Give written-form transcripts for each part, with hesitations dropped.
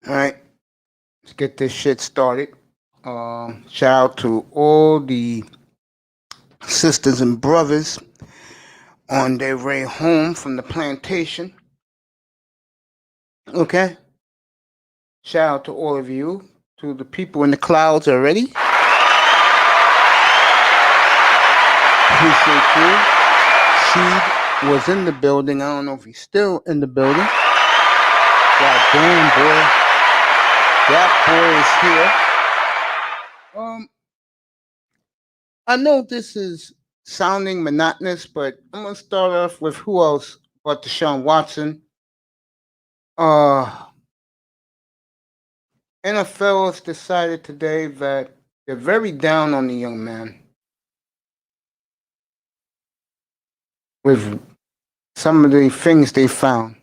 All right, let's get this shit started. Shout out to all the sisters and brothers on their way home from the plantation. Okay. Shout out to all of you, to the people in the clouds already. Appreciate you. Seed was in the building. I don't know if he's still in the building. God damn, boy. That boy is here. I know this is sounding monotonous, but I'm gonna start off with who else but Deshaun Watson. Uh, NFL has decided today that they're very down on the young man with some of the things they found.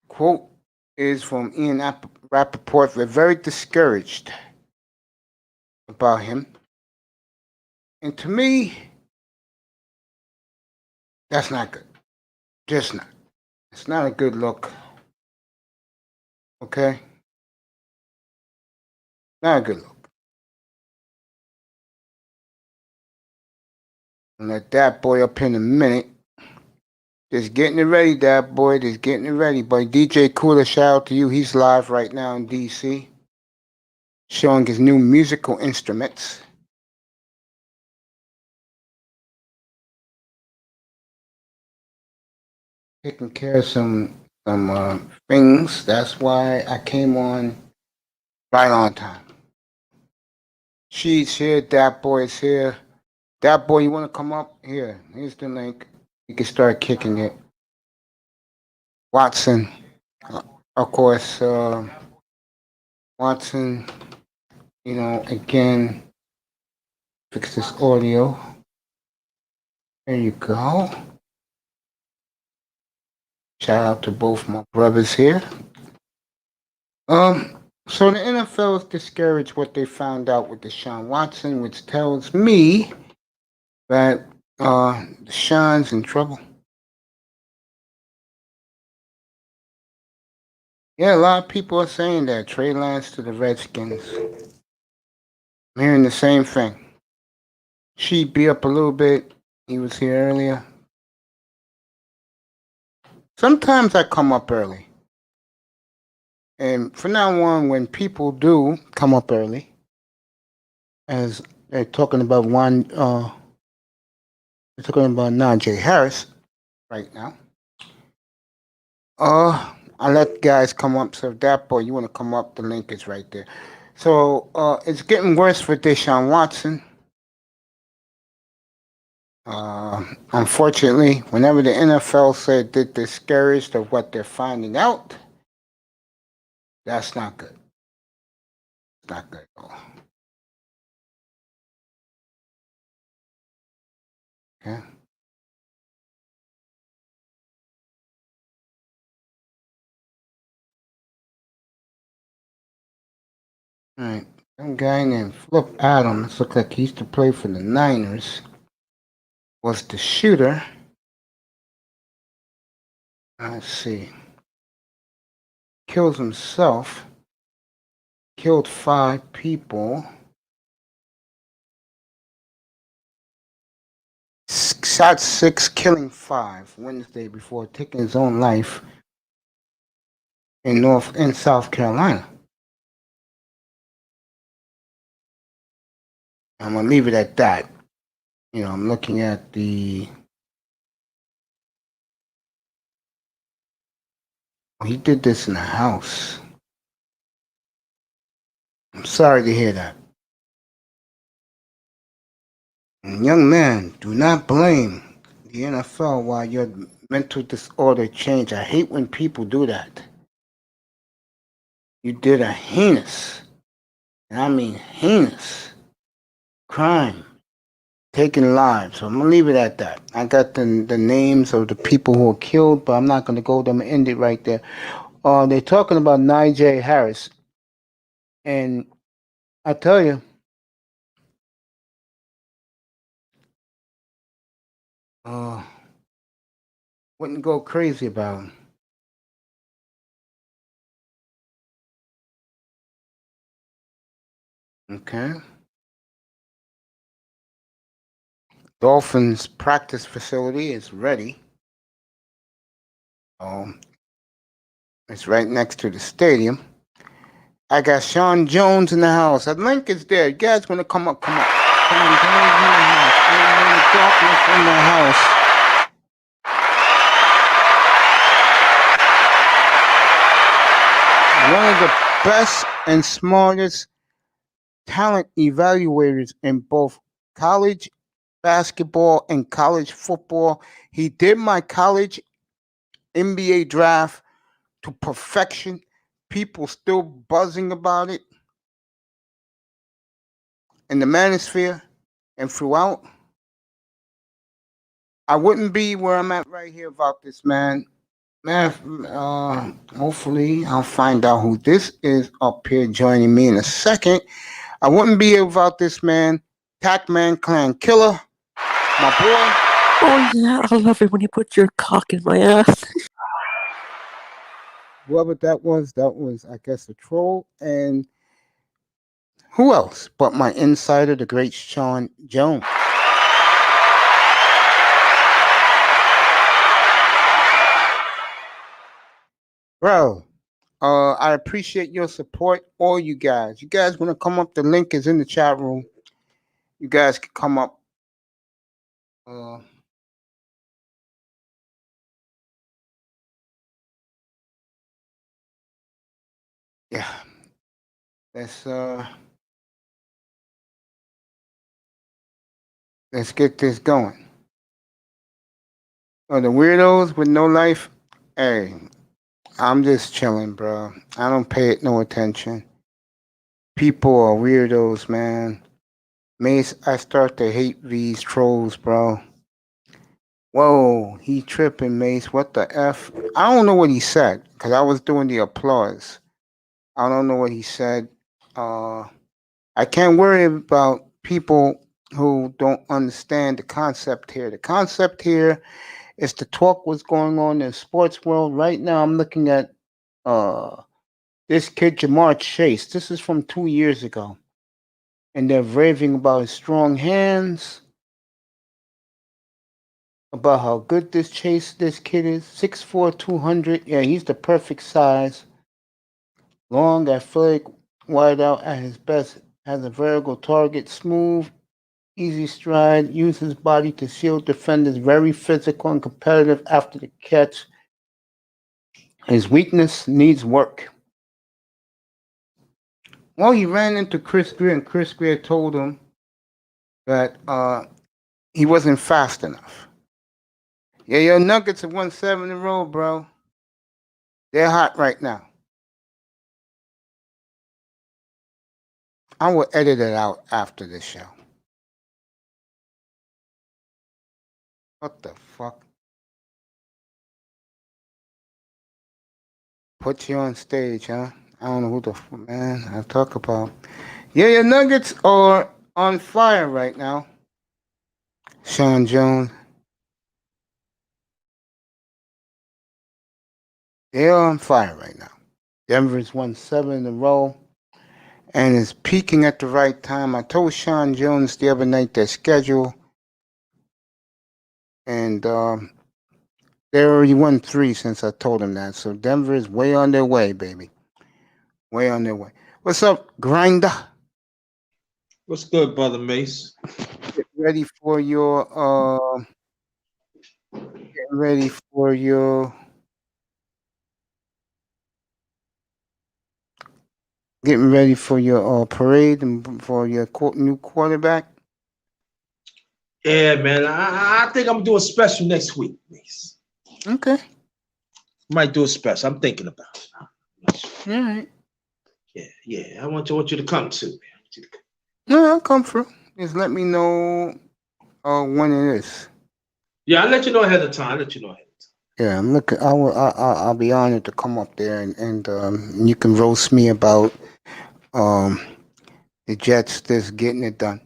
Quote is from Ian Rappaport. They're very discouraged about him. And to me, that's not good. Just not. It's not a good look. Okay? Not a good look. And let that boy up in a minute. Just getting it ready, that boy. Just getting it ready. But DJ Cooler, shout out to you. He's live right now in DC, showing his new musical instruments. Taking care of some things. That's why I came on right on time. She's here. That boy's here. That boy, you want to come up? Here. Here's the link. You can start kicking it. Watson, of course. Watson, again, fix this audio. There you go. Shout out to both my brothers here. So the NFL is discouraged what they found out with Deshaun Watson, which tells me that Deshaun's in trouble. Yeah, a lot of people are saying that. Trey Lance to the Redskins. I'm hearing the same thing. She'd be up a little bit. He was here earlier. Sometimes I come up early. And from now on, when people do come up early, as they're talking about they're talking about Najee Harris right now. I let guys come up. So if that boy, you want to come up, the link is right there. So it's getting worse for Deshaun Watson. Unfortunately, whenever the NFL said they're discouraged of what they're finding out, that's not good. It's not good at all. Okay. All right. Some guy named Flip Adams, looks like he used to play for the Niners, was the shooter. Let's see. Kills himself. Killed 5 people. Shot 6, killing 5 Wednesday before taking his own life in South Carolina. I'm gonna leave it at that. I'm looking at the. He did this in the house. I'm sorry to hear that. And young man, do not blame the NFL while your mental disorder change. I hate when people do that. You did a heinous, and I mean heinous, crime, taking lives. So I'm gonna leave it at that. I got the names of the people who were killed, but I'm not gonna go there. I'm gonna end it right there. They're talking about Najee Harris, and I tell you, uh, wouldn't go crazy about him. Okay. Dolphins practice facility is ready. Um, it's right next to the stadium. I got Sean Jones in the house. That link is there. You guys want to come up? Come up. Sean Jones in the house. Darkness in the house. One of the best and smartest talent evaluators in both college basketball and college football. He did my college NBA draft to perfection. People still buzzing about it in the manosphere and throughout. I wouldn't be where I'm at right here about this man. Man, hopefully I'll find out who this is up here joining me in a second. I wouldn't be without this man, Tackman Clan Killer, my boy. Oh yeah, I love it when you put your cock in my ass. Whoever that was, I guess, a troll. And who else but my insider, the great Sean Jones? Bro, I appreciate your support, all you guys. You guys want to come up? The link is in the chat room. You guys can come up. Uh, yeah, let's let's get this going. Oh, the weirdos with no life. Hey, I'm just chilling, bro. I don't pay it no attention. People are weirdos, man. Mace, I start to hate these trolls, bro. Whoa, he tripping, Mace. What the F? I don't know what he said, because I was doing the applause. I don't know what he said. I can't worry about people who don't understand the concept here. The concept here is to talk what's going on in the sports world. Right now, I'm looking at uh, this kid, Jamar Chase. This is from 2 years ago. And they're raving about his strong hands, about how good this kid is. 6'4", 200. Yeah, he's the perfect size. Long, athletic, wide out at his best. Has a vertical target, smooth, easy stride, uses his body to shield defenders, very physical and competitive after the catch. His weakness needs work. Well, he ran into Chris Greer, and Chris Greer told him that he wasn't fast enough. Yeah, your Nuggets have won 7 in a row, bro. They're hot right now. I will edit it out after this show. What the fuck? Put you on stage, huh? I don't know who the man I talk about. Yeah, your Nuggets are on fire right now. Sean Jones. They're on fire right now. Denver's won 7 in a row and is peaking at the right time. I told Sean Jones the other night their schedule, and they already won 3 since I told him that. So Denver is way on their way, baby. Way on their way. What's up, Grinder? What's good, brother Mace? Get ready for your getting ready for your getting ready for your parade and for your new quarterback. Yeah, man. I think I'm gonna do a special next week, Mace. Okay. Might do a special. I'm thinking about it. All right. Yeah. I want you to come too, man. No, I'll come through. Just let me know when it is. Yeah, I'll let you know ahead of time. Yeah, I'm looking. I'll be honored to come up there and you can roast me about the Jets just getting it done.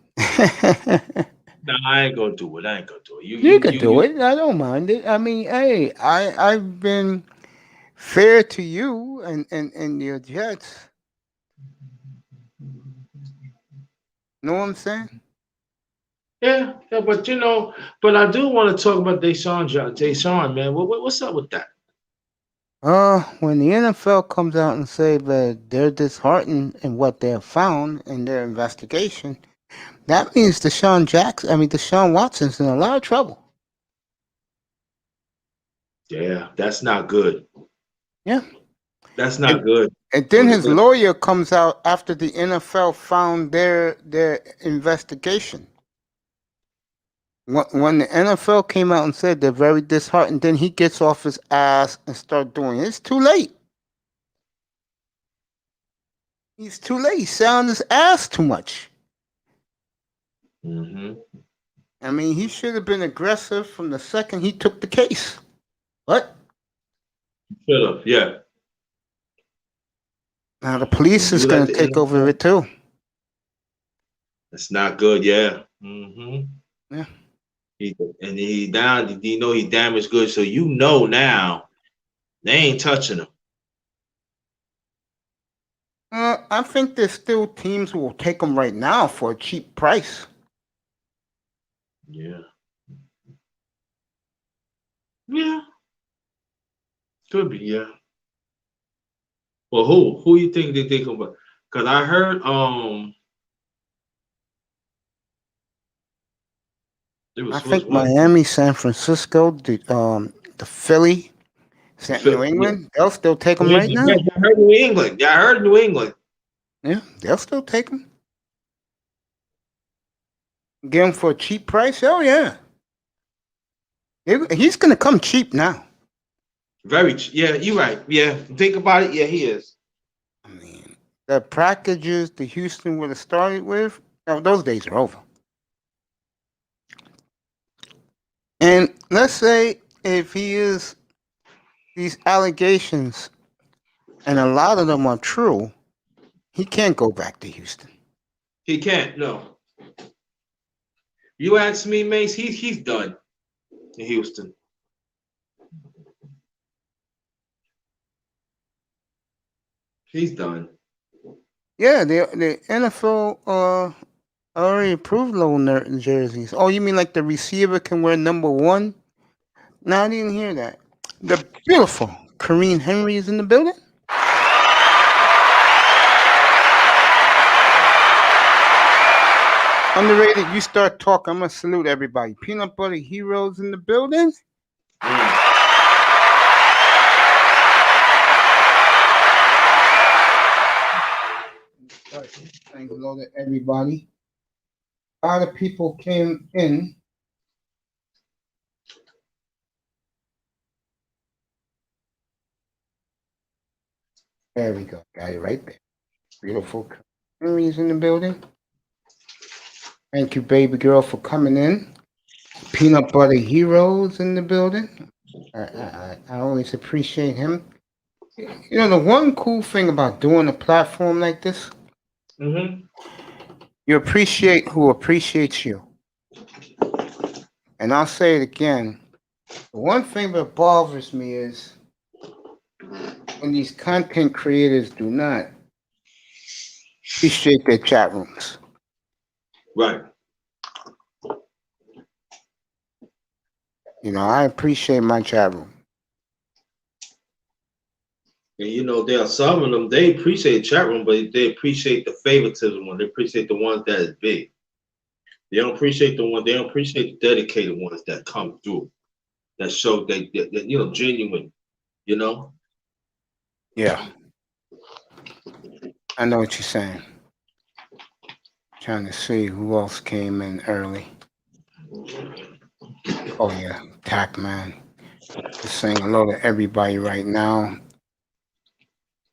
No, I ain't gonna do it. You can do it. I don't mind it. I mean, hey, I've been fair to you and your Jets. Know what I'm saying? Yeah, but but I do want to talk about Deshaun, man. What's up with that? When the NFL comes out and say that they're disheartened in what they have found in their investigation, that means Deshaun Watson's in a lot of trouble. Yeah, that's not good. Yeah. That's not good. And then his lawyer comes out after the NFL found their investigation. When the NFL came out and said they're very disheartened, then he gets off his ass and start doing it. It's too late. He's too late. He's selling his ass too much. Mm-hmm. I mean, he should have been aggressive from the second he took the case. What? Should have, yeah. Now the police is going to take over it too. It's not good, yeah. Mm-hmm. Yeah. He damaged goods, so now they ain't touching him. I think there's still teams who will take him right now for a cheap price. Yeah. Yeah. Could be, yeah. Well, who you think they think about? Because I heard I think Miami, San Francisco, the Philly, New England, they'll still take him right now. Yeah, I heard New England. Yeah, I heard New England. Yeah, they'll still take him. Get him for a cheap price? Oh, yeah. He's going to come cheap now. Very cheap. Yeah, you're right. Yeah, think about it. Yeah, he is. I mean, the packages the Houston would have started with, those days are over. And let's say if these allegations, and a lot of them are true, he can't go back to Houston. He can't, no. You ask me, Mace, he's done in Houston. He's done. Yeah, the NFL already approved low jerseys. Oh, you mean like the receiver can wear number 1? No, I didn't hear that. The beautiful Kareem Henry is in the building. Underrated, you start talking. I'm going to salute everybody. Peanut Butter Heroes in the building. Saying hello to everybody. A lot of people came in. There we go. Got it right there. Beautiful Henry's in the building. Thank you, baby girl, for coming in. Peanut Butter Heroes in the building. I always appreciate him. You know, the one cool thing about doing a platform like this, you appreciate who appreciates you. And I'll say it again. The one thing that bothers me is when these content creators do not appreciate their chat rooms. Right. You know, I appreciate my chat room. And there are some of them, they appreciate the chat room, but they appreciate the favoritism one. They appreciate the ones that is big. They don't appreciate the dedicated ones that come through. That show that genuine, Yeah. I know what you're saying. Trying to see who else came in early. Oh yeah, Tac Man. Just saying hello to everybody right now.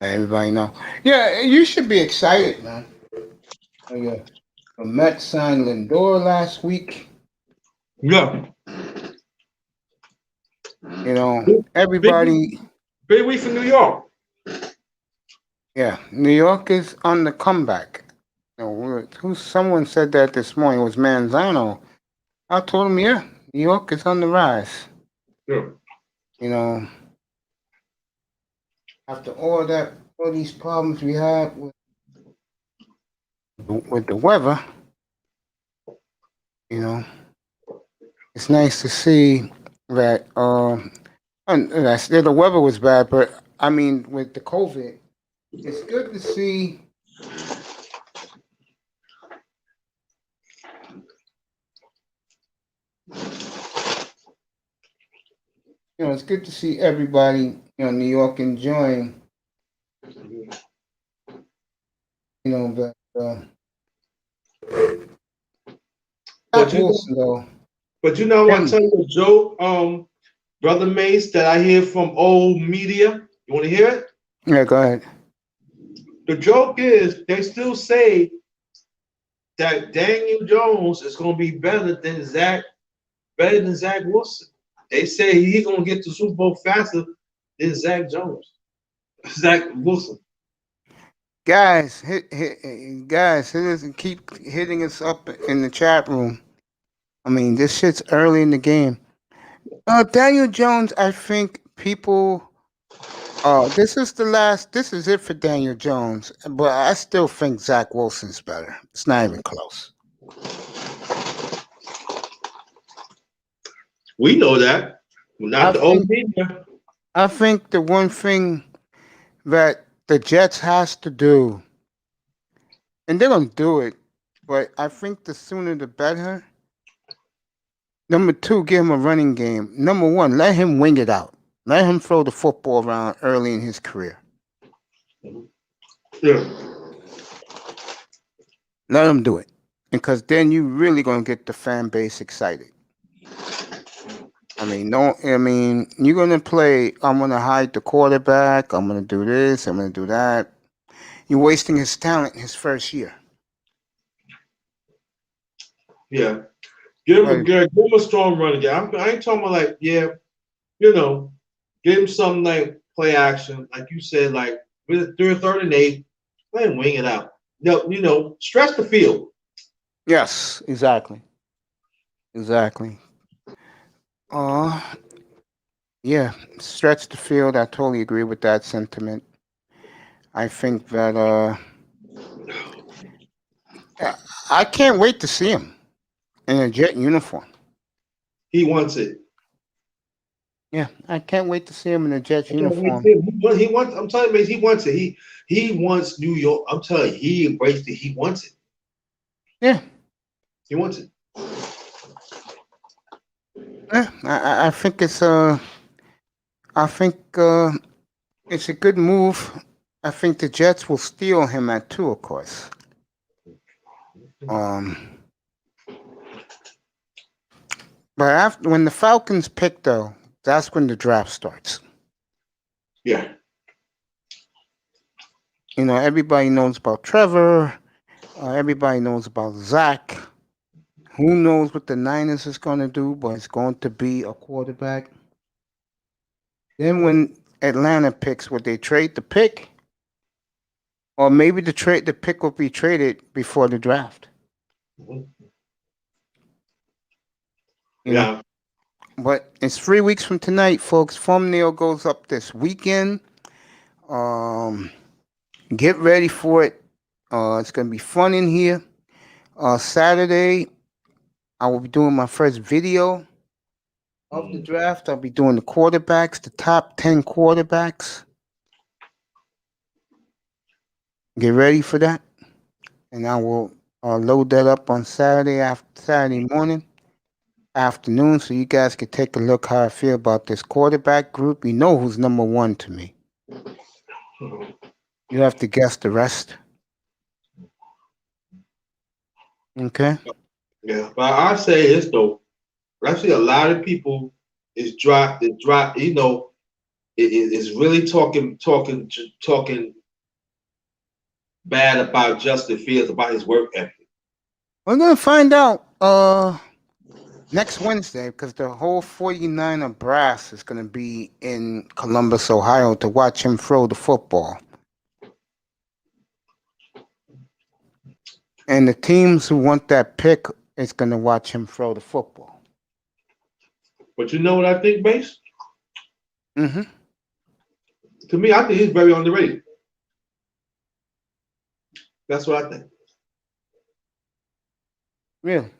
Let everybody know. Yeah, you should be excited, man. Oh yeah. The Mets signed Lindor last week. Yeah. You know, everybody. Big week for New York. Yeah, New York is on the comeback. Someone said that this morning. It was Manzano. I told him, yeah, New York is on the rise. Yeah. You know, after all these problems we had with the weather, You know, it's nice to see that. And I said the weather was bad, but I mean, with the COVID, it's good to see. It's good to see everybody, New York enjoying, the But Zach you know, Wilson though. but you know, I want to Him, tell you a joke, Brother Mace, that I hear from old media. You want to hear it? yeah, go ahead. The joke is they still say that Daniel Jones is going to be better than Zach Wilson. They say he's going to get to Super Bowl faster than Zach Jones, Zach Wilson. Guys, guys, hit us and keep hitting us up in the chat room. I mean, this shit's early in the game. Daniel Jones, I think people. This is the last. This is it for Daniel Jones, but I still think Zach Wilson's better. It's not even close. We know that. I Not the old think. media. I think the one thing that the Jets has to do, and they're gonna do it, but I think the sooner the better. Number two, give him a running game. Number one, let him wing it out. Let him throw the football around early in his career. Yeah. Let him do it, because then you really gonna get the fan base excited. I mean, no, I mean, you're gonna play. I'm gonna hide the quarterback. I'm gonna do this. I'm gonna do that. You're wasting his talent his first year. Yeah. Give But give him a strong running game. I ain't talking about like, yeah, you know, give him something like play action, like you said, like with third and eight, let him wing it out. No, stretch the field. yes, exactly, exactly. Uh, yeah, stretch the field. I totally agree with that sentiment. I think that I can't wait to see him in a Jet uniform. He wants it. Yeah, I can't wait to see him in a Jets I can't wait to uniform. see him. He wants. I'm telling you, he wants it. He wants New York. I'm telling you, he embraced it. He wants it. Yeah, He wants it. yeah. I think I think it's a good move. I think the Jets will steal him at two, of course. Um, but after when the Falcons pick, though, that's when the draft starts. Yeah. Everybody knows about Trevor. Everybody knows about Zach. Who knows what the Niners is going to do, but it's going to be a quarterback. Then when Atlanta picks, would they trade the pick? Or maybe the pick will be traded before the draft. You know. Yeah. But it's 3 weeks from tonight, folks. Thumbnail goes up this weekend. Um, get ready for it. It's gonna be fun in here. Saturday, I will be doing my first video of the draft. I'll be doing the quarterbacks, the top 10 quarterbacks. Get ready for that, and I will load that up on Saturday morning, afternoon, so you guys can take a look how I feel about this quarterback group. You know who's number one to me. You have to guess the rest. Okay. Yeah. But I say this though. I see a lot of people is drop. Is really talking bad about Justin Fields, about his work ethic. We're gonna find out next Wednesday, because the whole 49er brass is gonna be in Columbus, Ohio, to watch him throw the football. And the teams who want that pick is gonna watch him throw the football. But you know what I think, Base? Mm-hmm. To me, I think he's very underrated. That's what I think. Really?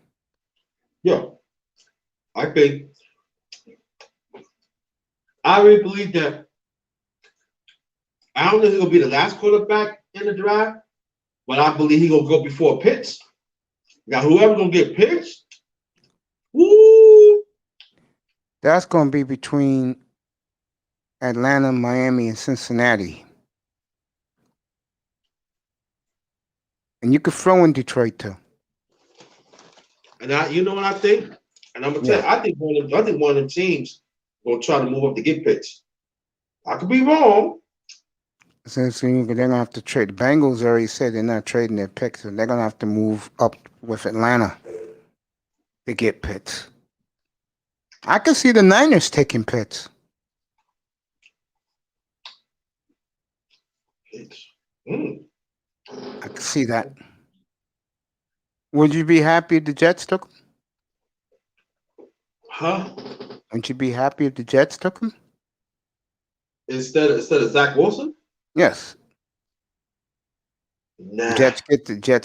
Yeah, I think I really believe that. I don't know if he's gonna be the last quarterback in the draft, but I believe he's gonna go before Pitts. Now, whoever gonna get Pitts, woo, That's going to be between Atlanta, Miami, and Cincinnati. And you could throw in Detroit too. and you know what I think, and I'm gonna tell you, Yeah. I think one of them teams gonna try to move up to get Pitts. I could be wrong. Since they're going to have to trade. The Bengals already said they're not trading their picks, so they're going to have to move up with Atlanta to get Pitts. I could see the Niners taking Pitts. Pitts. Mm. I could see that. Would you be happy if the Jets took him? Huh? Would you be happy if the Jets took him? Instead of Zach Wilson? Yes. Nah. Jets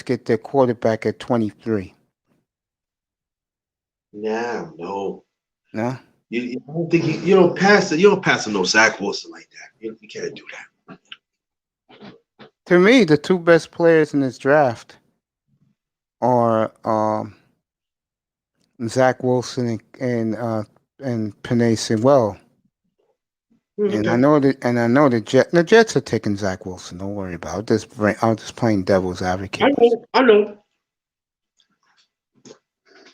get their quarterback at 23. Nah, no. No? I don't think you don't pass it. You don't pass no Zach Wilson like that. You can't do that. To me, the two best players in this draft are Zach Wilson and Penei Sewell. And I know the Jets are taking Zach Wilson. Don't worry about it. I'm just playing devil's advocate. I know.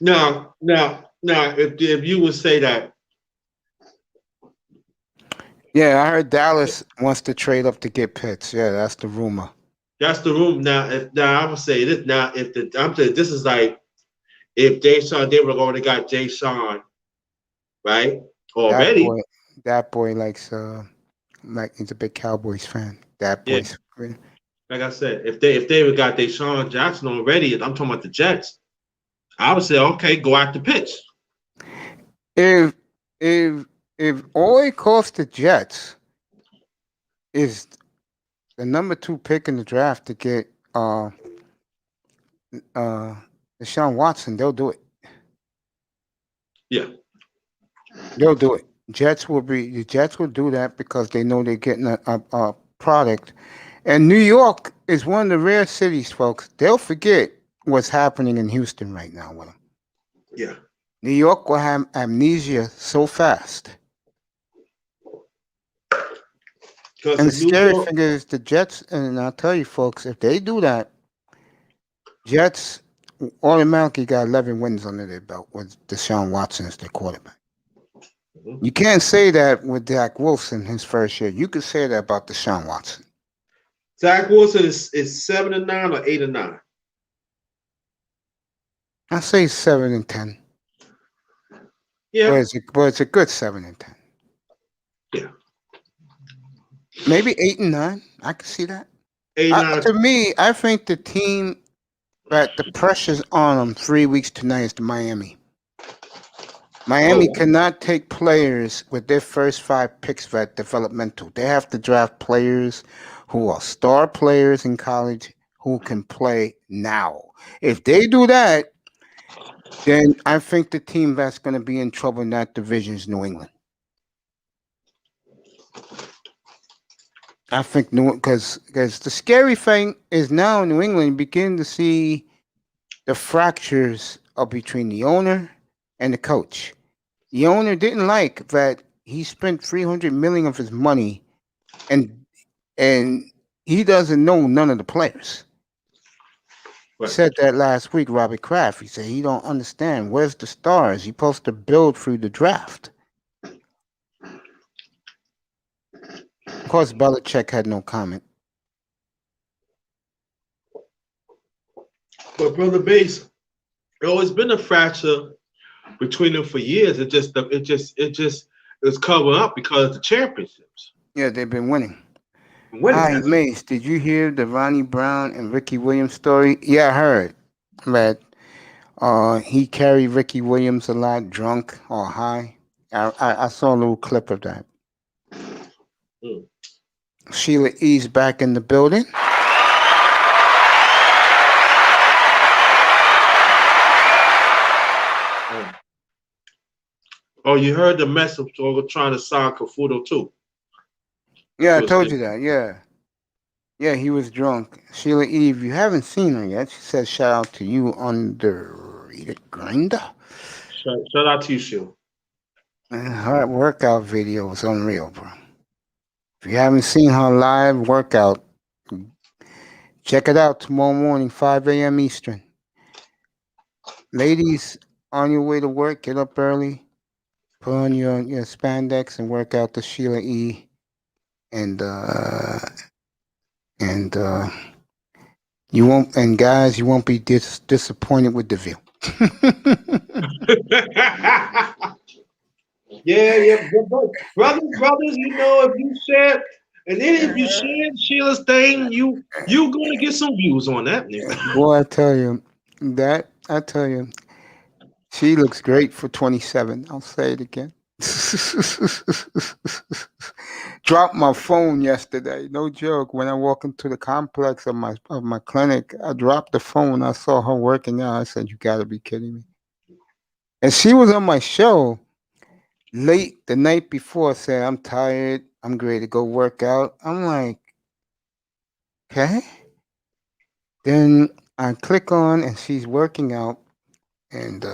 Now, if you would say that. Yeah, I heard Dallas wants to trade up to get Pitts. Yeah, that's the rumor. That's the room. Now, I would say this. Now, I'm saying this is like if Jay Sean, they would have already got Jay Sean, right? Already. That boy likes like he's a big Cowboys fan. That boy's like I said, if they would got Deshaun Jackson already, I'm talking about the Jets. I would say, okay, go after Pitts. If all it costs the Jets is the number 2 pick in the draft to get Deshaun Watson, they'll do it. Yeah. They'll do it. The Jets will do that because they know they're getting a product. And New York is one of the rare cities, folks. They'll forget what's happening in Houston right now with them. Yeah. New York will have amnesia so fast. And the scary thing is the Jets, and I'll tell you folks, if they do that, Jets automatically got 11 wins under their belt with Deshaun Watson as their quarterback. Mm-hmm. You can't say that with Zach Wilson his first year. You could say that about Deshaun Watson. Zach Wilson is 7-9 or 8-9. I say 7-10. Yeah, but it's a good 7-10. Yeah, maybe 8-9. I can see that. 8-9. To me, I think the team that the pressure's on them 3 weeks tonight is the Miami. Miami cannot take players with their first 5 picks that developmental. They have to draft players who are star players in college who can play now. If they do that, then I think the team that's going to be in trouble in that division is New England. I think because the scary thing is now in New England begin to see the fractures between the owner and the coach. The owner didn't like that he spent $300 million of his money, and he doesn't know none of the players. Right. He said that last week, Robert Kraft. He said he don't understand where's the stars. You're supposed to build through the draft. Of course, Belichick had no comment. But Brother Bass, there's always been a fracture between them for years. It just was covered up because of the championships. Yeah, they've been winning. Hi, Mace, did you hear the Ronnie Brown and Ricky Williams story? Yeah, I heard that he carried Ricky Williams a lot drunk or high. I saw a little clip of that. Mm. Sheila E's back in the building. Oh, you heard the mess of trying to sign Cafuto too. Yeah, I To a told you state. that. Yeah. Yeah, he was drunk. Sheila Eve, you haven't seen her yet. She says shout out to you underrated grinder. Shout out to you, Shield. Her workout video is unreal, bro. If you haven't seen her live workout, check it out tomorrow morning, 5 a.m. Eastern. Ladies, on your way to work, get up early, put on your spandex and work out the Sheila E. And and you won't, and guys, you won't be disappointed with the view. Yeah, brothers, you know, if you share, and then if you share Sheila's thing, you gonna get some views on that, nigga. Boy, I tell you, she looks great for 27. I'll say it again. Dropped my phone yesterday. No joke. When I walk into the complex of my clinic, I dropped the phone. I saw her working out. I said, "You got to be kidding me!" And she was on my show late the night before. Said, "I'm tired. I'm ready to go work out." I'm like, "Okay." Then I click on, and she's working out, and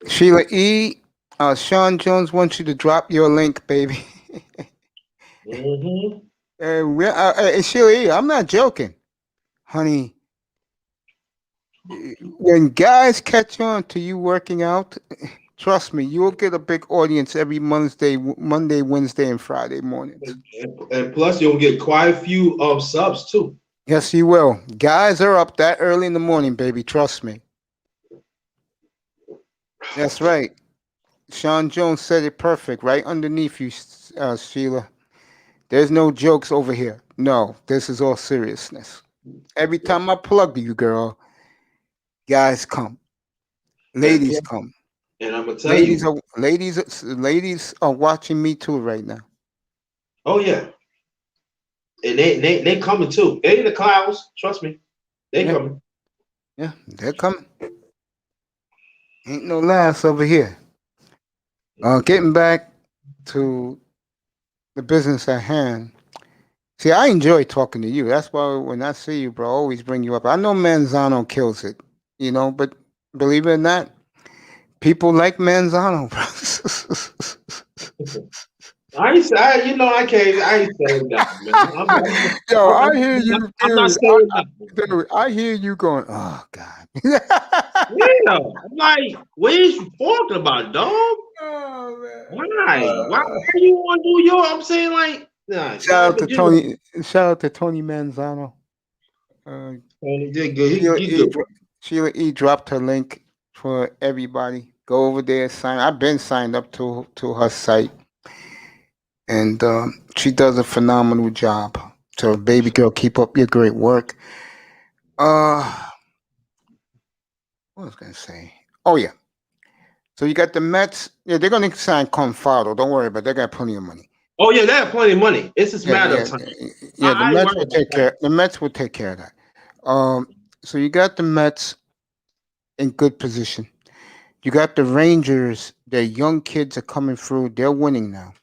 Sheila E. Sean Jones wants you to drop your link, baby. Mm-hmm. Sheila E., I'm not joking, honey. When guys catch on to you working out, trust me, you'll get a big audience every Monday, Wednesday, and Friday mornings. And plus, you'll get quite a few subs too. Yes, you will. Guys are up that early in the morning, baby. Trust me. That's right. Sean Jones said it perfect right underneath you, Sheila. There's no jokes over here. No, this is all seriousness. Every time I plug you, girl, guys come, ladies come. And I'm gonna tell you, Ladies are watching me too right now. oh yeah, and they coming too. They in the clouds. Trust me, they Yeah. coming. Yeah, they're coming. Ain't no laughs over here. Getting back to the business at hand. See, I enjoy talking to you. That's why when I see you, bro, I always bring you up. I know Manzano kills it, but believe it or not, people like Manzano, bro. I ain't say, you know, I can't. I ain't saying nothing, man. Yo, I hear you, I'm not dude. saying nothing. Dude, I hear you going, oh, God. Yeah, I'm like, what is you talking about, dog? Oh, man. Why you want to do your? I'm saying like, nah, Shout out to but you know, Tony. Shout out to Tony Manzano. Tony did good. Sheila He E. good. Sheila E. dropped her link for everybody. Go over there, sign. I've been signed up to her site, and she does a phenomenal job. So, baby girl, keep up your great work. What was I gonna say? Oh yeah. So you got the Mets. Yeah, they're gonna sign Confado. Don't worry about it. They got plenty of money. Oh yeah, they have plenty of money. It's just a Yeah, matter yeah, of time. yeah. The I ain't Mets worried will about take that. care. The Mets will take care of that. So you got the Mets in good position. You got the Rangers. Their young kids are coming through. They're winning now.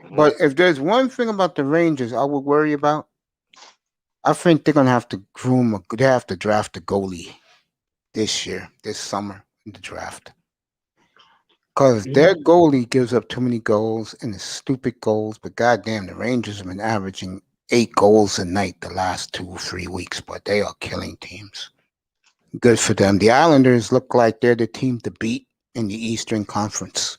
But if there's one thing about the Rangers I would worry about, I think they're gonna have to they have to draft a goalie this year, this summer in the draft. Because their goalie gives up too many goals and it's stupid goals. But goddamn, the Rangers have been averaging 8 goals a night the last 2 or 3 weeks. But they are killing teams. Good for them. The Islanders look like they're the team to beat in the Eastern Conference.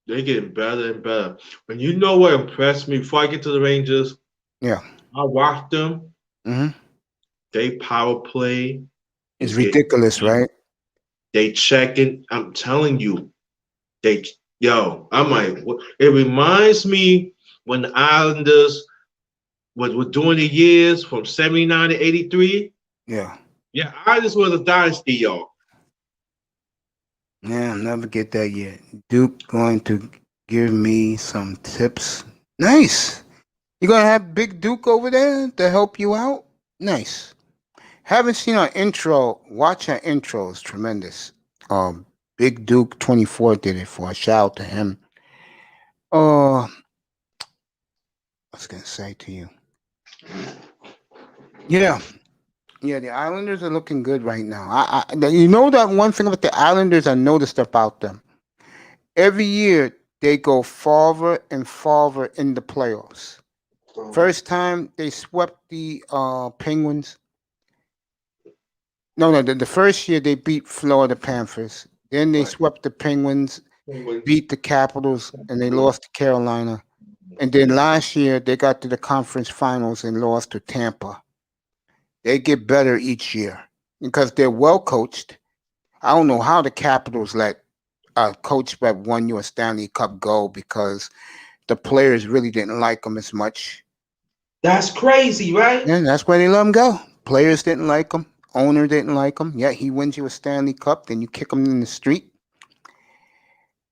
They getting better and better. And you know what impressed me before I get to the Rangers? Yeah. I watched them. Mm-hmm. They power play. It's ridiculous, right? They checking. I'm telling you, I'm like, it reminds me when the Islanders were doing the years from 79 to 83. Yeah. Yeah, Islanders was a dynasty, y'all. Yeah, I'll never get that yet. Duke going to give me some tips. Nice. You gonna have Big Duke over there to help you out? Nice. Haven't seen our intro. Watch our intro. It's tremendous. Big Duke 24 did it for us. Shout out to him. I was gonna say to you. Yeah. Yeah, the Islanders are looking good right now. You know that one thing about the Islanders I noticed about them? Every year they go farther and farther in the playoffs. First time they swept the Penguins. No, the first year they beat Florida Panthers. Then they Right. swept the Penguins, Penguins. beat the Capitals, and they lost to Carolina. And then last year they got to the conference finals and lost to Tampa. They get better each year because they're well coached. I don't know how the Capitals let a coach that won you a Stanley Cup go because the players really didn't like him as much. That's crazy, right? And that's why they let him go. Players didn't like him. Owner didn't like him. Yeah, he wins you a Stanley Cup, then you kick him in the street.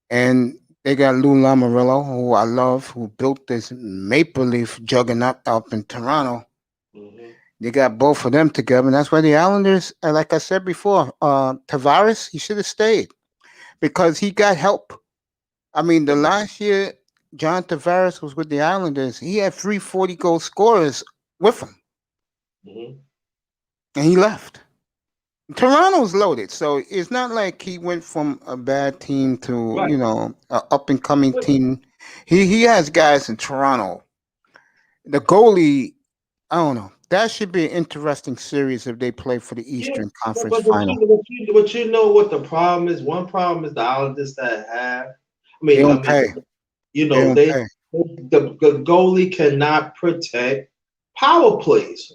And they got Lou Lamoriello, who I love, who built this Maple Leaf juggernaut up in Toronto. Mm-hmm. They got both of them together, and that's why the Islanders, like I said before, Tavares, he should have stayed because he got help. I mean, the last year John Tavares was with the Islanders, he had 340 goal scorers with him, Mm-hmm. and he left. Toronto's loaded, so it's not like he went from a bad team to Right. an up and coming team. He has guys in Toronto. The goalie, I don't know. That should be an interesting series if they play for the Yeah, Eastern but, Conference but, but, Final. you, but, you, but you know what the problem is? One problem is the Islanders that have. They don't pay. You They know, don't pay. the goalie cannot protect power plays.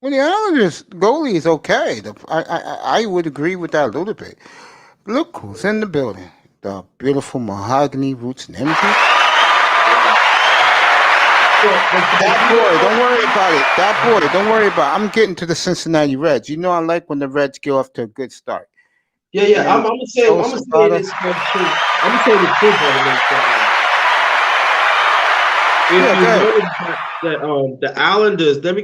Well, the Islanders goalie is okay. I would agree with that a little bit. Look who's in the building. The beautiful mahogany roots and energy. That boy, don't worry about it. That boy, don't worry about it. I'm getting to the Cincinnati Reds. You know I like when the Reds get off to a good start. Yeah. And I'm gonna say Joe Sabata, this much too. I'm gonna say the truth by the way. If yeah, you go ahead. notice that the Islanders, let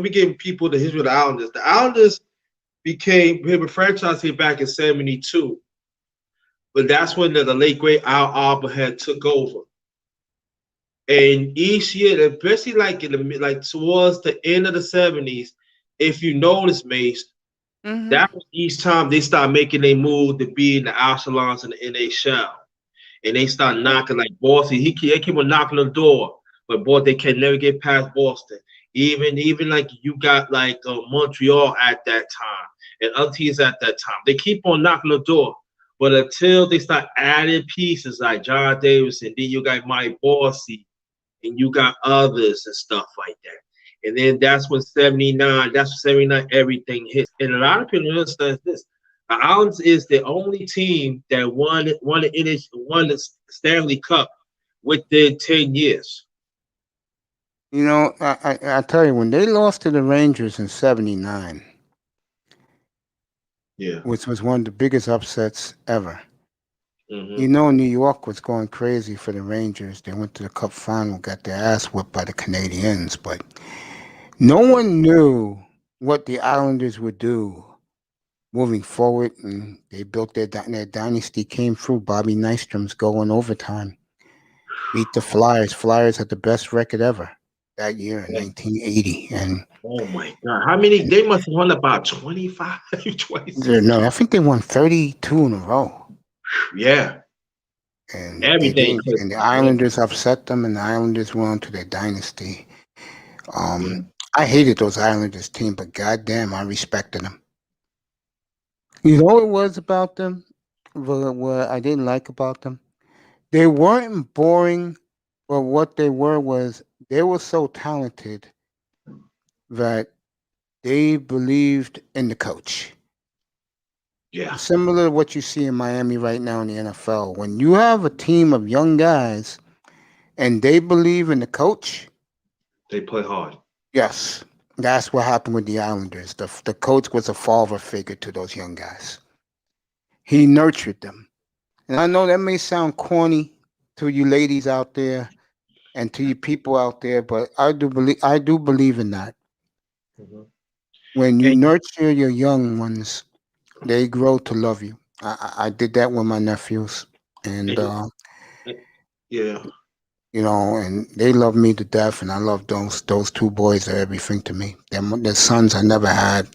me give people the history of the Islanders. The Islanders became a franchise here back in '72, but that's when the late great Al Albert had took over. And each year, especially like like towards the end of the '70s, if you notice, Mace, Mm-hmm. that was each time they start making a move to be in the echelons and in a NHL. And they start knocking like Boston. They keep on knocking on the door, but boy, they can never get past Boston. Even like you got like Montreal at that time and other teams at that time. They keep on knocking the door, but until they start adding pieces like John Davis, and then you got Mike Bossy, and you got others and stuff like that. And then that's when '79 everything hits. And a lot of people don't understand this. The Islanders is the only team that won the Stanley Cup within 10 years. You know, I tell you, when they lost to the Rangers in '79, Yeah. which was one of the biggest upsets ever. Mm-hmm. You know, New York was going crazy for the Rangers. They went to the Cup final, got their ass whipped by the Canadiens, but no one knew what the Islanders would do moving forward, and they built their dynasty. Came through. Bobby Nystrom's goal in overtime. Beat the Flyers. Flyers had the best record ever that year in 1980, and Oh my God. How many? They must have won about 25, 26. no, I think they won 32 in a row. Yeah. And they Everything. didn't. And the Islanders upset them, and the Islanders went on to their dynasty. Yeah. I hated those Islanders team, but goddamn, I respected them. You know what it was about them? What I didn't like about them? They weren't boring, but what they were was they were so talented that they believed in the coach. Yeah. Similar to what you see in Miami right now in the NFL. When you have a team of young guys and they believe in the coach, They play hard. yes, that's what happened with the Islanders. The coach was a father figure to those young guys. He nurtured them. And I know that may sound corny to you ladies out there and to you people out there, but I do believe in that. Mm-hmm. When you And nurture your young ones, they grow to love you. I did that with my nephews, and And, yeah, and they love me to death, and I love those two boys are everything to me. They're sons I never had,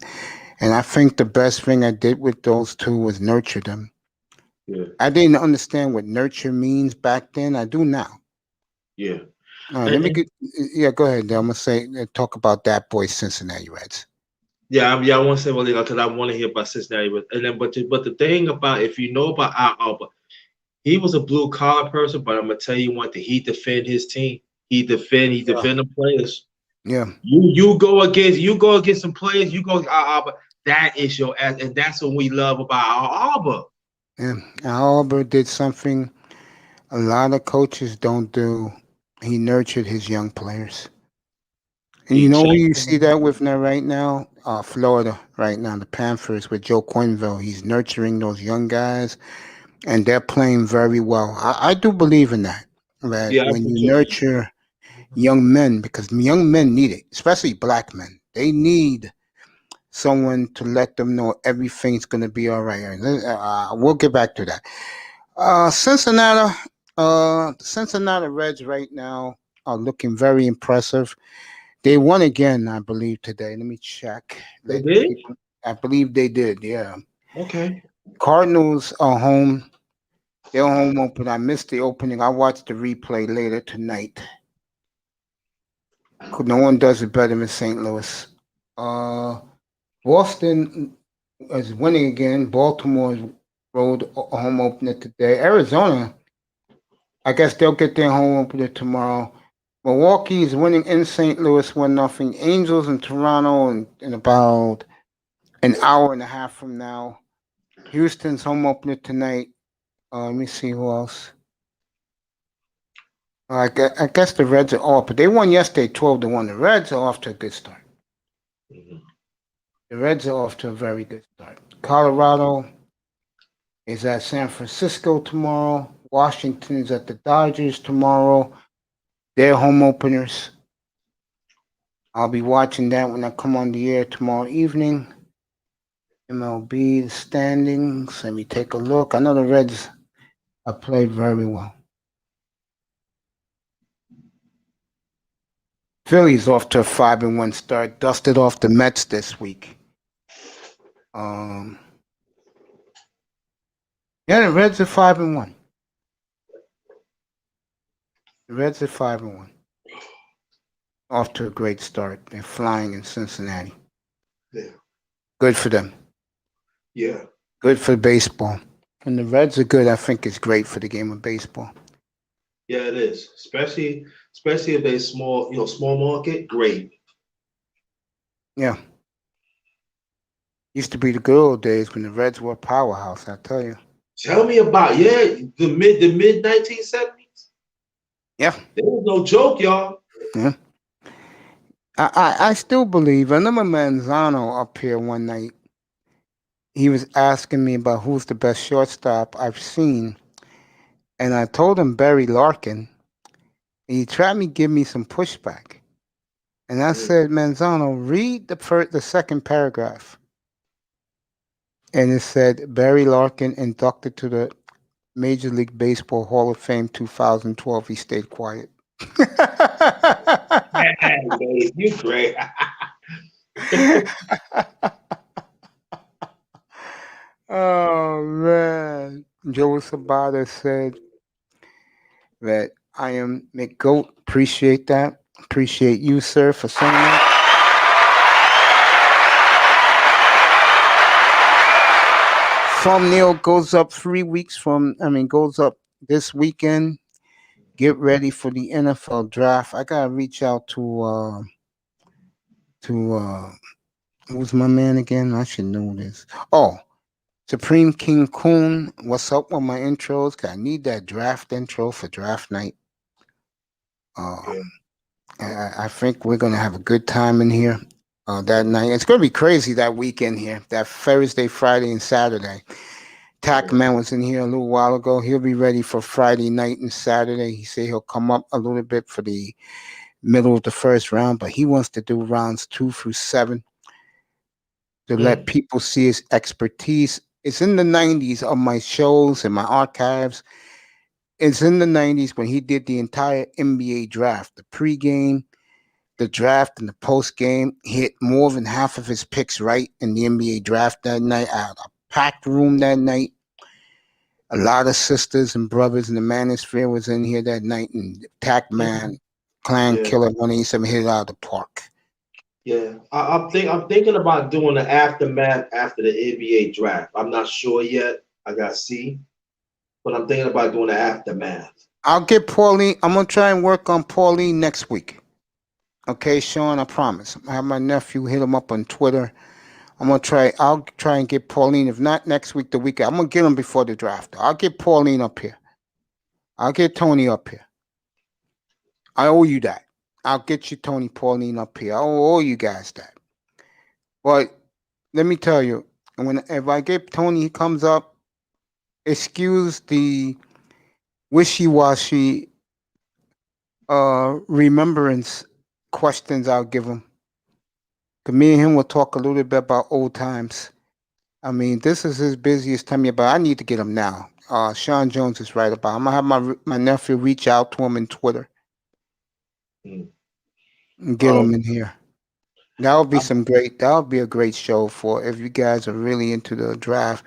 and I think the best thing I did with those two was nurture them. yeah, I didn't understand what nurture means back then. I do now. yeah. All right, let And, me and get. Yeah, go ahead. I'm gonna talk about that boy Cincinnati Reds. yeah, I want to say well because I want to hear about Cincinnati, but the thing about if you know about Al Albert, he was a blue collar person, but I'm gonna tell you one thing: he defend his team. He Yeah, defend the players. yeah, You go against some players. You go Albert. That is your ass, and that's what we love about Al Albert. yeah. Albert did something a lot of coaches don't do. He nurtured his young players. And you He know who checked you see them. that with now right now? Florida right now, the Panthers with Joe Quenneville. He's nurturing those young guys, and they're playing very well. I do believe in that. That Yeah, I when do you too. nurture young men, because young men need it, especially black men, they need someone to let them know everything's going to be all right. We'll get back to that. Cincinnati Reds right now are looking very impressive. They won again, I believe, today. Let me check. They Let did. people. I believe they did. Yeah. Okay. Cardinals are home. They're home open. I missed the opening. I watched the replay later tonight. No one does it better than St. Louis. Uh, Boston is winning again. Baltimore's road home opener today. Arizona, I guess they'll get their home opener tomorrow. Milwaukee is winning in St. Louis 1-0. Angels in Toronto in about an hour and a half from now. Houston's home opener tonight. Let me see who else. I guess the Reds are off, but they won yesterday 12-1. The Reds are off to a good start. Mhm. The Reds are off to a very good start. Colorado is at San Francisco tomorrow. Washington is at the Dodgers tomorrow. They're home openers. I'll be watching that when I come on the air tomorrow evening. MLB standings. Let me take a look. I know the Reds have played very well. Phillies off to a 5-1 start. Dusted off the Mets this week. Um, yeah, the Reds are 5-1. The Reds are 5-1. Off to a great start. They're flying in Cincinnati. Yeah. Good for them. Yeah. Good for baseball. When the Reds are good, I think it's great for the game of baseball. Yeah, it is. Especially if they small, small market, great. Yeah. Used to be the good old days when the Reds were a powerhouse, I tell you. Tell me about the mid 1970s. Yeah. There was no joke, y'all. Yeah. I still believe. I remember Manzano up here one night. He was asking me about who's the best shortstop I've seen. And I told him Barry Larkin. And he tried to give me some pushback. And I Mm. said, Manzano, read the second paragraph. And it said Barry Larkin inducted to the Major League Baseball Hall of Fame 2012. He stayed quiet. Yeah, babe, you great. Oh man. Joe Sabata said that I am McGoat. Appreciate that. Appreciate you, sir, for saying that. Thumbnail goes up 3 weeks goes up this weekend. Get ready for the NFL draft. I gotta reach out to who's my man again? I should know this. Oh, Supreme King Coon. What's up with my intros? 'Cause I need that draft intro for draft night. Uh, Yeah. I think we're gonna have a good time in here that night. It's gonna be crazy that weekend here. That Thursday, Friday, and Saturday. Tack Man was in here a little while ago. He'll be ready for Friday night and Saturday. He said he'll come up a little bit for the middle of the first round, but he wants to do rounds 2 through 7 to let Mm. people see his expertise It's in the 90s of my shows and my archives. It's in the 90s when he did the entire NBA draft, the pregame, the draft, and the postgame. He hit more than half of his picks right in the NBA draft that night. I had a packed room that night. A lot of sisters and brothers in the Manosphere was in here that night, and Tac Man, Clan Yeah. Killer 187 hit it out of the park. Yeah, I'm thinking about doing the aftermath after the NBA draft. I'm not sure yet. I got to see, but I'm thinking about doing the aftermath. I'll get Pauline. I'm gonna try and work on Pauline next week. Okay, Sean, I promise. I have my nephew hit him up on Twitter. I'll try and get Pauline. If not next week, the week. I'm gonna get him before the draft. I'll get Pauline up here. I'll get Tony up here. I owe you that. I'll get you Tony Pauline up here. I owe you guys that. But let me tell you, if I get Tony, he comes up. Excuse the wishy-washy remembrance questions I'll give him. Cause me and him will talk a little bit about old times. I mean, this is his busiest time yet, but I need to get him now. Sean Jones is right about. I'm gonna have my nephew reach out to him in Twitter and get him in here. That would be that would be a great show for if you guys are really into the draft.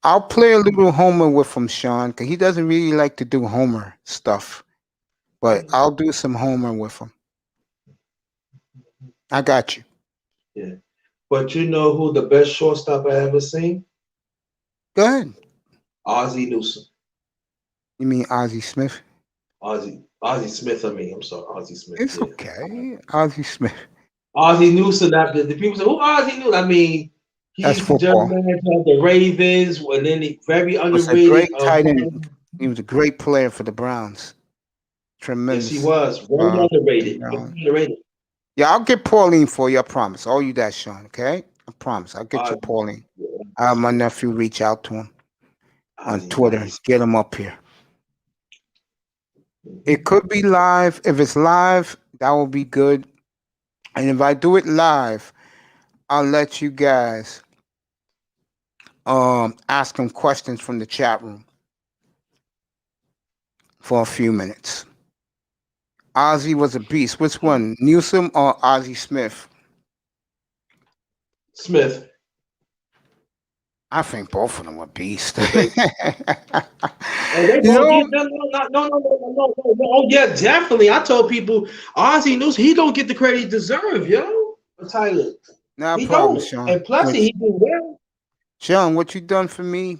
I'll play a little Homer with him, Sean, because he doesn't really like to do Homer stuff. But I'll do some Homer with him. I got you. Yeah. But you know who the best shortstop I ever seen? Go ahead. Ozzie Newsome. You mean Ozzie Smith? Ozzie Smith, I'm sorry, Ozzie Smith. It's okay. Ozzie Smith. Ozzie Newsome, the people say, who Ozzie Newsome? I mean, That's he's the general manager of the Ravens, and then he very underrated. Was a great tight end. He was a great player for the Browns. Tremendous. Yes, he was. Very underrated. Yeah, I'll get Pauline for you. I promise. All you that, Sean. Okay, I promise. I'll get you Pauline. I have my nephew reach out to him on Twitter. Nice. Get him up here. It could be live. If it's live, that will be good. And if I do it live, I'll let you guys ask him questions from the chat room for a few minutes. Ozzie was a beast. Which one, Newsome or Ozzie Smith? Smith. I think both of them were beasts. No. Oh yeah, definitely. I told people Ozzie Newsome, he don't get the credit he deserves, yo. Tyler. No problem, Sean. And plus, he do well. Sean, what you done for me?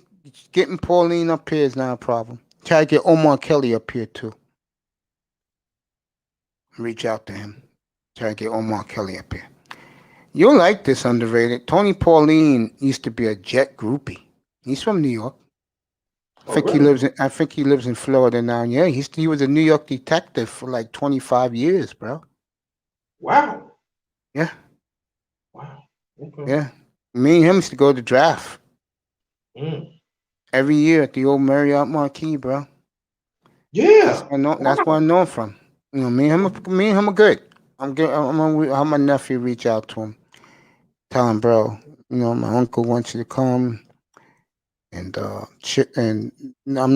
Getting Pauline up here is not a problem. Try to get Omar Kelly up here too. Reach out to him. Try to get Omar Kelly up here. You'll like this underrated. Tony Pauline used to be a Jet groupie. He's from New York. I think he lives in Florida now. Yeah, he was a New York detective for like 25 years, bro. Wow. Yeah. Wow. Okay. Yeah. Me and him used to go to draft. Every year at the old Marriott Marquis, bro. Yeah. That's where I know him from. You know, me and him are good. I'm gonna have my nephew reach out to him. Tell him, bro, you know, my uncle wants you to come and I'm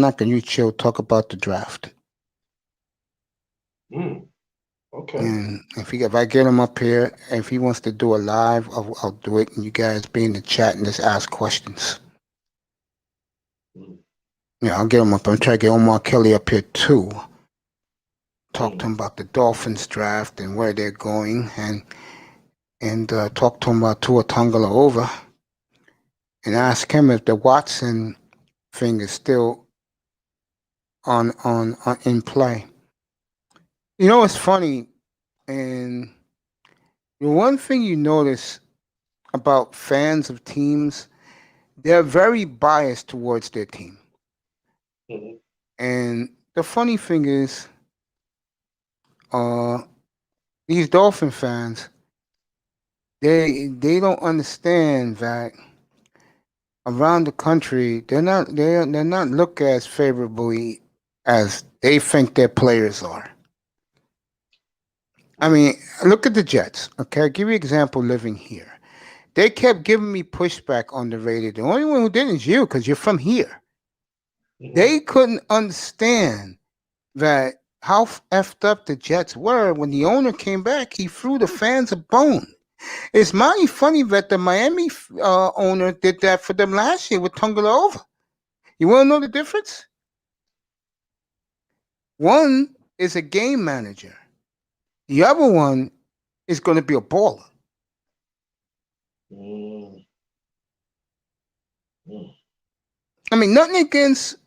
not gonna chill, talk about the draft. Okay. And if I get him up here, if he wants to do a live, I'll do it, and you guys be in the chat and just ask questions. Yeah, I'll get him up. I'm trying to get Omar Kelly up here too. Talk to him about the Dolphins draft and where they're going, and talk to him about Tua Tagovailoa, and ask him if the Watson thing is still on in play. You know, it's funny, and the one thing you notice about fans of teams, they're very biased towards their team. And the funny thing is, these Dolphin fans, they don't understand that around the country they're not looked as favorably as they think their players are. I mean, look at the Jets. Okay, I'll give you an example living here. They kept giving me pushback on the radio. The only one who didn't is you, because you're from here. Mhm. They couldn't understand that how effed up the Jets were. When the owner came back, he threw the fans a bone. It's mighty funny that the Miami owner did that for them last year with Tungaloova. You want to know the difference? One is a game manager. The other one is going to be a baller. Mm. Mm. I mean, nothing against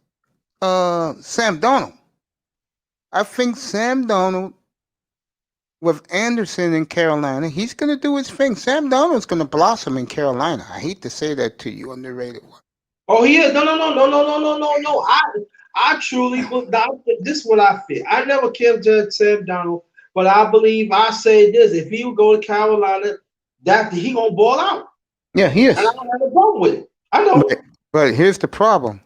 Sam Darnold. I think Sam Darnold with Anderson in Carolina, he's going to do his thing. Sam Darnold's going to blossom in Carolina. I hate to say that to you, underrated one. Oh yeah, no. I truly, but this is what I feel. I never killed Judge Sam Donald, but I believe I say this: if he would go to Carolina, that he gonna ball out, Yeah, he and I is. don't have a problem with it. I know. But here's the problem.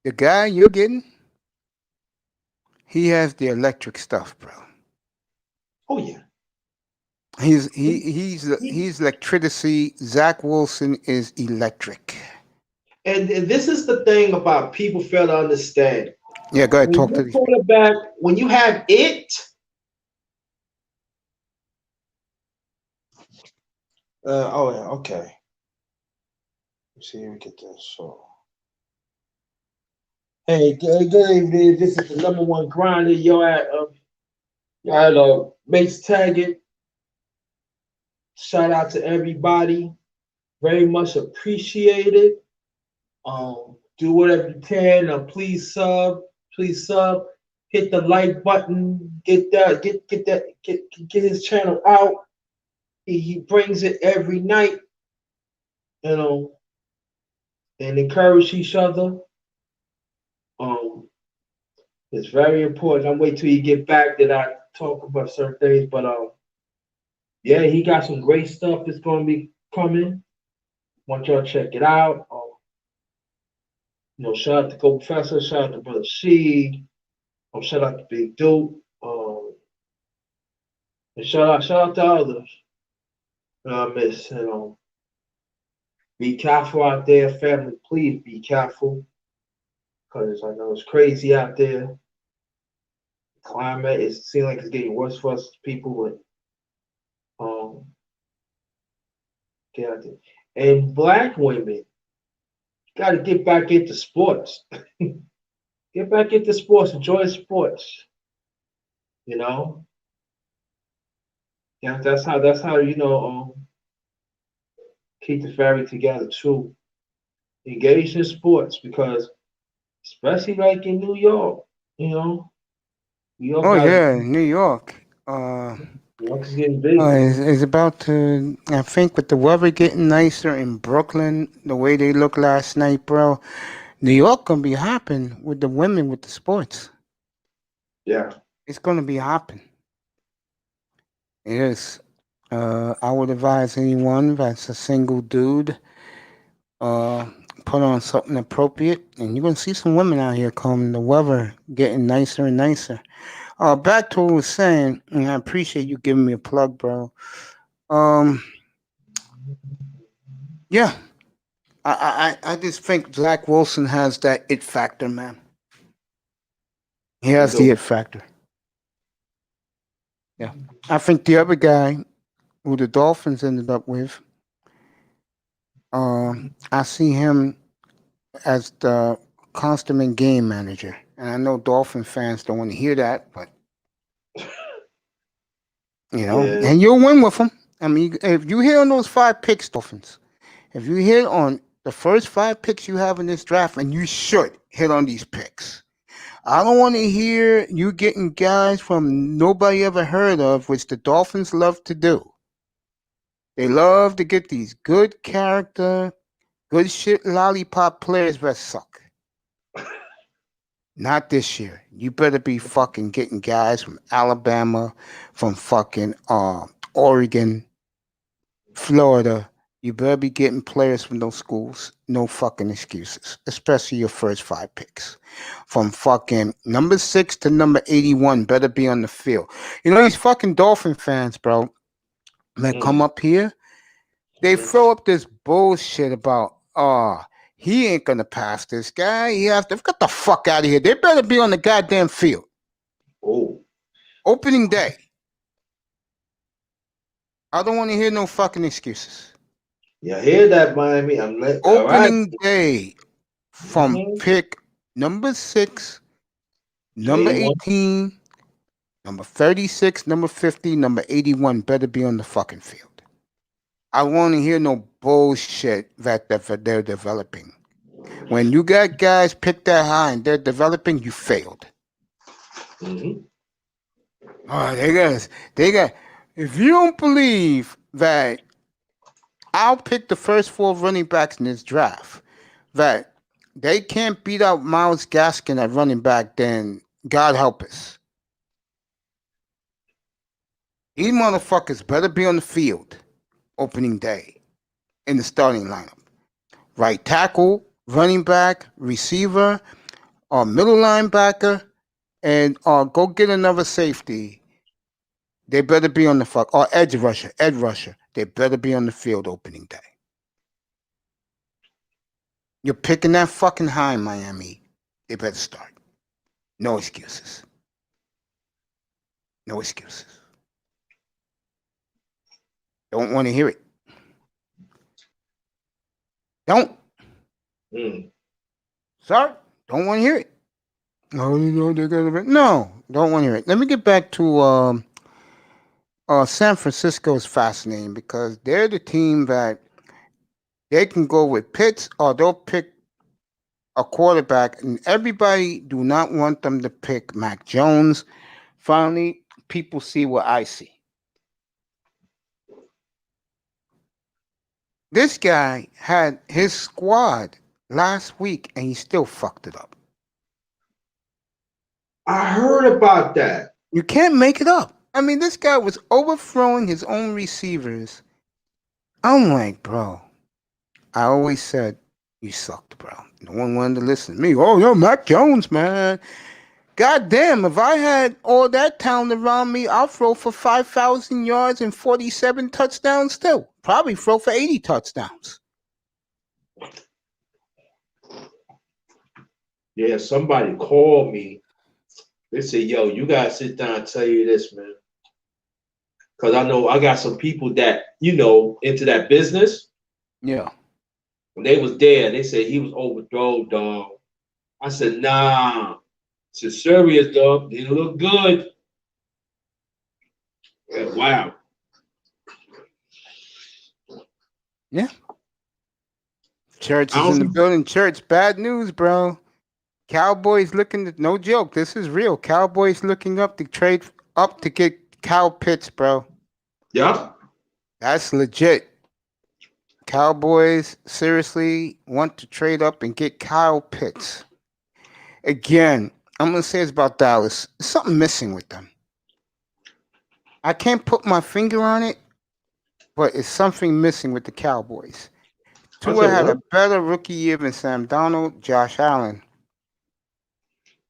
The guy you're getting, he has the electric stuff, bro. Oh yeah. He's electricity. Zach Wilson is electric. And this is the thing about people fail to understand. Yeah, go ahead, When talk to you're these. quarterback, when you have it, oh yeah, okay. Let's see, we get this. So, hey, good evening. This is the number one grinder. You're at Mace Taggart. Shout out to everybody. Very much appreciated. Do whatever you can. Please sub. Please sub. Hit the like button. Get his channel out. He brings it every night. You know, and encourage each other. It's very important. I'm waiting till you get back that I talk about certain things, but yeah, he got some great stuff that's going to be coming. Want y'all to check it out. Shout out to Go Professor, shout out to Brother Sheed, shout out to Big Duke, and shout out to others. I miss, be careful out there, family. Please be careful, because I know it's crazy out there. The climate, it seems like it's getting worse for us people, but get out there. And black women got to get back into sports. Get back into sports. Enjoy sports. Yeah, that's how keep the family together too. Engage in sports because especially like in New York, New York Oh guys, yeah, New York. New York is getting busy. Is about to. I think with the weather getting nicer in Brooklyn, the way they look last night, bro. New York gonna be hopping with the women with the sports. Yeah. It's gonna be hopping. It is. I would advise anyone that's a single dude, uh, put on something appropriate, and you're gonna see some women out here come. The weather getting nicer and nicer. Back to what I was saying, and I appreciate you giving me a plug, bro. Um, yeah, I just think Zach Wilson has that it factor, man. He has the it factor. Yeah, I think the other guy who the Dolphins ended up with, I see him as the consummate game manager, and I know Dolphin fans don't want to hear that, but Yeah. and you'll win with him. I mean, if you hit on those 5 picks, Dolphins, if you hit on the first 5 picks you have in this draft, and you should hit on these picks. I don't want to hear you getting guys from nobody ever heard of, which the Dolphins love to do. They love to get these good character, good shit lollipop players that suck. Not this year. You better be fucking getting guys from Alabama, from fucking Oregon, Florida. You better be getting players from those schools. No fucking excuses. Especially your first 5 picks. From fucking number 6 to number 81 better be on the field. These fucking Dolphin fans, bro. that come up here, they throw up this bullshit about, he ain't gonna pass this guy. He has to get the fuck out of here. They better be on the goddamn field. Oh. Opening day. I don't want to hear no fucking excuses. You hear that, Miami? I'm like, Opening day from pick number 6, number 18, number 36, number 50, number 81 better be on the fucking field. I want to hear no bullshit that they're developing. When you got guys picked that high and they're developing, you failed. Mm-hmm. Oh, they got. If you don't believe that I'll pick the first 4 running backs in this draft, that they can't beat out Myles Gaskin at running back, then God help us. These motherfuckers better be on the field opening day in the starting lineup. Right tackle, running back, receiver, or middle linebacker, and go get another safety. They better be on the or edge rusher. They better be on the field opening day. You're picking that fucking high, Miami. They better start. No excuses. No excuses. Don't want to hear it. Don't. Sorry. Don't want to hear it. No, they're gonna. No, don't want to hear it. Let me get back to San Francisco is fascinating because they're the team that they can go with Pitts or they'll pick a quarterback, and everybody do not want them to pick Mac Jones. Finally, people see what I see. This guy had his squad last week, and he still fucked it up. I heard about that. You can't make it up. I mean, this guy was overthrowing his own receivers. I'm like, bro, I always said, you sucked, bro. No one wanted to listen to me. Oh, yo, Mac Jones, man. God damn, if I had all that talent around me, I'll throw for 5,000 yards and 47 touchdowns still. Probably throw for 80 touchdowns. Yeah, somebody called me. They said, yo, you got to sit down and tell you this, man. Because I know I got some people that, into that business. Yeah. When they was there, they said he was overthrown, dog. I said, nah. It's serious, dog. Didn't look good. Wow. Yeah. Church is in the building. Church, bad news, bro. Cowboys looking to, no joke, this is real. Cowboys looking up to trade up to get Kyle Pitts, bro. Yeah. That's legit. Cowboys seriously want to trade up and get Kyle Pitts. Again, I'm going to say it's about Dallas. There's something missing with them. I can't put my finger on it, but it's something missing with the Cowboys. Tua had a better rookie year than Sam Darnold, Josh Allen.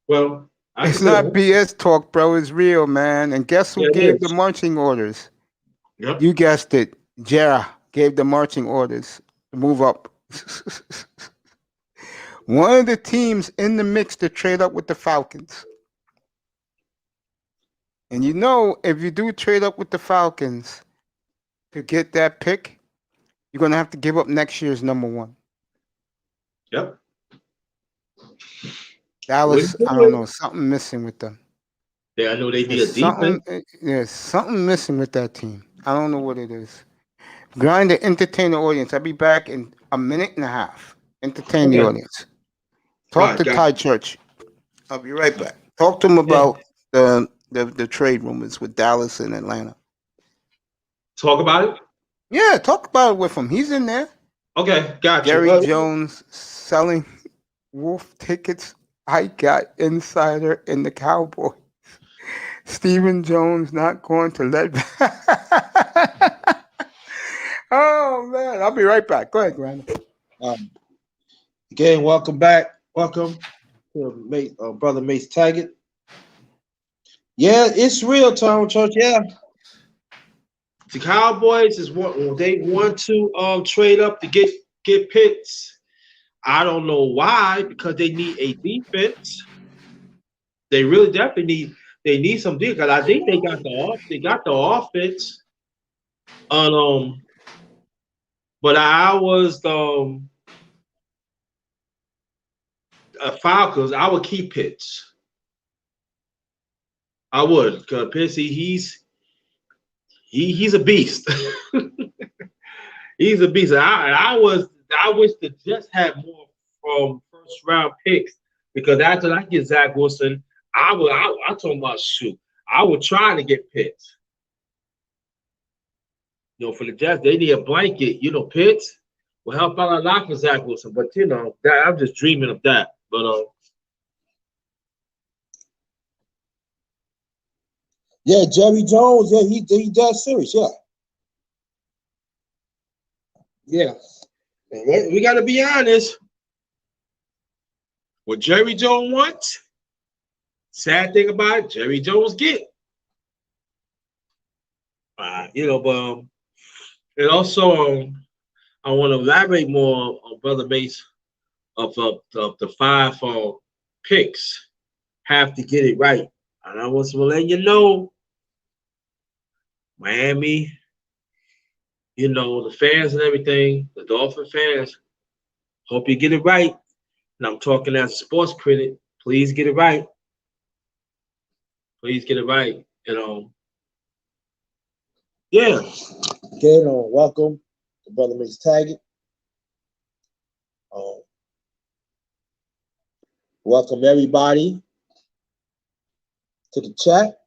Well, it's not BS talk, bro. It's real, man. And guess who gave the marching orders? Yep. You guessed it. Jera gave the marching orders to move up. One of the teams in the mix to trade up with the Falcons. And if you do trade up with the Falcons to get that pick, you're going to have to give up next year's number 1. Yep. Dallas, I don't know, something missing with them. Yeah, I know they need a defense. There's something missing with that team. I don't know what it is. Grind to entertain the audience. I'll be back in a minute and a half. Entertain the audience. Talk to Ty Church. I'll be right back. Talk to him about the trade rumors with Dallas and Atlanta. Talk about it? Yeah, talk about it with him. He's in there. Okay, gotcha. Jerry Jones selling wolf tickets. I got insider in the Cowboys. Stephen Jones not going to let. Oh man, I'll be right back. Go ahead, Grandma. Again, welcome back. Welcome to Brother Mace Taggart. Yeah, it's real, Tom Church. Yeah. the Cowboys they want to trade up to get Pitts. I don't know why, because they need a defense. They really definitely need some defense. I think they got the offense. Um, but I was Falcons. I would keep Pitts. I would, because Pitts he's a beast. He's a beast. I wish the Jets had more first round picks, because after I get Zach Wilson, I told about shoot. I would try to get Pitts. For the Jets, they need a blanket. Pitts will help out a lot for Zach Wilson. But that I'm just dreaming of that. But yeah, Jerry Jones. Yeah, he does serious. yeah, we got to be honest. What Jerry Jones wants, sad thing about it, Jerry Jones get. But and also I want to elaborate more on Brother Mace of the 5 picks have to get it right. And I want to let you know, Miami, the fans and everything, the Dolphin fans, hope you get it right. And I'm talking as a sports critic. Please get it right. Please get it right. Yeah. Again, welcome to Brother Mix Taggart. Welcome everybody to the chat.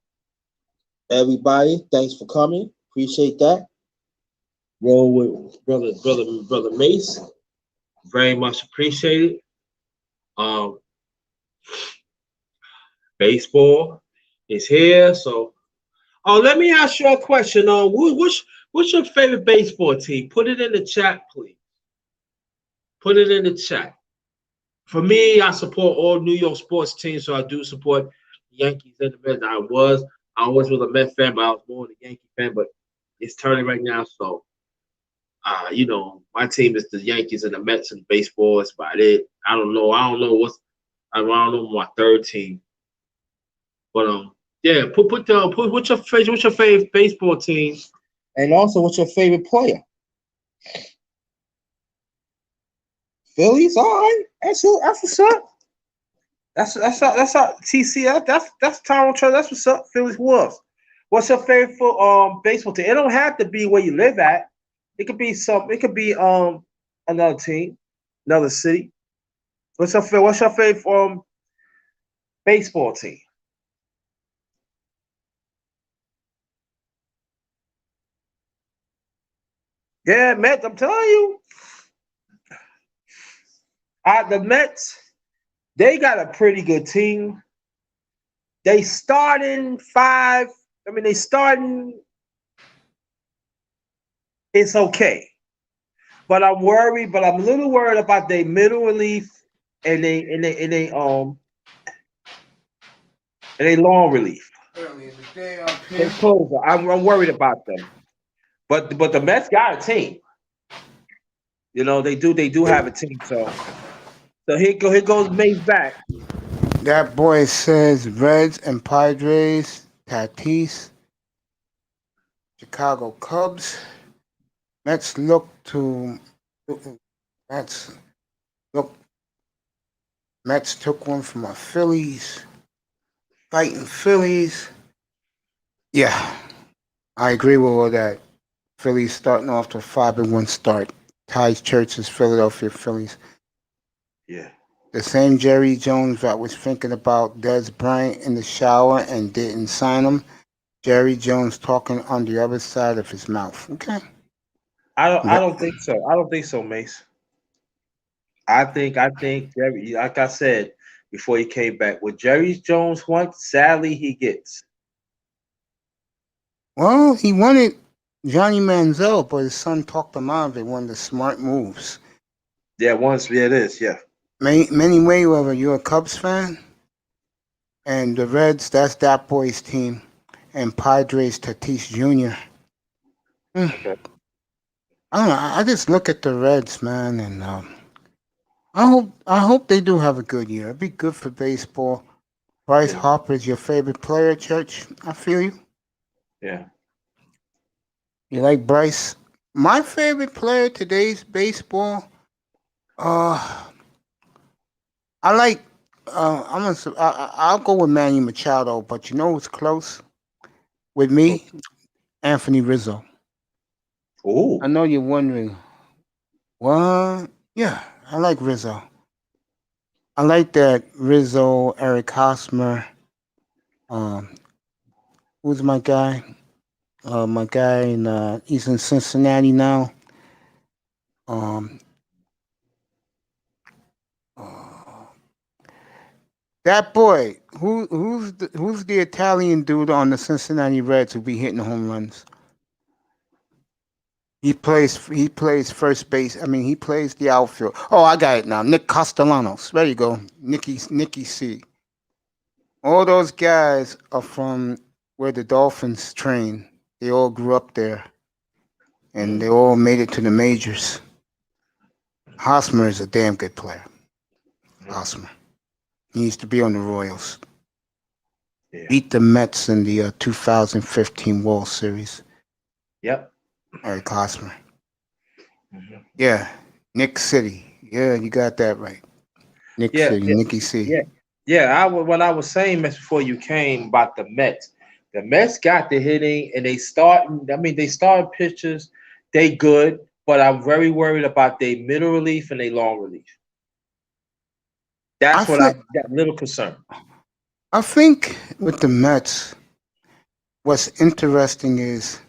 Everybody, thanks for coming. Appreciate that. Roll with brother Mace. Very much appreciated. Baseball is here, so. Let me ask you a question. What's your favorite baseball team? Put it in the chat, please. Put it in the chat. For me, I support all New York sports teams, so I do support the Yankees and the Mets. I was a Mets fan, but I was more of a Yankee fan. But it's turning right now, so my team is the Yankees and the Mets in baseball. That's about it. I don't know my third team, but yeah. Put what's your favorite baseball team, and also what's your favorite player? Phillies, all right. That's what's up. That's TC. That's Tom Trump. That's what's up. Phillies. Who else? What's your favorite baseball team? It don't have to be where you live at. It could be another team, another city. What's your favorite baseball team? Yeah, Mets. I'm telling you. The Mets, they got a pretty good team. They starting 5. It's okay. But I'm worried, I'm a little worried about their middle relief and they long relief. They closer. I'm worried about them. But the Mets got a team. They do have a team, so here goes Mace back. That boy says Reds and Padres, Tatis, Chicago Cubs. Mets took one from the Phillies. Fighting Phillies. Yeah, I agree with all that. Phillies starting off to 5-1 start. Ties Church's Philadelphia Phillies. Yeah. The same Jerry Jones that was thinking about Des Bryant in the shower and didn't sign him. Jerry Jones talking on the other side of his mouth. Okay. I don't think so. I don't think so, Mace. I think Jerry, like I said before he came back, what Jerry Jones wants, sadly he gets. Well, he wanted Johnny Manziel, but his son talked him out of it. One of the smart moves. Yeah, it is. Yeah. Manny Mayweather, you're a Cubs fan? And the Reds, that's that boy's team. And Padres, Tatis Jr. Okay. I don't know. I just look at the Reds, man, and I hope they do have a good year. It'd be good for baseball. Bryce Yeah. Harper is your favorite player, Church. I feel you. Yeah. You like Bryce? My favorite player today's baseball. Uh, I like. I'll go with Manny Machado, but you know who's close with me? Anthony Rizzo. Oh. I know you're wondering. What? Yeah, I like Rizzo. I like that Rizzo, Eric Hosmer. Um, who's my guy? My guy in he's in Cincinnati now. Um, uh, that boy, who's the Italian dude on the Cincinnati Reds who be hitting home runs? He plays first base. I mean, he plays the outfield. Oh, I got it now. Nick Castellanos. There you go. Nicky C. All those guys are from where the Dolphins train. They all grew up there, and they all made it to the majors. Hosmer is a damn good player. Hosmer. He used to be on the Royals. Yeah. Beat the Mets in the 2015 World Series. Yep. Eric Hosmer. Mhm. Yeah. Nick City. Yeah, you got that right. Nick Yeah. City. Yeah. Nicky C. Yeah. Yeah. What I was saying Miss, before you came about the Mets. The Mets got the hitting, and they start pitchers. They good, but I'm very worried about their middle relief and their long relief. I That's what think I'm that little concerned. I think with the Mets, what's interesting is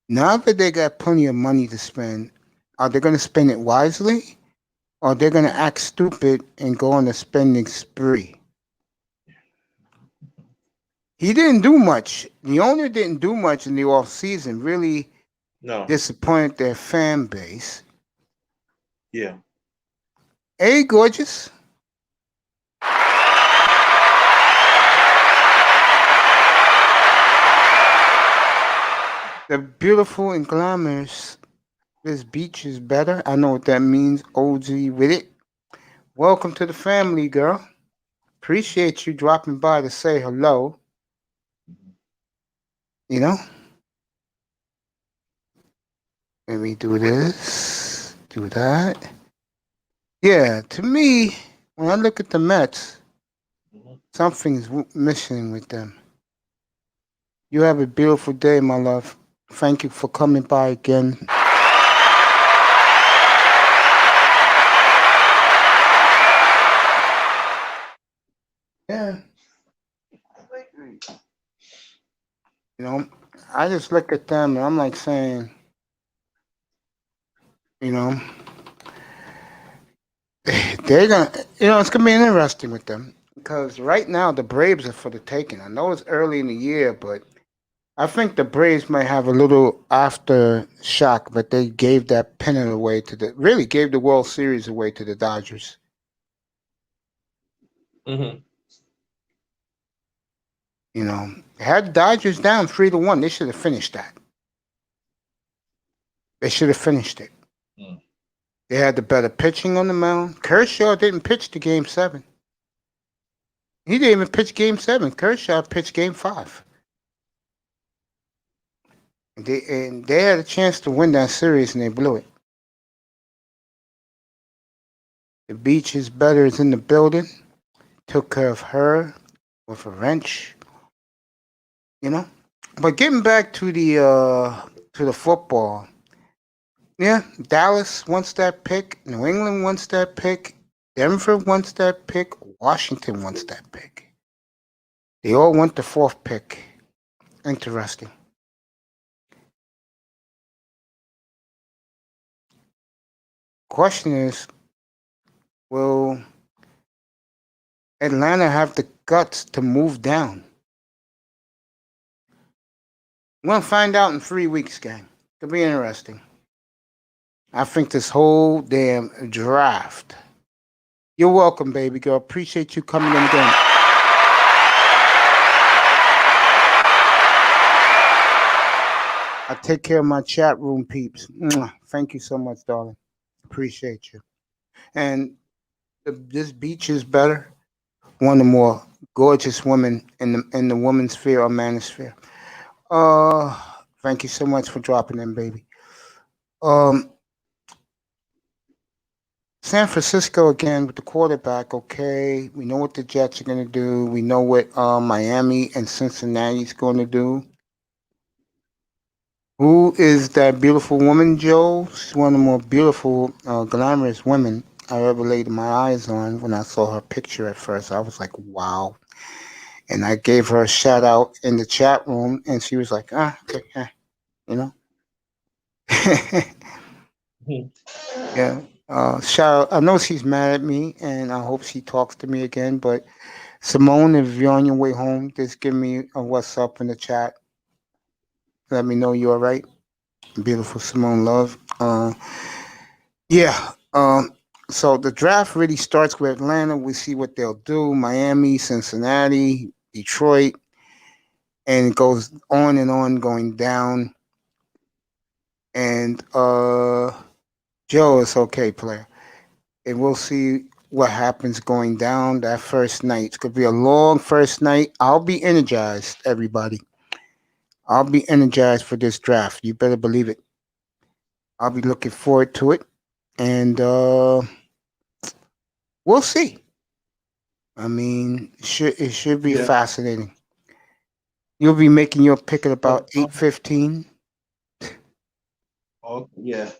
now that they got plenty of money to spend, are they going to spend it wisely, or they're going to act stupid and go on a spending spree? He didn't do much. The owner didn't do much in the off season. Really No. disappointed their fan base. Yeah. Hey, gorgeous. The beautiful and glamorous. This beach is better. I know what that means. OG with it. Welcome to the family, girl. Appreciate you dropping by to say hello. You know, let me do this, do that. Yeah, to me, when I look at the Mets, something's missing with them. You have a beautiful day, my love. Thank you for coming by again. Yeah. You know, I just look at them and I'm like saying, you know, they're gonna, it's gonna be interesting with them because right now the Braves are for the taking. I know it's early in the year, but I think the Braves might have a little aftershock, but they gave that pennant away really gave the World Series away to the Dodgers. Mm-hmm. You know, had the Dodgers down 3-1, they should have finished that. They should have finished it. Mm. They had the better pitching on the mound. Kershaw didn't pitch to Game 7. He didn't even pitch Game 7. Kershaw pitched Game 5. And they had a chance to win that series, and they blew it. The beach is better is in the building. Took care of her with a wrench. But getting back to the football, yeah, Dallas wants that pick, New England wants that pick, Denver wants that pick, Washington wants that pick. They all want the fourth pick. Interesting. Question is, will Atlanta have the guts to move down? We're gonna find out in 3 weeks, gang. It'll be interesting. I think this whole damn draft. You're welcome, baby girl. Appreciate you coming in again. I take care of my chat room peeps. Mwah. Thank you so much, darling. Appreciate you. And this beach is better. One of the more gorgeous women in the woman's sphere or manosphere. Uh, Thank you so much for dropping in, baby. Um, San Francisco again with the quarterback. Okay, we know what the Jets are going to do. We know what Miami and Cincinnati's going to do. Who is that beautiful woman, Joe? She's one of the more beautiful, glamorous women I ever laid my eyes on. When I saw her picture at first, I was like, wow. And I gave her a shout out in the chat room, and she was like, okay, you know. Yeah. Shout out. I know she's mad at me, and I hope she talks to me again. But Simone, if you're on your way home, just give me a what's up in the chat. Let me know you're all right. Beautiful Simone Love. Yeah. So the draft really starts with Atlanta. We see what they'll do. Miami, Cincinnati, Detroit, and it goes on, going down. And Joe, it's okay, player. And we'll see what happens going down that first night. It's gonna be a long first night. I'll be energized, everybody. I'll be energized for this draft. You better believe it. I'll be looking forward to it, and we'll see. I mean, it should be Yeah. fascinating. You'll be making your pick at about Uh, 8:15. Oh, yeah.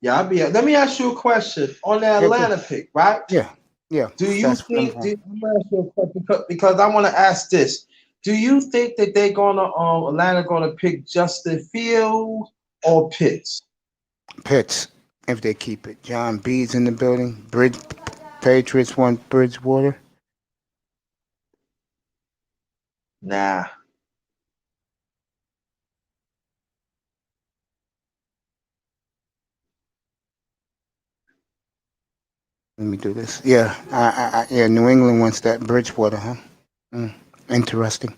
Yeah, I'll be. Let me ask you a question on the Yeah, Atlanta pick, right? yeah, yeah. Do you That's what I'm think? going. I'm gonna ask you a question because I want to ask this. Do you think that they're gonna Atlanta gonna pick Justin Fields or Pitts? Pitts, if they keep it. John B's in the building. Patriots want Bridgewater. Nah. Let me do this. Yeah, yeah. New England wants that Bridgewater, huh? Mm, interesting.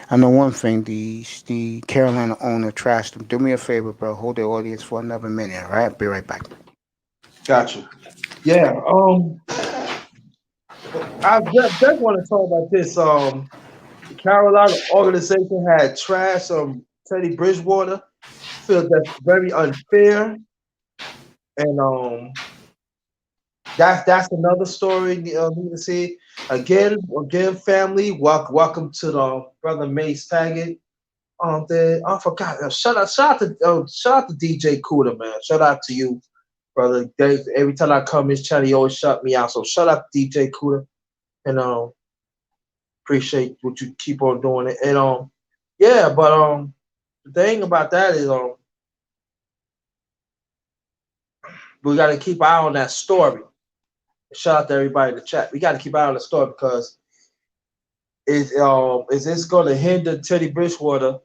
I know one thing. The Carolina owner trashed them. Do me a favor, bro. Hold the audience for another minute. All right, be right back. Got you. Yeah. I just want to talk about this. The Carolina organization had trash Teddy Bridgewater. Feel that's very unfair, and that's another story. Need to see again, family. Welcome to the brother Mace Taggart. I forgot. Shout out to DJ Cooler, man. Shout out to you, brother. Dave, every time I come his channel, he always shut me out. So shout out to DJ Cooler, and appreciate what you keep on doing it. And yeah, but the thing about that is we got to keep an eye on that story. Shout out to everybody in the chat. We got to keep an eye on the story because is this going to hinder Teddy Bridgewater?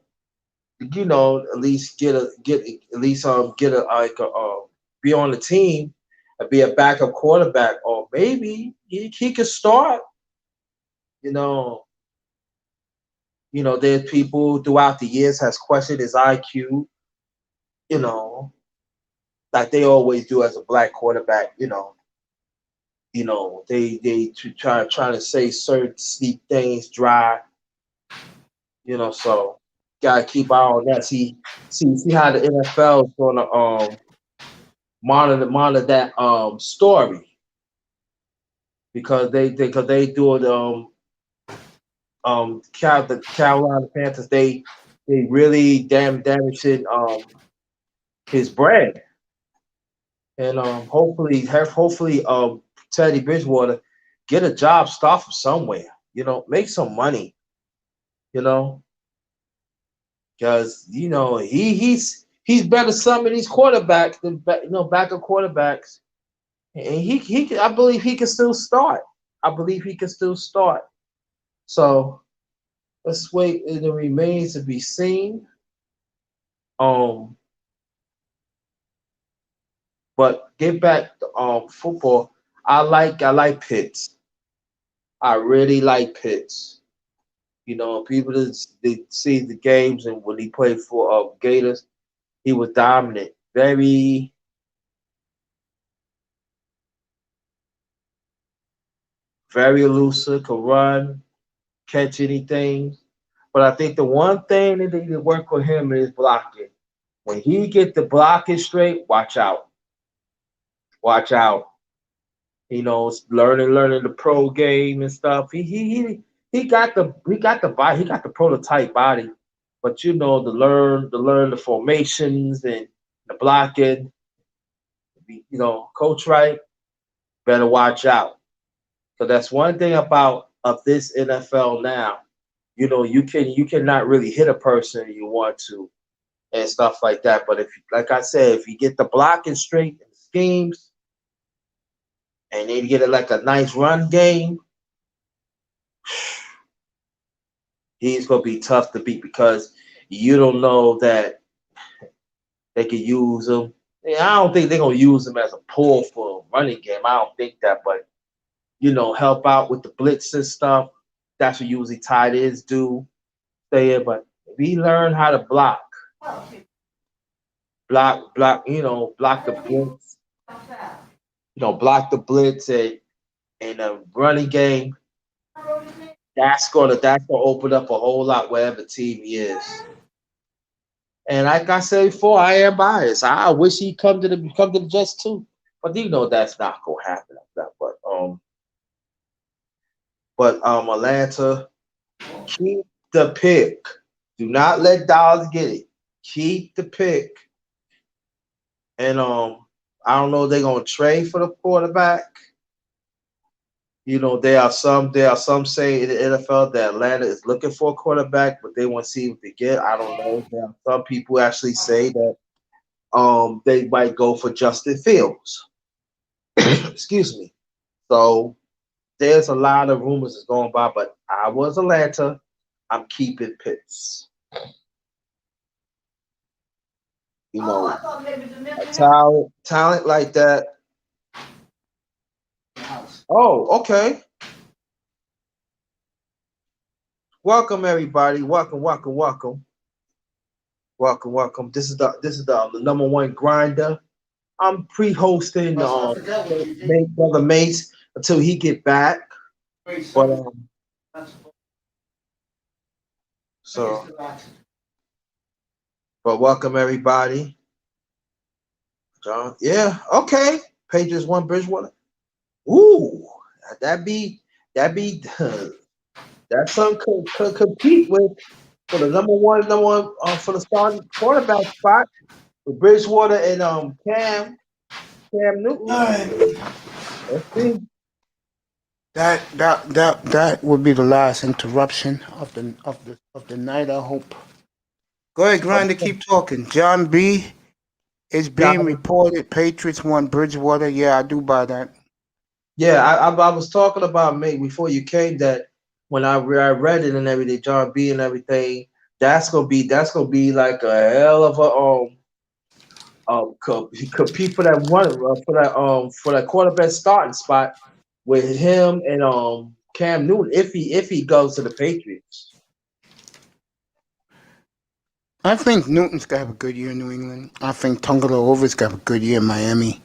At least get a be on the team and be a backup quarterback, or maybe he could start. You know, there's people throughout the years has questioned his IQ. You know, like they always do as a black quarterback. They trying to say certain sleep things dry. So gotta keep eye on that. See how the NFL is gonna monitor that story because they do it the Carolina Panthers they really damaging his brand, and hopefully Teddy Bridgewater get a job, start from somewhere, make some money, you know because he's better some of these quarterbacks than backup quarterbacks, and I believe he can still start. So let's wait. It remains to be seen. Um, but get back to football. I like Pitts. I really like Pitts. People that they see the games and when he played for Gators, He was dominant, very elusive, could run, catch anything. But I think the one thing that they need to work with him is blocking. When he get the blocking straight, watch out. Watch out. He knows learning the pro game and stuff. He got the body, he got the prototype body. But to learn the formations and the blocking, Coach Wright better watch out. So that's one thing about of this NFL now. You cannot really hit a person you want to and stuff like that. But like I said, if you get the blocking straight and schemes, and they get it like a nice run game, he's gonna be tough to beat because you don't know that they can use him. I don't think they're gonna use him as a pull for a running game. I don't think that, but help out with the blitz and stuff. That's what usually tight ends do. But if he learn how to block the blitz, block the blitz and a running game, that's gonna open up a whole lot wherever team he is. And like I said before, I am biased. I wish he'd come to the Jets too, but that's not gonna happen like that. But Atlanta, keep the pick. Do not let Dallas get it. Keep the pick. And I don't know if they're gonna trade for the quarterback. There are some say in the NFL that Atlanta is looking for a quarterback, but they want to see what they get. I don't know. There are some people actually say that they might go for Justin Fields. Excuse me. So there's a lot of rumors that's going by, but I was Atlanta. I'm keeping Pitts. A talent like that. Oh, okay. Welcome everybody. Welcome. This is the number one grinder. I'm pre-hosting Brother Mace until he get back. But welcome everybody. John, yeah, okay. Pages 1 Bridgewater. Ooh, that be that's something could compete with for the number one for the starting quarterback spot with Bridgewater and Cam Newton. All right. Let's see. That would be the last interruption of the night. I hope. Go ahead, Grinder. Keep talking. John B. is being reported. Patriots won Bridgewater. Yeah, I do buy that. Yeah, I was talking about before you came that when I read it and everything, John B. and everything. That's gonna be like a hell of a compete for that for that quarterback starting spot with him and Cam Newton if he goes to the Patriots. I think Newton's gonna have a good year in New England. I think Tungalova's gonna have a good year in Miami.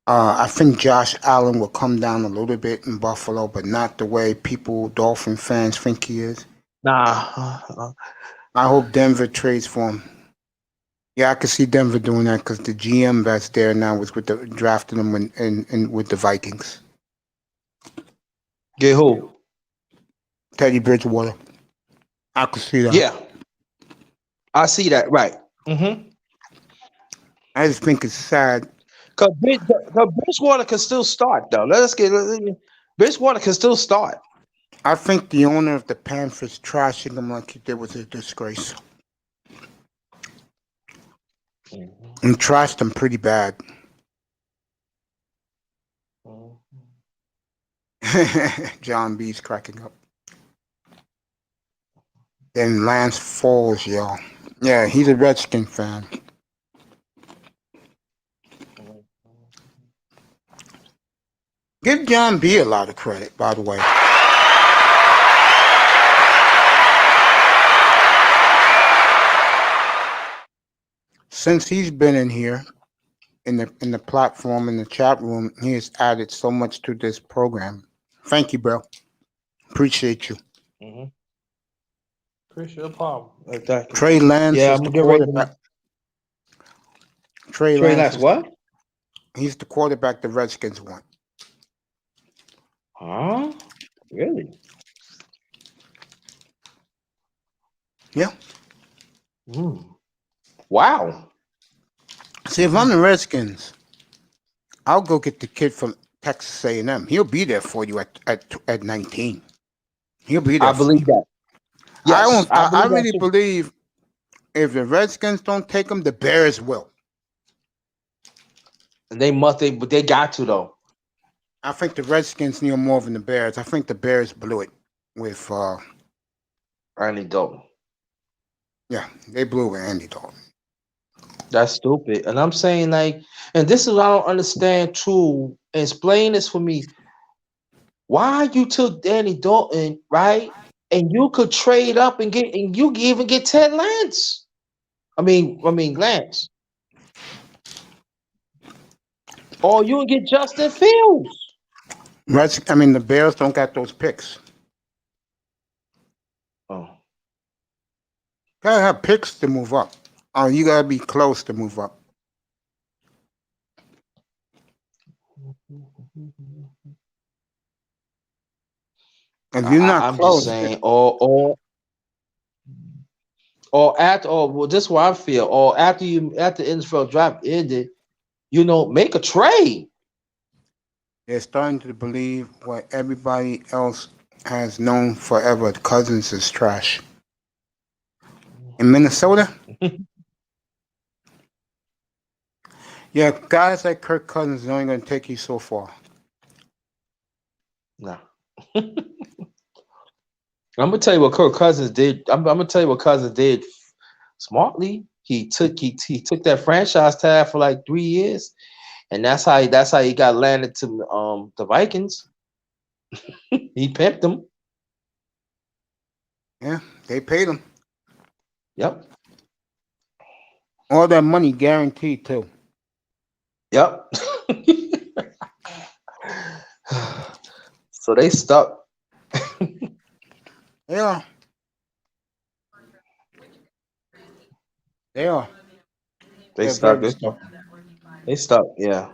I think Josh Allen will come down a little bit in Buffalo, but not the way Dolphin fans think he is. Nah. I hope Denver trades for him. Yeah, I can see Denver doing that because the GM that's there now was drafting him with the Vikings. Get who? Teddy Bridgewater. I could see that. Yeah, I see that. Right. Mm-hmm. I just think it's sad. Because Bridgewater can still start, though. Bridgewater can still start. I think the owner of the Panthers trashing him like he did was a disgrace. Mm-hmm. And trashed him pretty bad. Mm-hmm. John B's cracking up. Then Lance Falls, y'all. Yeah, he's a Redskin fan. Give John B a lot of credit, by the way. Since he's been in here in the platform in the chat room, he has added so much to this program. Thank you, bro. Appreciate you. Mm-hmm. Appreciate the problem. Exactly. Trey Lance Yeah, is I'm the gonna get ready. quarterback. Trey Trey Lance Lance, is what? he's the quarterback the Redskins want. Huh? Really? Yeah. Wow. See, if I'm the Redskins, I'll go get the kid from Texas A&M. He'll be there for you at 19. He'll be I there for believe you. that. Yes, I I believe that really too. believe if the Redskins don't take him, the Bears will. And but they got to though. I think the Redskins knew more than the Bears. I think the Bears blew it with Randy Dalton. yeah, they blew it with Andy Dalton. That's stupid. And I'm saying like, and this is what I don't understand too. Explain this for me. Why you took Danny Dalton, right? And you could trade up and you could even get Ted Lance. I mean Lance. Or you can get Justin Fields. The Bears don't got those picks. Oh. Gotta have picks to move up. Oh, you gotta be close to move up. If you're not I'm just close, saying, or well, this is what I feel. Or after NFL draft ended, make a trade. they're starting to believe what everybody else has known forever. Cousins is trash. In Minnesota, yeah, guys like Kirk Cousins are only going to take you so far. No. I'm gonna tell you what Kirk Cousins did. I'm gonna tell you what Cousins did smartly. He took that franchise tag for like 3 years, and that's how he got landed to the Vikings. He pimped them. Yeah, they paid him. Yep. All that money guaranteed too. Yep. So they stuck. Yeah. They are. They They're stuck. very stuck. They stuck. Yeah.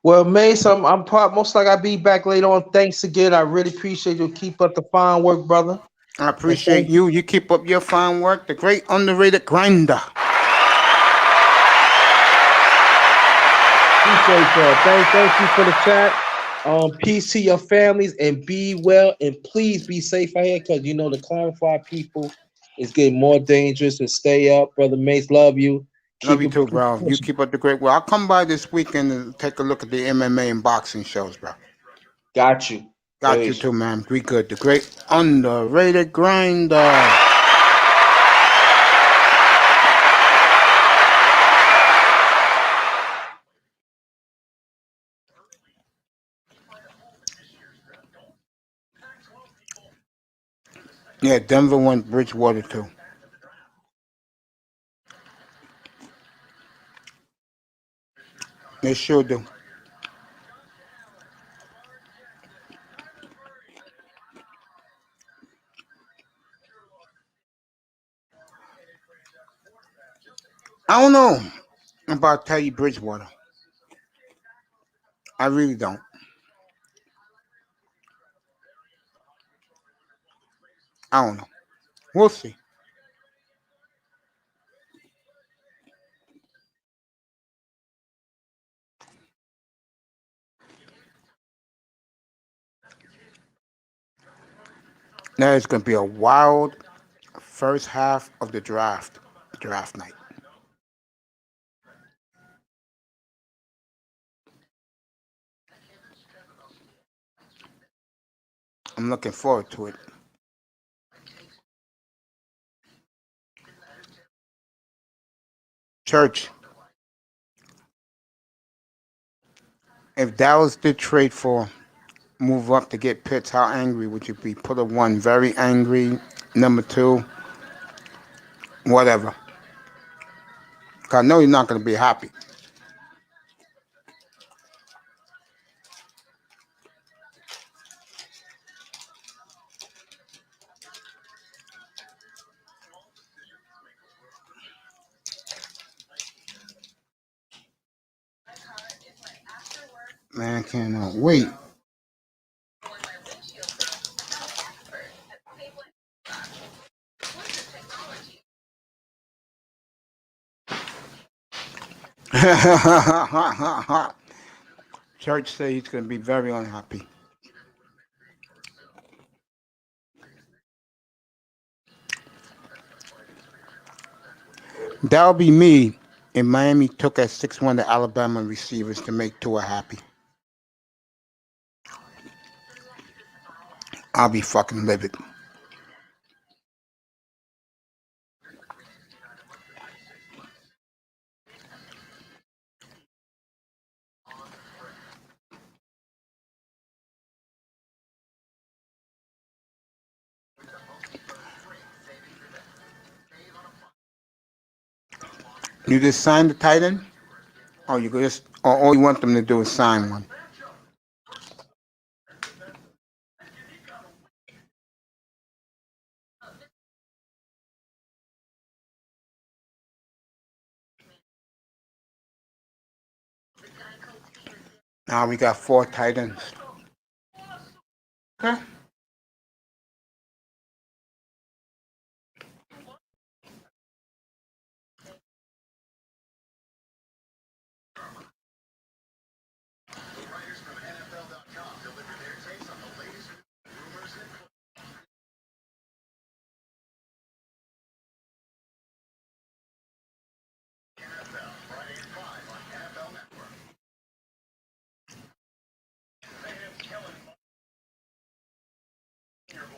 Well, Mace, I'm most like I'll be back later on. Thanks again. I really appreciate you. Keep up the fine work, brother. I appreciate you. You keep up your fine work. The great underrated grinder. Appreciate that. Thank you for the chat. Peace to your families and be well, and please be safe out here because the Clarify people is getting more dangerous. And stay up, brother Mace. Love you. Love Keep you it too, bro. You pushing. keep up the great work. I'll come by this weekend and take a look at the MMA and boxing shows, bro. Got you. Got you too, man. Be good. The great underrated grinder. Yeah, Denver won Bridgewater too. They sure do. I don't know about Teddy Bridgewater. I really don't. I don't know. We'll see. Now it's going to be a wild first half of the draft night. I'm looking forward to it. Church, if Dallas did trade for move up to get Pitts, how angry would you be? Put a one, very angry. Number two, whatever. 'Cause I know you're not going to be happy. Man, I cannot wait. Church said he's going to be very unhappy. That'll be me if Miami took at 6-1 the Alabama receivers to make Tua happy. I'll be fucking livid. You just signed the tight end? Or you just, or all you want them to do is sign one? Now we got 4 tight ends. Okay.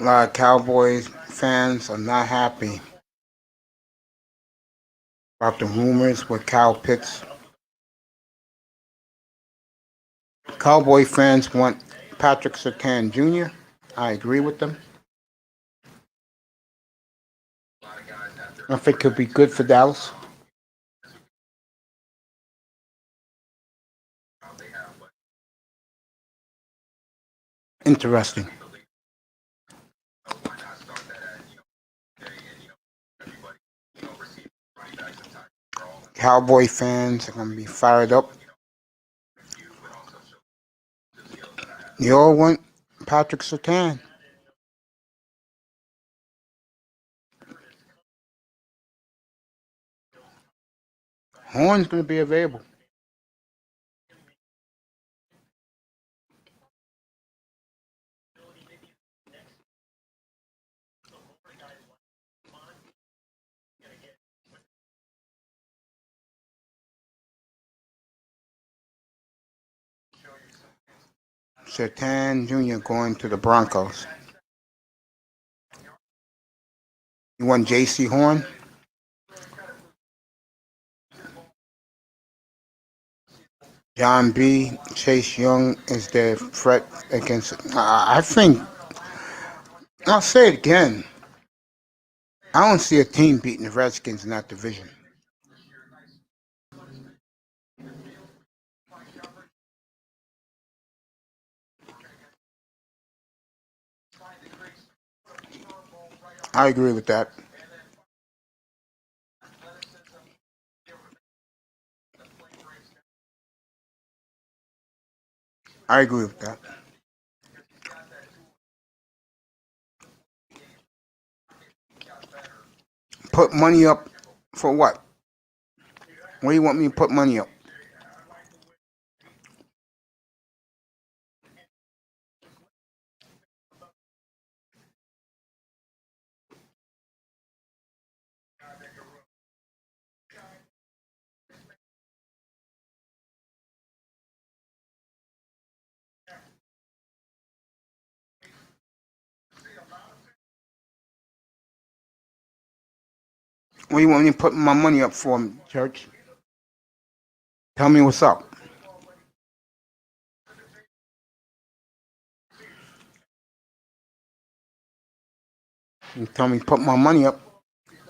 A lot of Cowboys fans are not happy about the rumors with Kyle Pitts. Cowboy fans want Patrick Surtain Jr. I agree with them. I think it could be good for Dallas. Interesting. Cowboy fans are going to be fired up. You all want Patrick Surtain. Horn's going to be available. Surtain Jr. going to the Broncos. You want J.C. Horn? John B. Chase Young is their threat against. I think. I'll say it again. I don't see a team beating the Redskins in that division. I agree with that. I agree with that. Put money up for what? What do you want me to put money up? What do you want me to put my money up for, Church? Tell me what's up. You tell me to put my money up.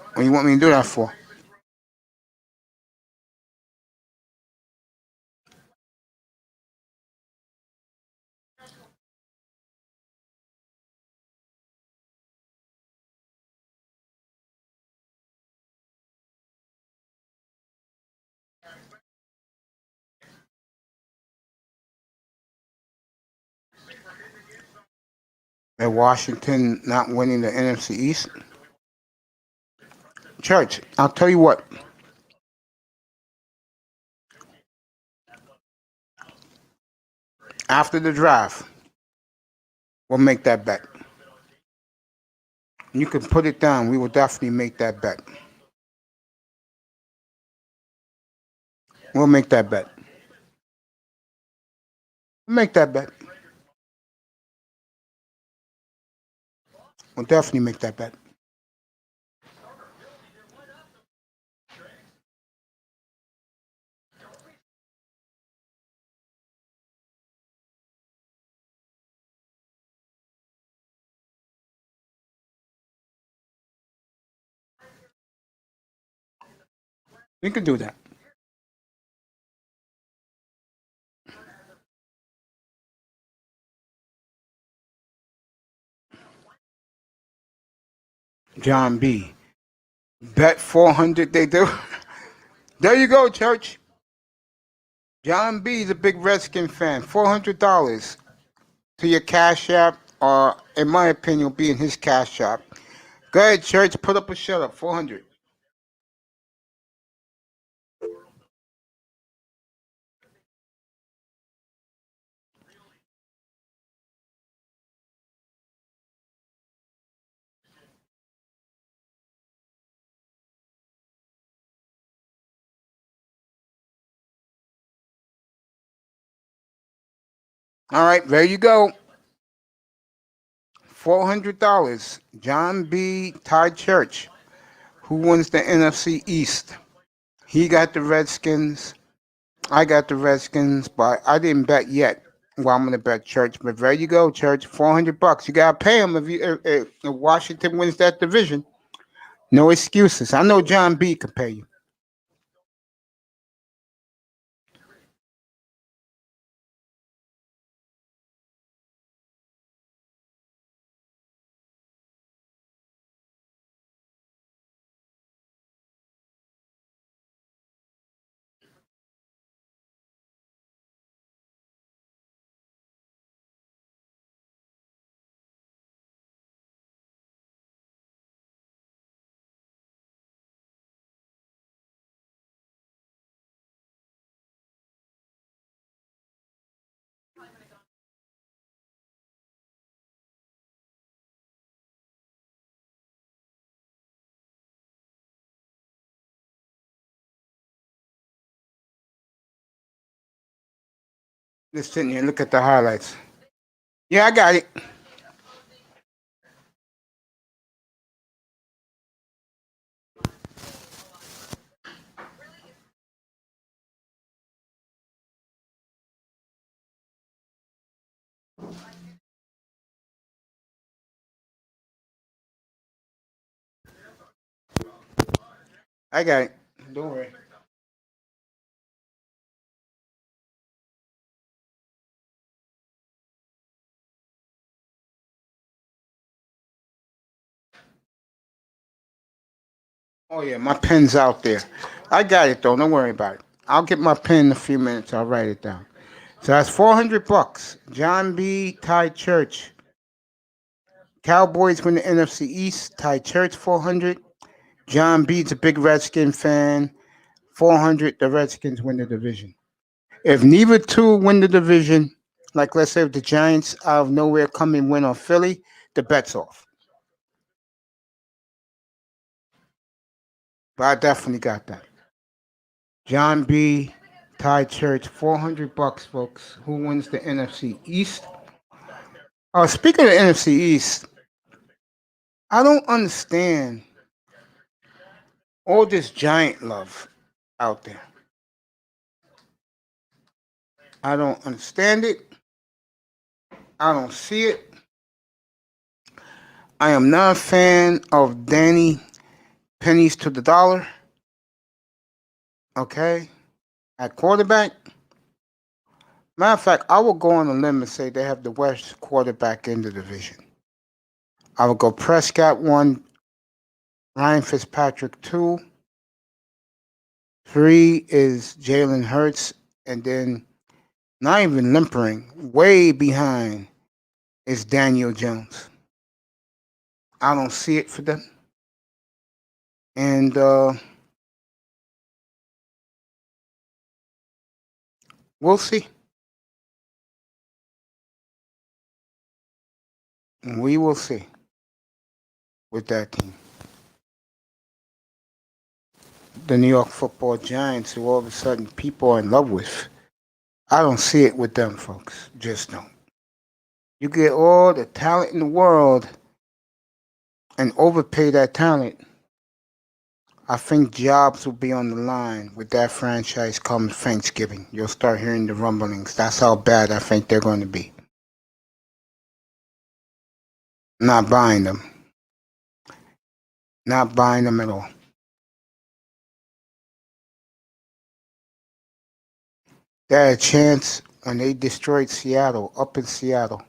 What do you want me to do that for? And Washington not winning the NFC East. Church, I'll tell you what. After the draft, we'll make that bet. You can put it down. We will definitely make that bet. We'll make that bet. We'll make that bet. We'll definitely make that bet. We can do that. John B. Bet 400 they do. There you go, church. John B is a big Redskin fan. $400 to your Cash App, or in my opinion, will be in his Cash App. Go ahead, church. Put up a shut up. 400. All right, there you go. $400. John B. Tide Church. Who wins the NFC East? He got the Redskins. I got the Redskins, but I didn't bet yet. Well, I'm gonna bet Church, but there you go, Church. $400. You gotta pay him if Washington wins that division. No excuses. I know John B can pay you. Just sitting here, look at the highlights. Yeah, I got it. I got it. Don't worry. Oh yeah, my pen's out there. I got it though. Don't worry about it. I'll get my pen in a few minutes. I'll write it down. So that's $400. John B. Tide Church. Cowboys win the NFC East. Tide Church 400. John B's a big Redskin fan. 400. The Redskins win the division. If neither two win the division, like let's say if the Giants out of nowhere come and win on Philly, the bet's off. But I definitely got that. John B. Tide Church, $400, folks. Who wins the NFC East? Speaking of the NFC East, I don't understand all this Giant love out there. I don't understand it. I don't see it. I am not a fan of Danny Pennies to the dollar. Okay? At quarterback. Matter of fact, I will go on a limb and say they have the worst quarterback in the division. I would go Prescott 1, Ryan Fitzpatrick 2. 3 is Jalen Hurts, and then not even limpering, way behind is Daniel Jones. I don't see it for them. And we'll see. We will see with that team. The New York Football Giants, who all of a sudden people are in love with. I don't see it with them, folks. Just don't. You get all the talent in the world and overpay that talent. I think jobs will be on the line with that franchise come Thanksgiving. You'll start hearing the rumblings. That's how bad I think they're going to be. Not buying them. Not buying them at all. They had a chance when they destroyed Seattle, up in Seattle.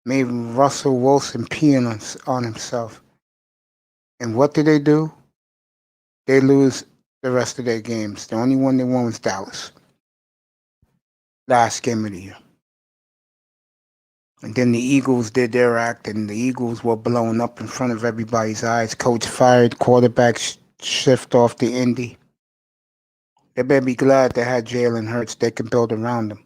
Made Russell Wilson peeing on himself. And what did they do? They lose the rest of their games. The only one they won was Dallas. Last game of the year. And then the Eagles did their act, and the Eagles were blown up in front of everybody's eyes. Coach fired, quarterback shift off to Indy. They better be glad they had Jalen Hurts. They can build around him.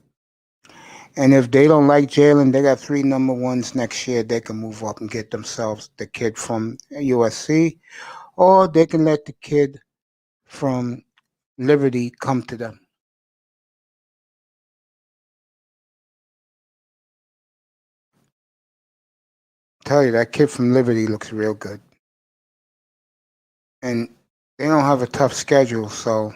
And if they don't like Jalen, they got 3 number ones next year. They can move up and get themselves the kid from USC, or they can let the kid from Liberty come to them. Tell you, that kid from Liberty looks real good. And they don't have a tough schedule, so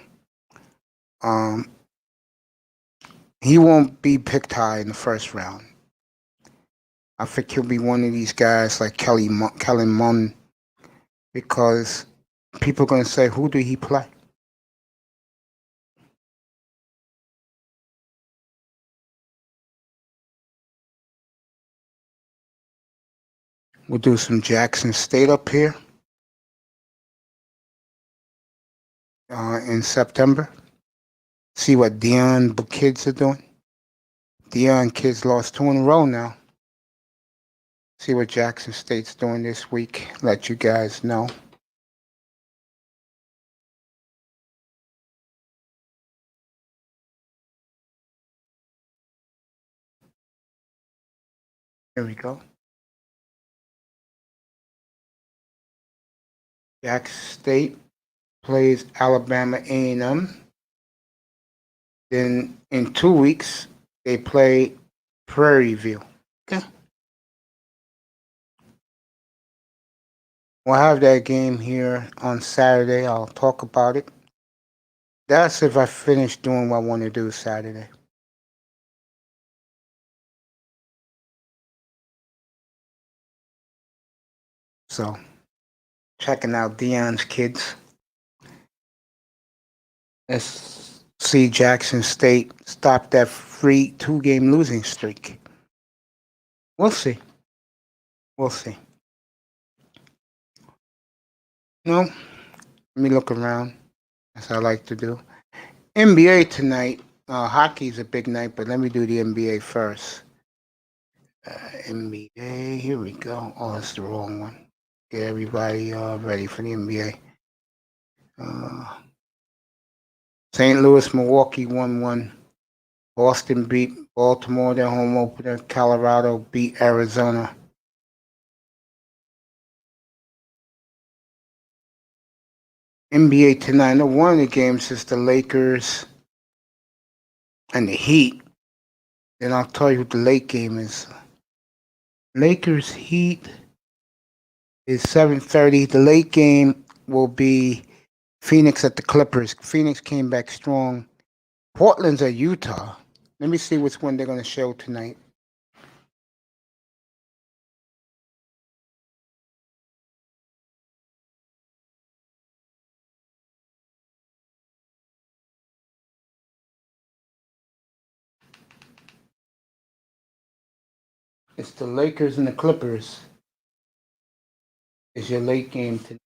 he won't be picked high in the first round. I think he'll be one of these guys like Kellen Mond, because people are going to say, who did he play? We'll do some Jackson State up here in September. See what Dion kids are doing. Dion kids lost 2 in a row now. See what Jackson State's doing this week. Let you guys know. Here we go. Jackson State plays Alabama A&M. Then in 2 weeks, they play Prairie View. Okay. We'll have that game here on Saturday. I'll talk about it. That's if I finish doing what I want to do Saturday. So, checking out Dion's kids. Let's see Jackson State stop that free 2-game losing streak. We'll see. We'll see. No, let me look around, as I like to do. NBA tonight. Hockey's a big night, but let me do the NBA first. NBA, here we go. Oh, that's the wrong one. Get everybody ready for the NBA. St. Louis, Milwaukee 1-1. Boston beat Baltimore, their home opener. Colorado beat Arizona. NBA tonight. I know one of the games is the Lakers and the Heat. Then I'll tell you what the late game is. Lakers Heat is 7:30. The late game will be Phoenix at the Clippers. Phoenix came back strong. Portland's at Utah. Let me see which one they're going to show tonight. It's the Lakers and the Clippers. It's your late game tonight.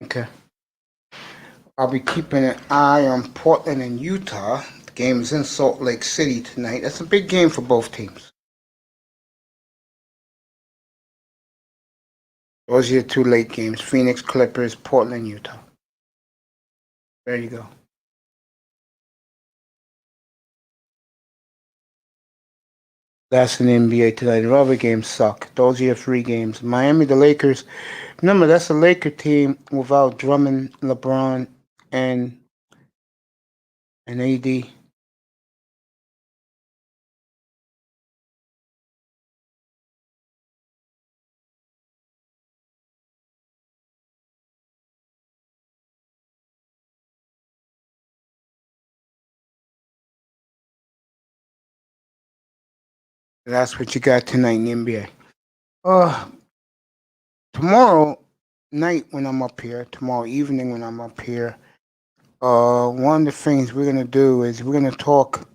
Okay. I'll be keeping an eye on Portland and Utah. The game is in Salt Lake City tonight. That's a big game for both teams. Those are your two late games. Phoenix Clippers, Portland, Utah. There you go. That's in the NBA tonight. The other games suck. Those are your three games. Miami, the Lakers. Remember, that's a Laker team without Drummond, LeBron, and AD. That's what you got tonight in the NBA. Tomorrow night when I'm up here, tomorrow evening when I'm up here, one of the things we're gonna do is we're gonna talk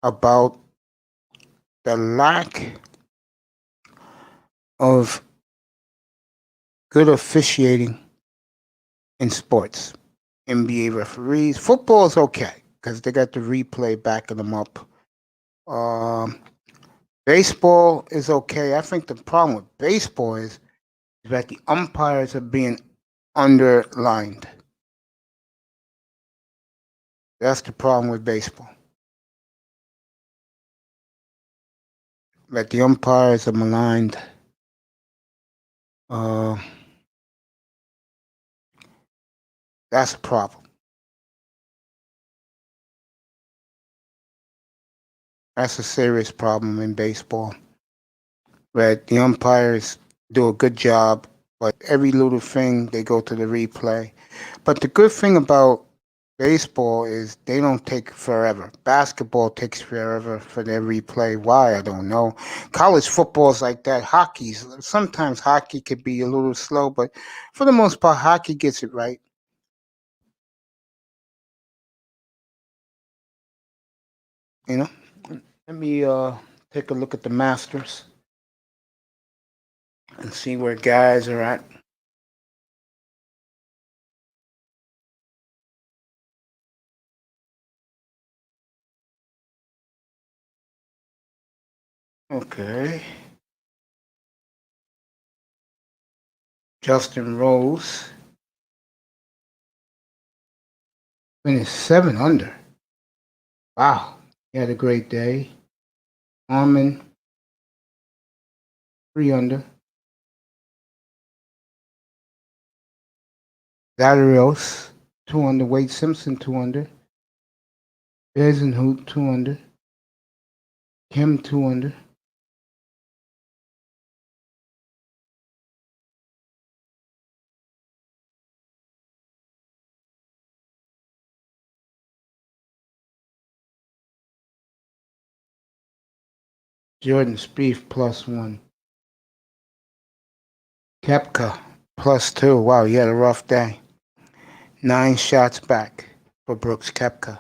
about the lack of good officiating in sports. NBA referees. Football is okay because they got the replay backing them up. Um, Baseball is okay. I think the problem with baseball is that the umpires are being underlined. That's the problem with baseball. That the umpires are maligned. Uh, that's a problem. That's a serious problem in baseball. That the umpires do a good job, but every little thing they go to the replay. But the good thing about baseball is they don't take forever. Basketball takes forever for their replay. Why? I don't know. College football's like that. Hockey's sometimes hockey could be a little slow, but for the most part, hockey gets it right. You know. Let me take a look at the Masters and see where guys are at. Okay. Justin Rose finished 7 under. Wow. He had a great day. Armin, 3 under. Zarios, 2 under. Wade Simpson, 2 under. Bezenhout, 2 under. Kim, 2 under. Jordan Spieth, +1. Kepka, +2. Wow, he had a rough day. 9 shots back for Brooks Kepka.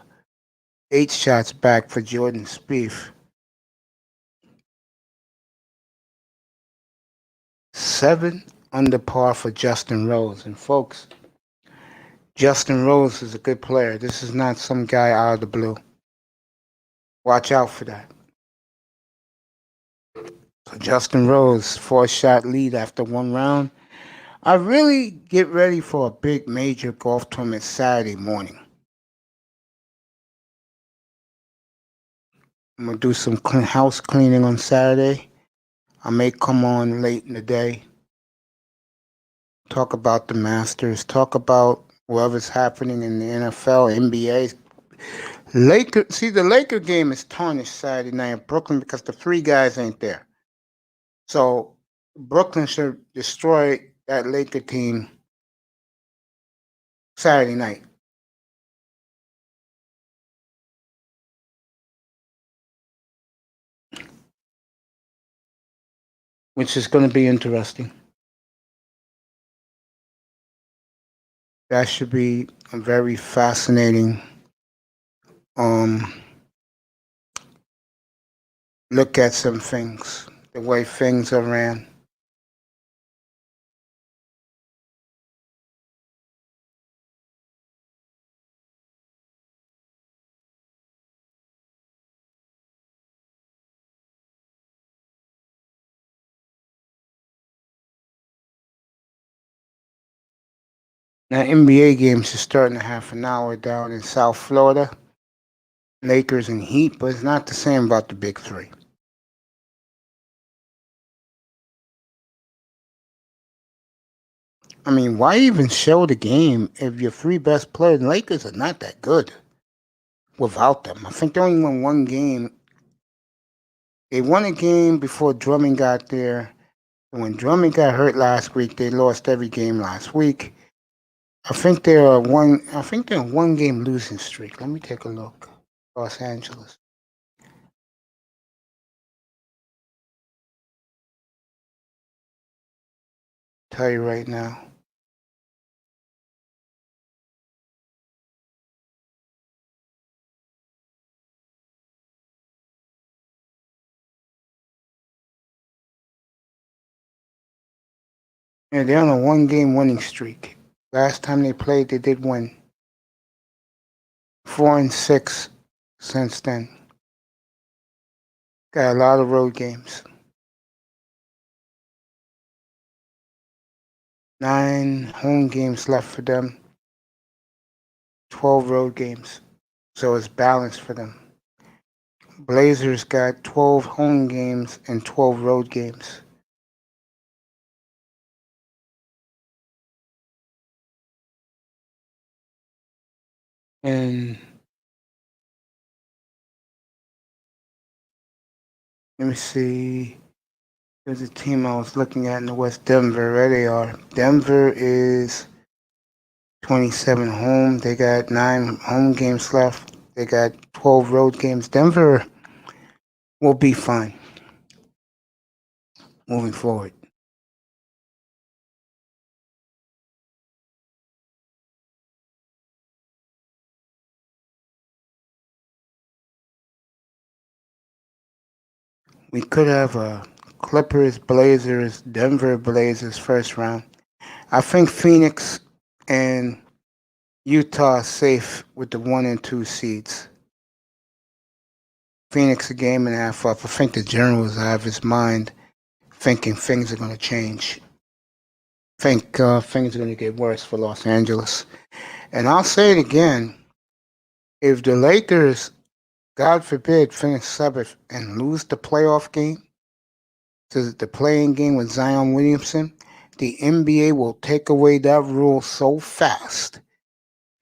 8 shots back for Jordan Spieth. 7 under par for Justin Rose. And folks, Justin Rose is a good player. This is not some guy out of the blue. Watch out for that. So Justin Rose, 4-shot lead after 1 round. I really get ready for a big major golf tournament Saturday morning. I'm going to do some house cleaning on Saturday. I may come on late in the day. Talk about the Masters. Talk about whatever's happening in the NFL, NBA. The Laker game is tarnished Saturday night in Brooklyn because the 3 guys ain't there. So Brooklyn should destroy that Laker team Saturday night. Which is going to be interesting. That should be a very fascinating look at some things, the way things are ran. Now, NBA games are starting in half an hour down in South Florida. Lakers and Heat, but it's not the same about the big three. I mean, why even show the game if your three best players, the Lakers, are not that good without them? I think they only won one game. They won a game before Drummond got there. And when Drummond got hurt last week, they lost every game last week. I think they're a one game losing streak. Let me take a look. Los Angeles. Tell you right now. Yeah, they're on a one game winning streak. Last time they played, they did win. 4-6 since then. Got a lot of road games. 9 home games left for them. 12 road games. So it's balanced for them. Blazers got 12 home games and 12 road games. And let me see. There's a team I was looking at in the West, Denver. There they are. Denver is 27 home. They got 9 home games left. They got 12 road games. Denver will be fine moving forward. We could have a Clippers, Blazers, Denver Blazers first round. I think Phoenix and Utah are safe with the 1 and 2 seeds. Phoenix a game and a half up. I think the general is out of his mind, thinking things are going to change. I think things are going to get worse for Los Angeles. And I'll say it again: if the Lakers, God forbid, finish 7th and lose the playoff game, to the playing game with Zion Williamson, the NBA will take away that rule so fast,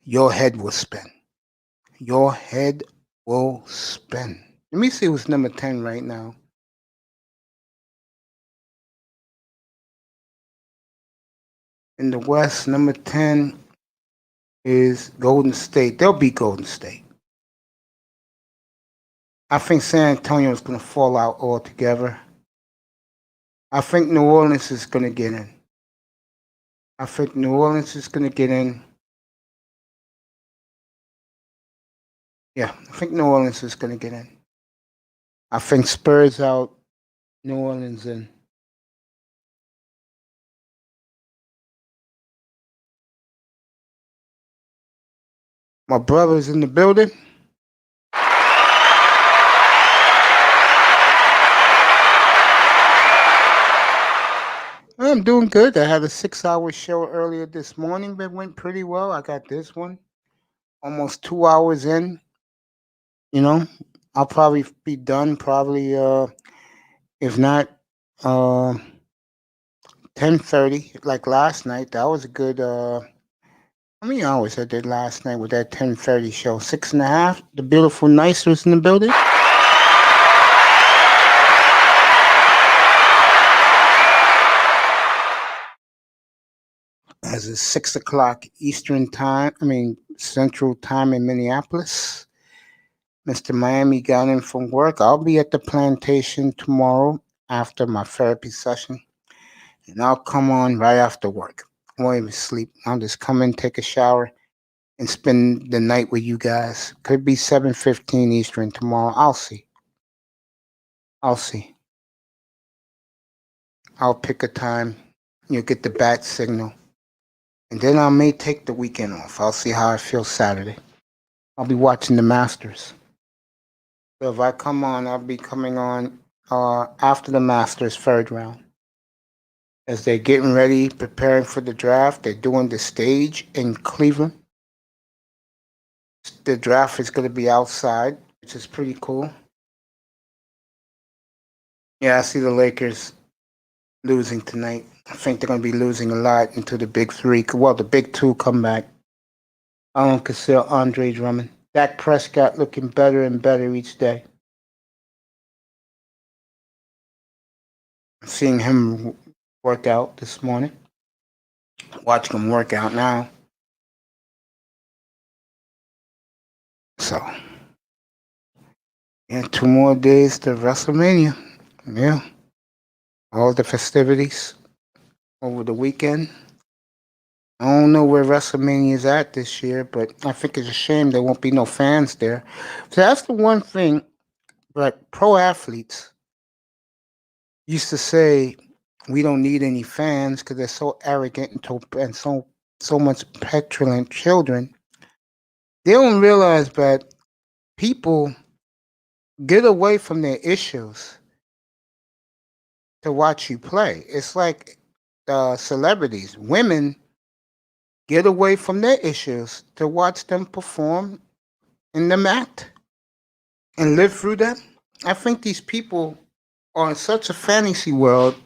your head will spin. Your head will spin. Let me see who's number 10 right now. In the West, number 10 is Golden State. They'll beat Golden State. I think San Antonio is going to fall out altogether. I think New Orleans is going to get in. I think New Orleans is going to get in. Yeah, I think New Orleans is going to get in. I think Spurs out, New Orleans in. My brother's in the building. I'm doing good. I had a 6-hour show earlier this morning that went pretty well. I got this one almost 2 hours in. You know, I'll probably be done probably if not 10:30 like last night. That was a good how many hours I did last night with that 10:30 show? 6.5. The beautiful Nice was in the building. As it's 6 o'clock Eastern time, Central time in Minneapolis. Mr. Miami got in from work. I'll be at the plantation tomorrow after my therapy session. And I'll come on right after work. I won't even sleep. I'll just come in, take a shower, and spend the night with you guys. Could be 7:15 Eastern tomorrow. I'll see. I'll see. I'll pick a time. You'll get the bat signal. And then I may take the weekend off. I'll see how I feel Saturday. I'll be watching the Masters. So if I come on, I'll be coming on after the Masters third round. as they're getting ready, preparing for the draft. They're doing the stage in Cleveland. The draft is going to be outside, which is pretty cool. Yeah, I see the Lakers losing tonight. I think they're going to be losing a lot until the big three. Well, the big two come back. I don't consider Andre Drummond. Dak Prescott looking better and better each day. Seeing him work out this morning. Watching him work out now. So, yeah, 2 more days to WrestleMania. Yeah. All the festivities over the weekend. I don't know where WrestleMania is at this year, but I think it's a shame there won't be no fans there. So that's the one thing. But pro athletes used to say we don't need any fans because they're so arrogant and so much petulant children. They don't realize that people get away from their issues to watch you play. It's like celebrities, women get away from their issues to watch them perform in them act and live through them. I think these people are in such a fantasy world,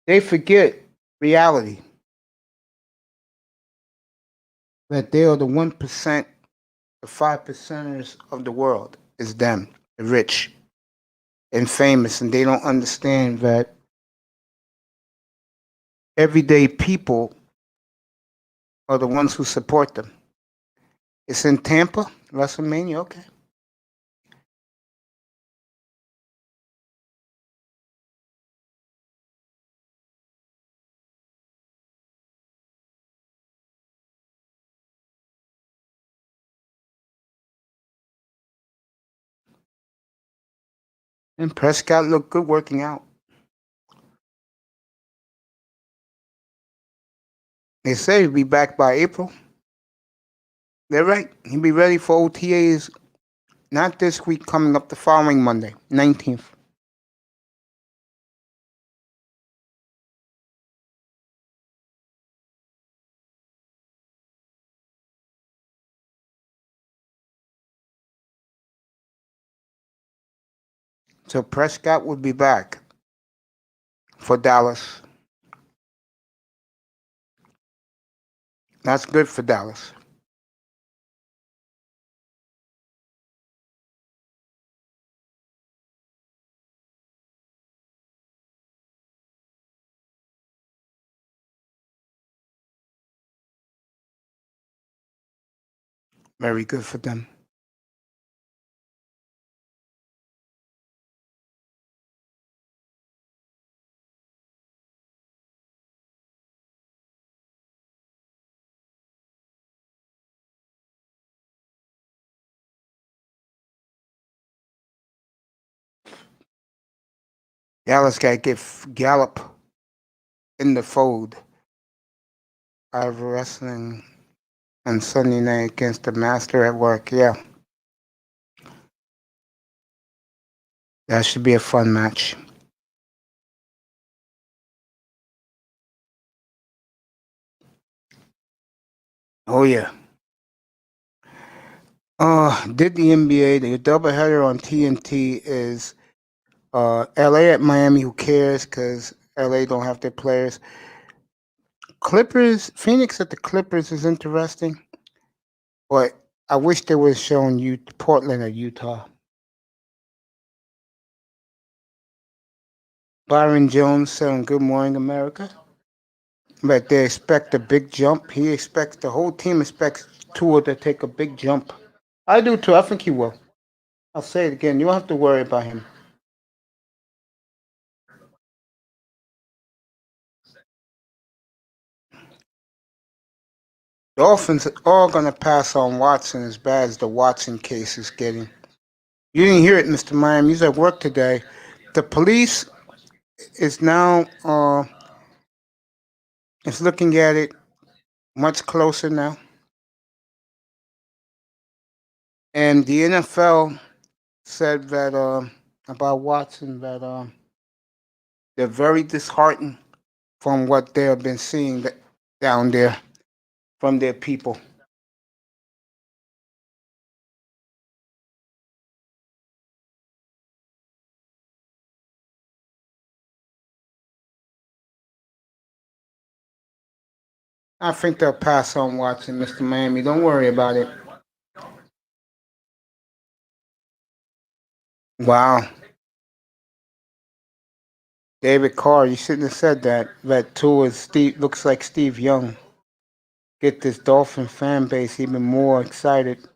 they forget reality. That they are the 1%, the 5%ers of the world is them, the rich and famous, and they don't understand that everyday people are the ones who support them. It's in Tampa, WrestleMania, okay. And Prescott looked good working out. They say he'll be back by April. They're right. He'll be ready for OTAs not this week, coming up the following Monday, 19th. So Prescott will be back for Dallas. That's good for Dallas. Very good for them. Dallas got to get Gallup in the fold. I have wrestling on Sunday night against the Master at work. Yeah. That should be a fun match. Oh, yeah. Did the NBA, the doubleheader on TNT is LA at Miami. Who cares? Because LA don't have their players. Clippers, Phoenix at the Clippers is interesting. But I wish they would have shown you Portland or Utah. Byron Jones saying good morning, America. But they expect a big jump. He expects, the whole team expects Tua to take a big jump. I do too. I think he will. I'll say it again. You don't have to worry about him. Dolphins are all going to pass on Watson as bad as the Watson case is getting. You didn't hear it, Mr. Miami. He's at work today. The police is now is looking at it much closer now. And the NFL said that about Watson that they're very disheartened from what they have been seeing down there from their people. I think they'll pass on Watson, Mr. Miami. Don't worry about it. Wow. David Carr, you shouldn't have said that. That too is Steve looks like Steve Young. Get this Dolphin fan base even more excited.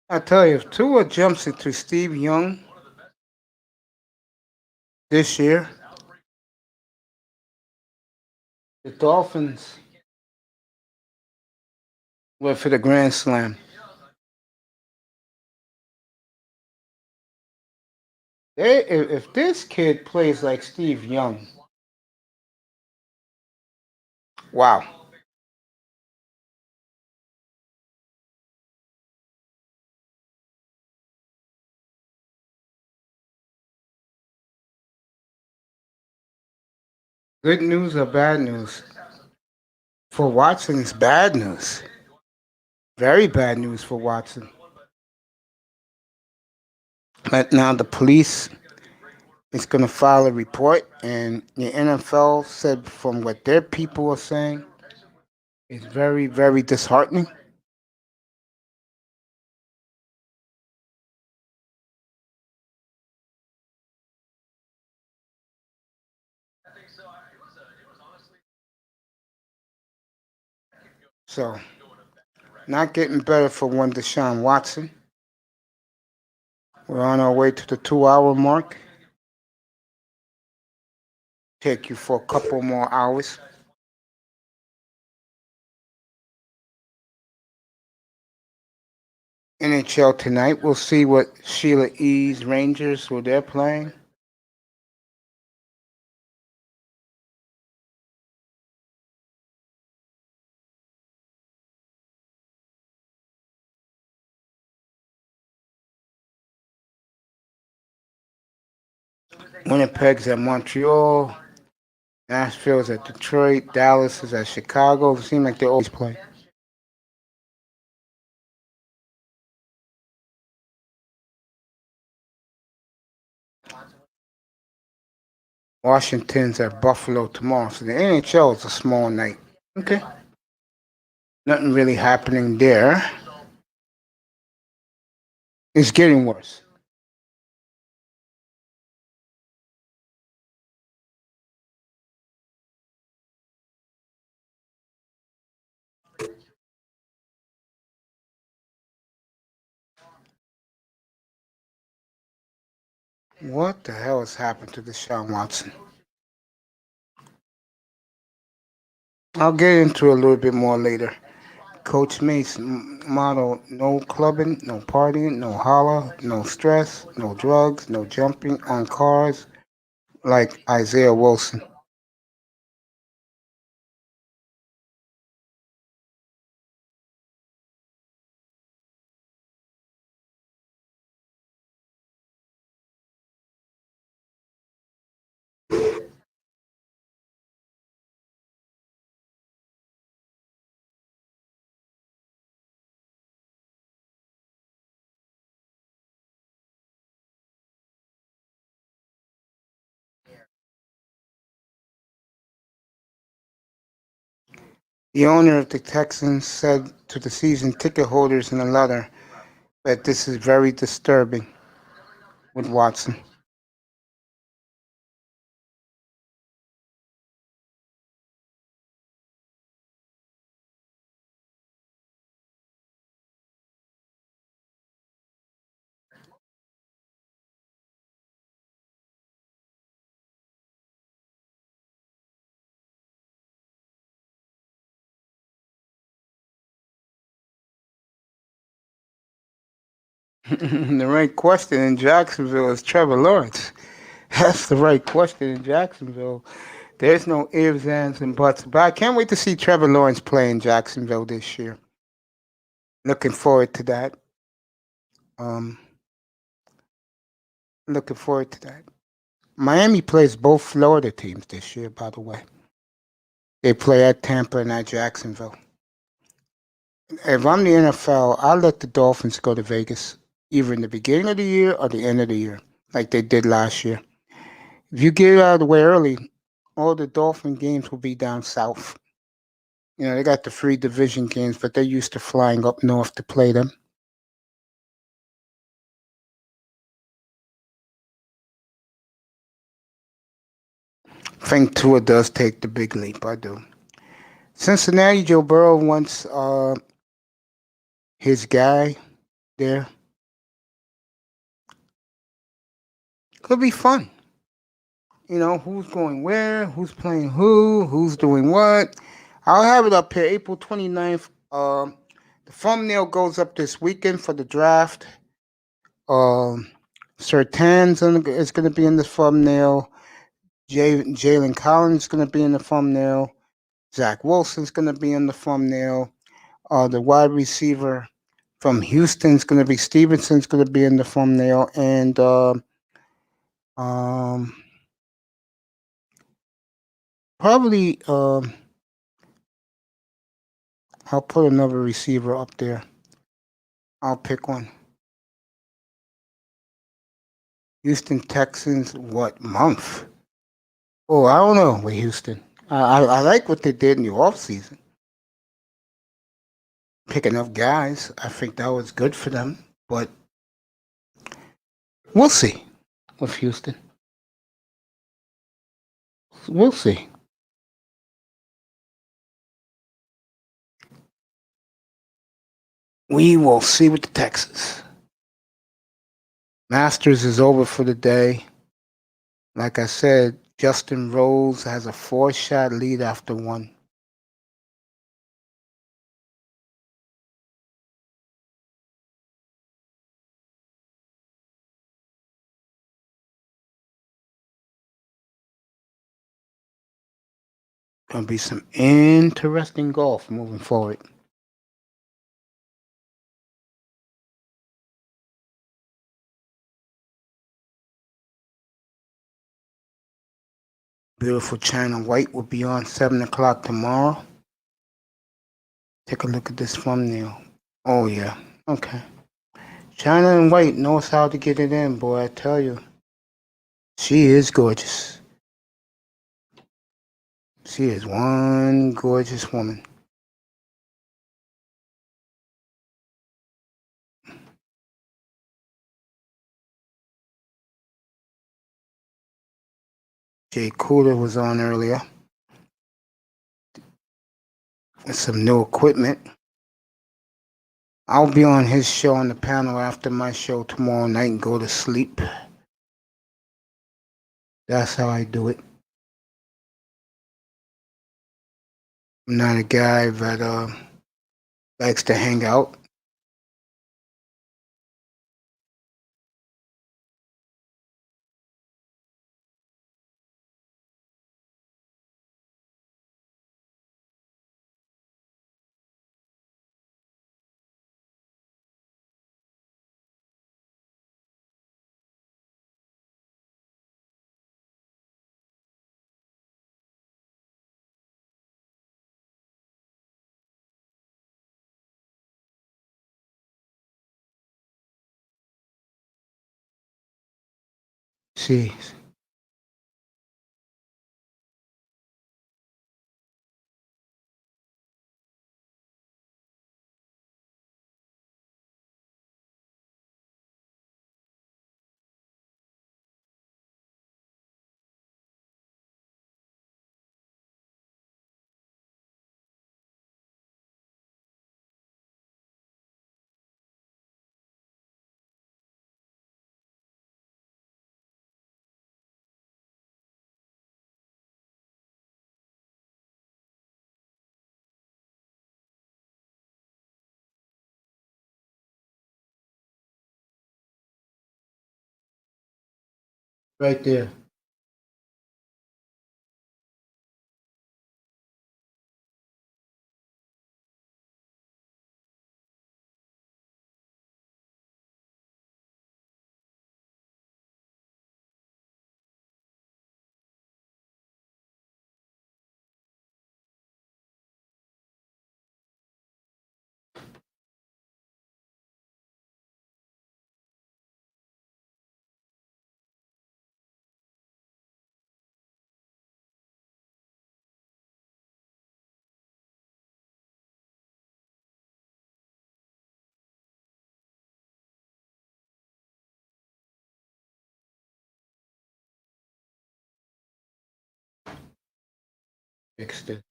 I tell you, if Tua jumps into Steve Young this year, the Dolphins went for the Grand Slam. If this kid plays like Steve Young, wow. Good news or bad news? For Watson, it's bad news. Very bad news for Watson. But now the police is going to file a report, and the NFL said from what their people are saying, it's very, very disheartening. So, not getting better for one Deshaun Watson. We're on our way to the 2 hour mark. Take you for a couple more hours. NHL tonight, we'll see what Sheila E's Rangers, who they're playing. Winnipeg's at Montreal. Nashville's at Detroit. Dallas is at Chicago. It seems like they always play. Washington's at Buffalo tomorrow. So the NHL is a small night. Okay. Nothing really happening there. It's getting worse. What the hell has happened to Deshaun Watson? I'll get into it a little bit more later. Coach Mace motto: no clubbing, no partying, no holler, no stress, no drugs, no jumping on cars like Isaiah Wilson. The owner of the Texans said to the season ticket holders in a letter that this is very disturbing with Watson. The right question in Jacksonville is Trevor Lawrence. That's the right question in Jacksonville. There's no ifs, ands, and buts. But I can't wait to see Trevor Lawrence play in Jacksonville this year. Looking forward to that. Um, looking forward to that. Miami plays both Florida teams this year, by the way. They play at Tampa and at Jacksonville. If I'm the NFL, I'll let the Dolphins go to Vegas either in the beginning of the year or the end of the year, like they did last year. If you get out of the way early, all the Dolphin games will be down south. You know, they got the free division games, but they're used to flying up north to play them. I think Tua does take the big leap. I do. Cincinnati, Joe Burrow wants his guy there. Could be fun. You know, who's going where, who's playing who's doing what. I'll have it up here April 29th. The thumbnail goes up this weekend for the draft. Um, Sertan's is going to be in the thumbnail. Jalen Collins is going to be in the thumbnail. Zach Wilson's going to be in the thumbnail. The wide receiver from Houston's going to be Stevenson's going to be in the thumbnail. And probably I'll put another receiver up there. I'll pick one. Houston Texans, what month? Oh, I don't know with Houston. I like what they did in the offseason. Picking up guys. I think that was good for them. But we'll see with Houston. We'll see. We will see with the Texans. Masters is over for the day. Like I said, Justin Rose has a 4-shot lead after one. Gonna be some interesting golf moving forward. Beautiful China White will be on 7 o'clock tomorrow. Take a look at this thumbnail. Oh, yeah. Okay. China and White knows how to get it in, boy, I tell you. She is gorgeous. She is one gorgeous woman. Jay Cooler was on earlier with some new equipment. I'll be on his show on the panel after my show tomorrow night and go to sleep. That's how I do it. I'm not a guy that likes to hang out. See, right there. Fixed it.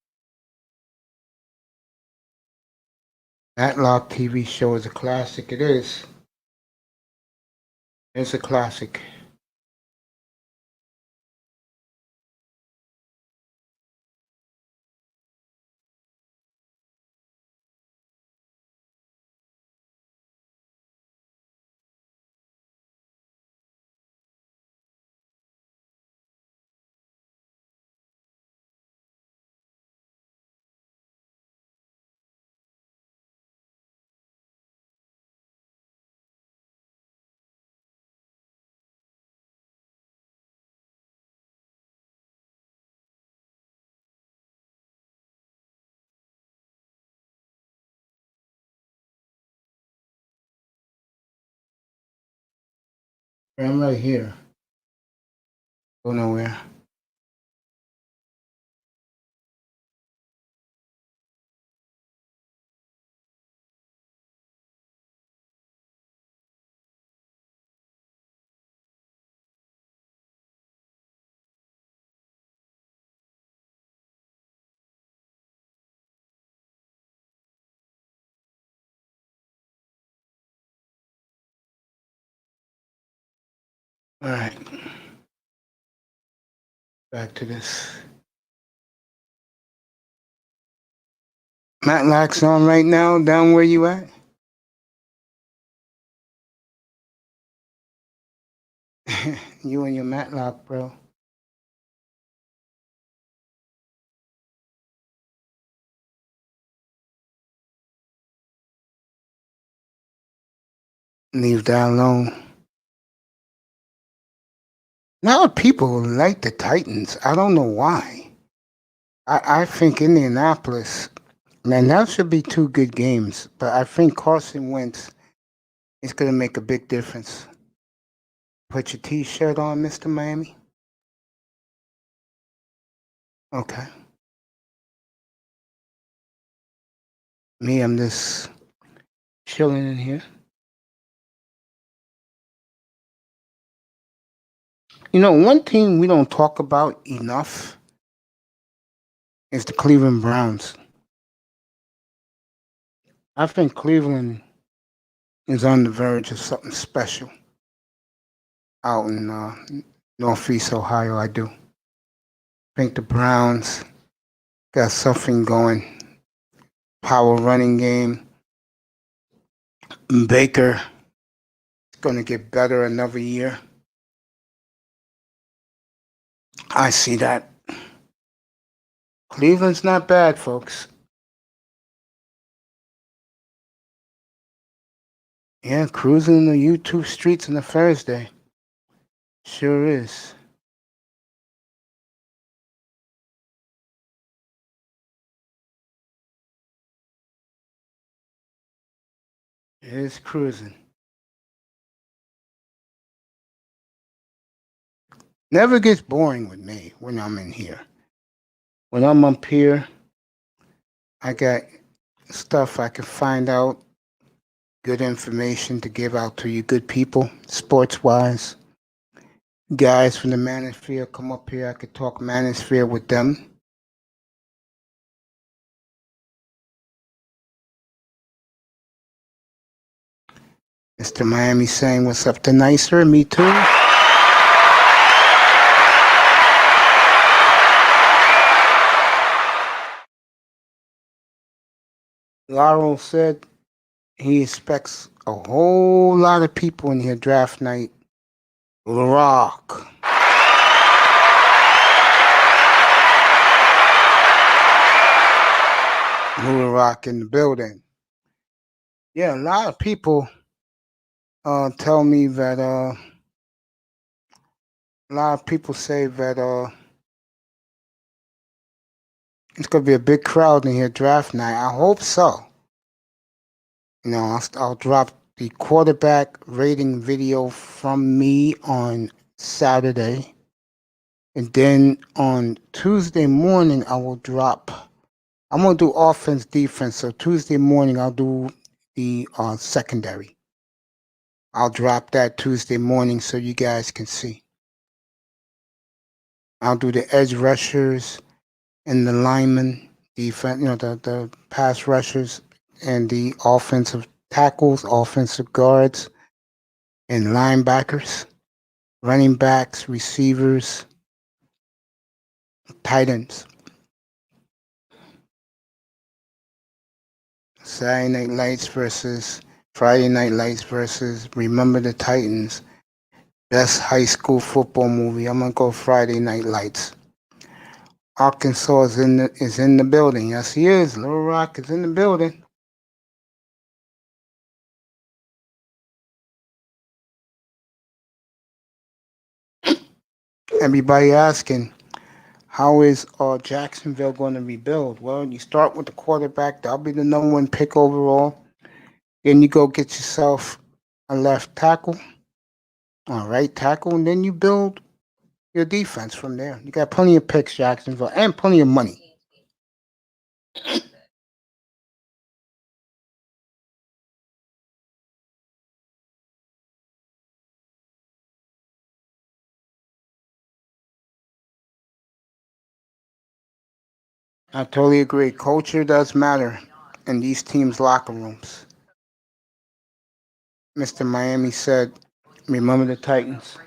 Matlock TV show is a classic. It is. It's a classic. I'm right here. Go nowhere. All right. Back to this. Matlock's on right now, down where you at? You and your Matlock, bro. Leave that alone. Now people like the Titans. I don't know why. I think Indianapolis, man, that should be two good games. But I think Carson Wentz is going to make a big difference. Put your T-shirt on, Mr. Miami. Okay. Me, I'm just chilling in here. You know, one thing we don't talk about enough is the Cleveland Browns. I think Cleveland is on the verge of something special out in Northeast Ohio. I do. I think the Browns got something going. Power running game. Baker is going to get better another year. I see that. Cleveland's not bad, folks. Yeah, cruising the YouTube streets on a Thursday. Sure is. It is cruising. Never gets boring with me when I'm in here. When I'm up here, I got stuff I can find out, good information to give out to you good people, sports-wise. Guys from the Manosphere come up here, I could talk Manosphere with them. Mr. Miami saying, what's up to Nicer? Me too. Laurel said he expects a whole lot of people in here draft night. Rock. Little Rock in the building. Yeah, a lot of people tell me that a lot of people say that it's gonna be a big crowd in here draft night. I hope so. You know, I'll drop the quarterback rating video from me on Saturday, and then on Tuesday morning I will drop. I'm gonna do offense, defense. So Tuesday morning I'll do the secondary. I'll drop that Tuesday morning so you guys can see. I'll do the edge rushers, and the linemen, defense, the pass rushers and the offensive tackles, offensive guards, and linebackers, running backs, receivers, tight ends. Saturday Night Lights versus Friday Night Lights versus Remember the Titans. Best high school football movie. I'm gonna go Friday Night Lights. Arkansas is in the building. Yes, he is. Little Rock is in the building. Everybody asking, how is Jacksonville going to rebuild? Well, you start with the quarterback. That'll be the #1 pick overall. Then you go get yourself a left tackle, a right tackle, and then you build your defense from there. You got plenty of picks, Jacksonville, and plenty of money. I totally agree. Culture does matter in these teams' locker rooms. Mr. Miami said, remember the Titans.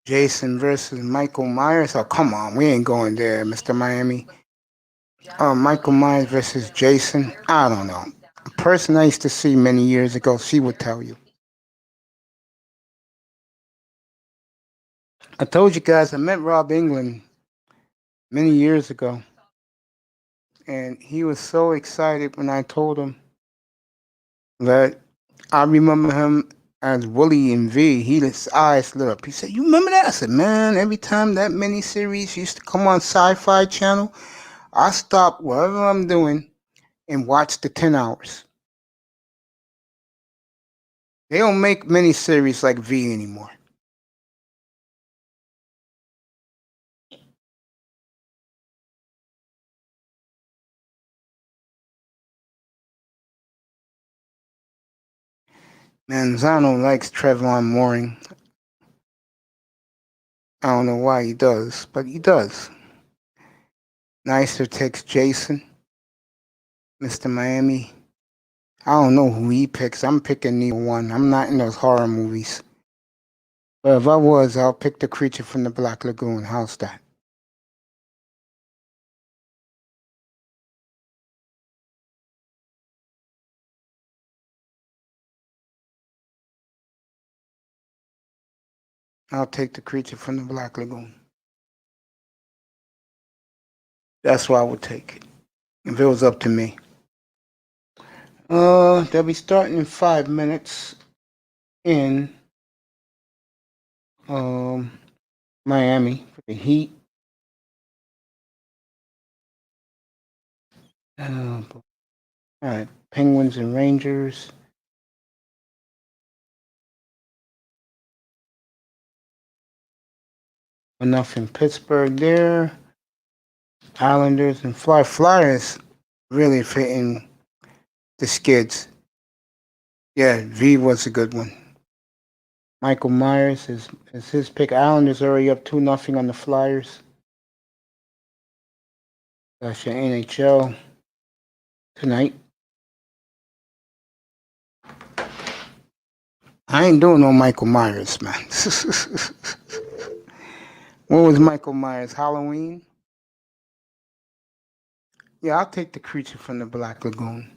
Jason versus Michael Myers. Oh, come on. We ain't going there, Mr. Miami. Michael Myers versus Jason. I don't know. A person I used to see many years ago, she would tell you. I told you guys I met Rob England many years ago. And he was so excited when I told him that I remember him as Willie in V. His eyes lit up. He said, "You remember that?" I said, "Man, every time that miniseries used to come on Sci-Fi Channel, I stopped whatever I'm doing and watched the 10 hours. They don't make miniseries like V anymore." Manzano likes Trevon Moring. I don't know why he does, but he does. Nicer takes Jason, Mr. Miami. I don't know who he picks. I'm picking neither one. I'm not in those horror movies. But if I was, I'll pick the creature from the Black Lagoon. How's that? I'll take the creature from the Black Lagoon. That's what I would take if it was up to me. They'll be starting in 5 minutes in Miami for the Heat. All right, Penguins and Rangers. Enough in Pittsburgh there. Islanders and Flyers really fitting the skids. Yeah, V was a good one. Michael Myers is his pick. Islanders already up 2-0 on the Flyers. That's your NHL tonight. I ain't doing no Michael Myers, man. What was Michael Myers? Halloween? Yeah, I'll take the creature from the Black Lagoon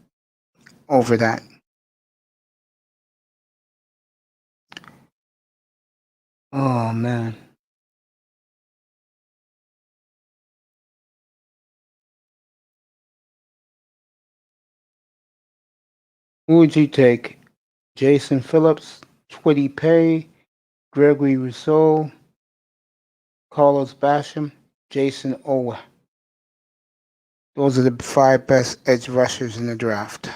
over that. Oh, man. Who would you take? Jason Phillips, Twitty Perry, Gregory Rousseau, Carlos Basham, Jason Owa. Those are the 5 best edge rushers in the draft.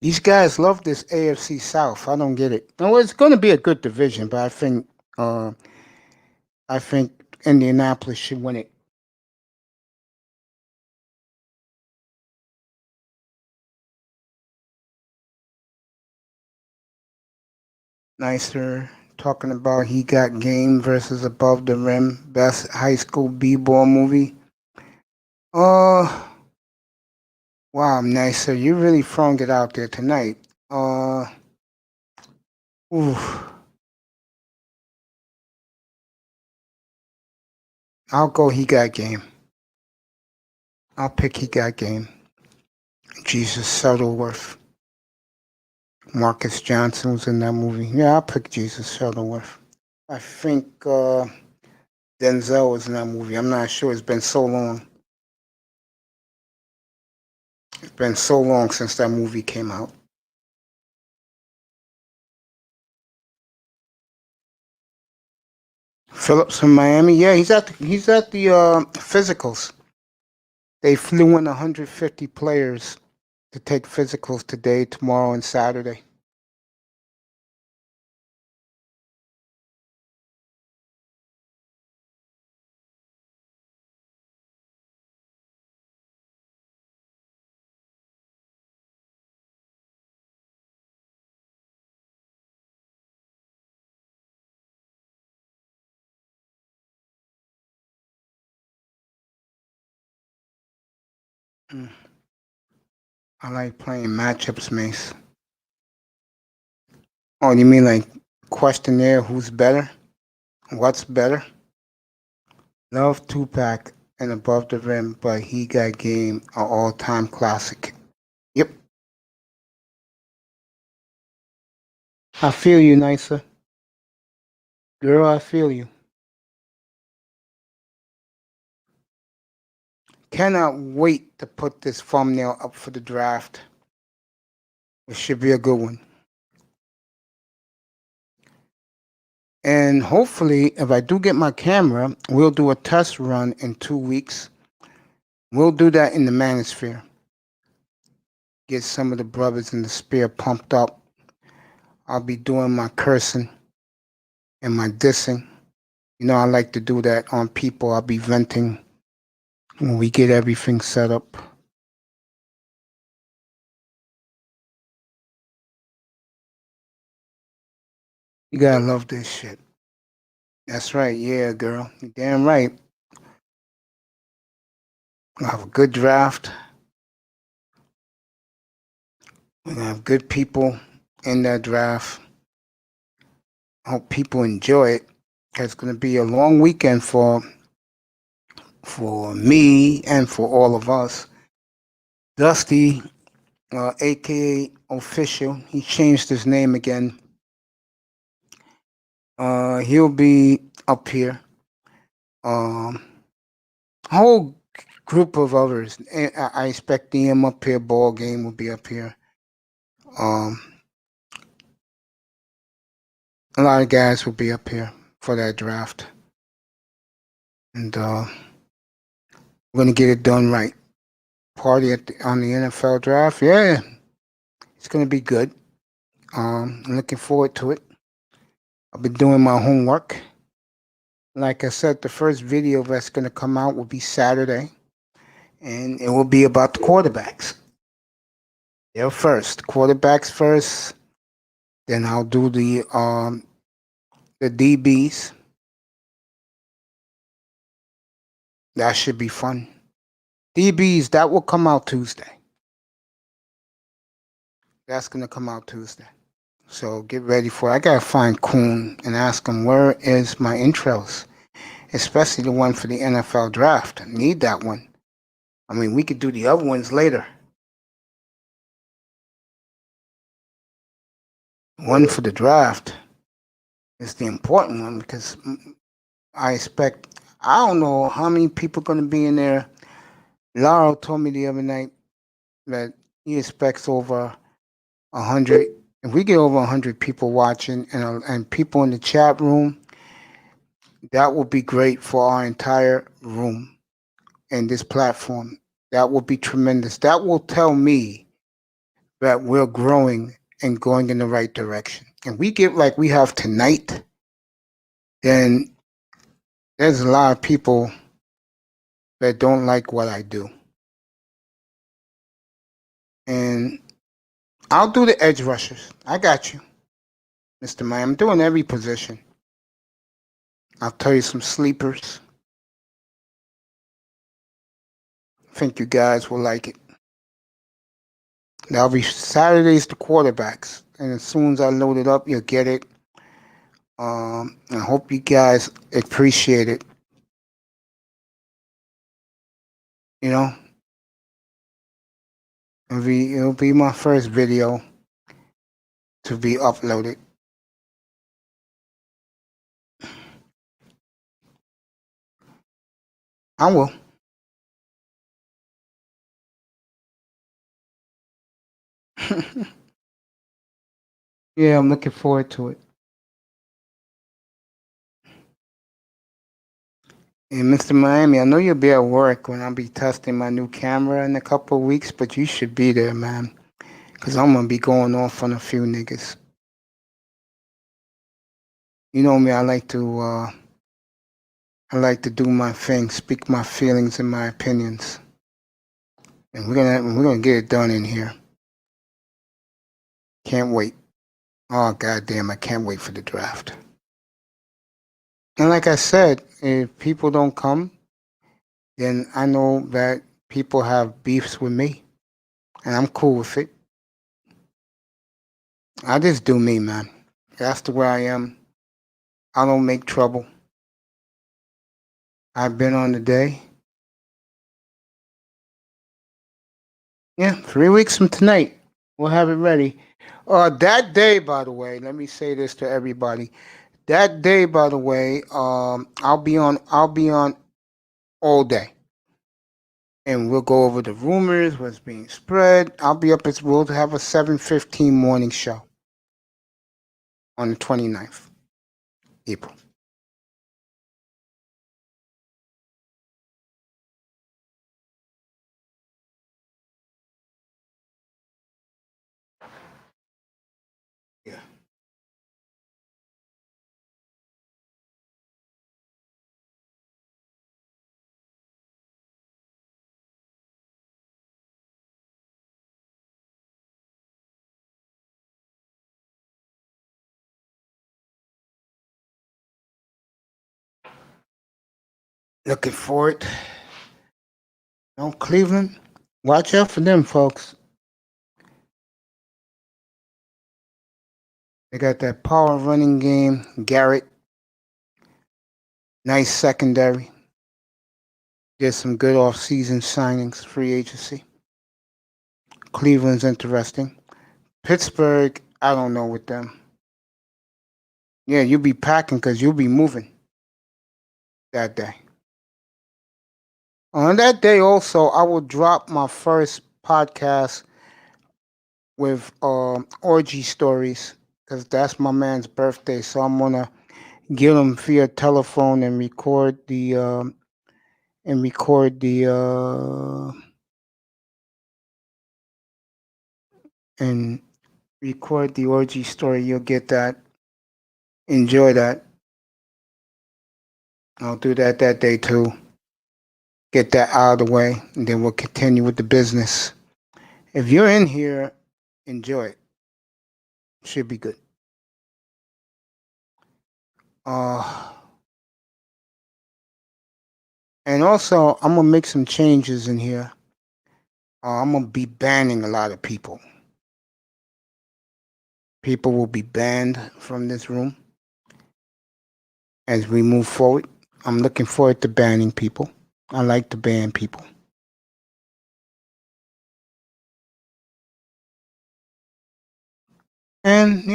These guys love this AFC South. I don't get it. No, it's going to be a good division, but I think Indianapolis should win it. Nicer talking about He Got Game versus Above the Rim, best high school b-ball movie. Wow, Nicer, you really throwing it out there tonight. Oof. I'll go He Got Game. I'll pick He Got Game. Jesus Shuttleworth. Marcus Johnson was in that movie. Yeah, I'll pick Jesus Shuttleworth. I think Denzel was in that movie. I'm not sure. It's been so long. It's been so long since that movie came out. Phillips from Miami. Yeah, he's at the physicals. They flew in 150 players to take physicals today, tomorrow, and Saturday. I like playing matchups, Mace. Oh, you mean like questionnaire? Who's better? What's better? Love Tupac and Above the Rim, but He Got Game, an all-time classic. Yep. I feel you, Nisa. Girl, I feel you. Cannot wait to put this thumbnail up for the draft. It should be a good one. And hopefully, if I do get my camera, we'll do a test run in 2 weeks. We'll do that in the Manosphere. Get some of the brothers in the Spear pumped up. I'll be doing my cursing and my dissing. You know, I like to do that on people. I'll be venting when we get everything set up. You gotta love this shit. That's right, yeah, girl. You're damn right. We'll have a good draft. We're gonna have good people in that draft. I hope people enjoy it. It's gonna be a long weekend for me and for all of us. Dusty, aka Official, he changed his name again. He'll be up here. A whole group of others. I expect DM up here. Ball Game will be up here. A lot of guys will be up here for that draft, and we're gonna get it done right. Party on the NFL draft, yeah, it's gonna be good. I'm looking forward to it. I've been doing my homework. Like I said, the first video that's gonna come out will be Saturday, and it will be about the quarterbacks. They're first, quarterbacks first. Then I'll do the DBs. That should be fun. DBs, that will come out Tuesday. That's gonna come out Tuesday. So get ready for it. I gotta find Kuhn and ask him where is my intros, especially the one for the NFL draft. I need that one. I mean, we could do the other ones later. One for the draft is the important one because I don't know how many people are going to be in there. Laura told me the other night that he expects over 100. If we get over 100 people watching and people in the chat room, that will be great for our entire room and this platform. That will be tremendous. That will tell me that we're growing and going in the right direction. And we get like we have tonight, then there's a lot of people that don't like what I do. And I'll do the edge rushers. I got you, Mr. May. I'm doing every position. I'll tell you some sleepers. I think you guys will like it. That'll be Saturdays the quarterbacks. And as soon as I load it up, you'll get it. I hope you guys appreciate it. You know, it'll be my first video to be uploaded. I will. Yeah, I'm looking forward to it. And Mr. Miami, I know you'll be at work when I'll be testing my new camera in a couple of weeks, but you should be there, man. Because I'm going to be going off on a few niggas. You know me, I like to do my thing, speak my feelings and my opinions. And we're gonna get it done in here. Can't wait. Oh goddamn, I can't wait for the draft. And like I said, if people don't come, then I know that people have beefs with me. And I'm cool with it. I just do me, man. That's the way I am. I don't make trouble. I've been on the day. Yeah, 3 weeks from tonight. We'll have it ready. That day, by the way, let me say this to everybody. That day, by the way, I'll be on all day. And we'll go over the rumors, what's being spread. We'll have a 7:15 morning show on the 29th April. Yeah. Looking forward. Cleveland, watch out for them, folks. They got that power running game. Garrett, nice secondary. Did some good off-season signings, free agency. Cleveland's interesting. Pittsburgh, I don't know with them. Yeah, you'll be packing because you'll be moving that day. On that day also, I will drop my first podcast with orgy stories because that's my man's birthday. So I'm gonna get him via telephone and record the orgy story. You'll get that. Enjoy that. I'll do that day too. Get that out of the way, and then we'll continue with the business. If you're in here, enjoy it. Should be good. And also, I'm gonna make some changes in here. I'm gonna be banning a lot of people. People will be banned from this room as we move forward. I'm looking forward to banning people. I like to ban people. And,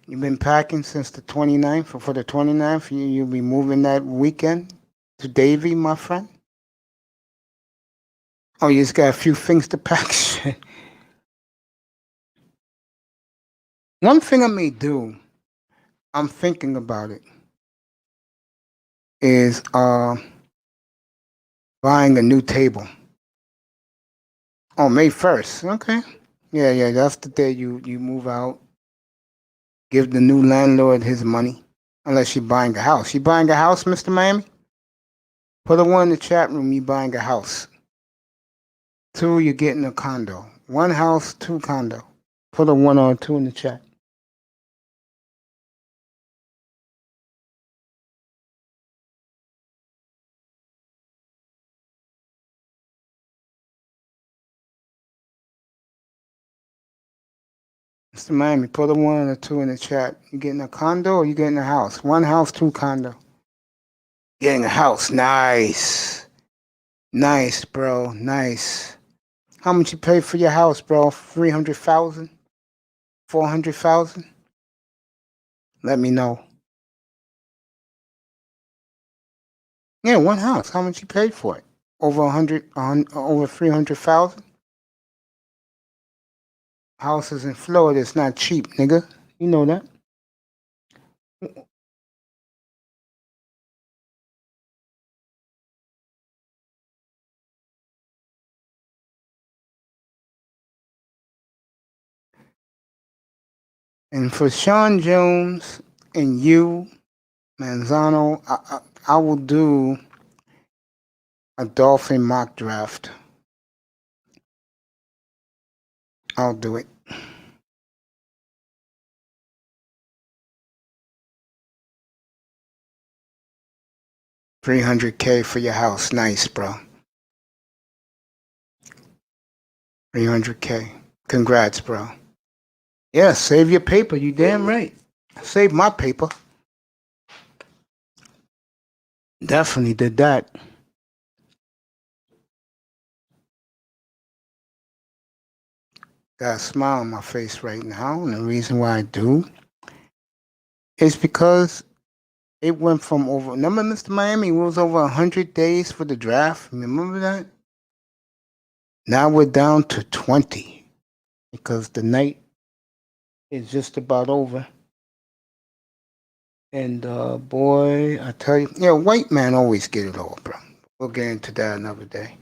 you've been packing since the 29th. For the 29th, you'll be moving that weekend to Davie, my friend. Oh, you just got a few things to pack. One thing I may do, I'm thinking about it, is buying a new table. Oh, May 1st. Okay. Yeah. That's the day you move out. Give the new landlord his money. Unless you're buying a house. You buying a house, Mr. Miami? Put a one in the chat room. You buying a house. 2, you're getting a condo. 1 house, 2 condo. Put a 1 or a 2 in the chat. Mr. Miami, put a 1 or a 2 in the chat. You getting a condo or you getting a house? 1 house, 2 condo. Getting a house. Nice. Nice, bro. Nice. How much you pay for your house, bro? 300,000? 400,000? Let me know. Yeah, 1 house. How much you paid for it? Over 100, over 300,000? Houses in Florida, it's not cheap, nigga. You know that. And for Sean Jones and you, Manzano, I will do a Dolphin mock draft. I'll do it. $300K for your house. Nice, bro. $300K. Congrats, bro. Yeah, save your paper. You damn right. Save my paper. Definitely did that. Got a smile on my face right now, and the reason why I do is because it went from over. Remember, Mr. Miami, it was over 100 days for the draft. Remember that? Now we're down to 20 because the night is just about over. And boy, I tell you, yeah, white man always get it all, bro. We'll get into that another day.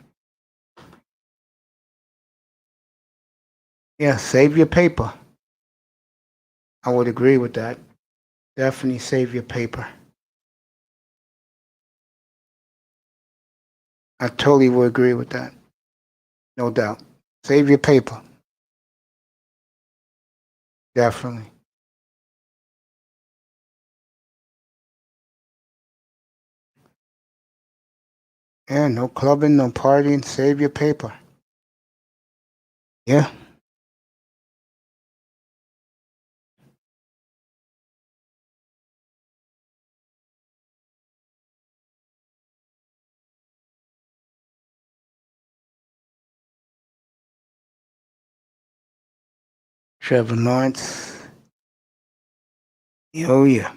Yeah, save your paper. I would agree with that. Definitely save your paper. I totally would agree with that. No doubt. Save your paper. Definitely. Yeah, no clubbing, no partying. Save your paper. Yeah. Trevor Lawrence. Oh, yeah.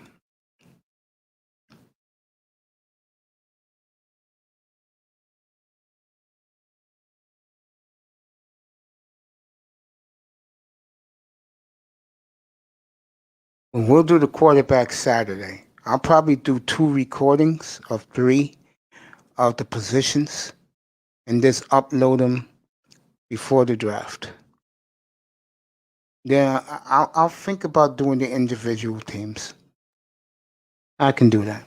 Well, we'll do the quarterback Saturday. I'll probably do 2 recordings of 3 of the positions and just upload them before the draft. Then I'll think about doing the individual teams. I can do that.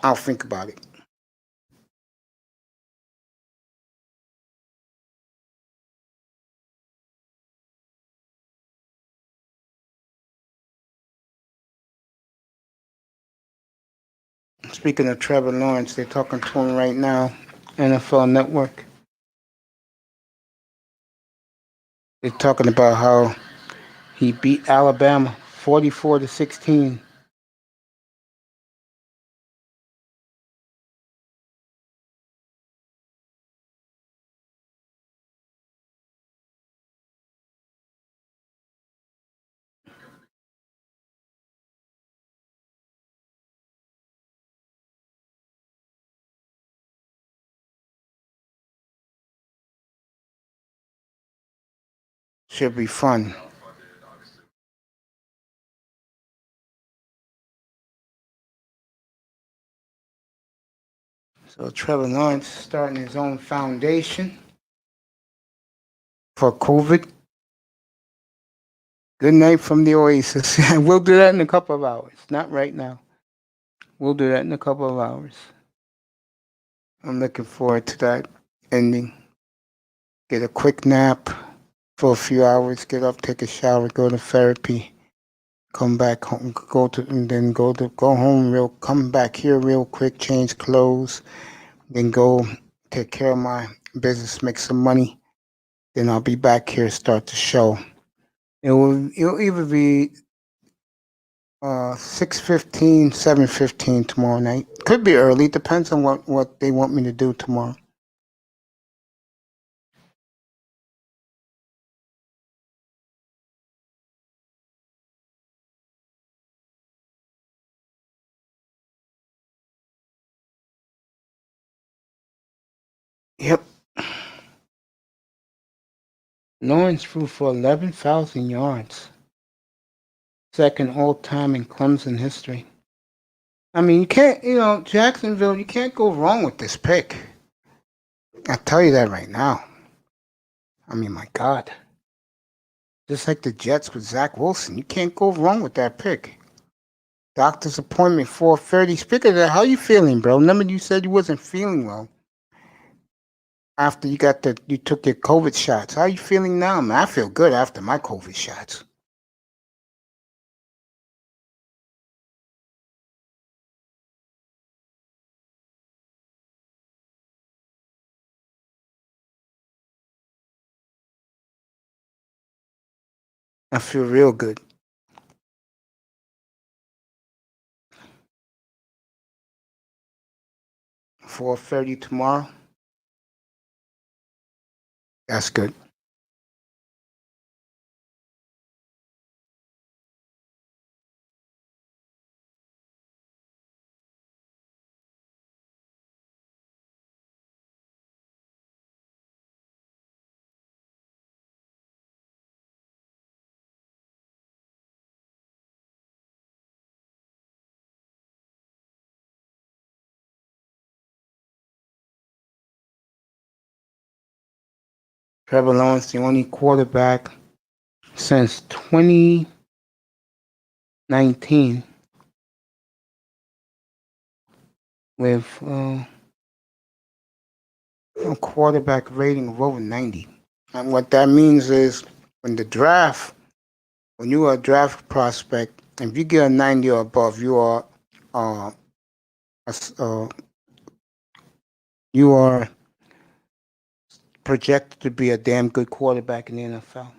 I'll think about it. Speaking of Trevor Lawrence, they're talking to him right now, NFL Network. They're talking about how he beat Alabama 44-16. Should be fun. So Trevor Lawrence starting his own foundation for COVID. Good night from the Oasis. We'll do that in a couple of hours. Not right now. We'll do that in a couple of hours. I'm looking forward to that ending. Get a quick nap for a few hours, get up, take a shower, go to therapy, come back home, go home come back here real quick, change clothes, then go take care of my business, make some money. Then I'll be back here, start the show. It'll either be 6:15, 7:15 tomorrow night. Could be early, depends on what they want me to do tomorrow. Yep. Lawrence threw for 11,000 yards. Second all-time in Clemson history. I mean, you can't, Jacksonville, you can't go wrong with this pick. I'll tell you that right now. I mean, my God. Just like the Jets with Zach Wilson, you can't go wrong with that pick. Doctor's appointment 4:30. Speaking of that, how you feeling, bro? Remember you said you wasn't feeling well after you took your COVID shots. How you feeling now, man? I feel good after my COVID shots. I feel real good. $4:30 tomorrow. That's good. Trevor Lawrence, the only quarterback since 2019 with a quarterback rating of over 90. And what that means is when you are a draft prospect, if you get a 90 or above, you are you are projected to be a damn good quarterback in the NFL.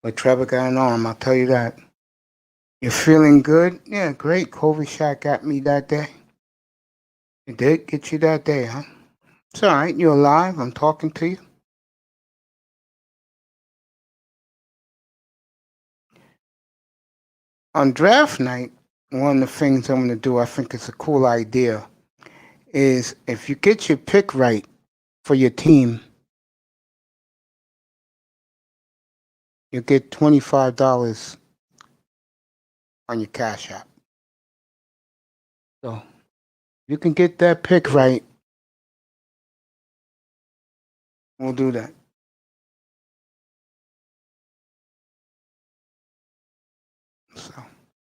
But Trevor got an arm, I'll tell you that. You're feeling good? Yeah, great. COVID shot got me that day. It did get you that day, huh? It's all right. You're alive. I'm talking to you. On draft night, one of the things I'm going to do, I think it's a cool idea, is if you get your pick right for your team, you get $25 on your Cash App. So you can get that pick right. We'll do that. So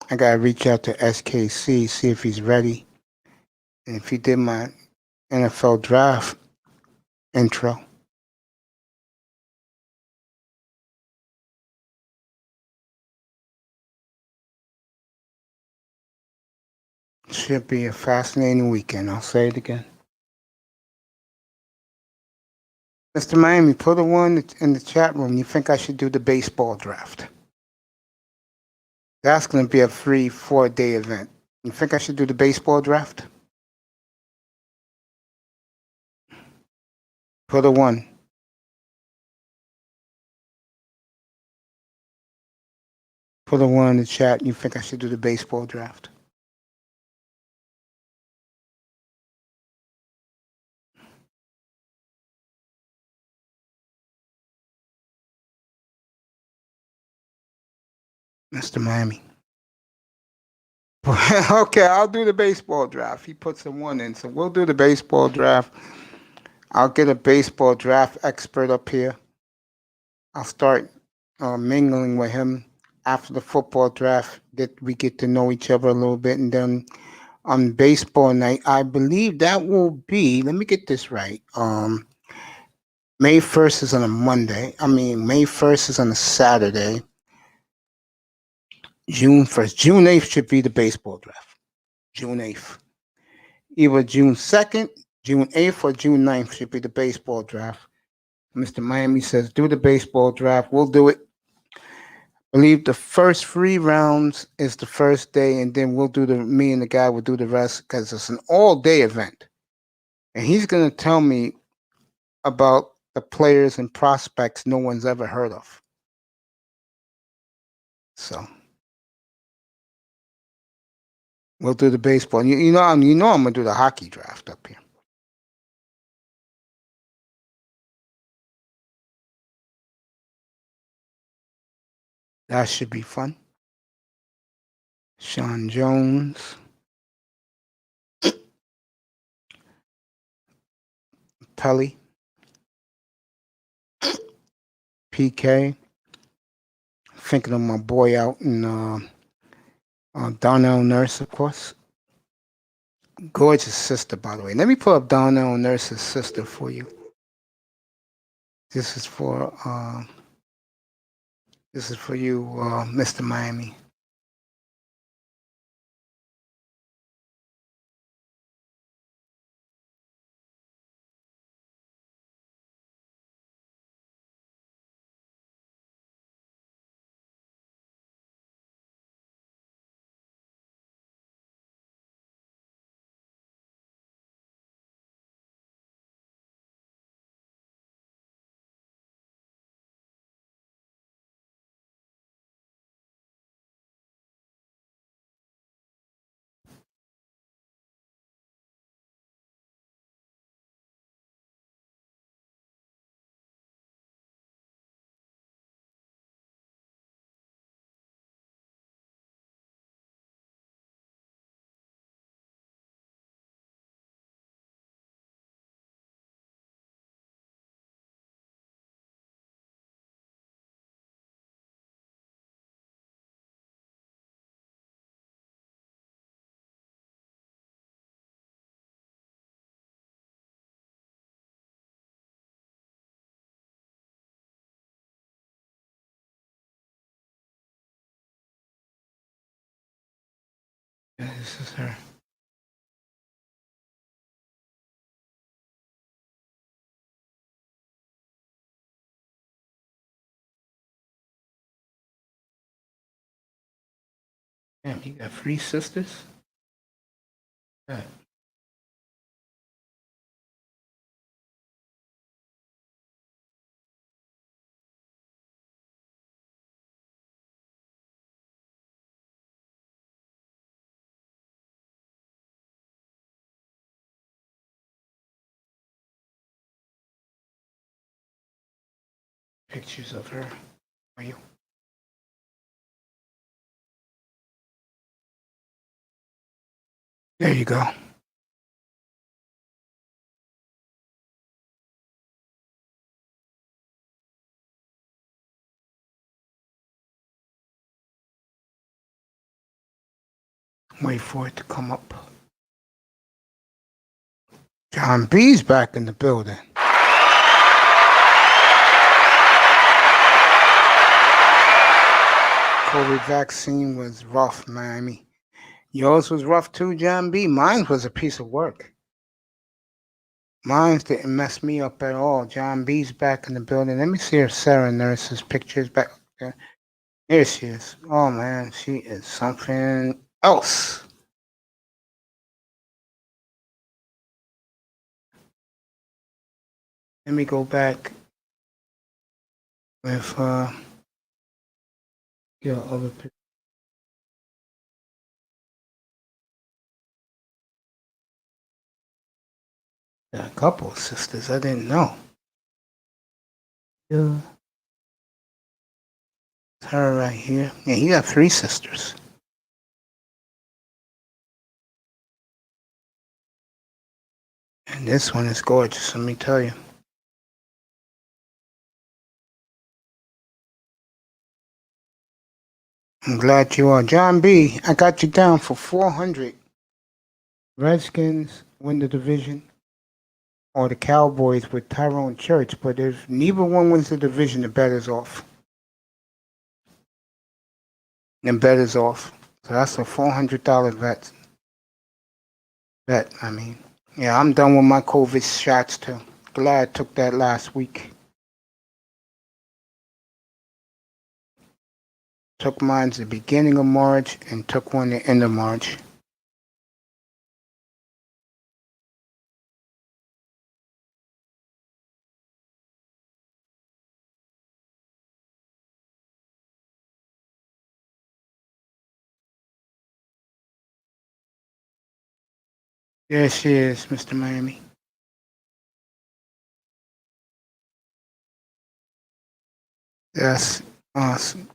I got to reach out to SKC, see if he's ready. And if he did my NFL draft intro. Should be a fascinating weekend. I'll say it again. Mr. Miami, put a one in the chat room. You think I should do the baseball draft? That's going to be a free 4-day event. You think I should do the baseball draft? Put a one. Put a one in the chat. You think I should do the baseball draft? Mr. Miami. Okay, I'll do the baseball draft. He puts a one in, so we'll do the baseball draft. I'll get a baseball draft expert up here. I'll start mingling with him after the football draft. We get to know each other a little bit, and then on baseball night, I believe that will be. Let me get this right. May 1st is on a Monday. May 1st is on a Saturday. June 1st, June 8th should be the baseball draft. June 8th. Either June 2nd, June 8th, or June 9th should be the baseball draft. Mr. Miami says, do the baseball draft. We'll do it. I believe the first 3 rounds is the first day, and then me and the guy will do the rest because it's an all-day event. And he's going to tell me about the players and prospects no one's ever heard of. So we'll do the baseball. You know I'm gonna do the hockey draft up here. That should be fun. Sean Jones, Pelly, PK. Thinking of my boy out in Donnell Nurse, of course. Gorgeous sister, by the way. Let me pull up Donnell Nurse's sister for you. This is for you, Mr. Miami. Yeah, this is her. Damn, you got 3 sisters? Yeah. Pictures of her. Are you? There you go. Wait for it to come up. John B's back in the building. COVID vaccine was rough, Miami. Yours was rough too, John B. Mine was a piece of work. Mine didn't mess me up at all. John B's back in the building. Let me see if Sarah Nurse's picture is back there. Here she is. Oh man, she is something else. Let me go back with your other picture. Got a couple of sisters I didn't know. Yeah. It's her right here. Yeah, he got 3 sisters. And this one is gorgeous, let me tell you. I'm glad you are. John B., I got you down for 400. Redskins win the division, or the Cowboys with Tyrone Church, but if neither one wins the division, the bet is off. The bet is off. So that's a $400 bet. I mean. Yeah, I'm done with my COVID shots too. Glad I took that last week. Took mine at the beginning of March and took one at the end of March. There she is, Mr. Miami. That's awesome.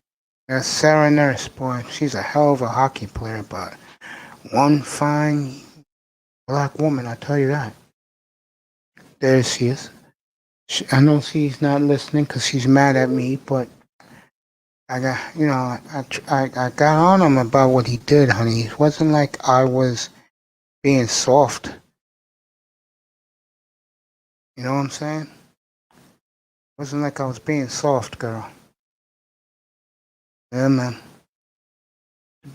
That's Sarah Nurse, boy. She's a hell of a hockey player, but one fine black woman, I tell you that. There she is. I know she's not listening because she's mad at me, but I got, I got on him about what he did, honey. It wasn't like I was being soft. You know what I'm saying? It wasn't like I was being soft, girl. Yeah, man.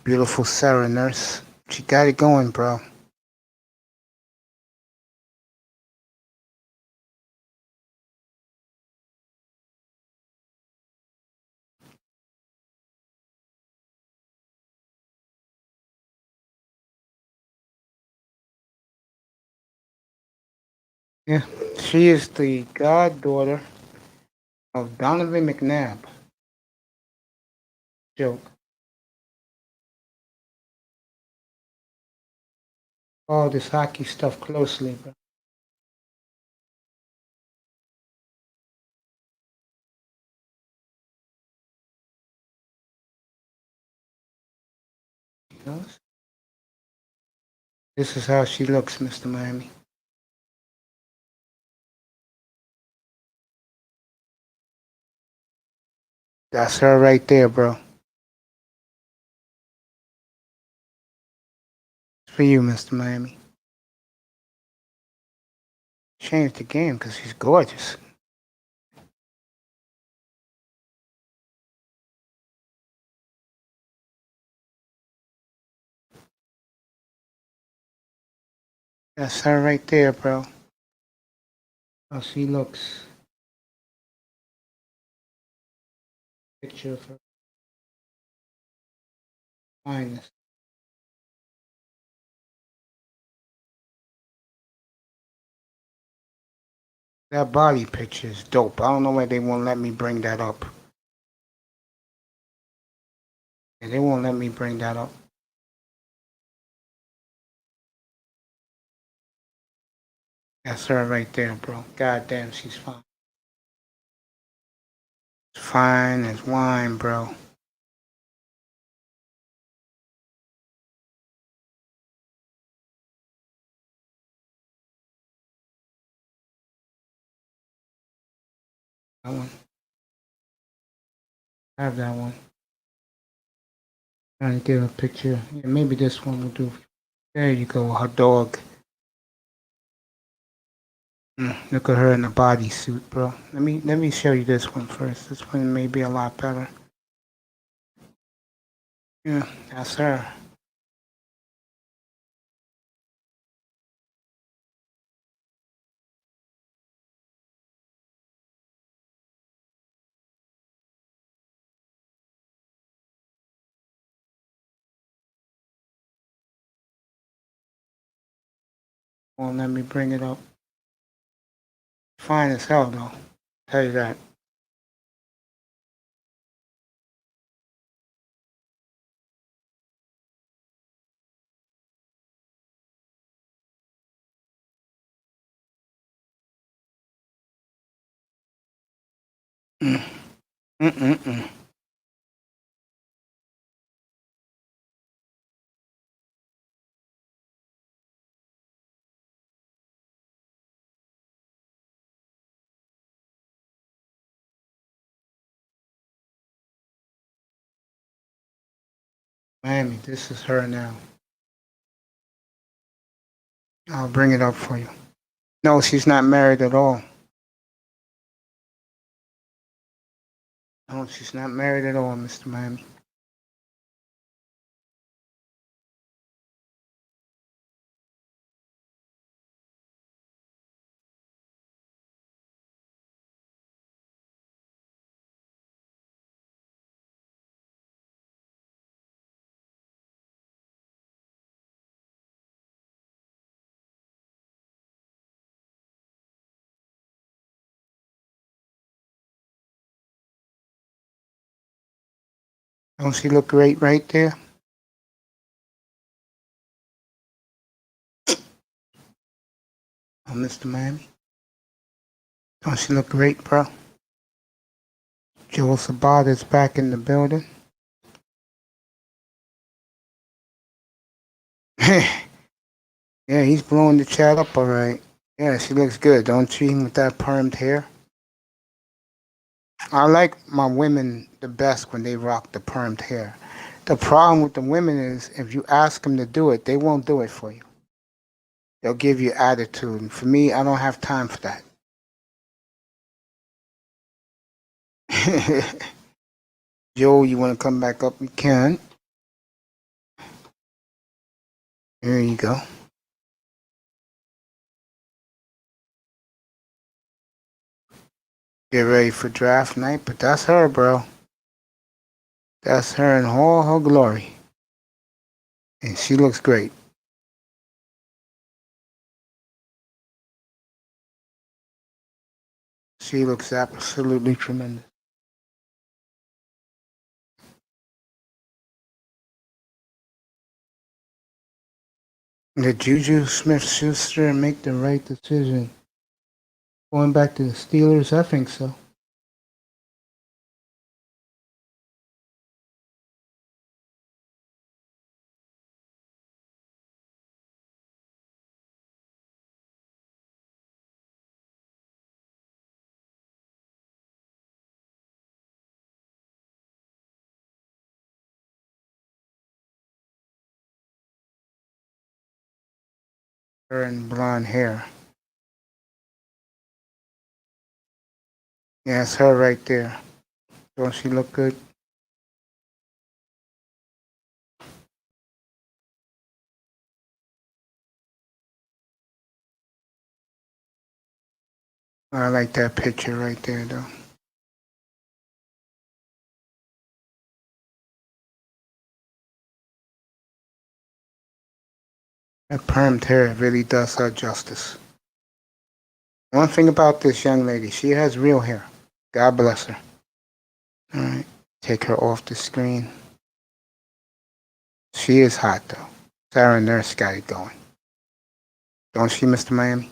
Beautiful Sarah Nurse. She got it going, bro. Yeah. She is the goddaughter of Donovan McNabb. Joke. All this hockey stuff closely, bro. This is how she looks, Mr. Miami. That's her right there, bro. It's for you, Mr. Miami. Changed the game because she's gorgeous. That's her right there, bro. How she looks. Picture of her finest. That body picture is dope. I don't know why they won't let me bring that up. Yeah, they won't let me bring that up. That's her right there, bro. God damn, she's fine. Fine as wine, bro. That one. I have that one. Trying to get a picture. Yeah, maybe this one will do. There you go, her dog. Look at her in the bodysuit, bro. Let me show you this one first. This one may be a lot better. Yeah, that's her. Won't let me bring it up. Fine as hell, though. Tell you that. Mm. Mm-mm-mm. Miami, this is her now. I'll bring it up for you. No, she's not married at all. No, she's not married at all, Mr. Miami. Don't she look great right there? Oh, Mr. Miami. Don't she look great, bro? Joel Sabata's back in the building. Yeah, he's blowing the chat up all right. Yeah, she looks good, don't she, with that permed hair? I like my women the best when they rock the permed hair. The problem with the women is if you ask them to do it, they won't do it for you. They'll give you attitude. And for me, I don't have time for that. Joe, you want to come back up? You can. There you go. Get ready for draft night, but that's her, bro. That's her in all her glory. And she looks great. She looks absolutely tremendous. Did Juju Smith-Schuster make the right decision? Going back to the Steelers, I think so. Her and blonde hair. Yeah, it's her right there. Don't she look good? I like that picture right there, though. That permed hair really does her justice. One thing about this young lady, she has real hair. God bless her. All right, take her off the screen. She is hot, though. Sarah Nurse got it going. Don't she, Mr. Miami?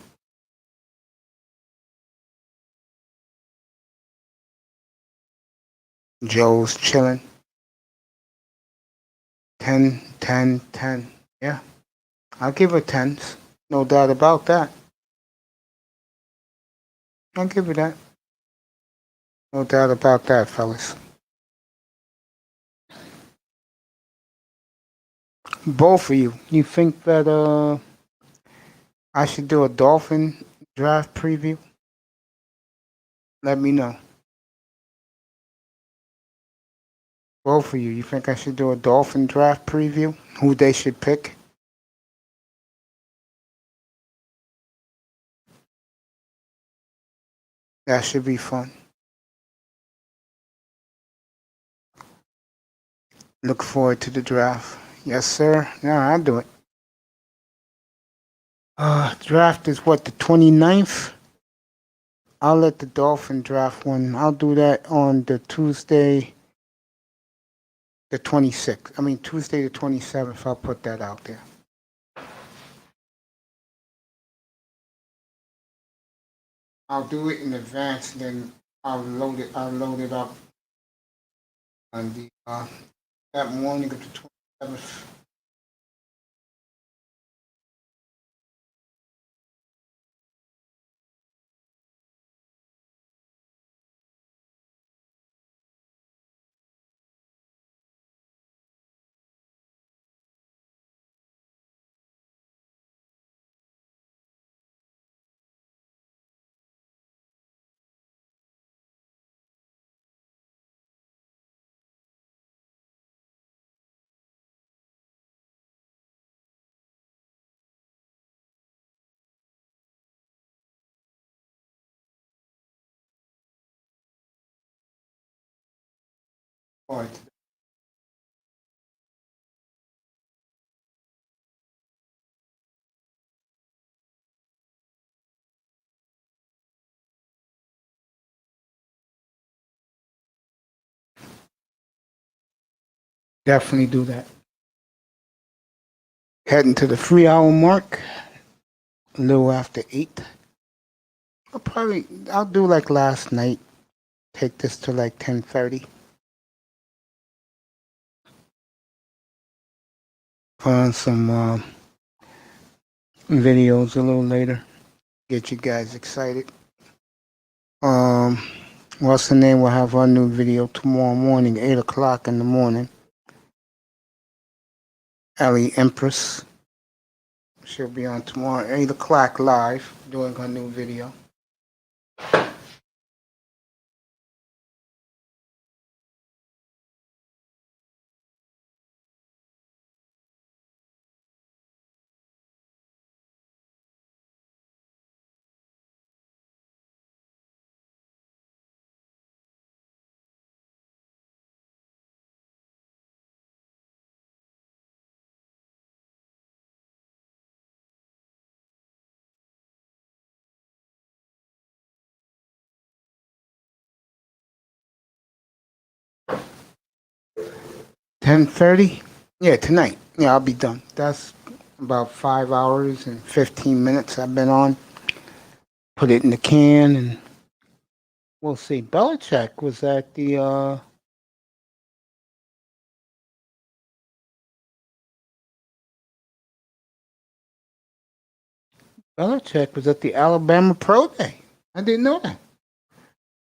Joe's chilling. 10, 10, 10. Yeah, I'll give her 10s. No doubt about that. I'll give her that. No doubt about that, fellas. Both of you. You think that I should do a Dolphin draft preview? Let me know. Both of you. You think I should do a Dolphin draft preview? Who they should pick? That should be fun. Look forward to the draft. Yes, sir. Yeah, I'll do it. Draft is what, the 29th? I'll let the Dolphin draft one. I'll do that on the Tuesday, the 26th. I mean, Tuesday the 27th. I'll put that out there. I'll do it in advance, then I'll load it. I'll load it up on the that morning of the 27th. All right. Definitely do that. Heading to the 3 hour mark, a little after 8. I'll do like last night. Take this to like 10:30. Put on some videos a little later. Get you guys excited. Um, what's the name? We'll have our new video tomorrow morning, 8 o'clock in the morning. Ellie Empress. She'll be on tomorrow, 8 o'clock live, doing her new video. $10:30? Yeah, tonight. Yeah, I'll be done. That's about 5 hours and 15 minutes I've been on. Put it in the can and we'll see. Belichick was at the Belichick was at the Alabama Pro Day. I didn't know that.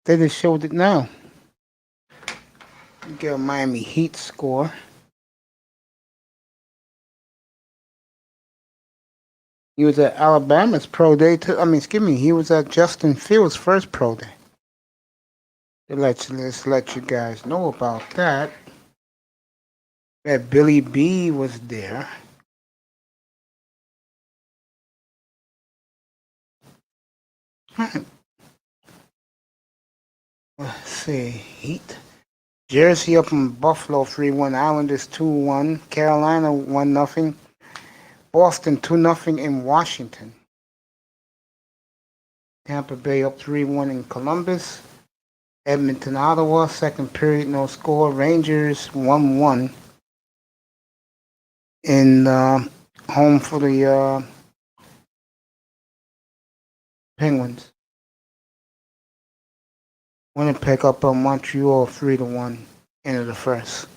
They just showed it now. Get a Miami Heat score. He was at Alabama's pro day too. He was at Justin Fields' first pro day. Let's let you guys know about that. That Billy B was there. Let's see. Heat. Jersey up in Buffalo 3-1. Islanders 2-1. Carolina 1-0. Boston 2-0 in Washington. Tampa Bay up 3-1 in Columbus. Edmonton, Ottawa, second period, no score. Rangers 1-1 in home for the Penguins. Winnipeg up on Montreal 3-1 into the first.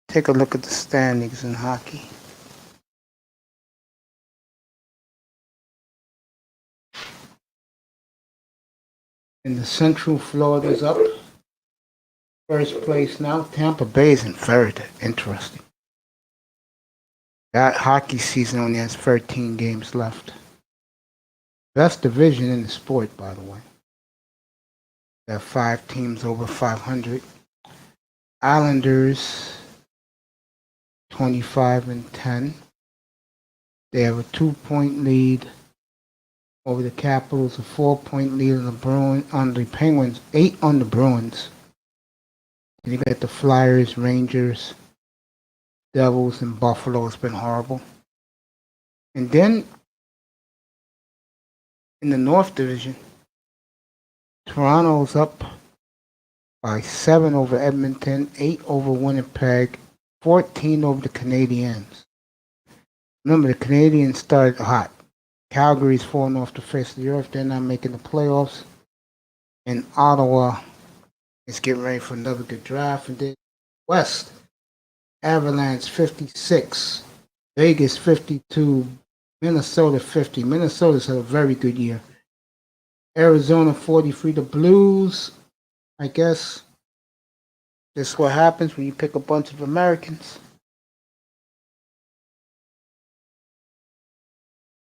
Take a look at the standings in hockey. In the Central, Florida's up. First place now. Tampa Bay's in third. Interesting. That hockey season only has 13 games left. Best division in the sport, by the way. There are 5 teams over 500. Islanders 25-10. They have a 2-point lead over the Capitals, a 4-point lead on the Penguins, 8 on the Bruins. And you got the Flyers, Rangers, Devils, and Buffalo. It's been horrible. And then in the North Division, Toronto's up by 7 over Edmonton, 8 over Winnipeg, 14 over the Canadiens. Remember, the Canadiens started hot. Calgary's falling off the face of the earth. They're not making the playoffs. And Ottawa is getting ready for another good draft. And then West, Avalanche 56, Vegas 52, Minnesota 50. Minnesota's had a very good year. Arizona 43. The Blues, I guess, this is what happens when you pick a bunch of Americans.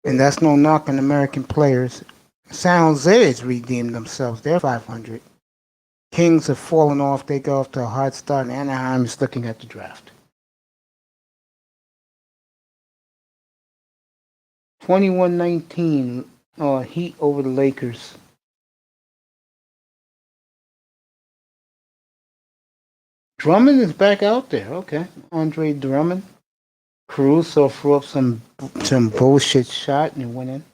And that's no knock on American players. San Jose has redeemed themselves. They're 500. Kings have fallen off. They go off to a hard start. And Anaheim is looking at the draft. 21-19 Heat over the Lakers. Drummond is back out there. Okay, Andre Drummond. Caruso threw up some bullshit shot and it went in.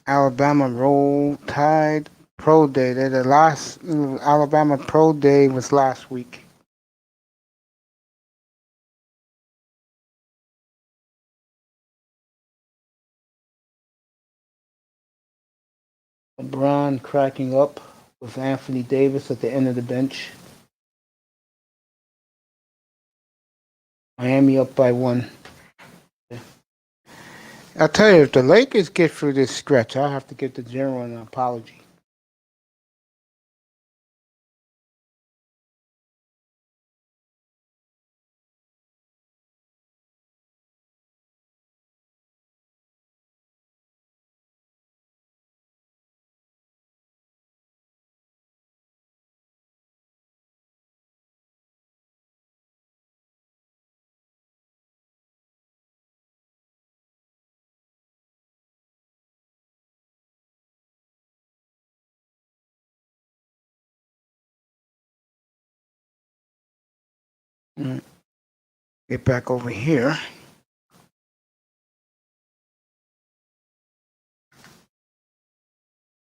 Alabama Roll Tide Pro Day. The last Alabama Pro Day was last week. LeBron cracking up with Anthony Davis at the end of the bench. Miami up by 1. I'll tell you, if the Lakers get through this stretch, I'll have to give the General an apology. Get back over here.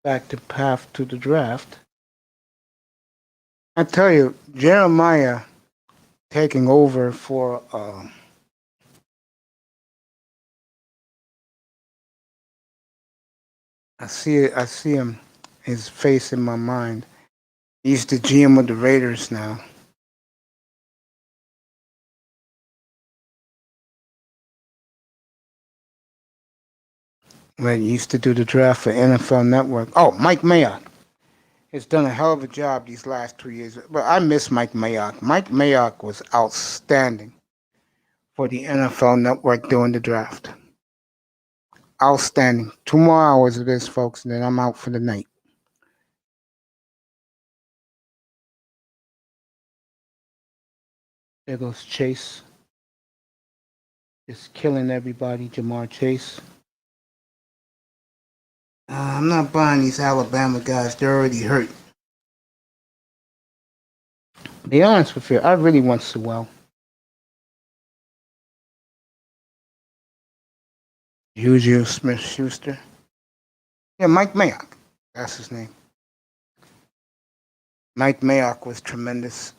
Back to path to the draft. I tell you, Jeremiah taking over for I see him, his face in my mind. He's the GM of the Raiders now. When he used to do the draft for NFL Network. Oh, Mike Mayock has done a hell of a job these last 2 years. But I miss Mike Mayock. Mike Mayock was outstanding for the NFL Network during the draft. Outstanding. 2 more hours of this, folks, and then I'm out for the night. There goes Chase. Just killing everybody, Jamar Chase. I'm not buying these Alabama guys. They're already hurt. To be honest with you, I really want Sewell. Juju Smith-Schuster. Yeah, Mike Mayock. That's his name. Mike Mayock was tremendous.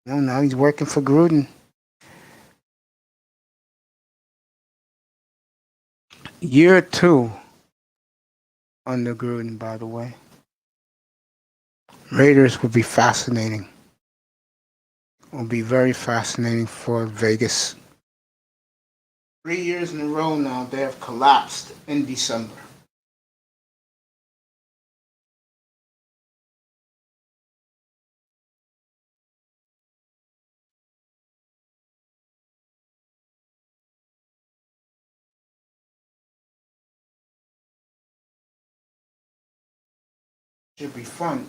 No, now he's working for Gruden. Year 2 under Gruden, by the way. Raiders will be fascinating. Will be very fascinating for Vegas. 3 years in a row now, they have collapsed in December. Should be fun.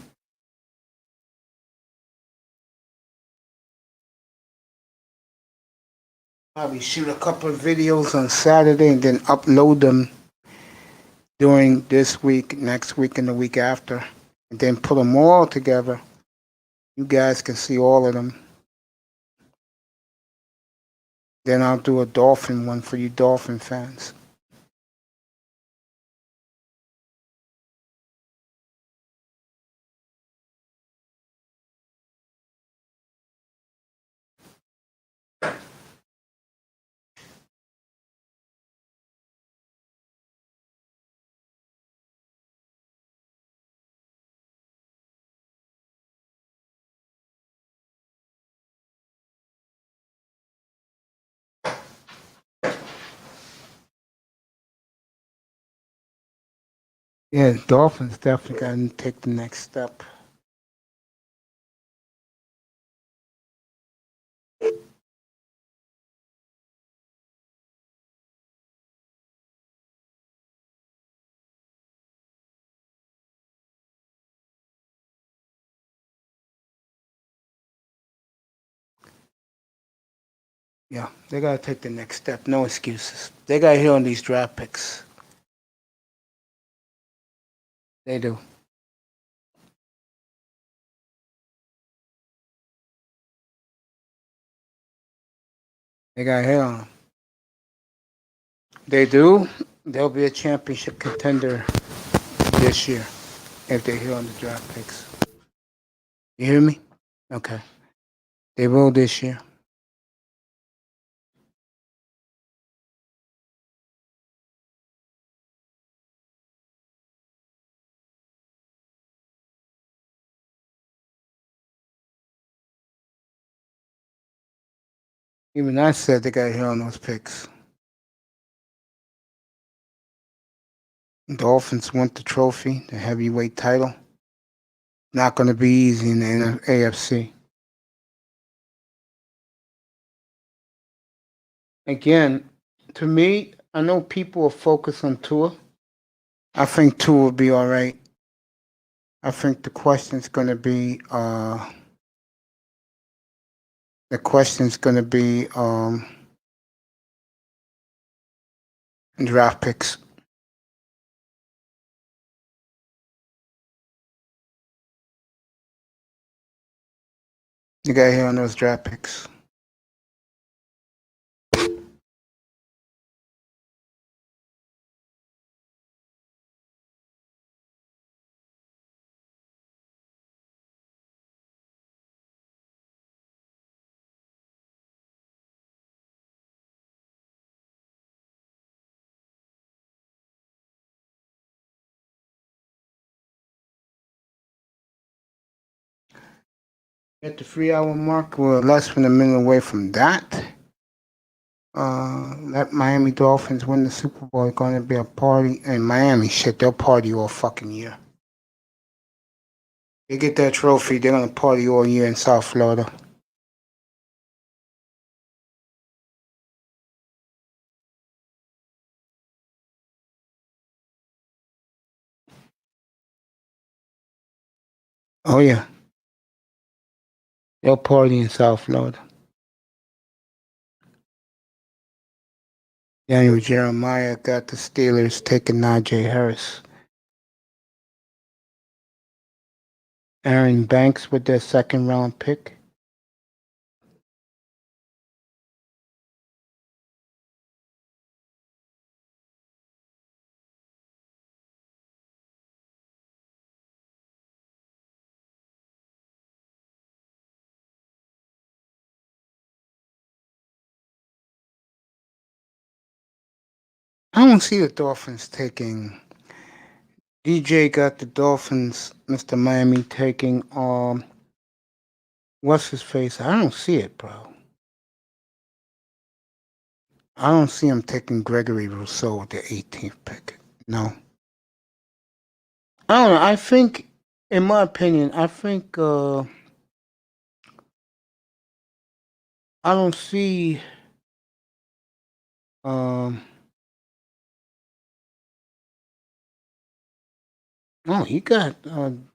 Probably shoot a couple of videos on Saturday and then upload them during this week, next week, and the week after. And then put them all together. You guys can see all of them. Then I'll do a Dolphin one for you Dolphin fans. Yeah, Dolphins definitely got to take the next step. Yeah, they gotta take the next step. No excuses. They gotta hit on these draft picks. They do. They gotta hit on them. They do. They'll be a championship contender this year if they hit on the draft picks. You hear me? Okay. They will this year. Even I said they got hit on those picks. Dolphins won the trophy, the heavyweight title. Not going to be easy in the AFC. Again, to me, I know people are focused on Tua. I think Tua will be all right. I think the question's going to be draft picks. You got to hit on those draft picks. At the 3 hour mark, we're less than a minute away from that. Let Miami Dolphins win the Super Bowl. It's going to be a party in Miami. Shit, they'll party all fucking year. They get that trophy, they're going to party all year in South Florida. Oh, yeah. They'll party in South Florida. Daniel Jeremiah got the Steelers taking Najee Harris. Aaron Banks with their second round pick. I don't see the Dolphins taking. DJ got the Dolphins, Mr. Miami taking what's his face? I don't see it, bro. I don't see him taking Gregory Rousseau with the 18th pick. No. I don't know. I think, in my opinion, I don't see oh, he got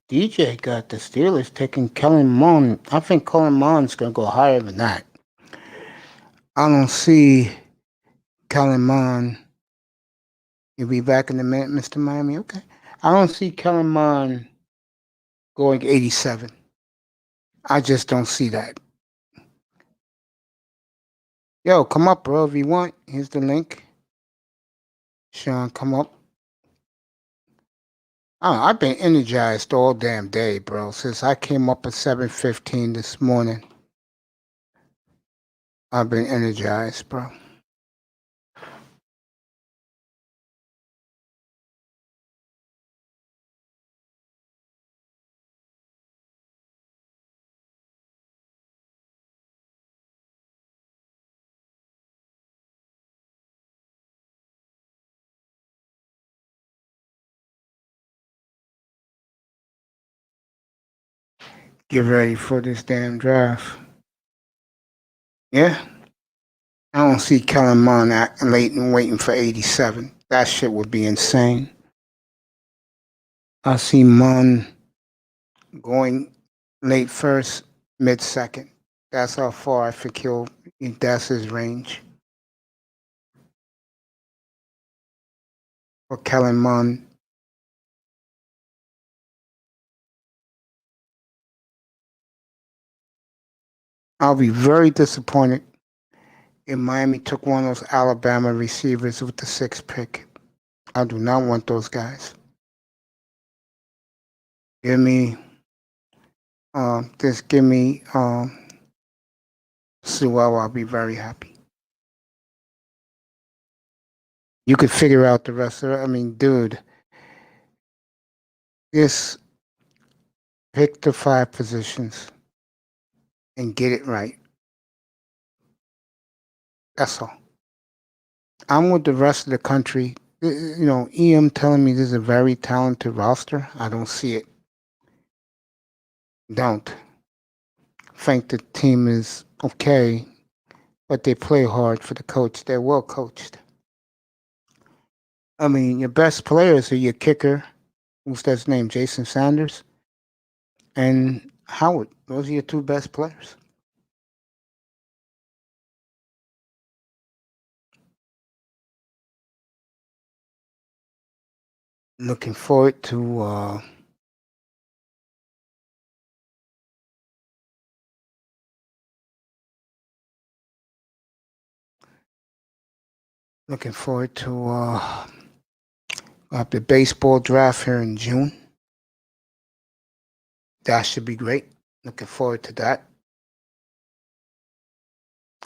DJ got the Steelers taking Kellen Mond. I think Kellen Mond's gonna go higher than that. I don't see Kellen Mond. You'll be back in a minute, Mr. Miami. Okay. I don't see Kellen Mond going 87. I just don't see that. Yo, come up, bro, if you want. Here's the link. Sean, come up. I've been energized all damn day, bro, since I came up at 7:15 this morning. I've been energized, bro. Get ready for this damn draft. Yeah. I don't see Kellen Mond late and waiting for 87. That shit would be insane. I see Mond going late first, mid second. That's how far I think that's his range. Or Kellen Mond. I'll be very disappointed if Miami took one of those Alabama receivers with the 6th pick. I do not want those guys. Give me, just give me Sewell. I'll be very happy. You could figure out the rest of it. I mean, dude, just pick the 5 positions and get it right. That's all. I'm with the rest of the country. You know, EM telling me this is a very talented roster. I don't see it. Don't. Think the team is okay, but they play hard for the coach. They're well coached. I mean, your best players are your kicker, who's that name, Jason Sanders, and Howard. Those are your 2 best players. Looking forward to the baseball draft here in June. That should be great. Looking forward to that.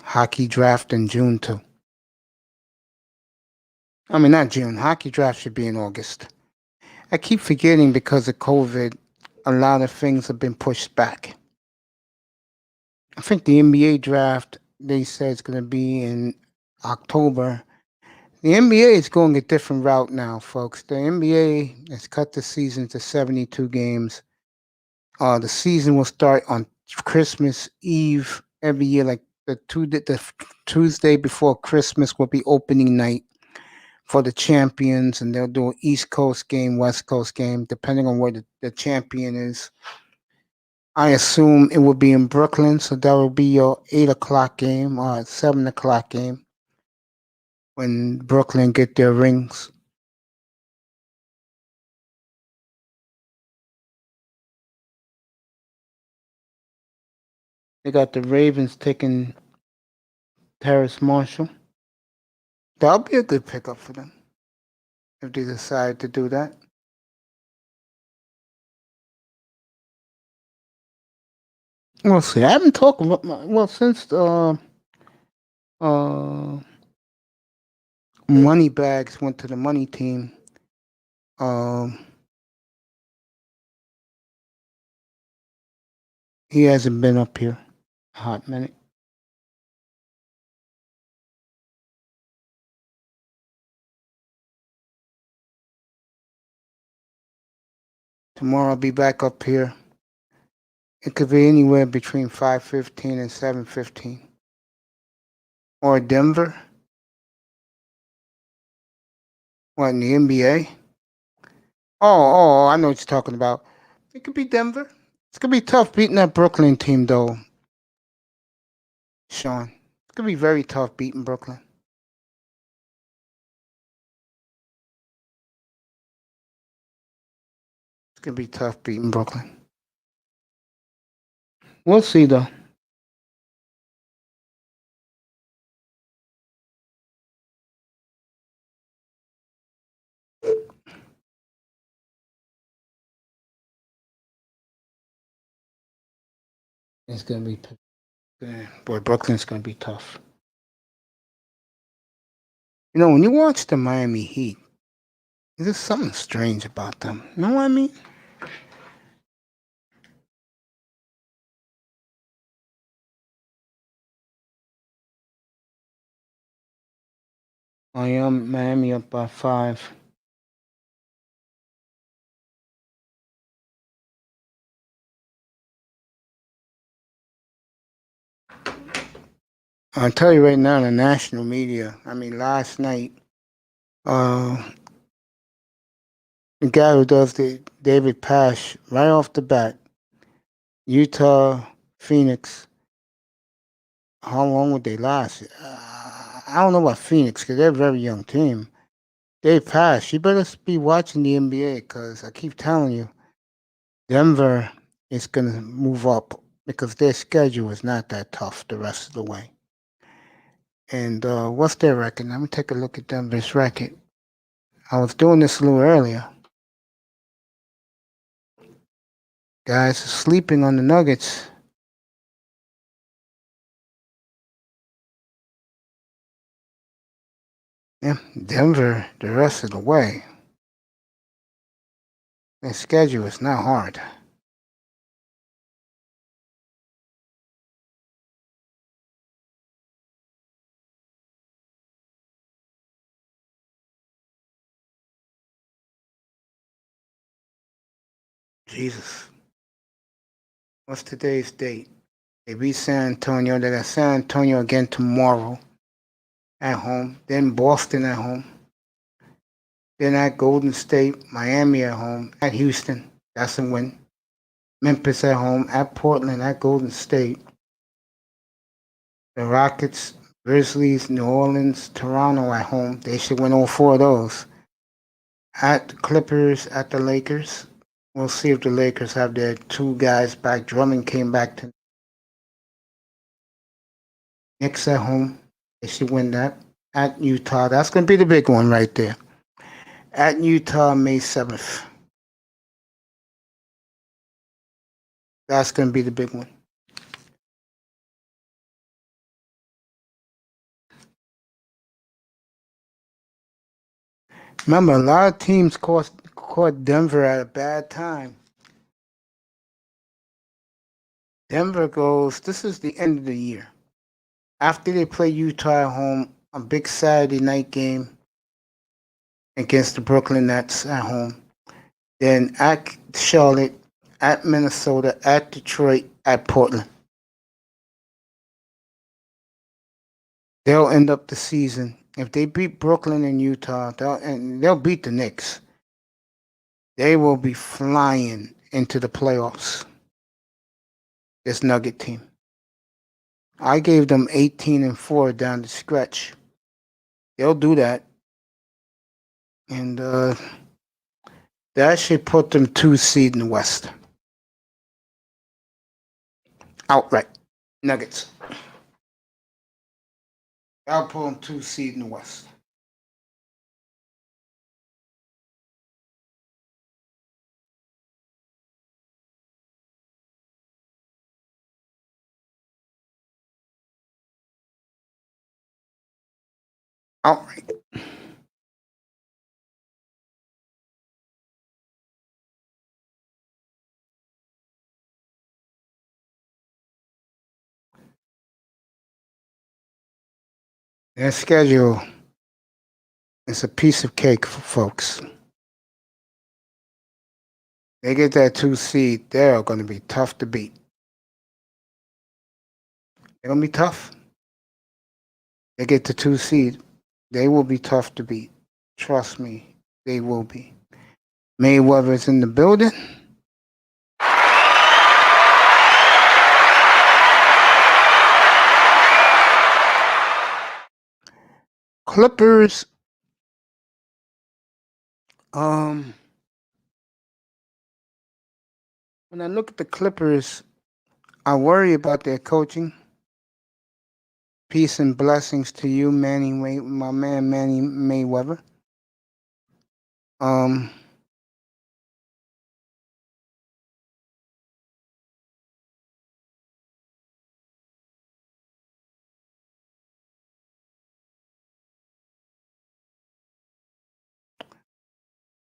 Hockey draft in June too. I mean, not June. Hockey draft should be in August. I keep forgetting because of COVID, a lot of things have been pushed back. I think the NBA draft, they said it's going to be in October. The NBA is going a different route now, folks. The NBA has cut the season to 72 games. The season will start on Christmas Eve every year, like the Tuesday before Christmas will be opening night for the champions, and they'll do an East Coast game, West Coast game, depending on where the champion is. I assume it will be in Brooklyn, so that will be your 8 o'clock game or 7 o'clock game when Brooklyn get their rings. They got the Ravens taking Terrace Marshall. That'll be a good pickup for them if they decide to do that. We'll see. I haven't talked about since Moneybags went to the money team. He hasn't been up here a hot minute. Tomorrow I'll be back up here. It could be anywhere between 5:15 and 7:15. Or Denver. What, in the NBA? Oh, I know what you're talking about. It could be Denver. It's going to be tough beating that Brooklyn team, though, Sean. It's going to be very tough beating Brooklyn. It's going to be tough beating Brooklyn. We'll see, though. It's going to be, boy, Brooklyn's going to be tough. You know, when you watch the Miami Heat, there's something strange about them. You know what I mean? I am Miami up by 5. I'll tell you right now, the national media, I mean, last night, the guy who does the David Pash, right off the bat, Utah, Phoenix, how long would they last? I don't know about Phoenix because they're a very young team. They passed. You better be watching the NBA because I keep telling you, Denver is going to move up because their schedule is not that tough the rest of the way. And what's their record? Let me take a look at Denver's record. I was doing this a little earlier. Guys are sleeping on the Nuggets. Yeah, Denver the rest of the way. Their schedule is not hard. Jesus. What's today's date? They beat San Antonio. They got San Antonio again tomorrow at home. Then Boston at home. Then at Golden State, Miami at home, at Houston. That's a win. Memphis at home, at Portland, at Golden State. The Rockets, Grizzlies, New Orleans, Toronto at home. They should win all four of those. At the Clippers, at the Lakers. We'll see if the Lakers have their two guys back. Drummond came back to Knicks at home. They should win that. At Utah, that's going to be the big one right there. At Utah, May 7th. That's going to be the big one. Remember, a lot of teams caught Denver at a bad time. Denver goes, this is the end of the year. After they play Utah at home, a big Saturday night game against the Brooklyn Nets at home. Then at Charlotte, at Minnesota, at Detroit, at Portland. They'll end up the season. If they beat Brooklyn and Utah, they'll beat the Knicks. They will be flying into the playoffs. This Nugget team. I gave them 18-4 down the stretch. They'll do that. And that should put them 2 seed in the West. Outright. Nuggets. I'll put them 2 seed in the West. Outright. Their schedule is a piece of cake for folks. They get that 2 seed, they're going to be tough to beat. They're going to be tough. They get the 2 seed, they will be tough to beat. Trust me, they will be. Mayweather's in the building. Clippers. When I look at the Clippers, I worry about their coaching. Peace and blessings to you, my man Manny Mayweather.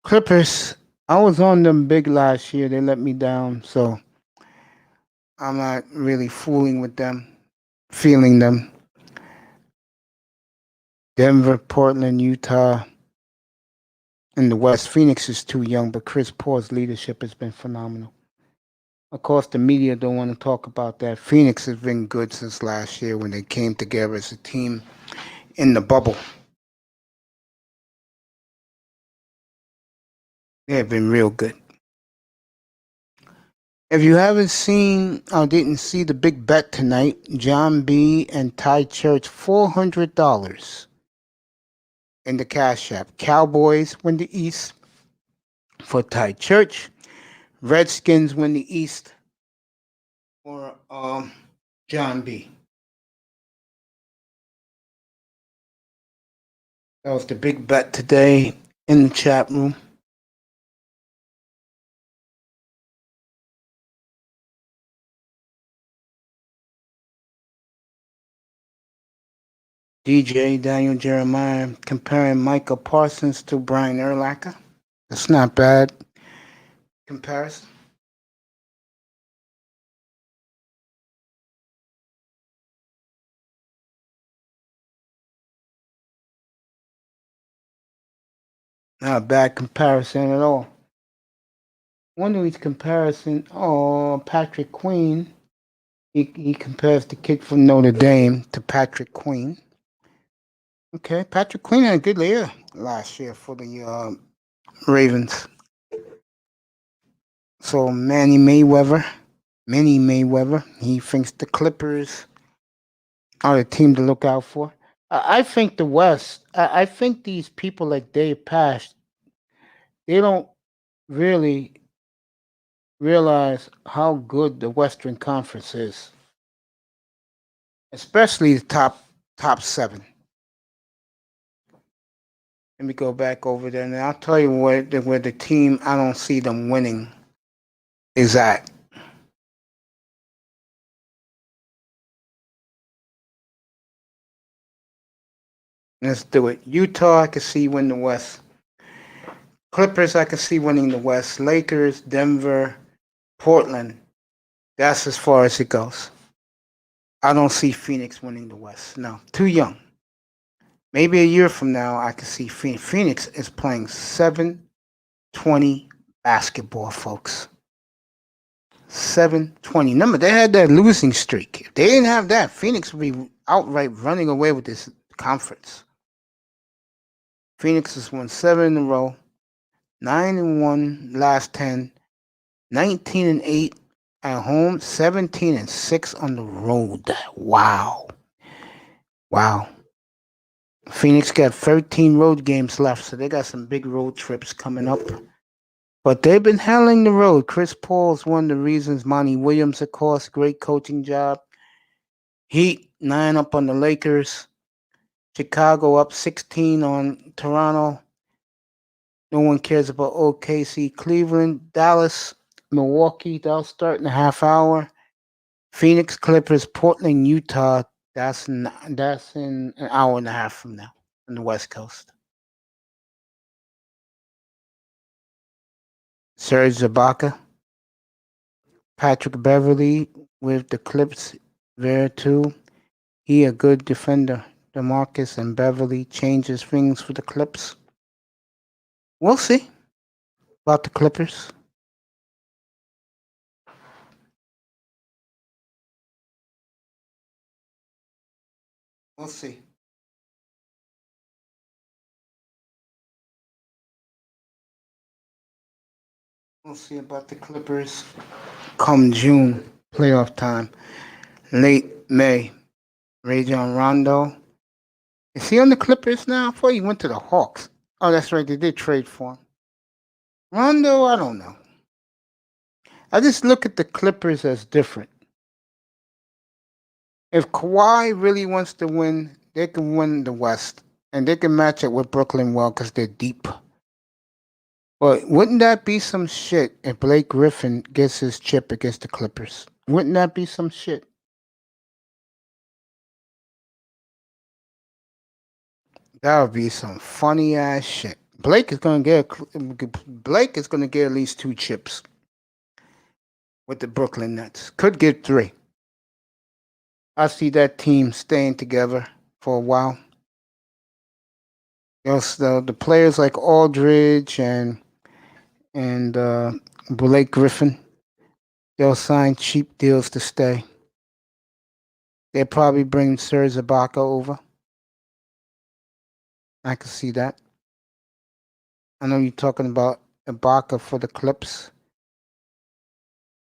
Clippers, I was on them big last year. They let me down, so I'm not really fooling with them, feeling them. Denver, Portland, Utah, in the West. Phoenix is too young, but Chris Paul's leadership has been phenomenal. Of course, the media don't want to talk about that. Phoenix has been good since last year when they came together as a team in the bubble. They have been real good. If you haven't seen or didn't see the big bet tonight, John B. and Ty Church, $400 in the Cash App. Cowboys win the East for Ty Church. Redskins win the East for John B. That was the big bet today in the chat room. DJ Daniel Jeremiah comparing Michael Parsons to Brian Urlacher. That's not bad comparison. Not a bad comparison at all. One of these comparison, Patrick Queen. He compares the kid from Notre Dame to Patrick Queen. Okay, Patrick Queen had a good year last year for the Ravens. So Manny Mayweather, he thinks the Clippers are the team to look out for. I think the West, I think these people like Dave Pash, they don't really realize how good the Western Conference is, especially the top seven. Let me go back over there, and I'll tell you where the team I don't see them winning is at. Let's do it. Utah, I can see win the West. Clippers, I can see winning the West. Lakers, Denver, Portland. That's as far as it goes. I don't see Phoenix winning the West. No, too young. Maybe a year from now, I can see Phoenix. Phoenix is playing 7-20 basketball, folks. 7-20. Remember, they had that losing streak. If they didn't have that, Phoenix would be outright running away with this conference. Phoenix has won 7 in a row, 9-1 last 10, 19-8 at home, 17-6 on the road. Wow. Phoenix got 13 road games left, so they got some big road trips coming up. But they've been handling the road. Chris Paul's one of the reasons. Monty Williams, of course, great coaching job. Heat, 9 up on the Lakers. Chicago up 16 on Toronto. No one cares about OKC. Cleveland, Dallas, Milwaukee. That'll start in a half hour. Phoenix, Clippers, Portland, Utah. That's in an hour and a half from now on the West Coast. Serge Ibaka, Patrick Beverly with the Clips there too. He a good defender. DeMarcus and Beverly changes things for the Clips. We'll see about the Clippers. We'll see. We'll see about the Clippers come June, playoff time. Late May. Rajon Rondo. Is he on the Clippers now? I thought he went to the Hawks. Oh, that's right. They did trade for him. Rondo, I don't know. I just look at the Clippers as different. If Kawhi really wants to win, they can win the West. And they can match it with Brooklyn well because they're deep. But wouldn't that be some shit if Blake Griffin gets his chip against the Clippers? Wouldn't that be some shit? That would be some funny ass shit. Blake is gonna get at least 2 chips with the Brooklyn Nets. Could get 3. I see that team staying together for a while. The players like Aldridge and Blake Griffin, they'll sign cheap deals to stay. They'll probably bring Serge Ibaka over. I can see that. I know you're talking about Ibaka for the Clips.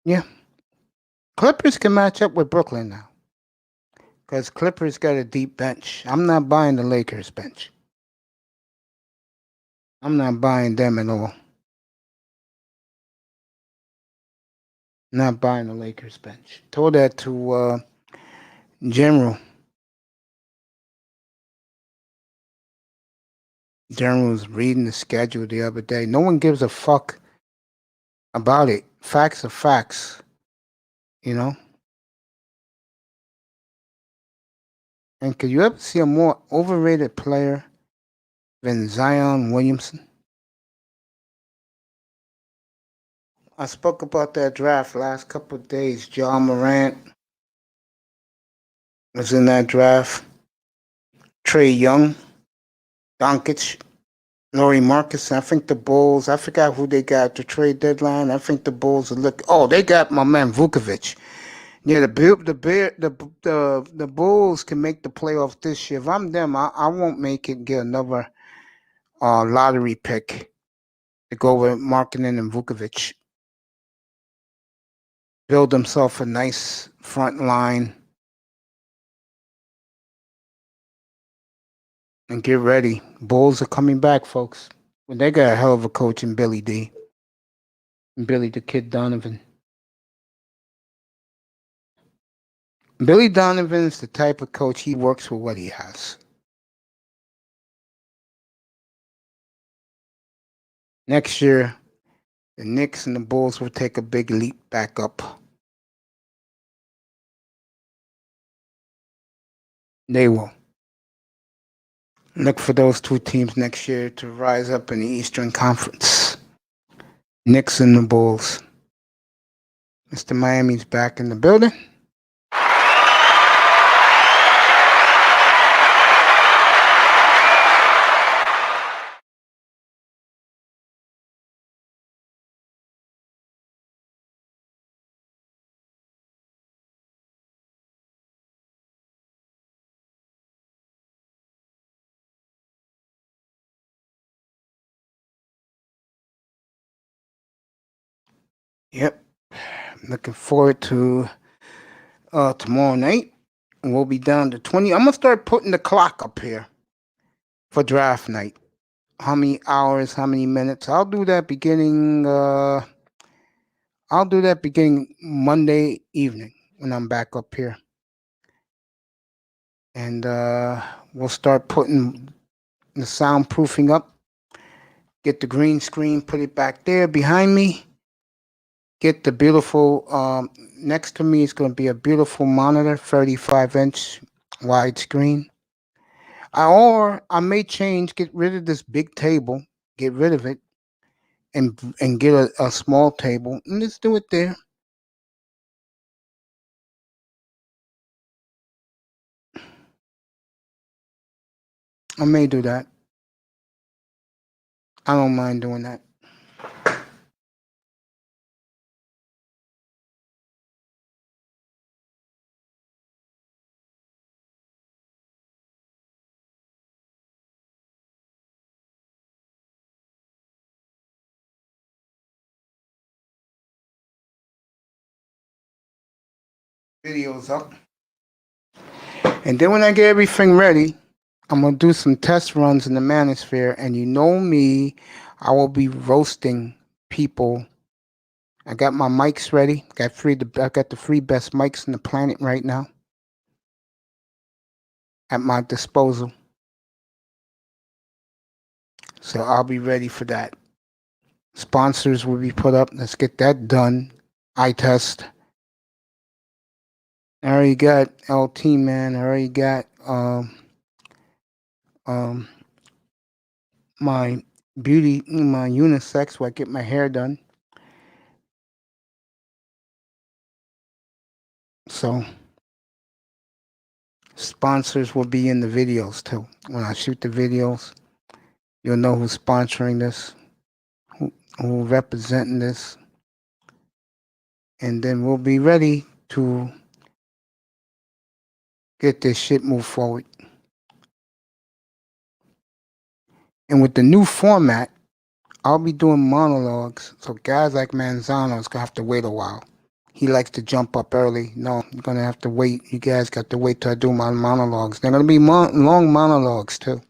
Yeah. Clippers can match up with Brooklyn now. Because Clippers got a deep bench. I'm not buying the Lakers bench. I'm not buying them at all. Not buying the Lakers bench. Told that to General. General was reading the schedule the other day. No one gives a fuck about it. Facts are facts. You know? And could you ever see a more overrated player than Zion Williamson? I spoke about that draft last couple of days. John Morant was in that draft. Trey Young, Doncic, Laurie Marcus. I think the Bulls. I forgot who they got at the trade deadline. I think the Bulls are look. Oh, they got my man Vukovic. Yeah, the Bulls can make the playoffs this year. If I'm them, I won't make it. Get another lottery pick to go with Markkinen and Vukovic. Build himself a nice front line and get ready. Bulls are coming back, folks. Well, they got a hell of a coach in Billy D. And Billy the Kid Donovan. Billy Donovan is the type of coach, he works with what he has. Next year, the Knicks and the Bulls will take a big leap back up. They will. Look for those two teams next year to rise up in the Eastern Conference. Knicks and the Bulls. Mr. Miami's back in the building. Yep. Looking forward to tomorrow night. We'll be down to 20. I'm going to start putting the clock up here for draft night. How many hours, how many minutes. I'll do that beginning Monday evening when I'm back up here. And we'll start putting the soundproofing up. Get the green screen, put it back there behind me. Get the beautiful, next to me is going to be a beautiful monitor, 35-inch widescreen. Or I may get rid of this big table, get rid of it, and get a small table, and let's do it there. I may do that. I don't mind doing that. Videos up. And then when I get everything ready, I'm going to do some test runs in the Manosphere. And you know me, I will be roasting people. I got my mics ready. I got the three best mics on the planet right now at my disposal. So I'll be ready for that. Sponsors will be put up. Let's get that done. Eye test. I already got LT, man. I already got my unisex where I get my hair done. So sponsors will be in the videos too. When I shoot the videos, you'll know who's sponsoring this, who representing this, and then we'll be ready to get this shit moved forward. And with the new format, I'll be doing monologues, so guys like Manzano's gonna have to wait a while. He likes to jump up early. No, you're gonna have to wait. You guys got to wait till I do my monologues. They're gonna be long monologues too.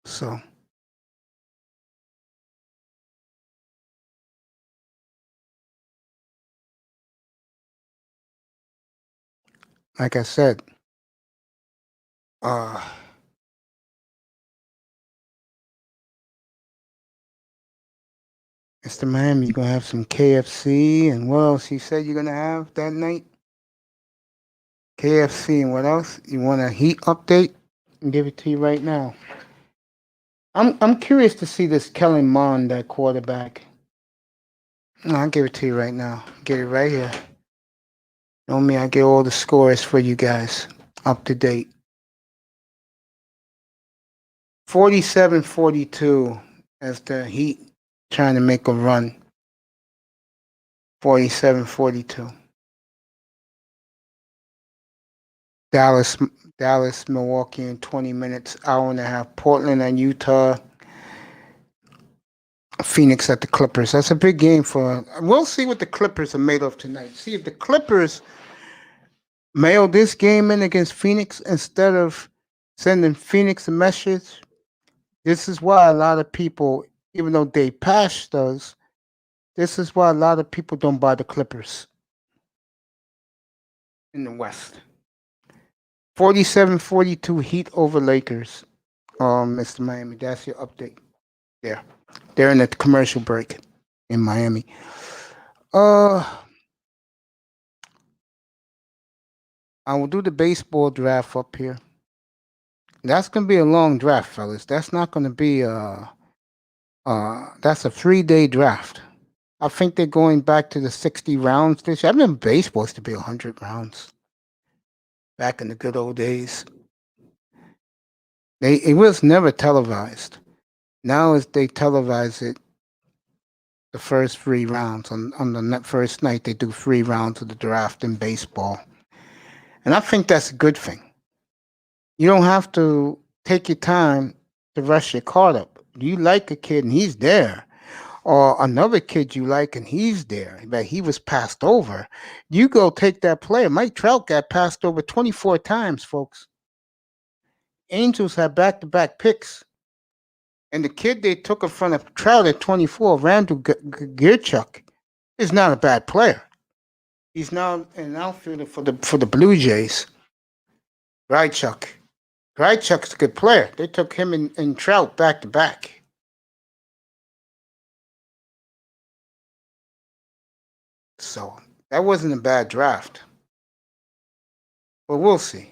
So, like I said, uh, Mr. Miami, you're gonna have some KFC, and what else you said you're gonna have that night? KFC, and what else? You want a heat update? I'll give it to you right now. I'm curious to see this Kellen Mond, that quarterback. No, I'll give it to you right now. Get it right here. Know me, I get all the scores for you guys up to date. 47-42 as the Heat trying to make a run. 47-42. Dallas, Milwaukee in 20 minutes, hour and a half. Portland and Utah. Phoenix at the Clippers. That's a big game for. We'll see what the Clippers are made of tonight. See if the Clippers mail this game in against Phoenix instead of sending Phoenix a message. This is why a lot of people, even though they passed us, this is why a lot of people don't buy the Clippers in the West. 47-42 Heat over Lakers. Mr. Miami, that's your update there. They're in a commercial break in Miami. I will do the baseball draft up here. That's gonna be a long draft, fellas. That's not gonna be that's a 3-day draft. I think they're going back to the 60 rounds this year. I remember baseball used to be 100 rounds back in the good old days. It was never televised. Now as they televise it, the first 3 rounds on the first night they do 3 rounds of the draft in baseball, and I think that's a good thing. You don't have to take your time to rush your card up. You like a kid and he's there, or another kid you like and he's there, but he was passed over. You go take that player. Mike Trout got passed over 24 times, folks. Angels had back-to-back picks. And the kid they took in front of Trout at 24, Randall Gierchuk, is not a bad player. He's now an outfielder for the Blue Jays. Gierchuk's a good player. They took him and Trout back-to-back. So that wasn't a bad draft. But we'll see.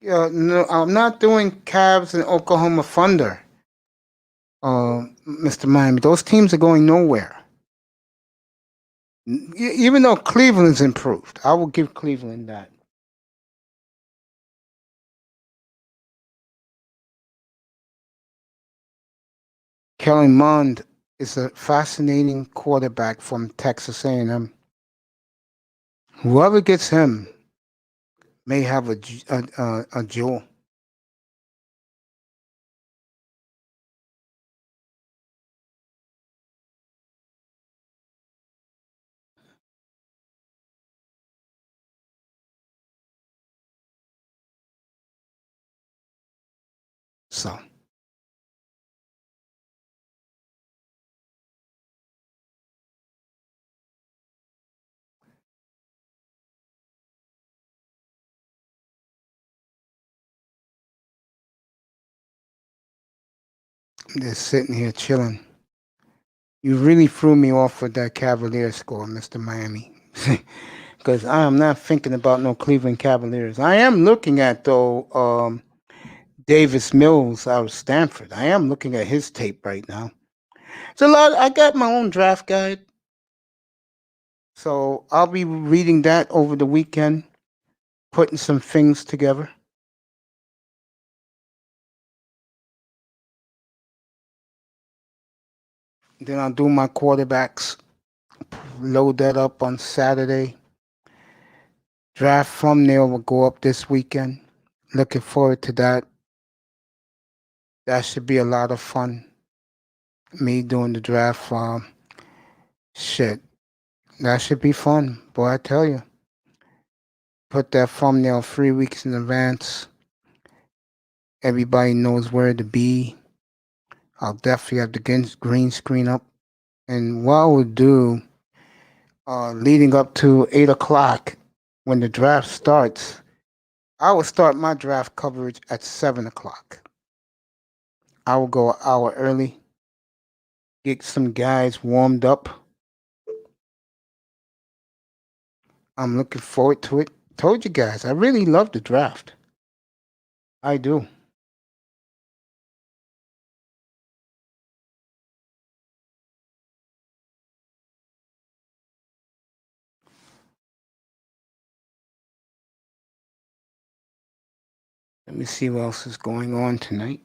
No, I'm not doing Cavs and Oklahoma Thunder. Mr. Miami, those teams are going nowhere. Even though Cleveland's improved, I will give Cleveland that. Kellen Mond is a fascinating quarterback from Texas A&M. Whoever gets him may have a jewel. So. Just sitting here chilling. You really threw me off with that Cavalier score, Mr. Miami. Because I am not thinking about no Cleveland Cavaliers. I am looking at, though, Davis Mills out of Stanford. I am looking at his tape right now. It's a lot. I got my own draft guide. So I'll be reading that over the weekend, putting some things together. Then I'll do my quarterbacks, load that up on Saturday, Draft thumbnail will go up this weekend. Looking forward to that. That should be a lot of fun. Me doing the draft. Shit. That should be fun. Boy, I tell you. Put that thumbnail 3 weeks in advance. Everybody knows where to be. I'll definitely have the green screen up. And what I will do, leading up to 8 o'clock, when the draft starts, I will start my draft coverage at 7 o'clock. I will go an hour early, get some guys warmed up. I'm looking forward to it. Told you guys, I really love the draft. I do. Let me see what else is going on tonight.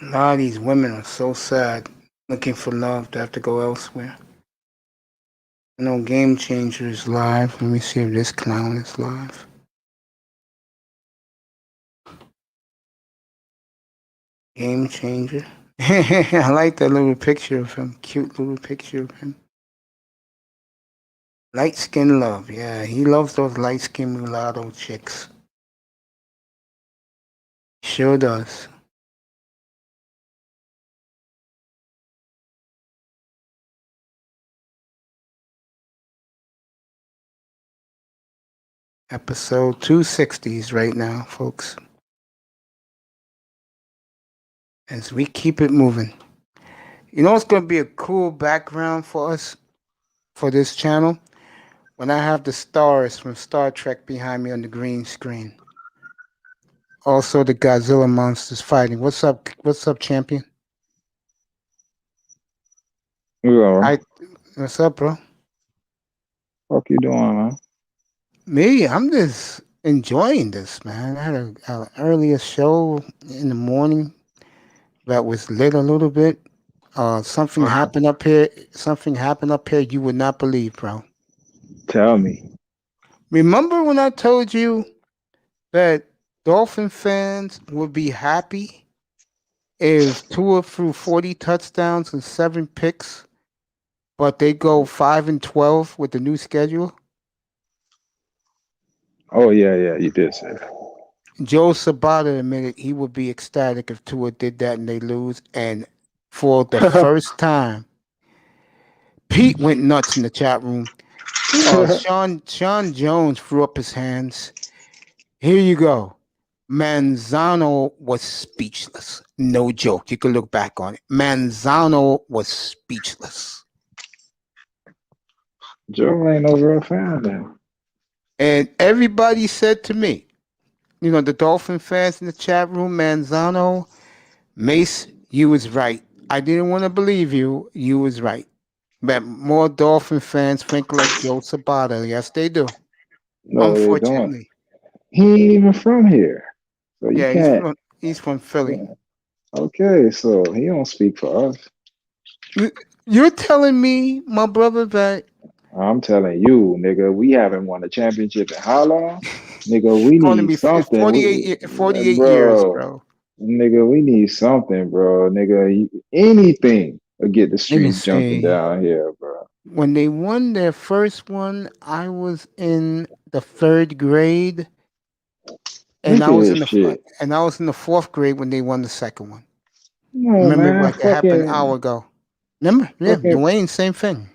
A lot of these women are so sad, looking for love to have to go elsewhere. I know Game Changer is live. Let me see if this clown is live. Game Changer. I like that little picture of him. Cute little picture of him. Light skin love. Yeah, he loves those light skin mulatto chicks. Sure does. Episode 260s right now, folks. As we keep it moving. You know what's going to be a cool background for us, for this channel? When I have the stars from Star Trek behind me on the green screen. Also the Godzilla monsters fighting. What's up, champion? Yeah. What's up, bro? Fuck you doing, man? Me, I'm just enjoying this, man. I had an earlier show in the morning that was lit a little bit. Something happened up here. Something happened up here you would not believe, bro. Tell me. Remember when I told you that Dolphin fans would be happy if Tua threw 40 touchdowns and 7 picks, but they go 5-12 with the new schedule? Oh yeah, you did say that. Joe Sabata admitted he would be ecstatic if Tua did that and they lose. And for the first time, Pete went nuts in the chat room. Sean Jones threw up his hands. Here you go. Manzano was speechless. No joke. You can look back on it. Manzano was speechless. Joe ain't no real fan then. And everybody said to me, you know, the Dolphin fans in the chat room, Manzano, Mace, you was right. I didn't want to believe you. You was right. But more Dolphin fans think like Joe Sabata. Yes, they do. No, Unfortunately. they don't. He ain't even from here. So you can't. He's from Philly. Yeah. Okay, so he don't speak for us. You're telling me, my brother, that I'm telling you, nigga, we haven't won a championship in how long? Nigga, we need something. 48 years, bro. Nigga, we need something, bro. Nigga, anything to get the streets jumping down here, bro. When they won their first one, I was in the 3rd grade. And I was in the 4th grade when they won the second one. No, remember man, what happened an hour ago? Remember? Yeah, Dwayne, same thing.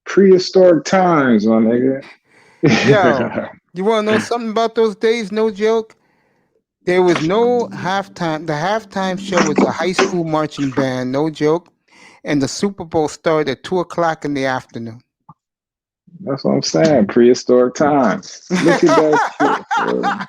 Prehistoric times, my nigga. Yo, you want to know something about those days? No joke. There was no halftime. The halftime show was a high school marching band, no joke. And the Super Bowl started at 2 o'clock in the afternoon. That's what I'm saying. Prehistoric times. Look at that shit, bro.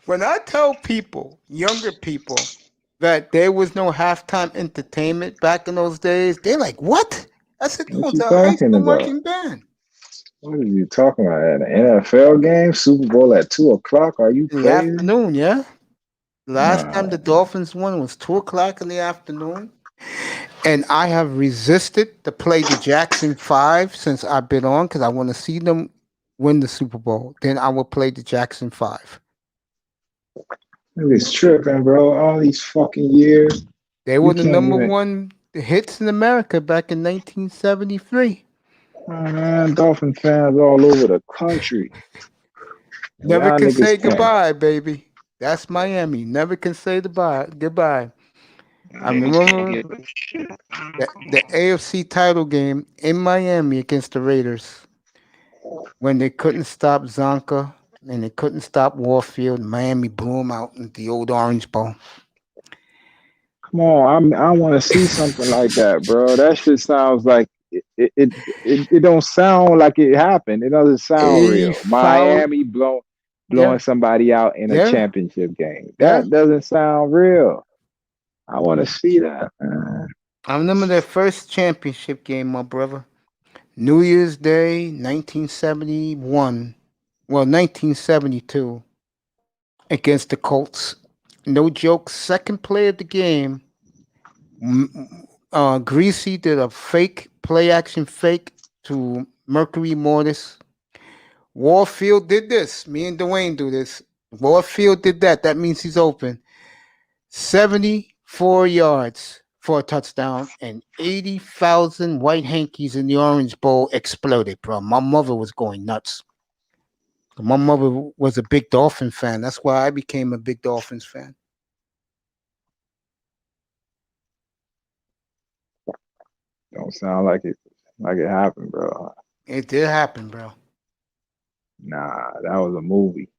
When I tell people, younger people, that there was no halftime entertainment back in those days, they're like, "What?" I said, "No, What it's you a high talking school about? marching band What are you talking about? An NFL game? Super Bowl at 2 o'clock? Are you in the crazy? afternoon." Yeah, last Nah. time the Dolphins won was 2 o'clock in the afternoon. And I have resisted to play the Jackson 5 since I've been on because I want to see them win the Super Bowl. Then I will play the Jackson 5. Niggas tripping, bro. All these fucking years. They You were the can't number even. one hits in America back in 1973. Oh, man, Dolphin fans all over the country. Never Y'all can say niggas can't. goodbye, baby. That's Miami. Never can say goodbye. I Niggas can't remember give a shit. the AFC title game in Miami against the Raiders when they couldn't stop Zonka and they couldn't stop Warfield. Miami blew them out in the old Orange Bowl. Come on, I want to see something like that, bro. That shit sounds like it don't sound like it happened. It doesn't sound He real. fouled. Miami blowing Yeah, somebody out in a yeah, championship game. yeah. That doesn't sound real. I want to see that, man. I remember their first championship game, my brother. New Year's Day, 1971. Well, 1972 against the Colts. No joke, second play of the game. Greasy did a fake play action fake to Mercury Mortis. Warfield did this. Me and Dwayne do this. Warfield did that. That means he's open. 74 yards for a touchdown, and 80,000 white hankies in the Orange Bowl exploded, bro. My mother was going nuts. My mother was a big Dolphin fan. That's why I became a big Dolphins fan. Don't sound like it happened, bro. It did happen, bro. Nah, that was a movie.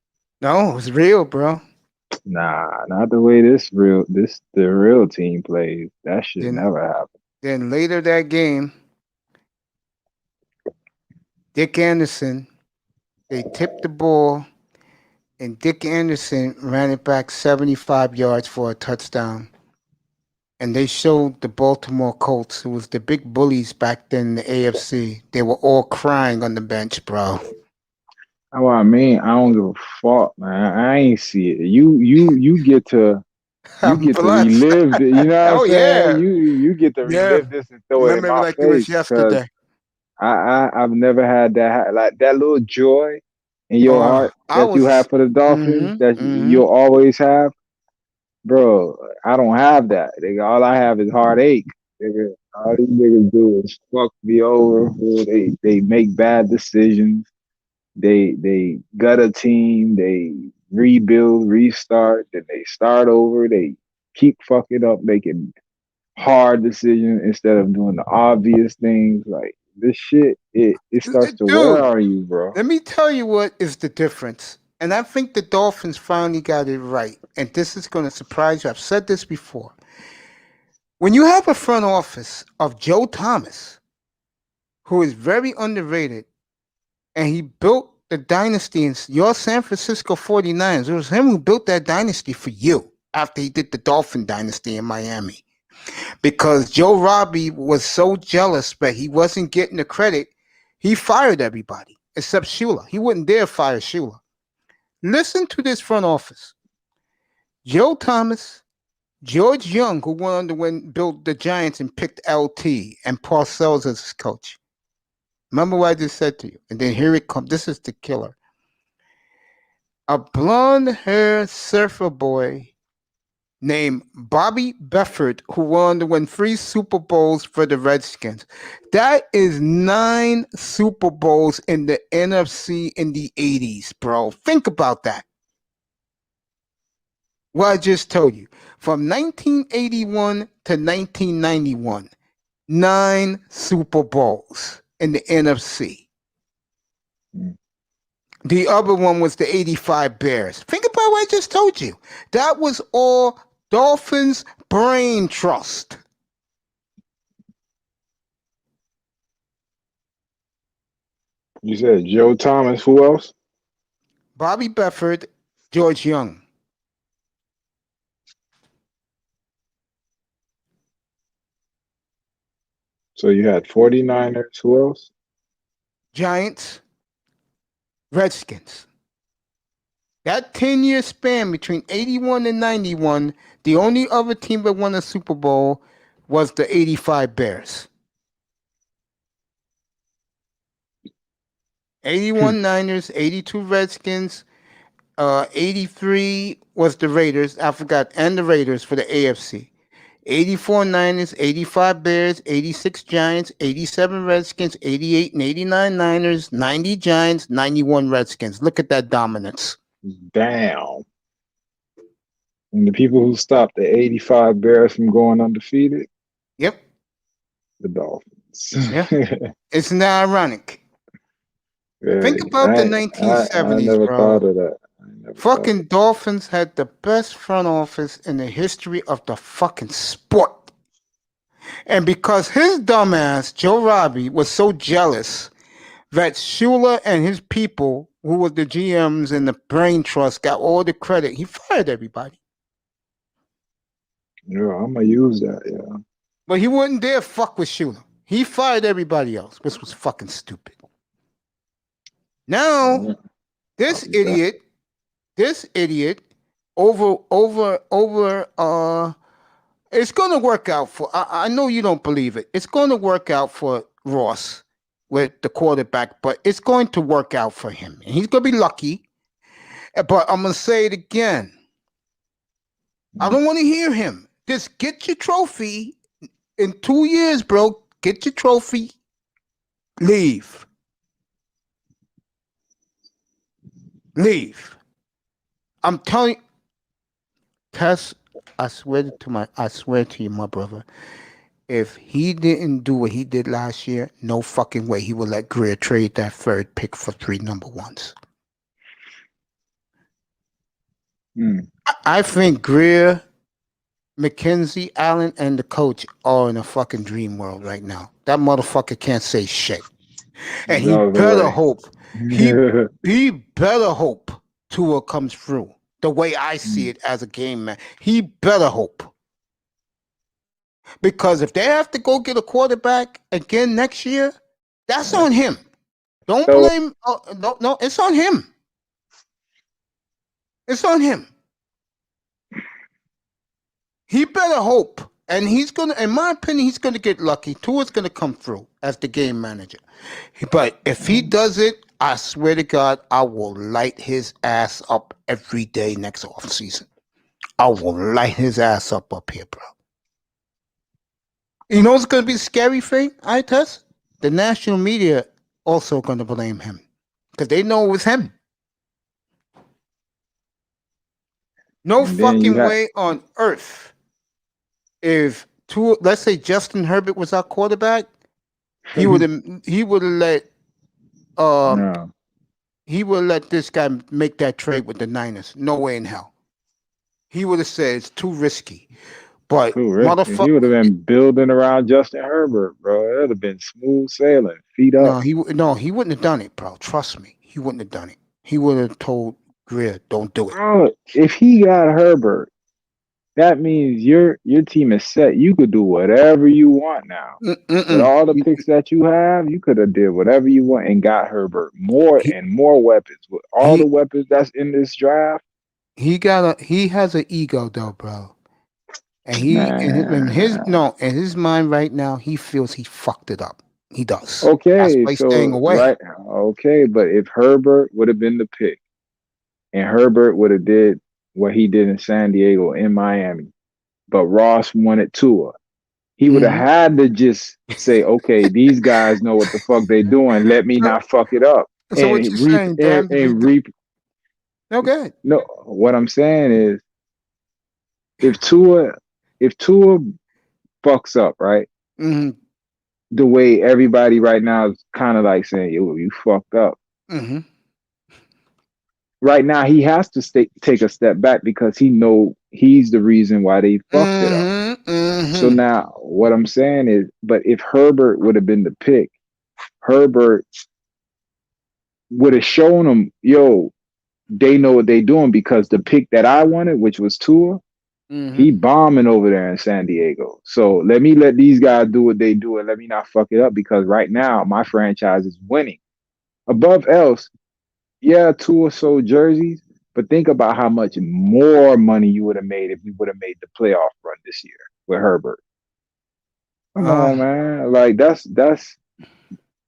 No, it was real, bro. Nah, not the way the real team plays. That should Then, never happen. then later that game, Dick Anderson, they tipped the ball, and Dick Anderson ran it back 75 yards for a touchdown. And they showed the Baltimore Colts, who was the big bullies back then in the AFC. They were all crying on the bench, bro. That's what I mean. I don't give a fuck, man. I ain't see it. You get to I'm blessed. relive it. You know what Oh I'm saying? yeah, You get to yeah. relive this and throw it in Remember it my like it was face because yesterday. I've never had that like that little joy in your heart I that you have was. for the Dolphins Mm-hmm. that Mm-hmm. you'll always have, bro. I don't have that. Nigga, all I have is heartache. Nigga, all these niggas do is fuck me over. They make bad decisions. They gut a team, they rebuild, restart, then they start over, they keep fucking up, making hard decisions instead of doing the obvious things. Like this shit, it starts to wear Dude, on you, bro. let me tell you what is the difference. And I think the Dolphins finally got it right. And this is going to surprise you. I've said this before. When you have a front office of Joe Thomas, who is very underrated, and he built the dynasty in your San Francisco 49ers. It was him who built that dynasty for you after he did the Dolphin dynasty in Miami. Because Joe Robbie was so jealous, but he wasn't getting the credit, he fired everybody except Shula. He wouldn't dare fire Shula. Listen to this front office. Joe Thomas, George Young, who went on to built the Giants and picked LT and Parcells as his coach. Remember what I just said to you? And then here it comes. This is the killer. A blonde-haired surfer boy named Bobby Befford, who won to win 3 Super Bowls for the Redskins. That is 9 Super Bowls in the NFC in the 80s, bro. Think about that. What I just told you. From 1981 to 1991, 9 Super Bowls in the NFC. The other one was the 85 Bears. Think about what I just told you. That was all Dolphins brain trust. You said Joe Thomas. Who else? Bobby Befford, George Young. So you had 49ers. Who else? Giants, Redskins. That 10-year span between 81 and 91, the only other team that won a Super Bowl was the 85 Bears. 81 Niners, 82 Redskins, 83 was the Raiders, I forgot, and the Raiders for the AFC. 84 Niners, 85 Bears, 86 Giants, 87 Redskins, 88 and 89 Niners, 90 Giants, 91 Redskins. Look at that dominance. Damn. And the people who stopped the 85 Bears from going undefeated? Yep. The Dolphins. Yeah. Isn't that ironic? Yeah, Think about the I 1970s, never bro. thought of that. Fucking Dolphins had the best front office in the history of the fucking sport. And because his dumbass, Joe Robbie, was so jealous that Shula and his people, who were the GMs and the brain trust, got all the credit, he fired everybody. Yeah, I'm going to use that, yeah. But he wouldn't dare fuck with Shula. He fired everybody else, which was fucking stupid. Now, this idiot, it's going to work out for, I know you don't believe it. It's going to work out for Ross with the quarterback, but it's going to work out for him. And he's going to be lucky. But I'm going to say it again. I don't want to hear him. Just get your trophy in 2 years, bro. Get your trophy. Leave. I'm telling you, Tess, I swear to you, my brother, if he didn't do what he did last year, no fucking way he would let Greer trade that third pick for 3 number ones. I think Greer, McKenzie, Allen, and the coach are in a fucking dream world right now. That motherfucker can't say shit. And he better hope. He better hope Tua comes through the way I see it as a game man. He better hope. Because if they have to go get a quarterback again next year, that's on him. Don't blame. No, it's on him. It's on him. He better hope. And he's going to, in my opinion, he's going to get lucky. Tua's going to come through as the game manager. But if he does it, I swear to God, I will light his ass up every day next offseason. I will light his ass up here, bro. You know what's going to be the scary thing, Tess? The national media also going to blame him because they know it was him. No fucking way on earth. If let's say Justin Herbert was our quarterback, he would have let this guy make that trade with the Niners. No way in hell. He would have said it's too risky. But motherfucker, he would have been building around Justin Herbert, bro. It would have been smooth sailing, feet up. He wouldn't have done it, bro. Trust me, he wouldn't have done it. He would have told Greer, "Don't do it." Bro, if he got Herbert, that means your team is set. You could do whatever you want now. With all the picks that you have, you could have did whatever you want and got Herbert more and more weapons. With all the weapons that's in this draft, he has an ego though, bro. And in his mind right now, he feels he fucked it up. He does. Okay, that's why he's staying away. Right, okay, but if Herbert would have been the pick, and Herbert would have did what he did in San Diego, in Miami, but Ross wanted Tua, he would have had to just say, okay, these guys know what the fuck they doing. Let me not fuck it up. So what you saying, Dan? No, good. No, what I'm saying is, if Tua fucks up, right? Mm-hmm. The way everybody right now is kind of like saying, yo, you fucked up. Mm-hmm. right now he has to take a step back because he know he's the reason why they fucked it up. So now what I'm saying is, but if Herbert would have been the pick, Herbert would have shown them, yo, they know what they doing because the pick that I wanted, which was Tua, he bombing over there in San Diego. So let these guys do what they do and let me not fuck it up because right now my franchise is winning. Above else, yeah, Tua sold jerseys, but think about how much more money you would have made if we would have made the playoff run this year with Herbert. Come on, man. Like that's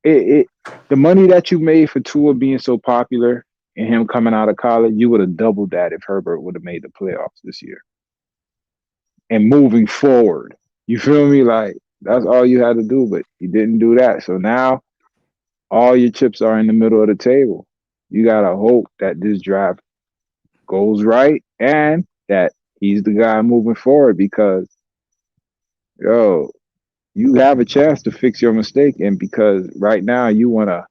it. The money that you made for Tua being so popular and him coming out of college, you would have doubled that if Herbert would have made the playoffs this year. And moving forward, you feel me? Like that's all you had to do, but you didn't do that. So now all your chips are in the middle of the table. You gotta hope that this draft goes right and that he's the guy moving forward because yo, you have a chance to fix your mistake. And because right now you want to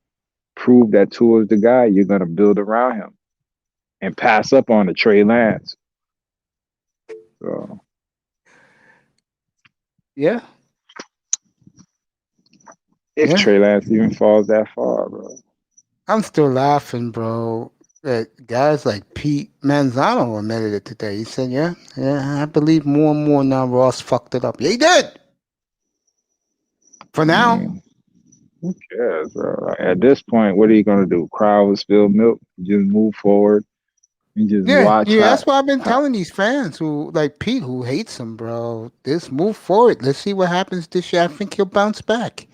prove that Tua is the guy, you're going to build around him and pass up on the Trey Lance. So, Yeah. if Trey Lance even falls that far, bro. I'm still laughing, bro. That guys like Pete Manzano admitted it today. He said, yeah, I believe more and more now Ross fucked it up. Yeah, he did. For now. Who cares, bro? Like, at this point, what are you going to do? Cry over spilled milk? Just move forward and just watch Yeah, that's why I've been telling these fans who like Pete who hates him, bro. Just move forward. Let's see what happens this year. I think he'll bounce back.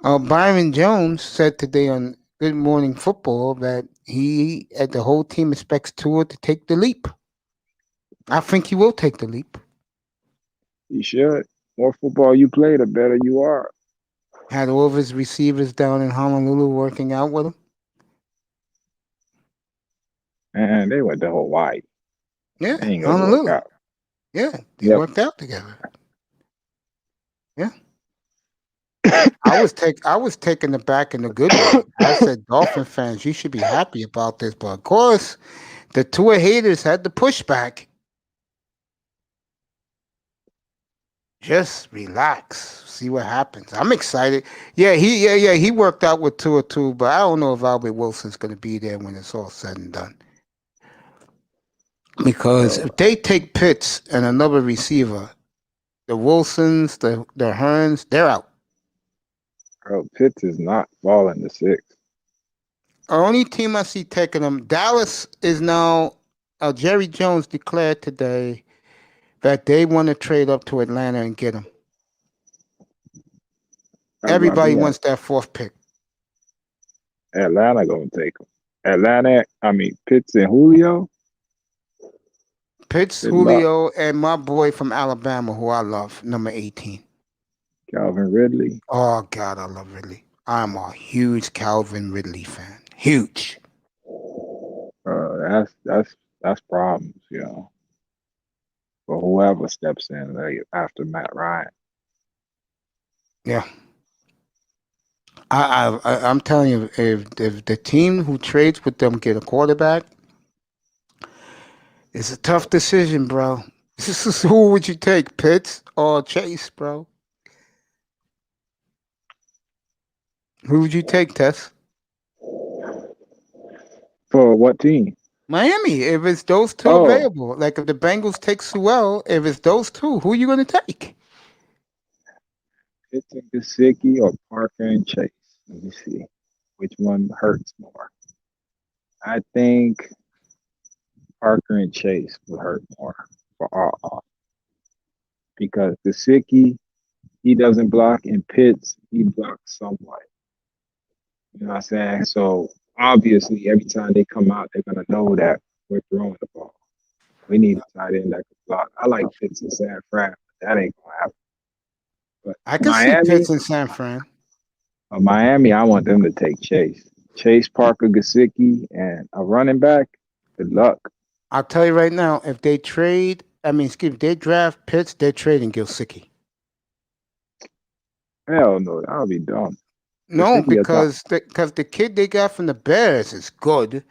Byron Jones said today on Good Morning Football that the whole team expects Tua to take the leap. I think he will take the leap. You should. More football you play, the better you are. Had all of his receivers down in Honolulu working out with him. And they went to Hawaii. Yeah, They ain't gonna Honolulu. work out. Yeah, they worked out together. Yeah. I was taken aback in a good way. I said, Dolphin fans, you should be happy about this. But of course, the Tua haters had the pushback. Just relax. See what happens. I'm excited. Yeah, he worked out with Tua too, but I don't know if Albert Wilson's gonna be there when it's all said and done. Because if they take Pitts and another receiver, the Wilsons, the Hearns, they're out. Bro, Pitts is not falling to 6. The only team I see taking them, Dallas is now. Jerry Jones declared today that they want to trade up to Atlanta and get him. Everybody wants that 4th pick. Atlanta gonna take him. Pitts and Julio. Pitts, Julio, and my boy from Alabama, who I love, number 18. Calvin Ridley. Oh God, I love Ridley. I'm a huge Calvin Ridley fan. Huge. That's problems, you know. For whoever steps in after Matt Ryan. Yeah. I'm telling you, if the team who trades with them get a quarterback, it's a tough decision, bro. This is who would you take, Pitts or Chase, bro? Who would you take, Tess? For what team? Miami. If it's those two available, like if the Bengals take Sewell, if it's those two, who are you going to take? Pitts and Gesicki or Parker and Chase? Let me see. Which one hurts more? I think Parker and Chase would hurt more for all. Because Gesicki, he doesn't block, and Pitts, he blocks somewhat. You know what I'm saying? So obviously, every time they come out, they're gonna know that we're throwing the ball. We need a tight end that can block. I like Pitts and San Fran, but that ain't gonna happen. But I can see Pitts and San Fran. Miami, I want them to take Chase. Chase, Parker, Gesicki, and a running back. Good luck. I'll tell you right now, if they they draft Pitts, they're trading Gesicki. Hell no, that'll be dumb. No, because the kid they got from the Bears is good,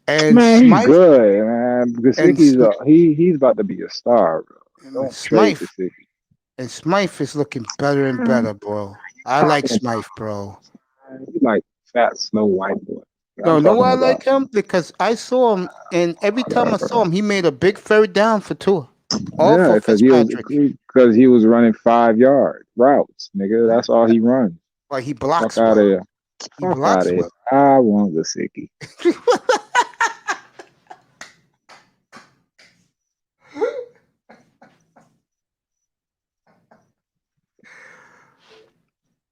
And Man, he's Smythe good, man. and Gasicki's he's about to be a star, bro. Don't trade Smythe Gasicki. and Smythe is looking better and better, bro. I like Smythe, bro. He's like fat, snow white boy. I'm No, know talking why I about like him? Because I saw him, and every time I saw whatever. him, he made a big third down for Tua, all Yeah, for because he was Fitzpatrick. because he was running 5 yard routes, nigga. That's all he runs. But he Fuck blocks out of well. here. He Fuck out blocks of here. well. I want Gasicki.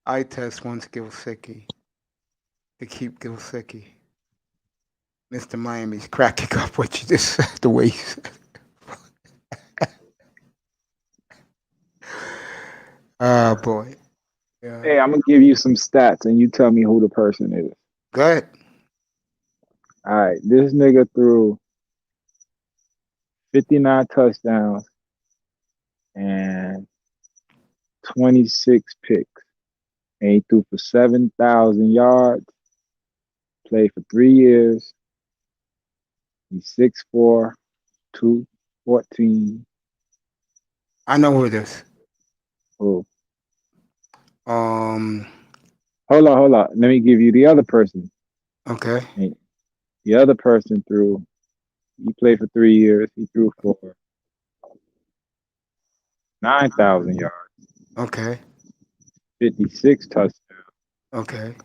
I test wants Gilsicki to keep Gilsicki. Mr. Miami's cracking up what you just said, the way you said it. Oh, boy. Yeah. Hey, I'm gonna give you some stats and you tell me who the person is. Go ahead. All right, this nigga threw 59 touchdowns and 26 picks. And he threw for 7,000 yards, played for 3 years. He's 6'4", 214. I know who it is. Oh, Um. hold on. Let me give you the other person. Okay. The other person he played for 3 years. He threw for 9,000 yards, Okay. 56 touchdowns. Okay.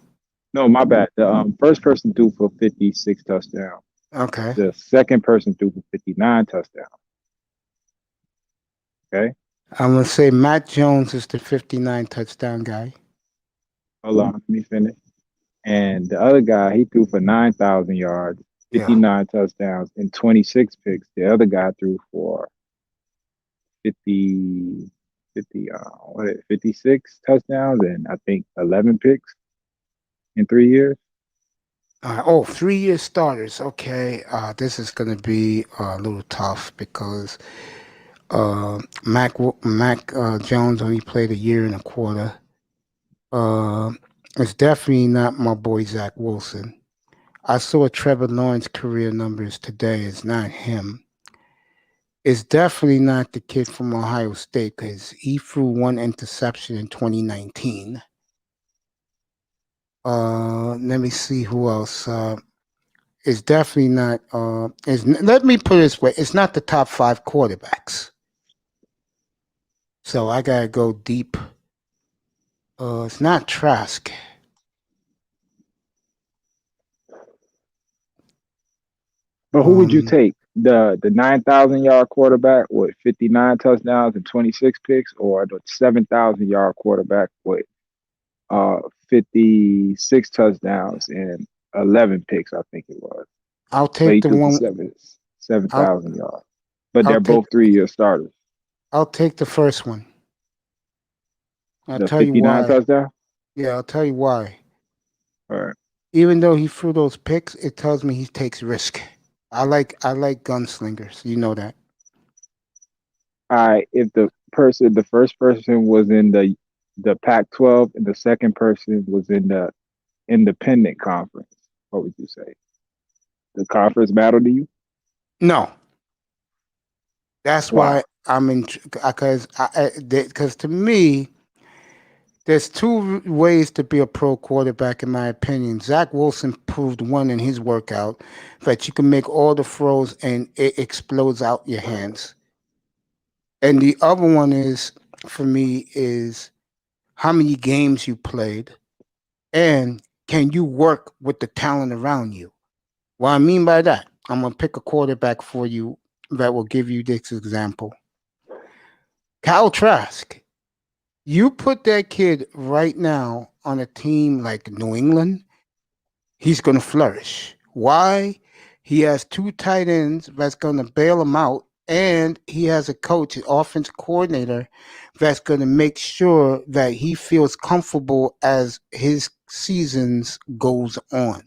No, my bad. The first person threw for 56 touchdowns. Okay. The second person threw for 59 touchdowns. Okay? I'm gonna say Matt Jones is the 59 touchdown guy. Hold on, let me finish. And the other guy, he threw for 9,000 yards, 59 touchdowns, and 26 picks. The other guy threw for 56 touchdowns and I think 11 picks in 3 years. 3-year starters. Okay. This is gonna be a little tough because Mac Jones only played a year and a quarter. It's definitely not my boy Zach Wilson. I saw Trevor Lawrence career numbers today. It's not him. It's definitely not the kid from Ohio State because he threw one interception in 2019. Let me see who else. It's definitely not. Let me put it this way: it's not the top 5 quarterbacks. So I gotta go deep. It's not Trask. But who would you take? The 9,000 yard quarterback with 59 touchdowns and 26 picks, or the 7,000 yard quarterback with 56 touchdowns and 11 picks, I think it was. I'll But take he the threw for one. 7,000 yards. But I'll they're take. both 3-year starters. I'll take the first one. I'll The tell you 59 why. touchdown. Yeah, I'll tell you why. All right. Even though he threw those picks, it tells me he takes risk. I like gunslingers. You know that. All right. If the first person was in the Pac-12 and the second person was in the independent conference, what would you say? The conference matter to you? No, that's Why? why I'm in. Because to me, there's two ways to be a pro quarterback, in my opinion. Zach Wilson proved one in his workout that you can make all the throws and it explodes out your hands. And the other one is, for me, is how many games you played and can you work with the talent around you? What I mean by that, I'm going to pick a quarterback for you that will give you this example. Kyle Trask. You put that kid right now on a team like New England, he's going to flourish. Why? He has 2 tight ends that's going to bail him out, and he has a coach, an offense coordinator, that's going to make sure that he feels comfortable as his seasons goes on.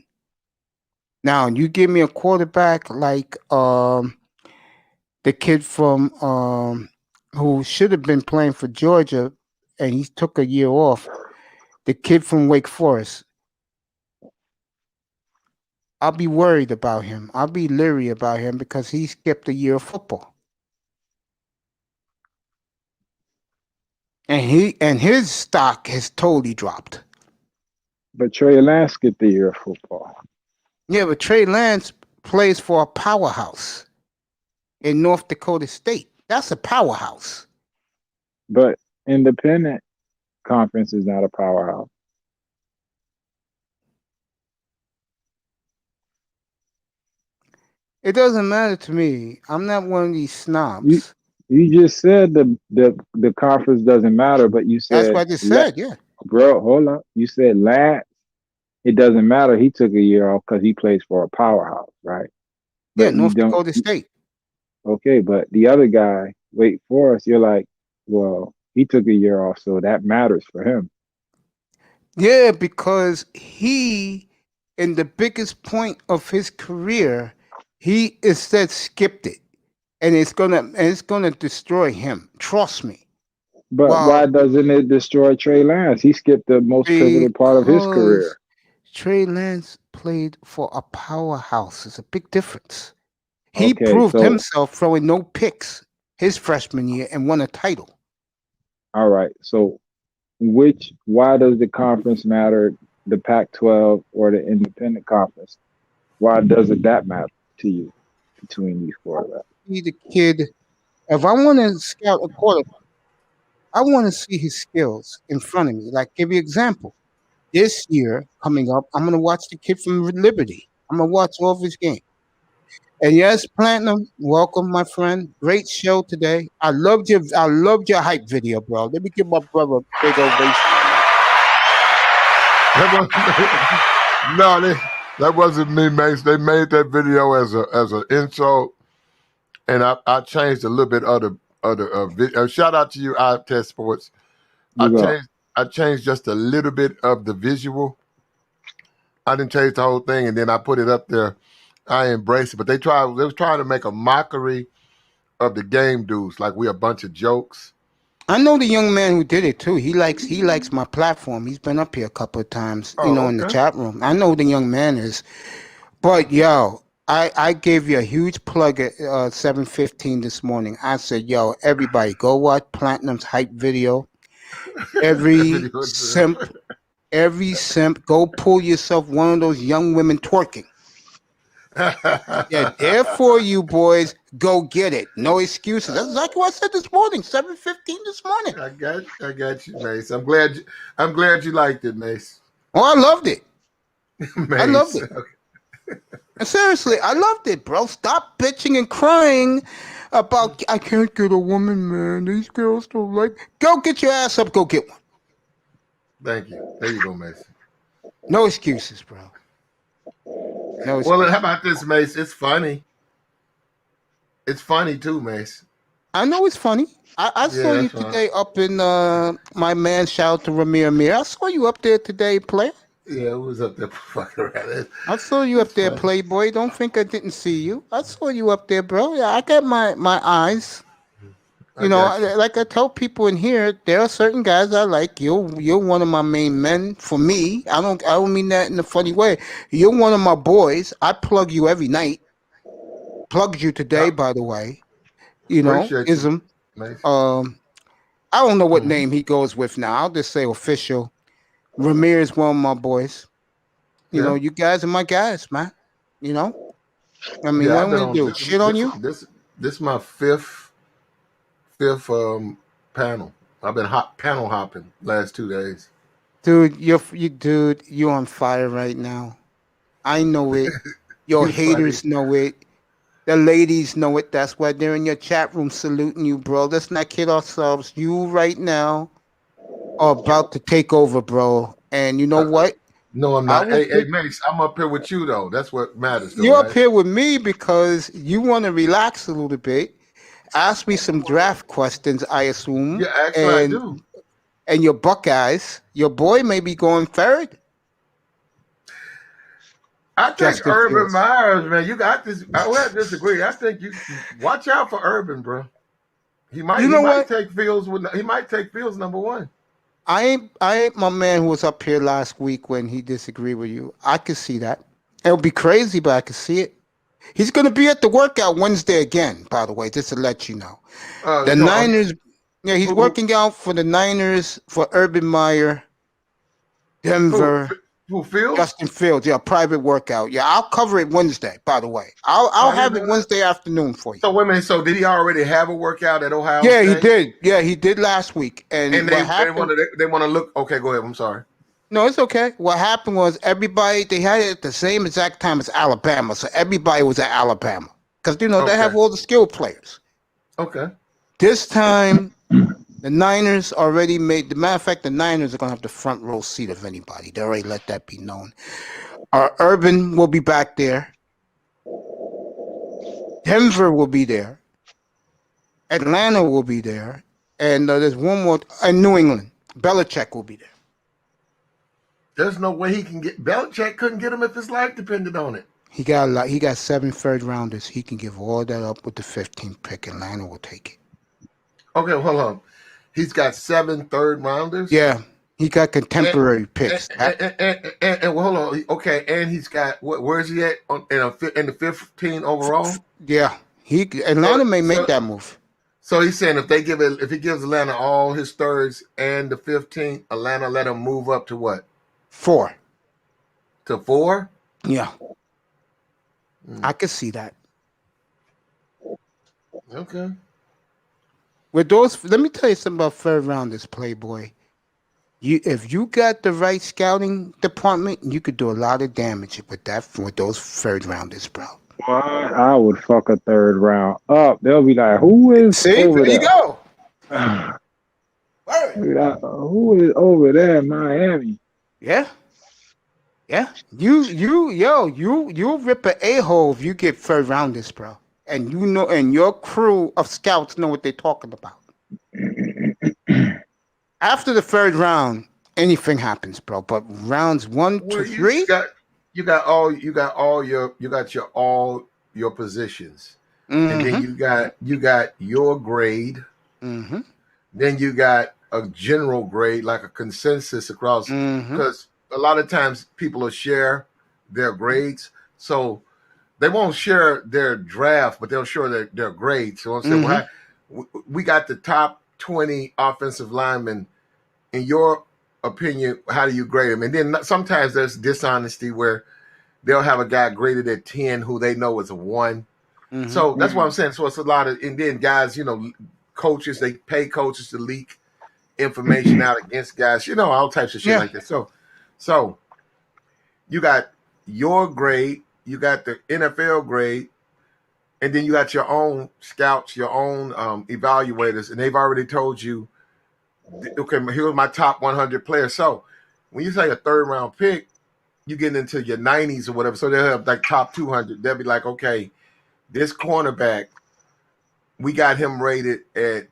Now, you give me a quarterback like the kid from who should have been playing for Georgia, and he took a year off. The kid from Wake Forest. I'll be worried about him. I'll be leery about him because he skipped a year of football. And his stock has totally dropped. But Trey Lance skipped the year of football. Yeah, but Trey Lance plays for a powerhouse in North Dakota State. That's a powerhouse. But independent conference is not a powerhouse. It doesn't matter to me. I'm not one of these snobs. You just said the conference doesn't matter, but you That's said what I just said, yeah. bro, hold up. You said Lance, it doesn't matter. He took a year off because he plays for a powerhouse, right? Yeah, But you North don't. Dakota State. Okay, but the other guy, Wake Forest, you're like, well, he took a year off, so that matters for him. Yeah, because he, in the biggest point of his career, he instead skipped it, and it's gonna destroy him. Trust me. But Well, why doesn't it destroy Trey Lance? He skipped the most pivotal part of his career. because Trey Lance played for a powerhouse. It's a big difference. He Okay, proved so himself throwing no picks his freshman year and won a title. all right, so why does the conference matter, the Pac-12 or the independent conference? Why doesn't that matter to you between these quarterbacks? Be the kid. If I want to scout a quarterback, I want to see his skills in front of me. Like, give you an example. This year coming up, I'm gonna watch the kid from Liberty. I'm gonna watch all of his games. And yes, Platinum, welcome, my friend. Great show today. I loved your hype video, bro. Let me give my brother a big ovation. No, that wasn't me, Mace. They made that video as an intro, and I changed a little bit of the video. Shout out to you, iTest Sports. I changed just a little bit of the visual. I didn't change the whole thing, and then I put it up there. I embrace it, but they was trying to make a mockery of the game dudes, like we a bunch of jokes. I know the young man who did it too. He likes my platform. He's been up here a couple of times, in the chat room. I know who the young man is. But yo, I gave you a huge plug at 7:15 this morning. I said, yo, everybody go watch Platinum's hype video. Every simp, go pull yourself one of those young women twerking. Yeah, therefore, you boys, go get it. No excuses. That's exactly what I said this morning, 7:15 this morning. I got you, Mace. I'm glad you liked it, Mace. Oh, I loved it. Mace. I loved it. And seriously, I loved it, bro. Stop bitching and crying about I can't get a woman, man. These girls don't like. Go get your ass up. Go get one. Thank you. There you go, Mace. No excuses, bro. No excuses. Well, how about this, Mace? It's funny. It's funny too, Mace. I know it's funny. I saw you today up in my man. Shout out to Ramir Amir. I saw you up there today, player. Yeah, who was up there fucking around? I saw you up there, Playboy. Don't think I didn't see you. I saw you up there, bro. Yeah, I got my eyes. Like I tell people in here, there are certain guys I like. You're one of my main men for me. I don't mean that in a funny way. You're one of my boys. I plug you every night. Plugged you today, by the way. Ism. Nice. I don't know what name he goes with now. I'll just say official. Ramir is one of my boys. You know, you guys are my guys, man. I mean, what am I gonna do? Shit on you? This is my fifth panel. I've been panel hopping last 2 days. Dude, you're on fire right now. I know it. Your haters know it. The ladies know it. That's why they're in your chat room saluting you, bro. Let's not kid ourselves. You right now are about to take over, bro. And you know what? No, I'm not. Hey, Mace, I'm up here with you, though. That's what matters. You're up here with me because you want to relax a little bit. Ask me some draft questions, I assume. Yeah, actually, I do. And your Buckeyes, your boy may be going third. I think Urban Myers, man. You got this. I would disagree. I think you watch out for Urban, bro. He might take Fields number one. I ain't my man who was up here last week when he disagreed with you. I could see that. It'll be crazy, but I can see it. He's going to be at the workout Wednesday again, by the way, just to let you know. The Niners, yeah, he's working out for the Niners, for Urban Meyer, Denver. Who Fields? Justin Fields, yeah, private workout. Yeah, I'll cover it Wednesday, by the way. I'll have it Wednesday afternoon for you. So wait a minute. So did he already have a workout at Ohio Yeah, State? he did. Yeah, he did last week. And they happened, want to look. Okay, go ahead. I'm sorry. No, it's okay. What happened was everybody, they had it at the same exact time as Alabama. So everybody was at Alabama. Because, they have all the skilled players. Okay. This time, the Niners already made, the matter of fact, the Niners are going to have the front row seat of anybody. They already let that be known. Urban will be back there. Denver will be there. Atlanta will be there. And there's one more, New England. Belichick will be there. There's no way he can get Belichick couldn't get him if his life depended on it. He got a lot. He got 7 third rounders. He can give all that up with the 15th pick. Atlanta will take it. Okay, hold on. He's got 7 third rounders. Yeah, he got contemporary picks. And hold on. Okay, and he's got where is he at in the 15 overall? Yeah, Atlanta may make that move. So he's saying if he gives Atlanta all his thirds and the 15th, Atlanta let him move up to what? 4. To 4? Yeah. I could see that. Okay. With those, let me tell you something about third rounders, Playboy. If you got the right scouting department, you could do a lot of damage with those third rounders, bro. I would fuck a third round up. They'll be like, who is over there? There you go. Who is over there in Miami? Yeah. Yeah. You'll rip an a-hole if you get third rounders, bro. And and your crew of scouts know what they're talking about. After the third round, anything happens, bro. But rounds 1 to 3, you got all your positions, and then you got your grade. Mm-hmm. Then you got a general grade, like a consensus across, because a lot of times people will share their grades, so they won't share their draft, but they'll share their grades. So I'm saying, we got the top 20 offensive linemen. In your opinion, how do you grade them? And then sometimes there's dishonesty where they'll have a guy graded at 10 who they know is a 1. So that's what I'm saying. So it's a lot of, and then guys, coaches, they pay coaches to leak information out against guys, all types of shit like that. So you got your grade, you got the NFL grade, and then you got your own scouts, your own evaluators, and they've already told you, okay, here's my top 100 players. So when you say a third round pick, you get into your 90s or whatever. So they'll have like top 200. They'll be like, okay, this cornerback, we got him rated at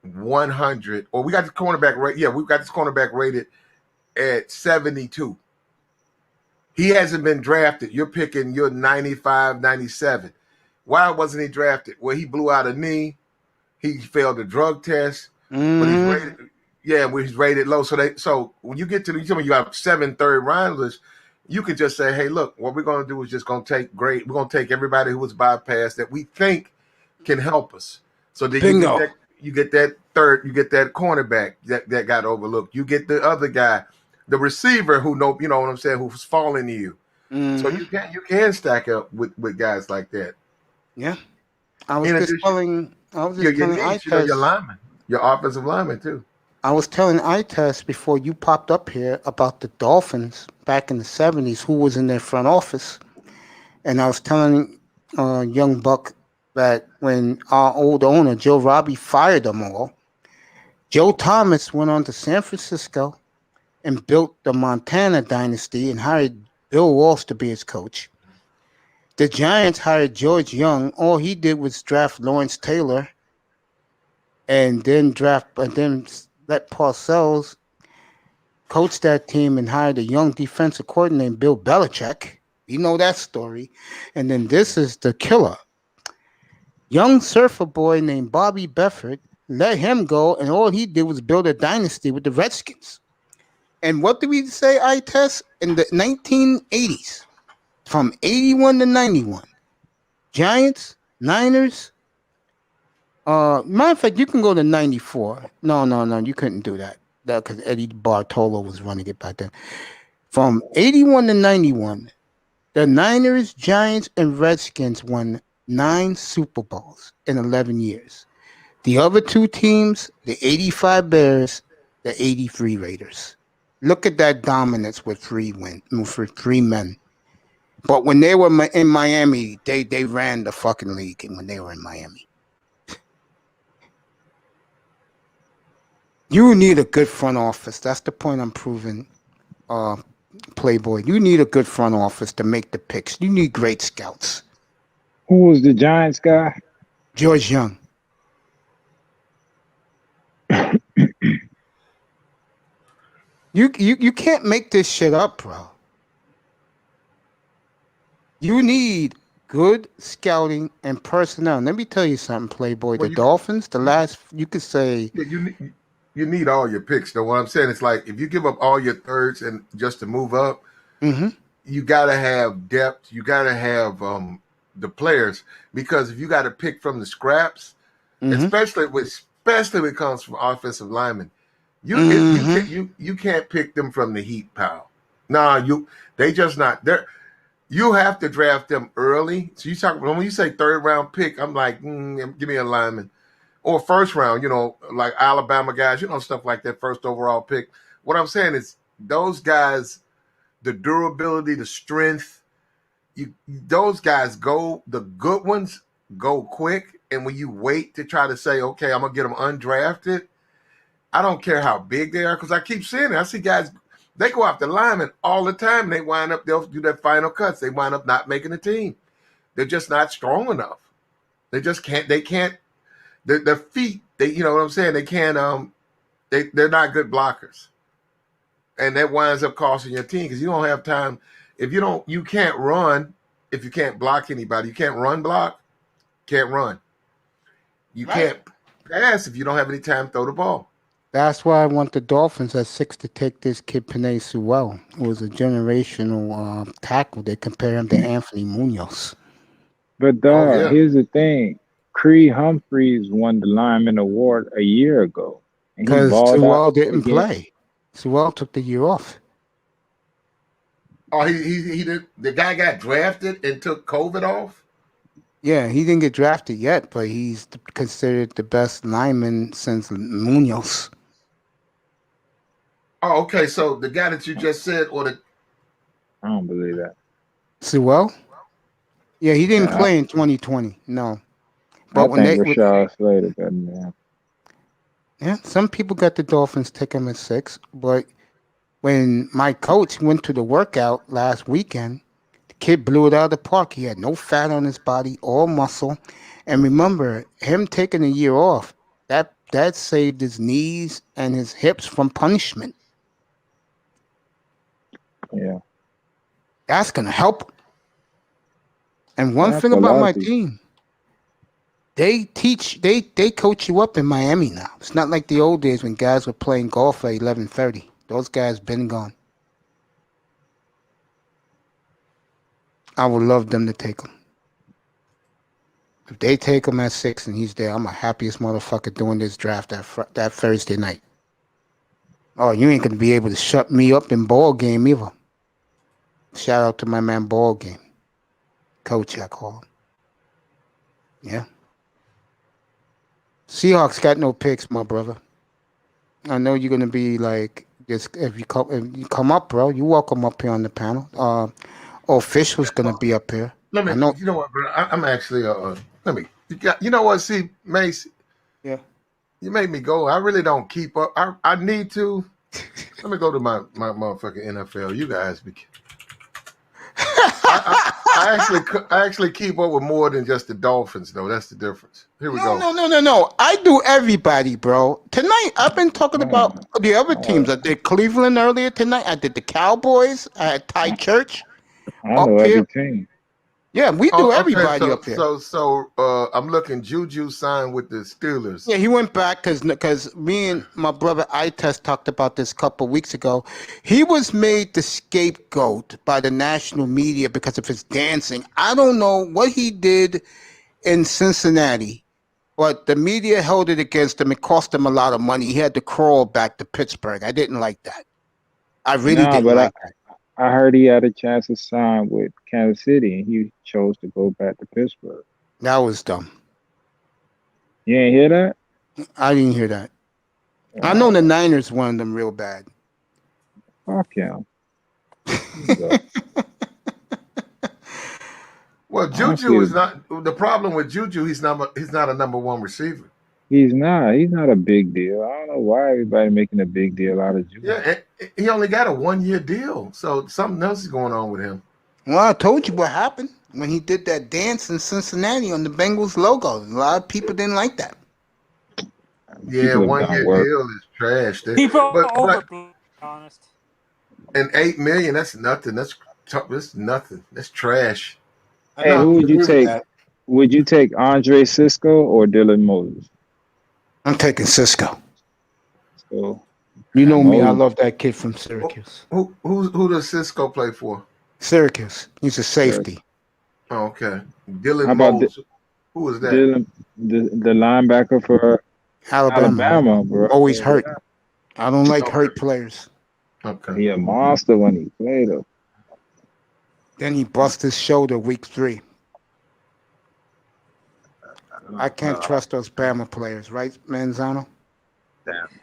100, or we got this cornerback rated. Yeah, we've got this cornerback rated at 72. He hasn't been drafted. You're picking your 95, 97. Why wasn't he drafted? Well, he blew out a knee. He failed a drug test. But he's rated low. So when you get to you have 7 third rounders, you can just say, hey, look, what we're going to do is just going to take We're going to take everybody who was bypassed that we think can help us. So then you get that cornerback that got overlooked. You get the other guy, the receiver who you know what I'm saying, who's falling to you. So you can stack up with guys like that. Yeah. I was just telling your lineman, your offensive lineman too. I was telling iTest before you popped up here about the Dolphins back in the 70s, who was in their front office. And I was telling young Buck that when our old owner, Joe Robbie, fired them all, Joe Thomas went on to San Francisco and built the Montana dynasty and hired Bill Walsh to be his coach. The Giants hired George Young. All he did was draft Lawrence Taylor and then let Parcells coach that team and hired a young defensive coordinator named Bill Belichick. You know that story. And then this is the killer. Young surfer boy named Bobby Befford, let him go, and all he did was build a dynasty with the Redskins. And what did we say, I test? In the 1980s, from 81 to 91. Giants, Niners. Matter of fact, you can go to 94. No, you couldn't do that. Because Eddie Bartolo was running it back then. From 81 to 91, the Niners, Giants, and Redskins won 9 Super Bowls in 11 years. The other two teams, the 85 Bears, the 83 Raiders. Look at that dominance with 3 men. But when they were in Miami, they ran the fucking league when they were in Miami. You need a good front office. That's the point I'm proving, Playboy. You need a good front office to make the picks. You need great scouts. Who was the Giants guy? George Young. You can't make this shit up, bro. You need good scouting and personnel. Let me tell you something, Playboy. Well, The Dolphins, you could say. Yeah, you need all your picks, though. What I'm saying is, like, if you give up all your thirds and just to move up, you got to have depth. You got to have the players, because if you got to pick from the scraps, especially when it comes from offensive linemen, you can't pick them from the heat pile. No, they just not there. You have to draft them early. So when you say third round pick, I'm like, give me a lineman. Or first round, like Alabama guys, stuff like that, first overall pick. What I'm saying is those guys, the durability, the strength, those guys the good ones go quick. And when you wait to try to say, okay, I'm going to get them undrafted, I don't care how big they are, because I keep seeing it. I see guys, they go after linemen all the time, and they'll do their final cuts. They wind up not making the team. They're just not strong enough. They just can't, their feet, you know what I'm saying? They can't, they're not good blockers. And that winds up costing your team, because you don't have time. You can't run if you can't block anybody. You can't block, can't run. You can't pass if you don't have any time to throw the ball. That's why I want the Dolphins at 6 to take this kid Penei Sewell, who was a generational tackle. They compare him to Anthony Munoz. But here's the thing. Creed Humphreys won the Lineman Award a year ago. Because Sewell didn't play. Sewell took the year off. Oh, he did. The guy got drafted and took COVID off? Yeah, he didn't get drafted yet, but he's considered the best lineman since Munoz. Oh, okay. So the guy that you just said, I don't believe that. Sewell? Yeah, he didn't play in 2020. No. But I think Rashad Slater better than him. Yeah, some people got the Dolphins take him at 6, but when my coach went to the workout last weekend, the kid blew it out of the park. He had no fat on his body, all muscle. And remember, him taking a year off, that saved his knees and his hips from punishment. Yeah. That's going to help him. And one thing about my team, they coach you up in Miami now. It's not like the old days when guys were playing golf at 11:30. Those guys been gone. I would love them to take him. If they take him at 6 and he's there, I'm the happiest motherfucker doing this draft that Thursday night. Oh, you ain't going to be able to shut me up in ball game either. Shout out to my man Ball Game. Coach, I call him. Yeah. Seahawks got no picks, my brother. I know you're going to be like, if you come up, bro, you're welcome up here on the panel. Official's going to be up here. You know what, bro? I'm actually, you know what, see, Mace? Yeah. You made me go. I really don't keep up. I need to. Let me go to my motherfucking NFL. You guys be. I actually keep up with more than just the Dolphins, though. That's the difference. Here we go. No. I do everybody, bro. Tonight, I've been talking about the other teams. I did Cleveland earlier tonight. I did the Cowboys. I had Ty Church. I know every team. Yeah, we do everybody so up there. I'm looking. Juju signed with the Steelers. Yeah, he went back because me and my brother Itest talked about this a couple of weeks ago. He was made the scapegoat by the national media because of his dancing. I don't know what he did in Cincinnati, but the media held it against him. It cost him a lot of money. He had to crawl back to Pittsburgh. I didn't like that. I really Nah, didn't but like that. I heard he had a chance to sign with Kansas City, and he chose to go back to Pittsburgh. That was dumb. You ain't hear that? I didn't hear that. I know the Niners wanted them real bad. Fuck him. Well, Juju Honestly, is not the problem with Juju. He's not a number one receiver. He's not a big deal. I don't know why everybody making a big deal out of Juju. Yeah, he only got a 1-year deal, so something else is going on with him. Well, I told you what happened when he did that dance in Cincinnati on the Bengals logo. A lot of people didn't like that. Yeah, People have 1-year done worse. deal is trash. People But overblown, to be honest. and $8 million, that's nothing. That's nothing. That's trash. Hey, who would you take? Would you take Andre Cisco or Dylan Moses? I'm taking Cisco. So You know me, I Moses. love that kid from Syracuse. Who does Cisco play for? Syracuse. He's a safety. Oh, okay. How Dylan about Moses. Who was that? Dylan, the linebacker for Alabama, bro? Always hurt. I don't like hurt players. Okay. He a monster when he played him. Then he bust his shoulder week 3. I can't trust those Bama players, right, Manzano?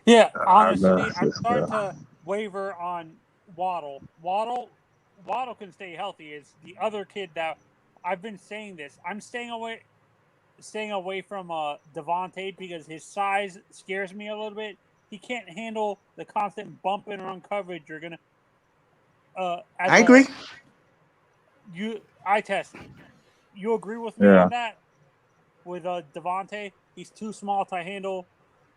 Yeah, I honestly, love I'm Cisco. starting to waver on Waddle. Waddle can stay healthy. It's the other kid that I've been saying this. I'm staying away from Devontae because his size scares me a little bit. He can't handle the constant bump and run coverage. You're gonna. I agree. I test. You agree with me on that? With Devontae, he's too small to handle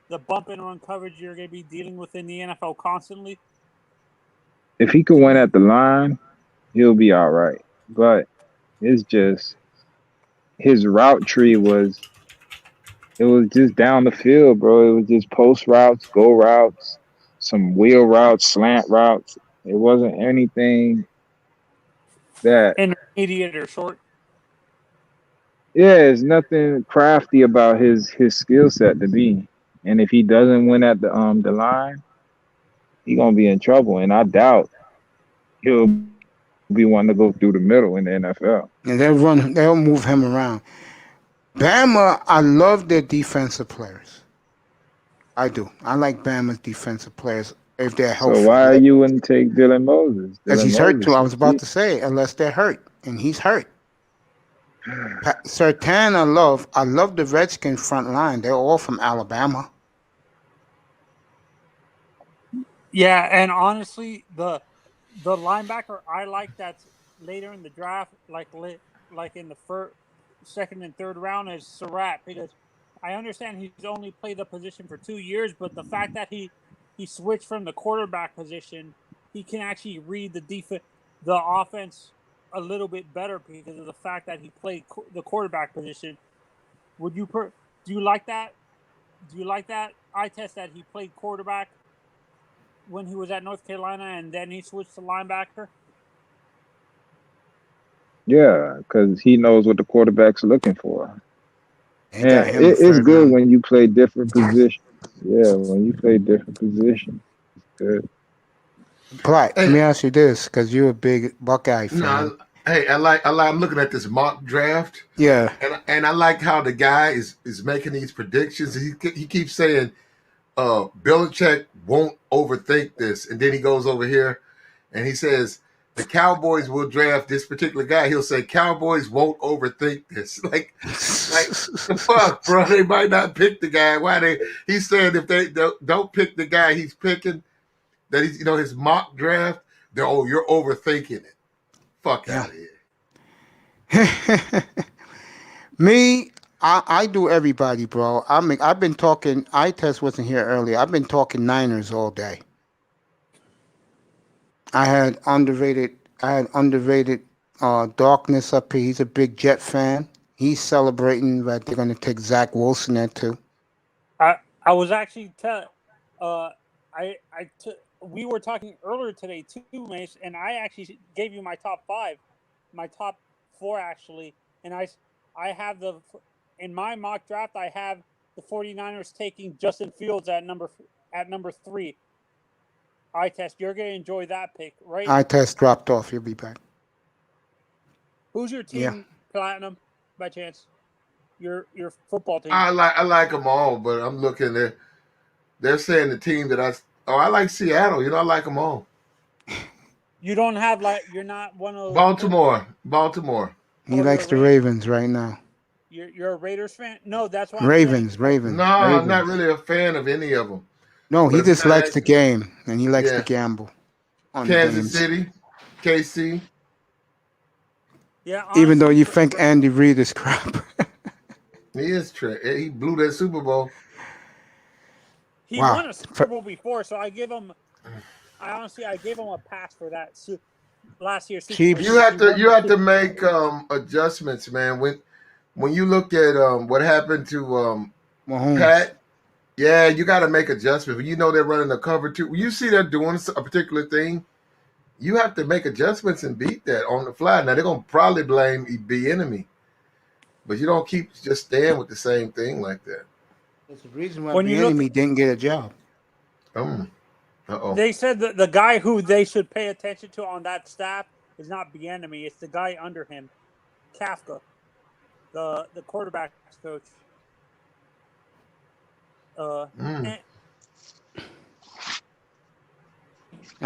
the bump and run coverage you're going to be dealing with in the NFL constantly. If he could win at the line, he'll be all right. But it's just his route tree was just down the field, bro. It was just post routes, go routes, some wheel routes, slant routes. It wasn't anything that intermediate or short. Yeah, there's nothing crafty about his skill set to be. And if he doesn't win at the line, he's gonna be in trouble. And I doubt he'll be one to go through the middle in the NFL. And they'll move him around. Bama, I love their defensive players. I do. I like Bama's defensive players if they're healthy. So why you wouldn't take Dylan Moses? Because he's hurt too. I was about to say, unless they're hurt, and he's hurt. Surtain, I love the Redskins front line. They're all from Alabama. Yeah, and honestly, the linebacker I like that's later in the draft, like in the first, second, and third round is Surratt, because I understand he's only played the position for 2 years, but the fact that he switched from the quarterback position, he can actually read the offense a little bit better because of the fact that he played the quarterback position. Do you like that? Do you like that? I test that he played quarterback when he was at North Carolina and then he switched to linebacker. Yeah, because he knows what the quarterback's looking for. Yeah, it's good when you play different positions. Yeah, when you play different positions, it's good. But let me ask you this, because you're a big Buckeye fan. No, I'm looking at this mock draft. Yeah, and I like how the guy is making these predictions. He keeps saying, Belichick won't overthink this, and then he goes over here and he says the Cowboys will draft this particular guy. He'll say Cowboys won't overthink this. Like the fuck, bro. They might not pick the guy. He's saying if they don't pick the guy he's picking, that he's his mock draft, you're overthinking it. Fuck out of here. Me, I do everybody, bro. I've been talking. Itest wasn't here earlier. I've been talking Niners all day. I had underrated Darkness up here. He's a big Jet fan. He's celebrating that they're going to take Zach Wilson there too. I was actually we were talking earlier today too, Mace, and I actually gave you my top 5, my top 4 actually, and I have in my mock draft I have the 49ers taking Justin Fields at number 3. Eye test, you're gonna enjoy that pick, right? Eye test dropped off. He'll be back. Who's your team, Platinum, by chance? Your football team. I like them all, but I'm looking at. They're saying the team that I like Seattle. I like them all. You don't have you're not one of Baltimore. He likes the Ravens right now. You're a Raiders fan? No, that's why. Ravens. No, Ravens. I'm not really a fan of any of them. No, he just likes the game and he likes to gamble on Kansas the City, KC. Yeah. Honestly, even though you think Andy Reid is crap. He is he blew that Super Bowl. He won a Super Bowl before, so I gave him. I gave him a pass for that last year's Super Bowl. You have to make adjustments, man. When you look at what happened to Pat, you got to make adjustments. When you know they're running a cover 2, when you see they're doing a particular thing, you have to make adjustments and beat that on the fly. Now they're gonna probably blame the enemy, but you don't keep just staying with the same thing like that. There's a reason why the enemy didn't get a job. They said that the guy who they should pay attention to on that staff is not the enemy; it's the guy under him, Kafka, the quarterback coach. I'll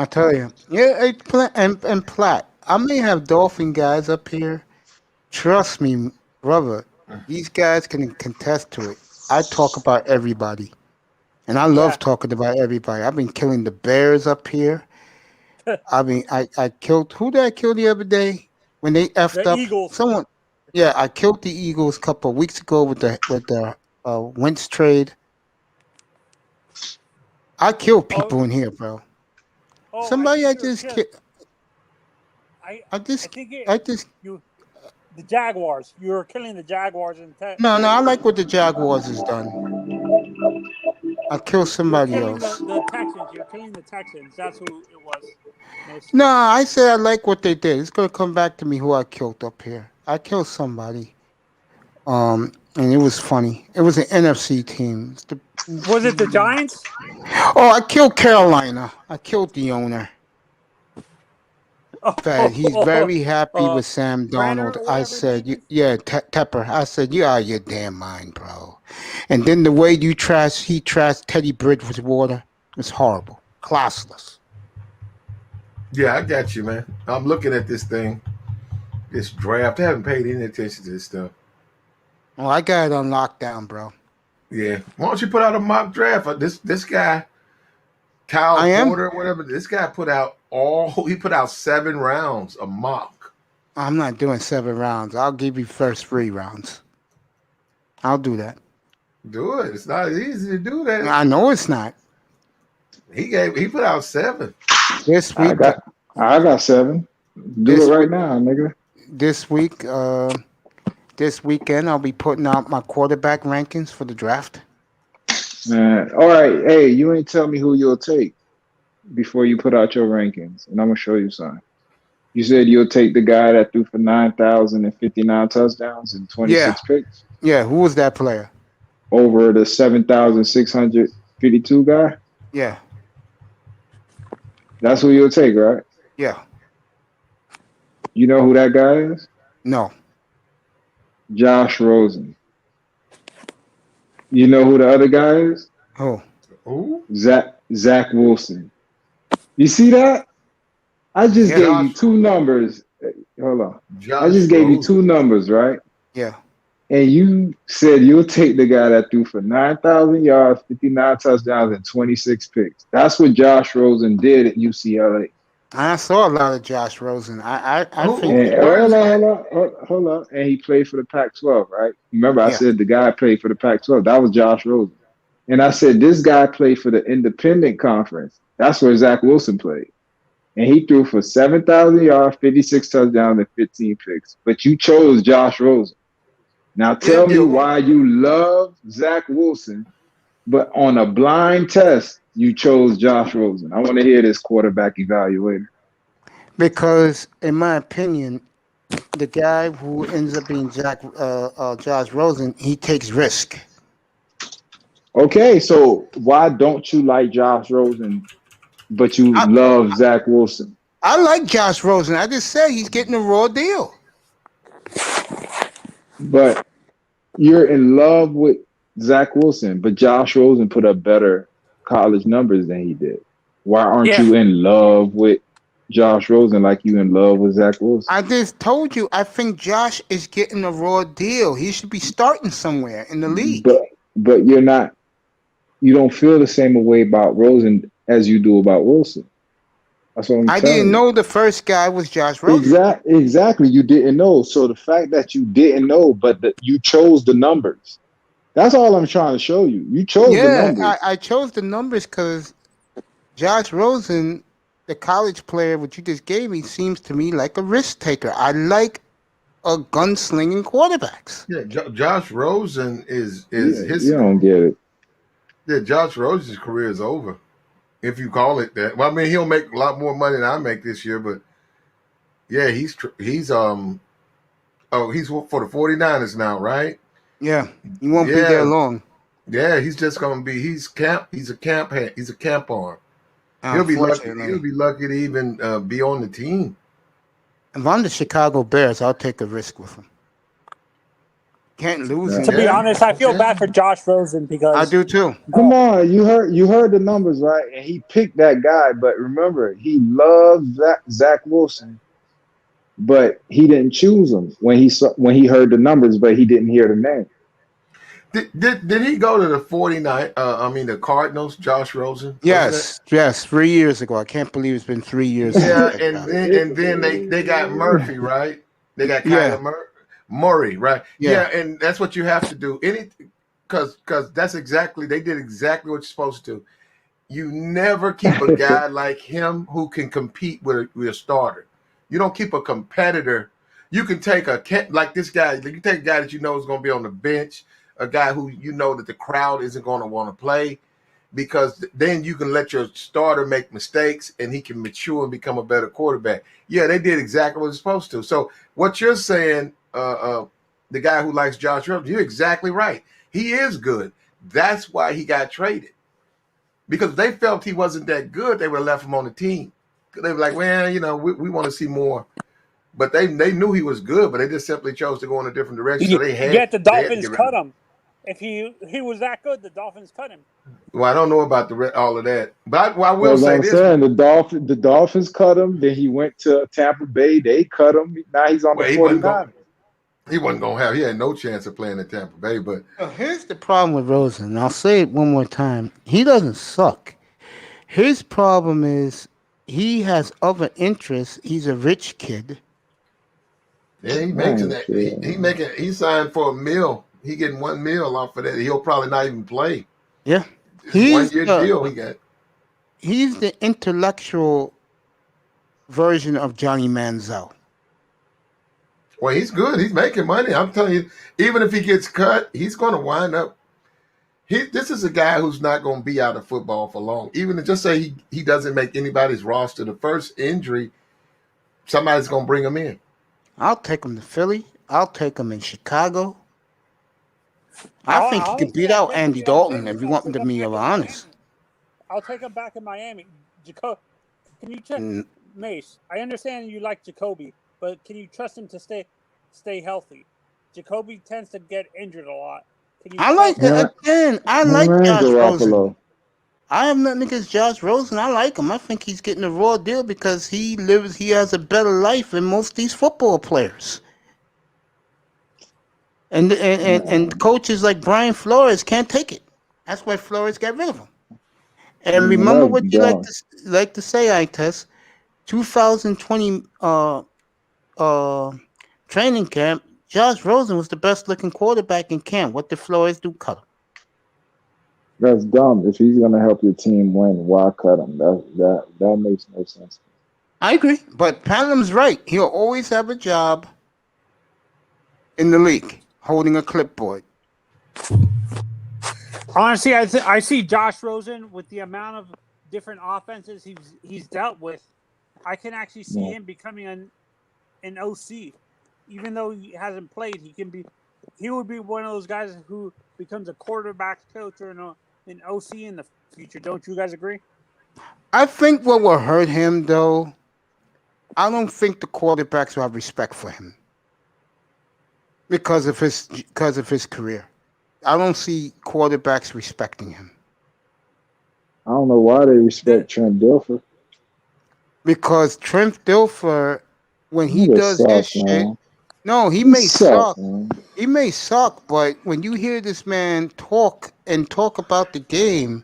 tell you. And Platt, I may have Dolphin guys up here. Trust me, brother. These guys can contest to it. I talk about everybody. And I love talking about everybody. I've been killing the Bears up here. I killed, who did I kill the other day? When they effed up? Eagles. Someone. Yeah, I killed the Eagles a couple of weeks ago with the Wentz trade. I kill people in here, bro. Somebody I just killed. The Jaguars. You were killing the Jaguars in No, I like what the Jaguars has done. I killed somebody else. The Texans. You're killing the Texans. That's who it was. No, I said I like what they did. It's gonna come back to me who I killed up here. I killed somebody. And it was funny. It was an NFC team. Was it the Giants? Oh, I killed Carolina. I killed the owner. He's very happy with Sam Darnold. I said, Tepper. I said, you out of your damn mind, bro. And then the way he trashed Teddy Bridgewater was horrible, classless. Yeah, I got you, man. I'm looking at this thing, this draft. I haven't paid any attention to this stuff. Oh, I got it on lockdown, bro. Yeah. Why don't you put out a mock draft? This guy, Kyle Porter, whatever. This guy put out 7 rounds a mock. I'm not doing 7 rounds. I'll give you first 3 rounds. I'll do that. Do it. It's not easy to do that. I know it's not. He put out 7. This week. I got 7. Do it right now, nigga. This week, this weekend, I'll be putting out my quarterback rankings for the draft. Man, all right. Hey, you ain't tell me who you'll take before you put out your rankings, and I'm gonna show you something. You said you'll take the guy that threw for 9,059 touchdowns and 26 picks. Yeah, who was that player? Over the 7,652 guy. Yeah. That's who you'll take, right? Yeah. You know who that guy is? No. Josh Rosen. You know who the other guy is? Who? Zach Wilson. You see that? I just gave you 2 numbers. Hold on. I just gave you 2 numbers, right? Yeah. And you said you'll take the guy that threw for 9,000 yards, 59 touchdowns, and 26 picks. That's what Josh Rosen did at UCLA. I saw a lot of Josh Rosen. I think. Hold on. And he played for the Pac-12, right? Remember, I said the guy played for the Pac-12. That was Josh Rosen. And I said this guy played for the Independent Conference. That's where Zach Wilson played. and he threw for 7,000 yards, 56 touchdowns, and 15 picks. But you chose Josh Rosen. Now tell me why you love Zach Wilson, but on a blind test, you chose Josh Rosen. I want to hear this quarterback evaluator. Because, in my opinion, the guy who ends up being Josh Rosen, he takes risk. Okay, so why don't you like Josh Rosen, but you love Zach Wilson? I like Josh Rosen. I just said he's getting a raw deal. But you're in love with Zach Wilson, but Josh Rosen put up better college numbers than he did. Why aren't you in love with Josh Rosen like you in love with Zach Wilson? I just told you, I think Josh is getting a raw deal. He should be starting somewhere in the league. But you're not. You don't feel the same way about Rosen as you do about Wilson. That's what I'm telling you. I didn't know the first guy was Josh Rosen. Exactly. You didn't know. So the fact that you didn't know, but you chose the numbers. That's all I'm trying to show you. You chose the numbers. Yeah, I chose the numbers because Josh Rosen, the college player, which you just gave me, seems to me like a risk taker. I like a gunslinging quarterbacks. Yeah, Josh Rosen is his. You don't get it. Yeah, Josh Rosen's career is over, if you call it that. Well, I mean, he'll make a lot more money than I make this year, but yeah, he's for the 49ers now, right? Yeah, he won't be there long. Yeah, he's just gonna be. He's a camp arm. He'll be lucky to even be on the team. If I'm the Chicago Bears, I'll take a risk with him. Can't lose him. To be honest, I feel bad for Josh Rosen because I do too. Come on, you heard the numbers, right? And he picked that guy, but remember, he loved Zach Wilson, but he didn't choose him when he heard the numbers, but he didn't hear the name. Did he go to the 49? The Cardinals, Josh Rosen? Yes, 3 years ago. I can't believe it's been 3 years. Yeah, and then they got Murphy, right? They got Kyler Murray, right? Yeah, and that's what you have to do. Because that's exactly, they did exactly what you're supposed to do. You never keep a guy like him who can compete with a starter. You don't keep a competitor. You can take like this guy. You take a guy that you know is going to be on the bench, a guy who you know that the crowd isn't going to want to play, because then you can let your starter make mistakes and he can mature and become a better quarterback. Yeah, they did exactly what they're supposed to. So what you're saying, the guy who likes Josh Rosen, you're exactly right. He is good. That's why he got traded. Because if they felt he wasn't that good, they would have left him on the team. They were like, well, we want to see more. But they knew he was good, but they just simply chose to go in a different direction. So yet the Dolphins cut him. If he was that good, the Dolphins cut him. Well, I don't know about all of that, but I will say this: the Dolphins cut him. Then he went to Tampa Bay. They cut him. Now he's on the 49ers. He wasn't going to have. He had no chance of playing in Tampa Bay. But here's the problem with Rosen. And I'll say it one more time. He doesn't suck. His problem is he has other interests. He's a rich kid. Yeah, he makes that. He signed for $1 million. He getting $1 million off of that. He'll probably not even play. Yeah, he's 1 year deal he got. He's the intellectual version of Johnny Manziel. Well, he's good. He's making money. I'm telling you, even if he gets cut, he's going to wind up. This is a guy who's not going to be out of football for long. Even to just say he doesn't make anybody's roster, the first injury, somebody's going to bring him in. I'll take him to Philly. I'll take him in Chicago. I think he could beat out Andy Dalton if you want me to be honest. I'll take him back in Miami. Can you check Mace? I understand you like Jacoby, but can you trust him to stay healthy? Jacoby tends to get injured a lot. I like Josh Rosen. I have nothing against Josh Rosen. I like him. I think he's getting a raw deal because he has a better life than most of these football players. And coaches like Brian Flores can't take it. That's why Flores got rid of him. And remember what you like to say, Itess, 2020 training camp, Josh Rosen was the best looking quarterback in camp. What did Flores do? Cut him. That's dumb. If he's gonna help your team win, why cut him? That makes no sense. I agree, but Platinum's right. He'll always have a job in the league, holding a clipboard. Honestly, I see Josh Rosen with the amount of different offenses he's dealt with. I can actually see him becoming an OC, even though he hasn't played. He would be one of those guys who becomes a quarterback coach or an OC in the future. Don't you guys agree? I think what will hurt him, though, I don't think the quarterbacks will have respect for him because of his career. I don't see quarterbacks respecting him. I don't know why they respect Trent Dilfer. Because Trent Dilfer, when he does his shit, no, he may suck. Man. He may suck, but when you hear this man talk about the game,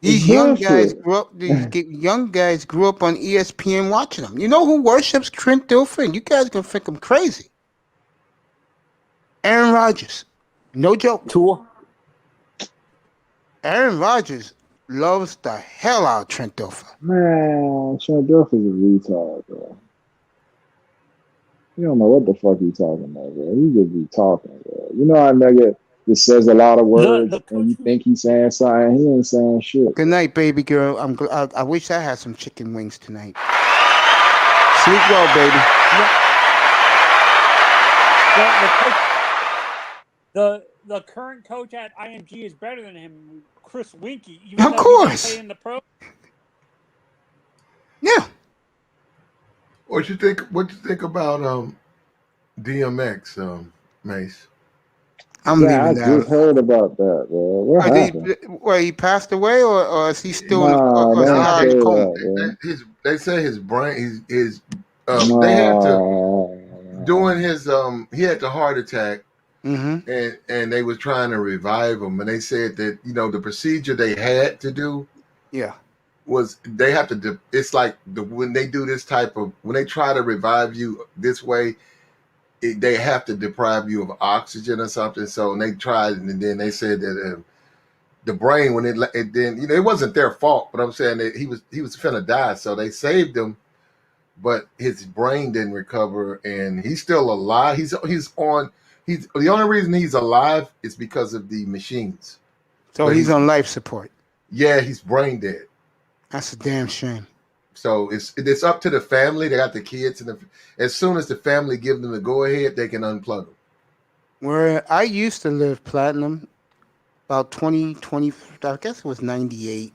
these young guys grew up. Young guys grew up on ESPN watching him. You know who worships Trent Dilfer? And you guys gonna think I'm crazy. Aaron Rodgers, no joke. Tool. Aaron Rodgers loves the hell out of Trent Dilfer. Man, Trent Dilfer's a retard, bro. You don't know what the fuck he talking about, bro. He just be talking, bro. You know how nigga just says a lot of words and you think he's saying something. He ain't saying shit. Good night, baby girl. I wish I had some chicken wings tonight. Sleep well, baby. The current coach at IMG is better than him, Chris Winkie. Even Of course. In the pro. Yeah. What you think about DMX, Mace? I'm leaving I that. just heard about that, bro. What happened? He passed away, or is he still? They say his brain. They had to doing his. He had the heart attack. Mm-hmm. And they was trying to revive him, and they said that the procedure they had to do, was they have to. It's like when they do this type of when they try to revive you this way, they have to deprive you of oxygen or something. So they tried, and then they said that the brain when it then it wasn't their fault, but I'm saying that he was finna die, so they saved him, but his brain didn't recover, and he's still alive. He's the only reason he's alive is because of the machines. So he's on life support. Yeah, he's brain dead. That's a damn shame. So it's up to the family. They got the kids, and as soon as the family give them the go ahead, they can unplug them. Where I used to live, Platinum, about 20, I guess it was 98.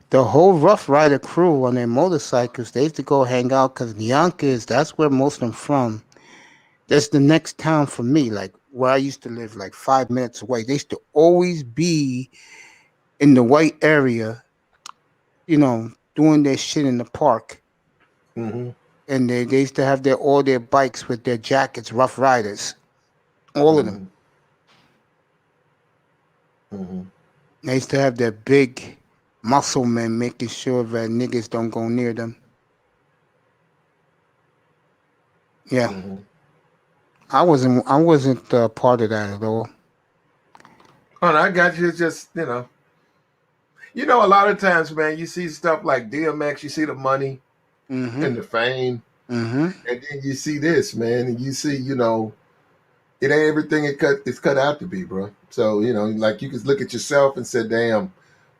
The whole Rough Rider crew on their motorcycles, they used to go hang out because Yonkers, that's where most of them from. That's the next town for me, like where I used to live, like 5 minutes away. They used to always be in the white area, doing their shit in the park. Mm-hmm. And they used to have all their bikes with their jackets, Rough Riders. All of them. Mm-hmm. They used to have their big muscle men making sure that niggas don't go near them. Yeah. Mm-hmm. I wasn't part of that at all. Oh, no, I got you. It's just, a lot of times, man, you see stuff like DMX, you see the money and the fame, and then you see this, man, and you see, it ain't everything it's cut out to be, bro. So, like you can look at yourself and say, damn,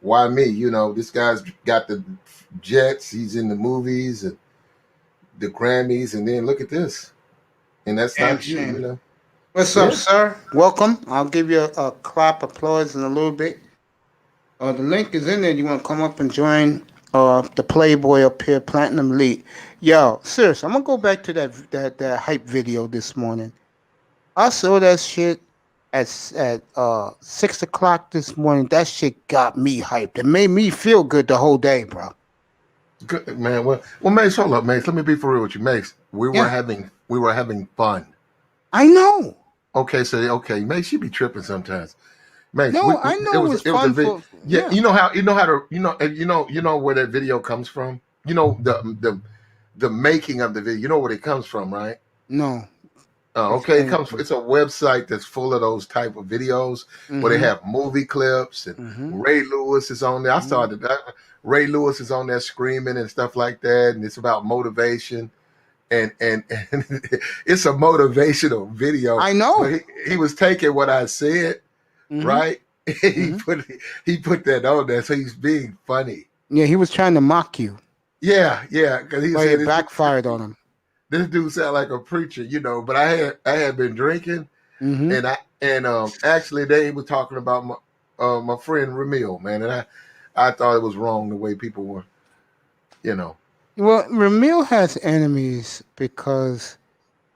why me? This guy's got the jets, he's in the movies and the Grammys, and then look at this. And that's not you, What's up, sir? Welcome. I'll give you a clap applause in a little bit. The link is in there. You want to come up and join the Playboy up here, Platinum Elite. Yo, serious, I'm going to go back to that hype video this morning. I saw that shit at 6 o'clock this morning. That shit got me hyped. It made me feel good the whole day, bro. Good, man. Well, Mace, hold up, Mace. Let me be for real with you, Mace. We were having fun. I know. Okay, Mace, you be tripping sometimes. Mace, I know it was fun. Yeah, you know where that video comes from. The making of the video. You know where it comes from, right? No. Oh, okay. It's a website that's full of those type of videos where they have movie clips and Ray Lewis is on there. I started that. Ray Lewis is on there screaming and stuff like that, and it's about motivation. And it's a motivational video. I know. But he was taking what I said, right? He put that on there, so he's being funny. Yeah, he was trying to mock you. Yeah, because he But said it backfired on him. This dude sound like a preacher, but I had been drinking, and actually they were talking about my friend Ramil, man, and I thought it was wrong the way people were, Well, Ramil has enemies because,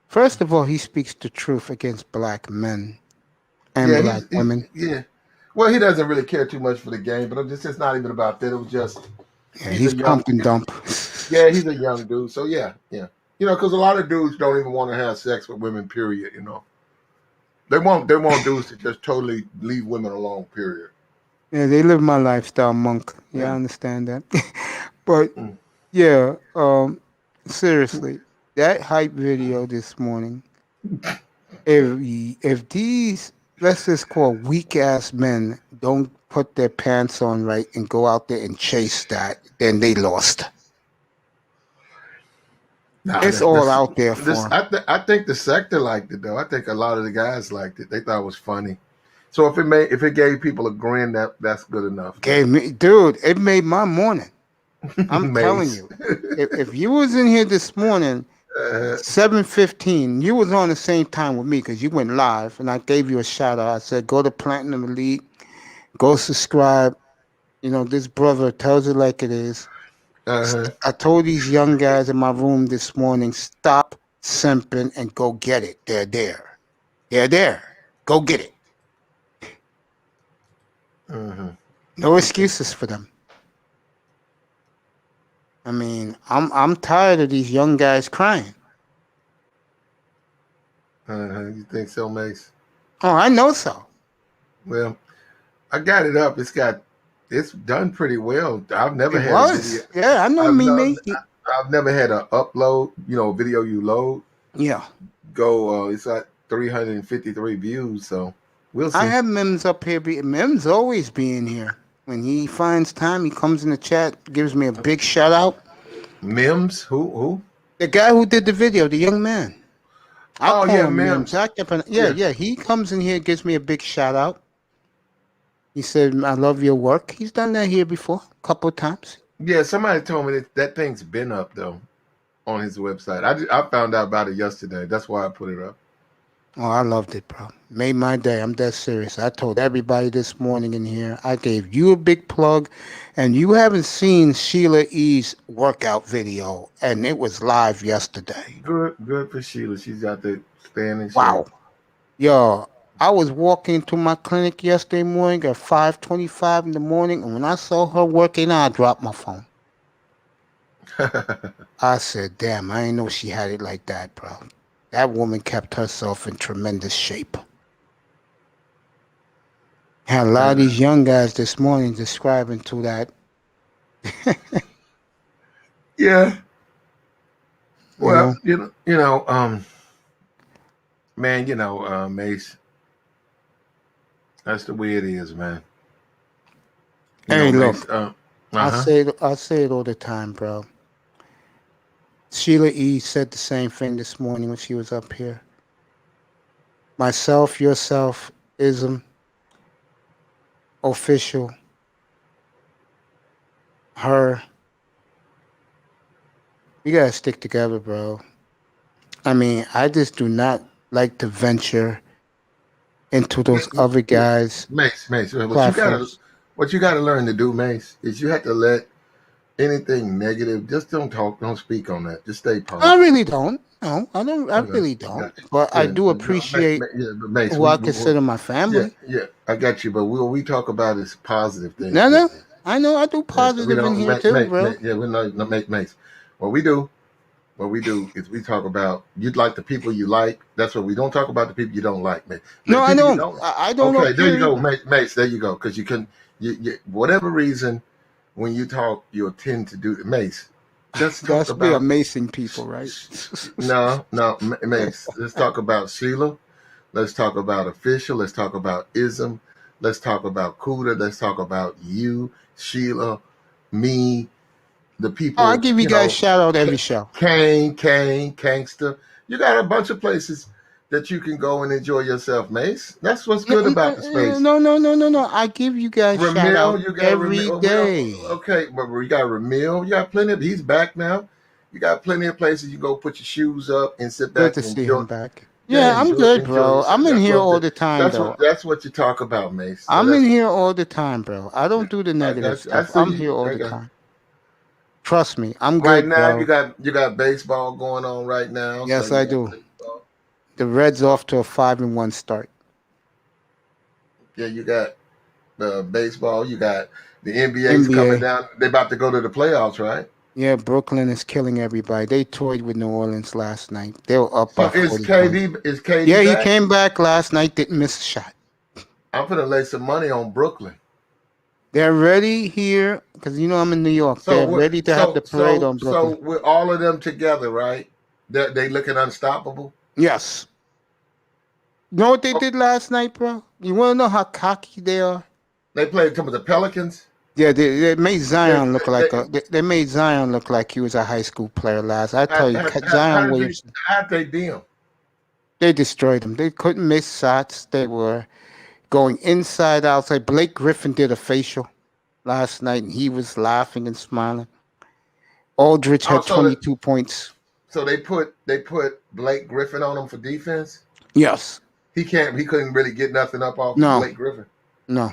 first of all, he speaks the truth against black men and black women. Well, he doesn't really care too much for the game, but it's not even about that. It was just he's pump and dump. Yeah, he's a young dude, so yeah. Because a lot of dudes don't even want to have sex with women. Period. They want dudes to just totally leave women alone. Period. Yeah, they live my lifestyle, monk. Yeah, I understand that. But yeah, seriously, that hype video this morning. If these, let's just call weak ass men, don't put their pants on right and go out there and chase that, then they lost. It's all out there for them. I think the sector liked it though. I think a lot of the guys liked it. They thought it was funny. So if it gave people a grin, that's good enough. It made my morning. I'm telling you. If you was in here this morning, 7:15, you was on the same time with me because you went live, and I gave you a shout out. I said, go to Platinum Elite, go subscribe. This brother tells it like it is. I told these young guys in my room this morning, stop simping and go get it. They're there. They're there. Go get it. No excuses for them. I mean, I'm tired of these young guys crying. You think so, Mace? Oh, I know so. Well, I got it up. It's done pretty well. I've never had a video. Yeah, I know I've never had an upload, video you load. Yeah. Go, it's at 353 views, so we'll see. I have Mims up here. Mims always being here. When he finds time, he comes in the chat, gives me a big shout out. Mims? Who? The guy who did the video, the young man. I call him Mims. Yeah. He comes in here, gives me a big shout out. He said, I love your work. He's done that here before, a couple of times. Yeah, somebody told me that thing's been up, though, on his website. I found out about it yesterday. That's why I put it up. Oh, I loved it, bro. Made my day. I'm dead serious. I told everybody this morning in here. I gave you a big plug, and you haven't seen Sheila E's workout video, and it was live yesterday. Good for Sheila. She's got the standing. Wow. Yo, I was walking to my clinic yesterday morning at 5:25 in the morning, and when I saw her working out, I dropped my phone. I said, damn, I didn't know she had it like that, bro. That woman kept herself in tremendous shape. Had a lot of these young guys this morning describing to that. Yeah. Well, man, Mace, that's the way it is, man. Hey, look, Mace, I say it all the time, bro. Sheila E. said the same thing this morning when she was up here. Myself, yourself, ism, official, her. We gotta stick together, bro. I mean, I just do not like to venture into those other guys. Mace, what you gotta learn to do, Mace, is you have to let anything negative, just don't speak on that. Just stay positive. I really don't. No, I don't. I really don't. But I do appreciate who I consider my family. Yeah, I got you. But we talk about is positive things. No, I know I do positive in here too, bro. Yeah, we're not make Mace. What we do is we talk about you'd like the people you like. That's what we don't talk about the people you don't like, man. No, I don't. I don't know. Okay, there you go, Mace. There you go. Because you can, whatever reason. When you talk, you'll tend to do Mace. Let's talk That's me about amazing people, right? no, Mace. Let's talk about Sheila. Let's talk about official. Let's talk about ism. Let's talk about Cuda. Let's talk about you, Sheila, me, the Oh, I people. give you guys shout out every show. Kane, Kangster. You got a bunch of places that you can go and enjoy yourself, Mace. That's what's good about the space. No. I give you guys shout out Ramil, you got every Ramil. day. Okay, but we got Ramil. You got plenty of. He's back now. You got plenty of places you go put your shoes up and sit Good back to and see enjoy. him back. Yeah, I'm good, Enjoy bro. yourself. I'm in That's here what I'm all saying. the time, though. That's what you talk about, Mace. So I'm that's, in here all the time, bro. I don't do the I negative got you. I stuff. see I'm you. here all I the got time. Trust me, I'm right good, now. bro. You got baseball going on right now. Yes, So I you got do. baseball. The Reds off to a 5-1 start. Yeah, you got baseball. You got the NBA's coming NBA. down. They're about to go to the playoffs, right? Yeah, Brooklyn is killing everybody. They toyed with New Orleans last night. They were up So by 40 points. Is KD Yeah, he back? came back last night, didn't miss a shot. I'm gonna lay some money on Brooklyn. They're ready here because you know I'm in New York. So They're ready to have the parade on Brooklyn. with all of them together, right? They looking unstoppable. Yes. You know what they did last night, bro? You want to know how cocky they are? They played some of the Pelicans. Yeah, they made Zion look like They- they made Zion look like he was a high school player last. I tell you, Zion Williamson. How'd they beat them? They destroyed him. They couldn't miss shots. They were going inside, outside. Blake Griffin did a facial last night, and he was laughing and smiling. Aldridge had 22 points. So they put Blake Griffin on him for defense. Yes. He couldn't really get nothing up off Blake Griffin. No.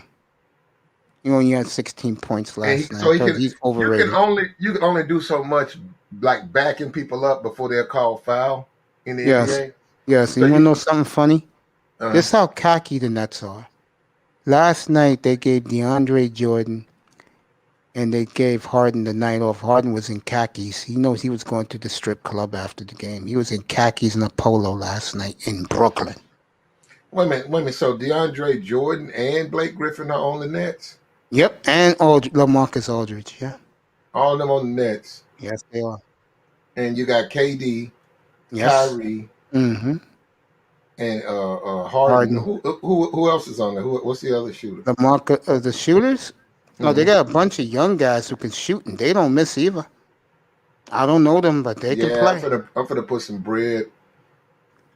He only had 16 points last night. So He's overrated. You can only do so much, like backing people up before they're called foul in the NBA. Yes. So you want to know something funny? Uh-huh. This is how cocky the Nets are. Last night they gave DeAndre Jordan and they gave Harden the night off. Harden was in khakis. He knows he was going to the strip club after the game. He was in khakis and a polo last night in Brooklyn. Wait a minute. So DeAndre Jordan and Blake Griffin are on the Nets? Yep, and LaMarcus Aldridge, yeah. All of them on the Nets. Yes, they are. And you got KD, Yes. Kyrie, Mm-hmm. and Harden. Who else is on there? What's the other shooter? The shooters? Mm-hmm. No, they got a bunch of young guys who can shoot, and they don't miss either. I don't know them, but they can play. I'm gonna put some bread.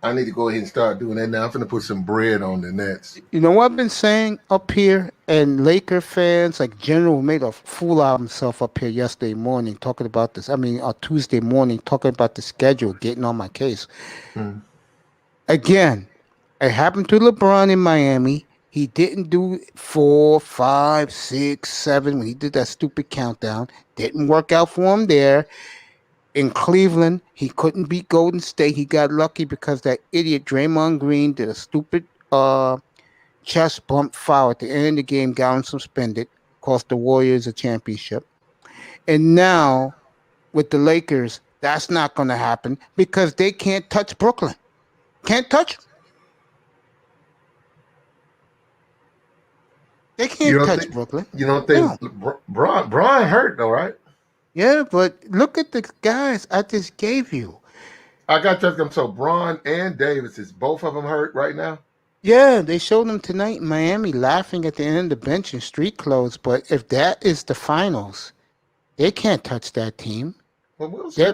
I need to go ahead and start doing that now. I'm gonna put some bread on the Nets. You know what I've been saying up here, and Laker fans, like General made a fool out of himself up here yesterday morning talking about this. Tuesday morning talking about the schedule, getting on my case. Mm. Again, it happened to LeBron in Miami. He didn't do 4, 5, 6, 7 when he did that stupid countdown. Didn't work out for him there. In Cleveland, he couldn't beat Golden State. He got lucky because that idiot Draymond Green did a stupid chest bump foul at the end of the game, got him suspended, cost the Warriors a championship. And now, with the Lakers, that's not going to happen because they can't touch Brooklyn. Can't touch them. They can't touch Brooklyn. You don't think Bron hurt though, right? Yeah, but look at the guys I just gave you. I got them. So Bron and Davis, is both of them hurt right now? Yeah, they showed them tonight in Miami laughing at the end of the bench in street clothes. But if that is the finals, they can't touch that team. Well, we'll see.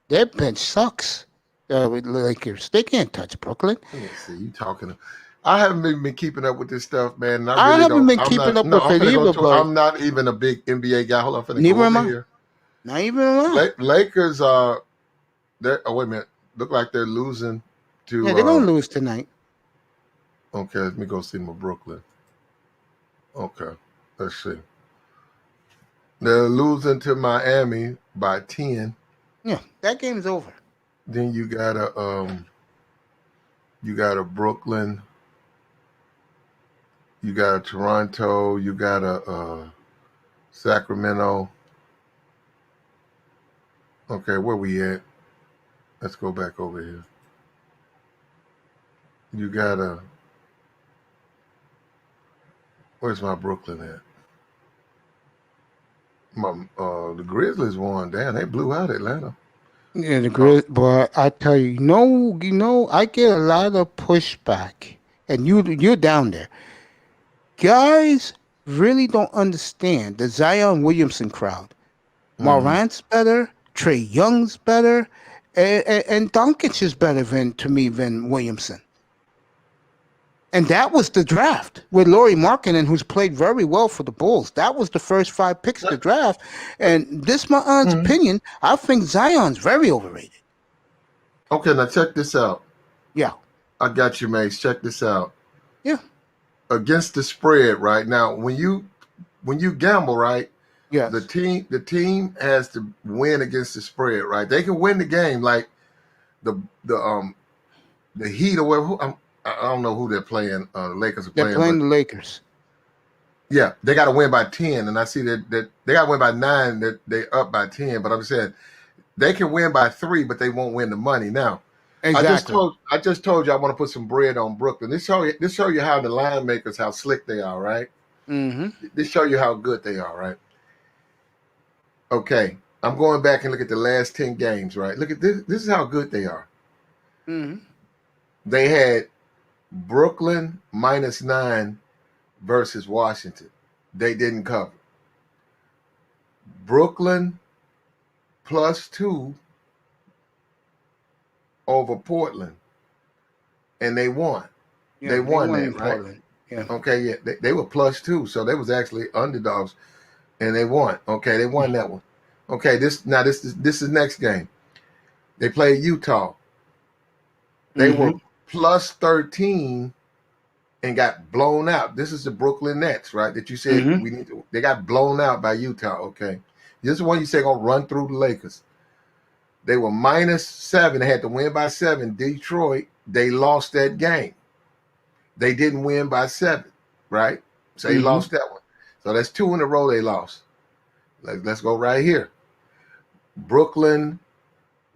Their bench sucks. With Lakers, they can't touch Brooklyn. Let me see. You talking? I haven't been keeping up with this stuff, man. I haven't been keeping up with it either. But I'm not even a big NBA guy. Hold on, I'm neither go am over I. here. Not even am Lakers are. Wait a minute. Look like they're losing to. Yeah, they're gonna lose tonight. Okay, let me go see my Brooklyn. Okay, let's see. They're losing to Miami by 10. Yeah, that game's over. Then you got a Brooklyn. You got a Toronto. You got a Sacramento. Okay, where we at? Let's go back over here. You got where's my Brooklyn at? The Grizzlies won. Damn, they blew out Atlanta. Yeah, the grid, but I tell you, I get a lot of pushback, and you're down there. Guys really don't understand the Zion Williamson crowd. Morant's better, Trey Young's better, and Doncic is better than Williamson. And that was the draft with Lauri Markkanen, who's played very well for the Bulls. That was the first 5 picks of the draft. And this, my aunt's opinion, I think Zion's very overrated. Okay, now check this out. Yeah. I got you, Mace. Check this out. Yeah. Against the spread, right now, when you gamble, right? Yes. The team has to win against the spread, right? They can win the game, like the Heat or whatever. I don't know who they're playing. The Lakers are playing. They're playing the Lakers. Yeah, they got to win by 10, and I see that they got to win by 9. That they up by 10, but I'm saying they can win by 3, but they won't win the money. Now, Exactly. I just told you I want to put some bread on Brooklyn. This show you how the line makers, how slick they are, right? Mm-hmm. This show you how good they are, right? Okay, I'm going back and look at the last 10 games, right? Look at this. This is how good they are. Mm-hmm. They had Brooklyn -9 versus Washington. They didn't cover. Brooklyn +2 over Portland, and they won. Yeah, they won in that, right? Portland. Yeah. Okay, yeah, they were +2, so they was actually underdogs, and they won. Okay, they won that one. Okay, this is next game. They played Utah. They were +13 and got blown out. This is the Brooklyn Nets, right? That you said they got blown out by Utah. Okay, this is one you say gonna run through the Lakers. They were -7. They had to win by 7. Detroit, they lost that game. They didn't win by 7, right? So they lost that one. So that's 2 in a row they lost. Let's go right here. Brooklyn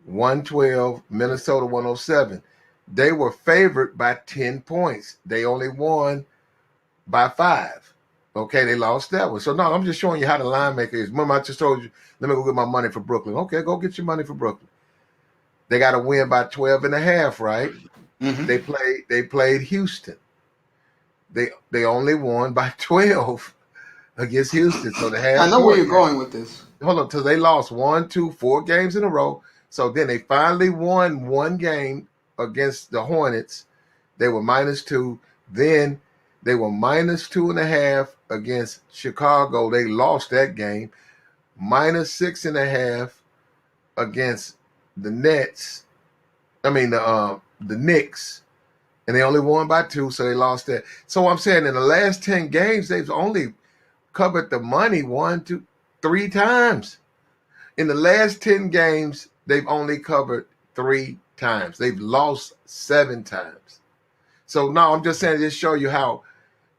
112, Minnesota 107. They were favored by 10 points. They only won by 5. Okay, they lost that one. So no, I'm just showing you how the line maker is. Remember, I just told you, let me go get my money for Brooklyn. Okay, go get your money for Brooklyn. They got to win by 12.5, right? They played Houston. They only won by 12 against Houston. So the half. I know where you're going with this. Hold on, till they lost 1, 2, 4 games in a row. So then they finally won 1 game against the Hornets. They were -2. Then they were -2.5 against Chicago. They lost that game. -6.5 against the Nets. I mean the Knicks, and they only won by 2, so they lost that. So I'm saying in the last 10 games, they've only covered the money 1, 2, 3 times. In the last 10 games, they've only covered 3 times. They've lost 7 times. So no, I'm just saying, just show you how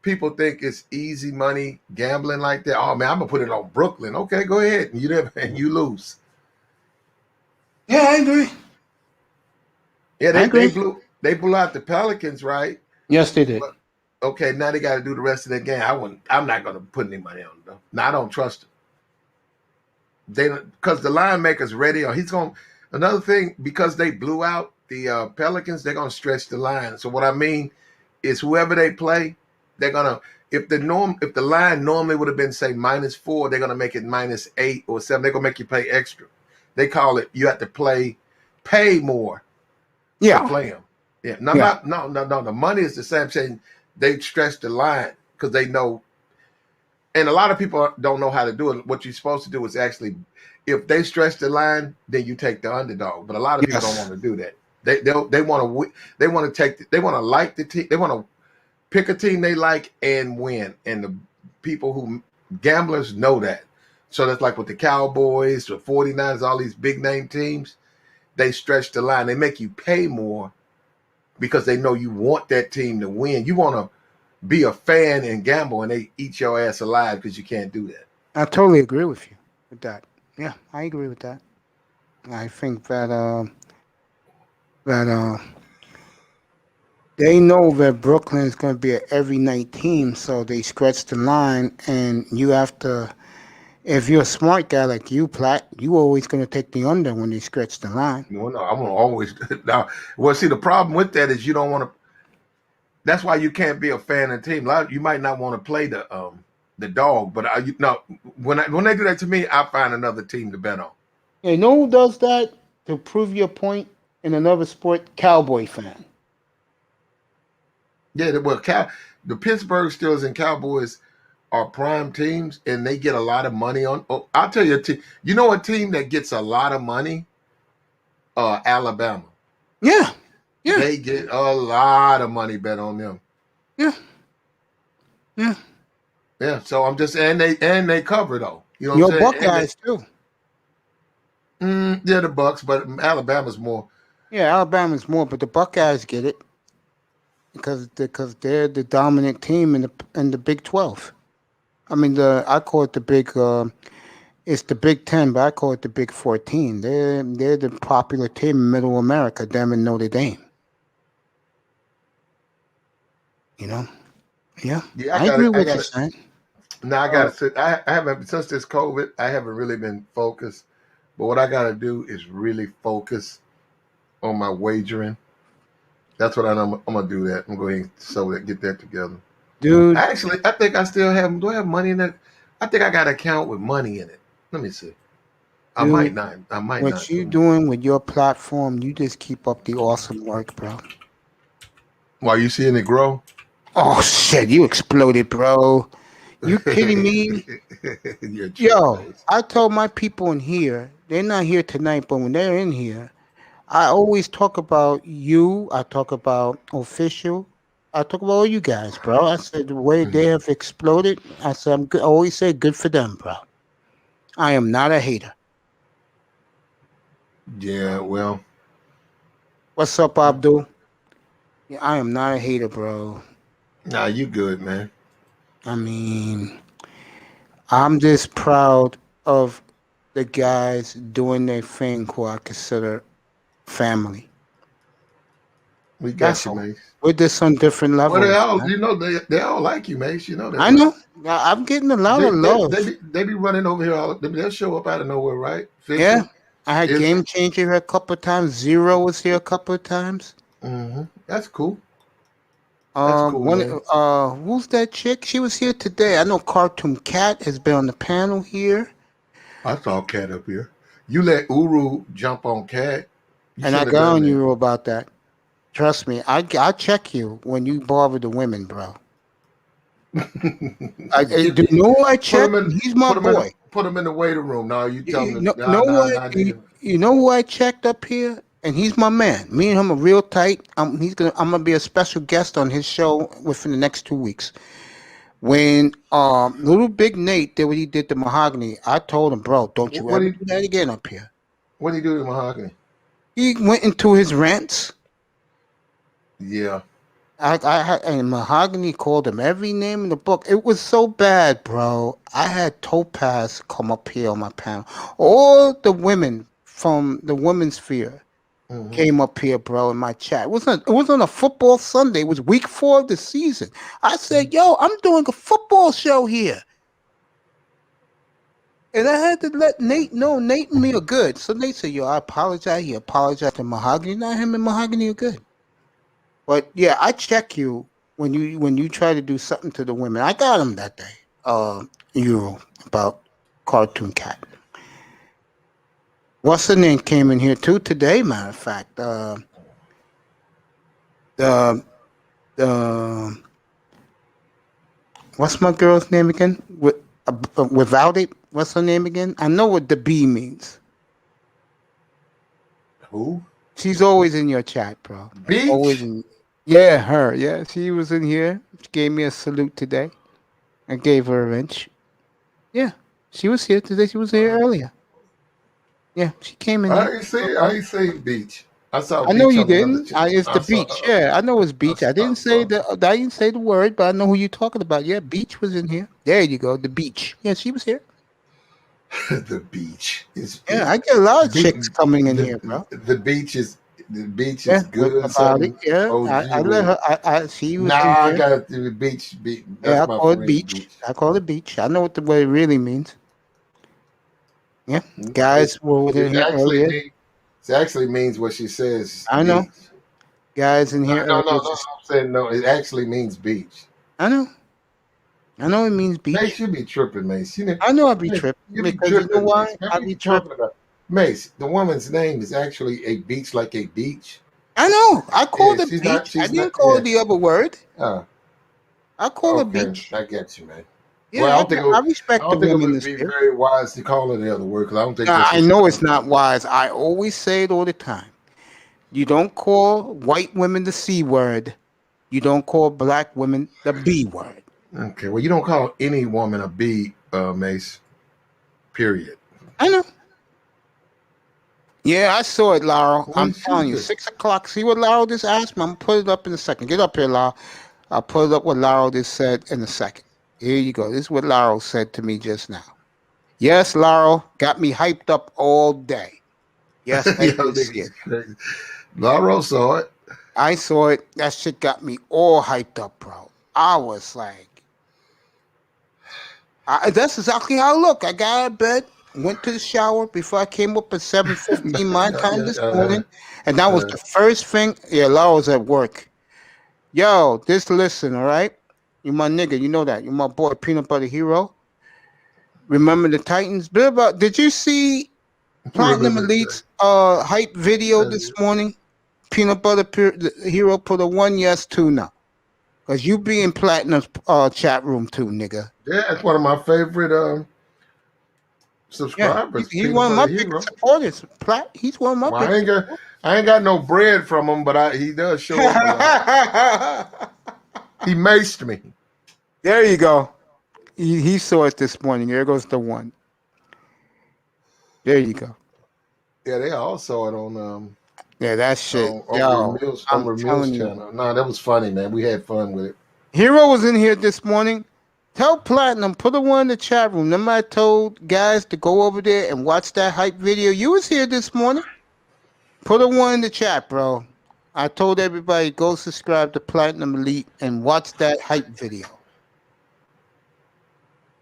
people think it's easy money gambling like that. Oh man, I'm gonna put it on Brooklyn. Okay, go ahead, and you lose. Yeah, I agree. Yeah, they blew out the Pelicans, right? Yes, they did. But, okay, now they got to do the rest of the game. I'm not gonna put any money on them. No, I don't trust them. Because the line maker's ready, or he's going. Another thing, because they blew out the Pelicans, they're gonna stretch the line. So what I mean is, whoever they play, they're gonna. If the line normally would have been say -4, they're gonna make it -8 or 7. They're gonna make you pay extra. They call it you have to pay more. Yeah. To play them. Yeah. No. The money is the same. Saying they stretch the line because they know. And a lot of people don't know how to do it. What you're supposed to do is actually, if they stretch the line, then you take the underdog. But a lot of people don't want to do that. They want to like the team. They want to pick a team they like and win. And the people who gamblers know that. So that's like with the Cowboys, the 49ers, all these big name teams. They stretch the line. They make you pay more because they know you want that team to win. You want to be a fan and gamble, and they eat your ass alive because you can't do that. I totally agree with you with that. Yeah, I agree with that. I think that they know that Brooklyn is going to be an every night team, so they stretch the line, and you have to If you're a smart guy like you, Platt, you always gonna take the under when they stretch the line. No, I'm gonna always now. Well, see, the problem with that is you don't want to. That's why you can't be a fan of the team. You might not want to play the dog, but when they do that to me, I find another team to bet on. You know who does that to prove your point in another sport? Cowboy fan. Yeah, the Pittsburgh Steelers and Cowboys are prime teams, and they get a lot of money on. Oh, I'll tell you a team. You know a team that gets a lot of money? Alabama. Yeah. Yeah. They get a lot of money bet on them. Yeah. Yeah. Yeah. So I'm just and they cover though. You know Your what I'm saying? Buckeyes too. Yeah, the Bucks, but Alabama's more. Yeah, Alabama's more, but the Buckeyes get it because they're the dominant team in the Big 12. I mean, I call it the Big. It's the Big 10, but I call it the Big 14. They're the popular team in Middle America. Them and Notre Dame. You know. Yeah. Yeah, I agree with you, son. Now I gotta say, I haven't since this COVID. I haven't really been focused. But what I gotta do is really focus on my wagering. That's what I'm gonna do. That I'm going to get that together. Dude, Actually, I think I still have. Do I have money in that? I think I got an account with money in it. Let me see. I Dude, might not. I might not. what you doing with your platform, you just keep up the awesome work, bro. While you seeing it grow? Oh shit, you exploded, bro. You kidding me? Yo, I told my people in here, they're not here tonight, but when they're in here, I always talk about you. I talk about Official. I talk about all you guys, bro. I said the way they have exploded. I said I'm good. I always say good for them, bro. I am not a hater. Yeah, well. What's up, Abdul? Yeah, I am not a hater, bro. Nah, you good, man. I mean, I'm just proud of the guys doing their thing who I consider family. We got you, man. We're just on different levels. Well, they all like you, Mace. You know that. I know. I'm getting a lot of love. They be running over here. They'll show up out of nowhere, right? Yeah. I had Game Changer here a couple of times. Zero was here a couple of times. Mm-hmm. That's cool. Who's that chick? She was here today. I know Cartoon Cat has been on the panel here. I saw Cat up here. You let Uru jump on Cat. And I got on you about that. Trust me, I check you when you bother the women, bro. Do you know who I check? He's my boy. Put him in the waiting room. Now you tell him. You know who I checked up here? And he's my man. Me and him are real tight. I'm gonna be a special guest on his show within the next 2 weeks. When little Big Nate did what he did to Mahogany, I told him, bro, don't you ever do that again up here. What did he do to Mahogany? He went into his rants. Yeah. And Mahogany called him every name in the book. It was so bad, bro. I had Topaz come up here on my panel. All the women from the women's sphere came up here, bro, in my chat. It was on a football Sunday. It was week 4 of the season. I said, yo, I'm doing a football show here. And I had to let Nate know. Nate and me are good. So Nate said, yo, I apologize. He apologized to Mahogany. Not him and Mahogany are good. But yeah, I check you when you try to do something to the women. I got him that day. Euro about Cartoon Cat. What's her name came in here too today? Matter of fact, what's my girl's name again? Without it, what's her name again? I know what the B means. Who? She's always in your chat, bro. Beach? Always in. Yeah, her. Yeah, she was in here. She gave me a salute today. I gave her a wrench. Yeah, she was here today. She was here earlier. Yeah, she came in. I ain't say beach. I saw. I know you didn't. It's the beach. Yeah, I know it's beach. I didn't say the word, but I know who you're talking about. Yeah, beach was in here. There you go. The beach. Yeah, she was here. The beach is. Yeah, I get a lot of chicks coming in here, bro. The beach is good. About it. Yeah, I let her. She was. I got the beach. Yeah, I call it beach. I call it beach. I know what it really means. Yeah, guys were in here earlier. It actually means what she says. I know. Beach. Guys in here No. earlier. I'm saying no. It actually means beach. I know. I know it means beach. Mace, you be tripping, Mace. I know I be Mace, tripping you be because you know tripping, why Mace. Man, I what be you tripping. talking about? Mace, the woman's name is actually a beach, like a beach. I know. I called it she's beach. not. I She's didn't not. call Yeah. it the other word. I call it Okay, beach. I get you, man. Yeah, Well, I don't think I respect the woman it in would be spirit. very wise to call it the other word because I don't think Now, that's I what know it's not wise. I always say it all the time. You don't call white women the C word. You don't call black women the B word. Okay, well, you don't call any woman a B, Mace. Period. I know. Yeah, I saw it, Laurel. Well, I'm she telling you, did. 6 o'clock. See what Laurel just asked me? I'm gonna put it up in a second. Get up here, Laurel. I'll put up what Laurel just said in a second. Here you go. This is what Laurel said to me just now. Yes, Laurel got me hyped up all day. Yes, I Yo, did see niggas it. crazy. Lauro saw it. I saw it. That shit got me all hyped up, bro. I was like, that's exactly how I look. I got out of bed, went to the shower before I came up at 7:15 my time this morning, and that was the first thing. Yeah, Laura was at work. Yo, just listen, all right? You my nigga, you know that. You my boy, Peanut Butter Hero. Remember the Titans? Did you see Platinum Elite's hype video this morning? Peanut Butter Hero put a 1 yes 2 no. Cause you be in Platinum's chat room too, nigga. Yeah, that's one of my favorite subscribers. He's one of my biggest supporters. He's one of my well, biggest. I ain't got no bread from him, but he does show up a lot. He maced me. There you go. He saw it this morning. There goes the one. There you go. Yeah, they all saw it on yeah, that shit. on Ramil's channel. No, that was funny, man. We had fun with it. Hero was in here this morning. Tell Platinum, put a one in the chat room. Remember I told guys to go over there and watch that hype video? You was here this morning. Put a one in the chat, bro. I told everybody, go subscribe to Platinum Elite and watch that hype video.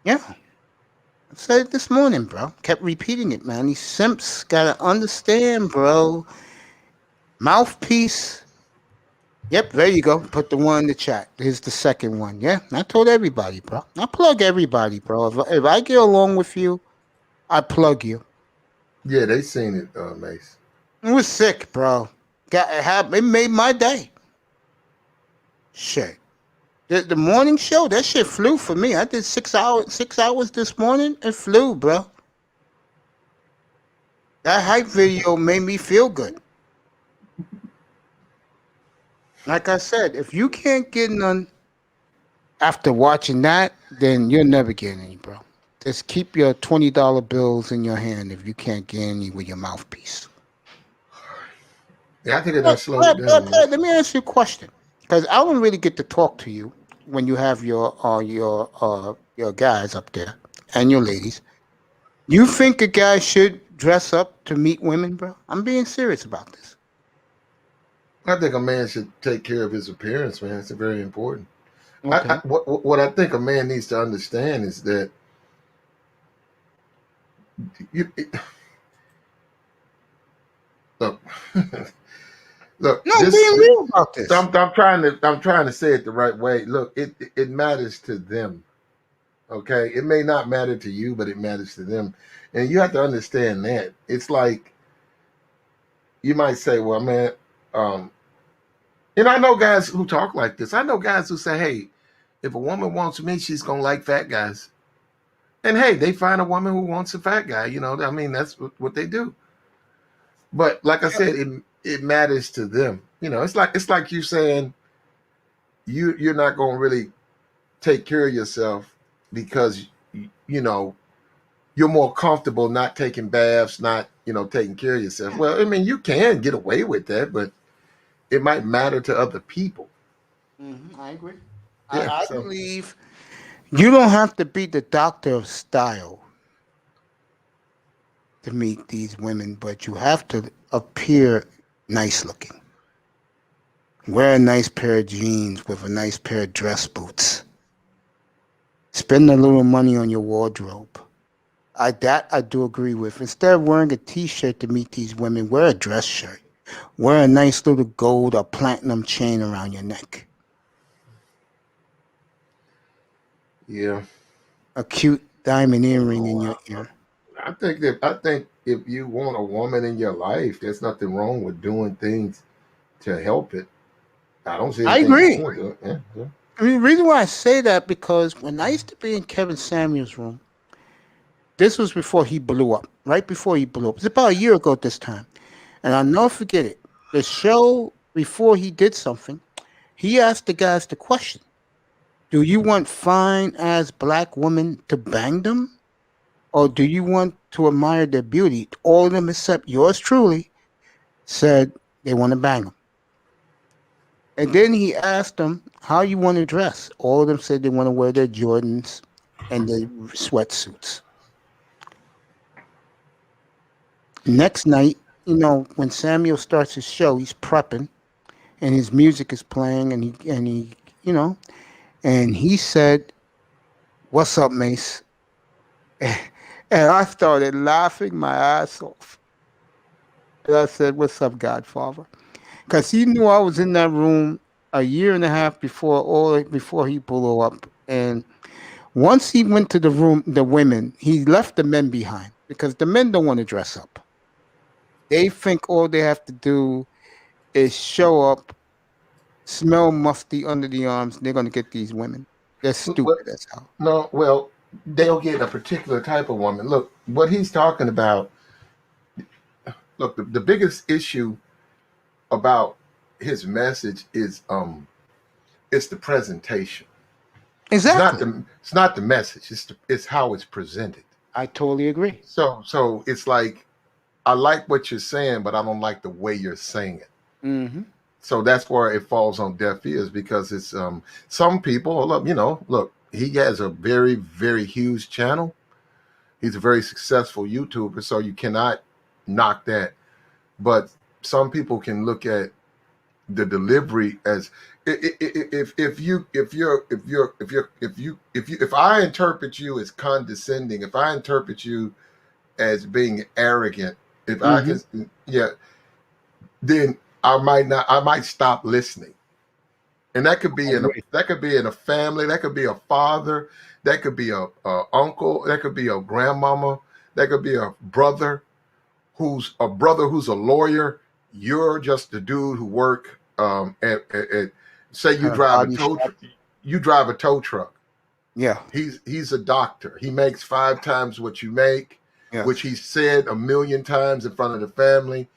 Yeah. I said it this morning, bro. Kept repeating it, man. These simps gotta understand, bro. Mouthpiece. Yep, there you go. Put the one in the chat. Here's the second one. Yeah, I told everybody, bro. I plug everybody, bro. If I get along with you, I plug you. Yeah, they seen it, Mace. It was sick, bro. It made my day. Shit. The morning show, that shit flew for me. I did 6 hours this morning. It flew, bro. That hype video made me feel good. Like I said, if you can't get none after watching that, then you'll never get any, bro. Just keep your $20 bills in your hand if you can't get any with your mouthpiece. Yeah, I think that slowed it down. Let me ask you a question, because I don't really get to talk to you when you have your guys up there and your ladies. You think a guy should dress up to meet women, bro? I'm being serious about this. I think a man should take care of his appearance, man. It's very important. Okay. What I think a man needs to understand is that look, look. No, I'm being real about this. I'm trying to say it the right way. Look, it matters to them. Okay, it may not matter to you, but it matters to them, and you have to understand that. It's like you might say, "Well, man." I know guys who talk like this. I know guys who say, hey, if a woman wants me, she's going to like fat guys. And hey, they find a woman who wants a fat guy. That's what they do. But like I said, it matters to them. It's like you saying you're not going to really take care of yourself because, you're more comfortable not taking baths, not, taking care of yourself. Well, you can get away with that, but it might matter to other people. I agree. Yeah, I believe you don't have to be the doctor of style to meet these women, but you have to appear nice looking. Wear a nice pair of jeans with a nice pair of dress boots. Spend a little money on your wardrobe. I do agree with. Instead of wearing a T-shirt to meet these women, wear a dress shirt. Wear a nice little gold or platinum chain around your neck. Yeah. A cute diamond earring in your ear. I think if you want a woman in your life, there's nothing wrong with doing things to help it. I don't see I anything agree. wrong with it. Yeah, yeah. I mean, the reason why I say that because when I used to be in Kevin Samuels' room, this was before he blew up. Right before he blew up. It's about a year ago this time. And I'll never forget it. The show before he did something, he asked the guys the question: do you want fine ass black women to bang them? Or do you want to admire their beauty? All of them except yours truly said they want to bang them. And then he asked them, how you want to dress? All of them said they want to wear their Jordans and their sweatsuits. Next night, when Samuel starts his show, he's prepping and his music is playing and he said, "What's up, Mace?" And I started laughing my ass off. And I said, "What's up, Godfather?" Because he knew I was in that room a year and a half before he blew up. And once he went to the room, the women, he left the men behind because the men don't want to dress up. They think all they have to do is show up, smell musty under the arms, and they're going to get these women. They're stupid as hell. No, well, they'll get a particular type of woman. Look, what he's talking about. Look, the biggest issue about his message is it's the presentation. Exactly. It's not the message. It's how it's presented. I totally agree. So it's like, I like what you're saying, but I don't like the way you're saying it. Mm-hmm. So that's where it falls on deaf ears because it's some people look, he has a very, very huge channel. He's a very successful YouTuber, so you cannot knock that. But some people can look at the delivery as if I interpret you as condescending, if I interpret you as being arrogant, if I can, then I might stop listening. And that could be in a family, that could be a father, that could be a uncle, that could be a grandmama, that could be a brother who's a lawyer. You're just a dude who work at say you drive a tow truck. Yeah. He's a doctor. He makes 5 times what you make, which he said 1,000,000 times in front of the family.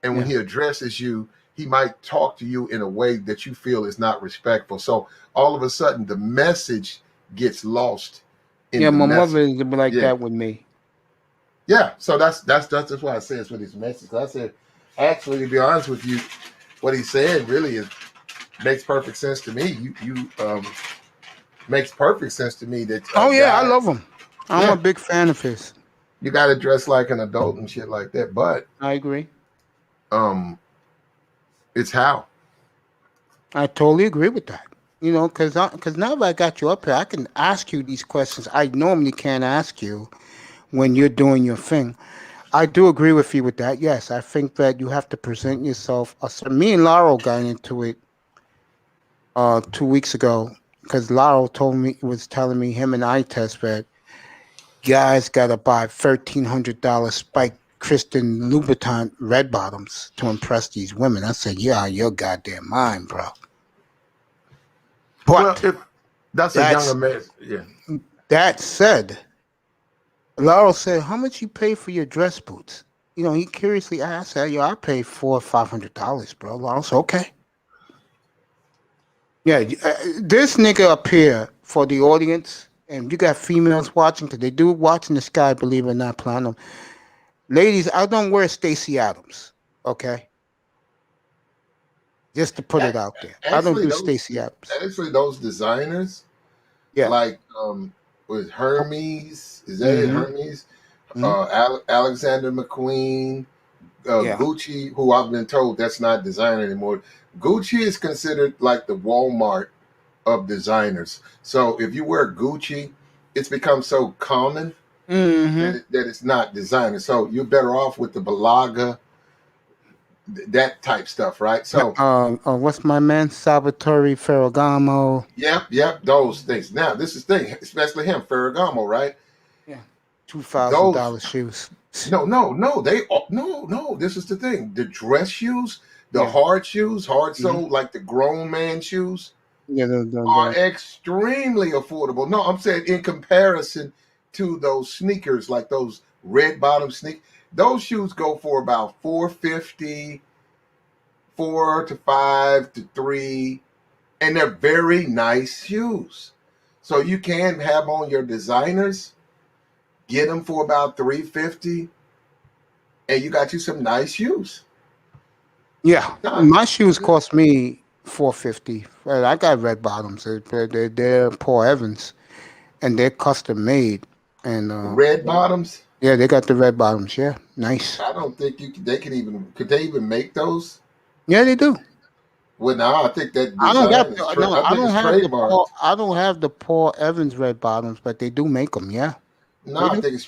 And when he addresses you, he might talk to you in a way that you feel is not respectful. So all of a sudden, the message gets lost. My mother is like that with me. Yeah, so that's why I say it's with his message. I said, actually, to be honest with you, what he's saying really makes perfect sense to me. You makes perfect sense to me that. I love him. I'm a big fan of his. You got to dress like an adult and shit like that, but I agree. It's how. I totally agree with that. Because now that I got you up here, I can ask you these questions I normally can't ask you when you're doing your thing. I do agree with you with that. Yes, I think that you have to present yourself. Me and Laurel got into it 2 weeks ago because Laurel was telling me him and I test that guys got to buy $1,300 Spike Kristen Louboutin red bottoms to impress these women. I said, "Yeah, your goddamn mind, bro." But that's a younger man. Yeah. That said, Laurel said, "How much you pay for your dress boots?" He curiously asked. I said, "I pay $400 or $500, bro." Laurel said, "Okay." Yeah, this nigga up here for the audience, and you got females watching, because they do watch in the sky, believe it or not, Platinum. Ladies, I don't wear Stacey Adams, okay? Just to put it out there. I don't do Stacey Adams. Actually, those designers, like with Hermes, is that it, Hermes? Alexander McQueen, Gucci, who I've been told that's not designer anymore. Gucci is considered like the Walmart of designers. So if you wear Gucci, it's become so common Mm-hmm. that it's not designer. So you're better off with the Balaga, that type stuff, right? So What's my man? Salvatore Ferragamo. yep, those things. Now this is the thing, especially him, Ferragamo, right? Yeah. Those $2,000 shoes. no, no. This is the thing. The dress shoes, the Yeah. hard shoes, hard Mhm. sole, like the grown man shoes, Yeah, are extremely affordable. No, I'm saying in comparison to those sneakers, like those red bottom sneakers, those shoes go for about $450, $4 to $5 to $3, and they're very nice shoes. So you can have on your designers, get them for about $350, and you got you some nice shoes. yeah. Done. My shoes cost me $450. Well, I got red bottoms. They're Paul Evans, and they're custom made. And Red bottoms. yeah, they got the red bottoms. Yeah, nice. I don't think could they even make those? Yeah, they do. Well, now I think that I don't design got is no. I think it's trademarked. I don't have the Paul Evans red bottoms, but they do make them. Yeah. No, They I do. think it's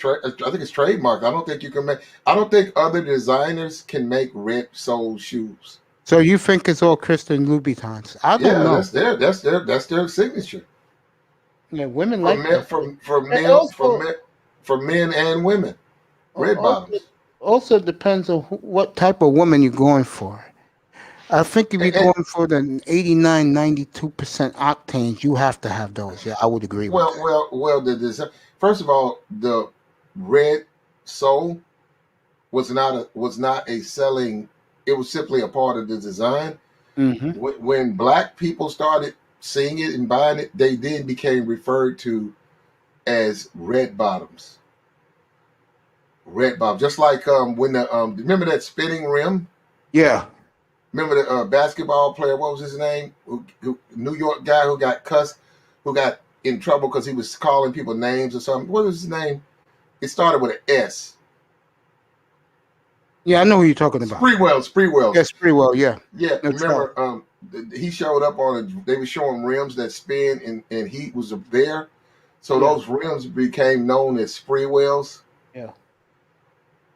trademarked. I don't think you can make. I don't think other designers can make red sole shoes. So you think it's all Christian Louboutins? I don't Yeah, know. that's their signature Yeah, women for like men that. And for men and women. Red also, bottoms. also depends on what type of woman you're going for. I think if you're And- going for the 89, 92% octanes, you have to have those. Yeah, I would agree with that. well. The design. First of all, the red sole was not a selling. It was simply a part of the design. Mm-hmm. When black people started seeing it and buying it, they then became referred to as red bottoms. Red bottom, just like when the remember that spinning rim? Yeah. Remember the basketball player? What was his name? Who New York guy who got cussed, who got in trouble because he was calling people names or something. What was his name? It started with an S. Yeah, I know who you're talking about. Spreewell. Yes, pretty well. Yeah. Yeah, No remember he showed up they were showing rims that spin and he was there. So Yeah. those rims became known as Spreewells. Yeah.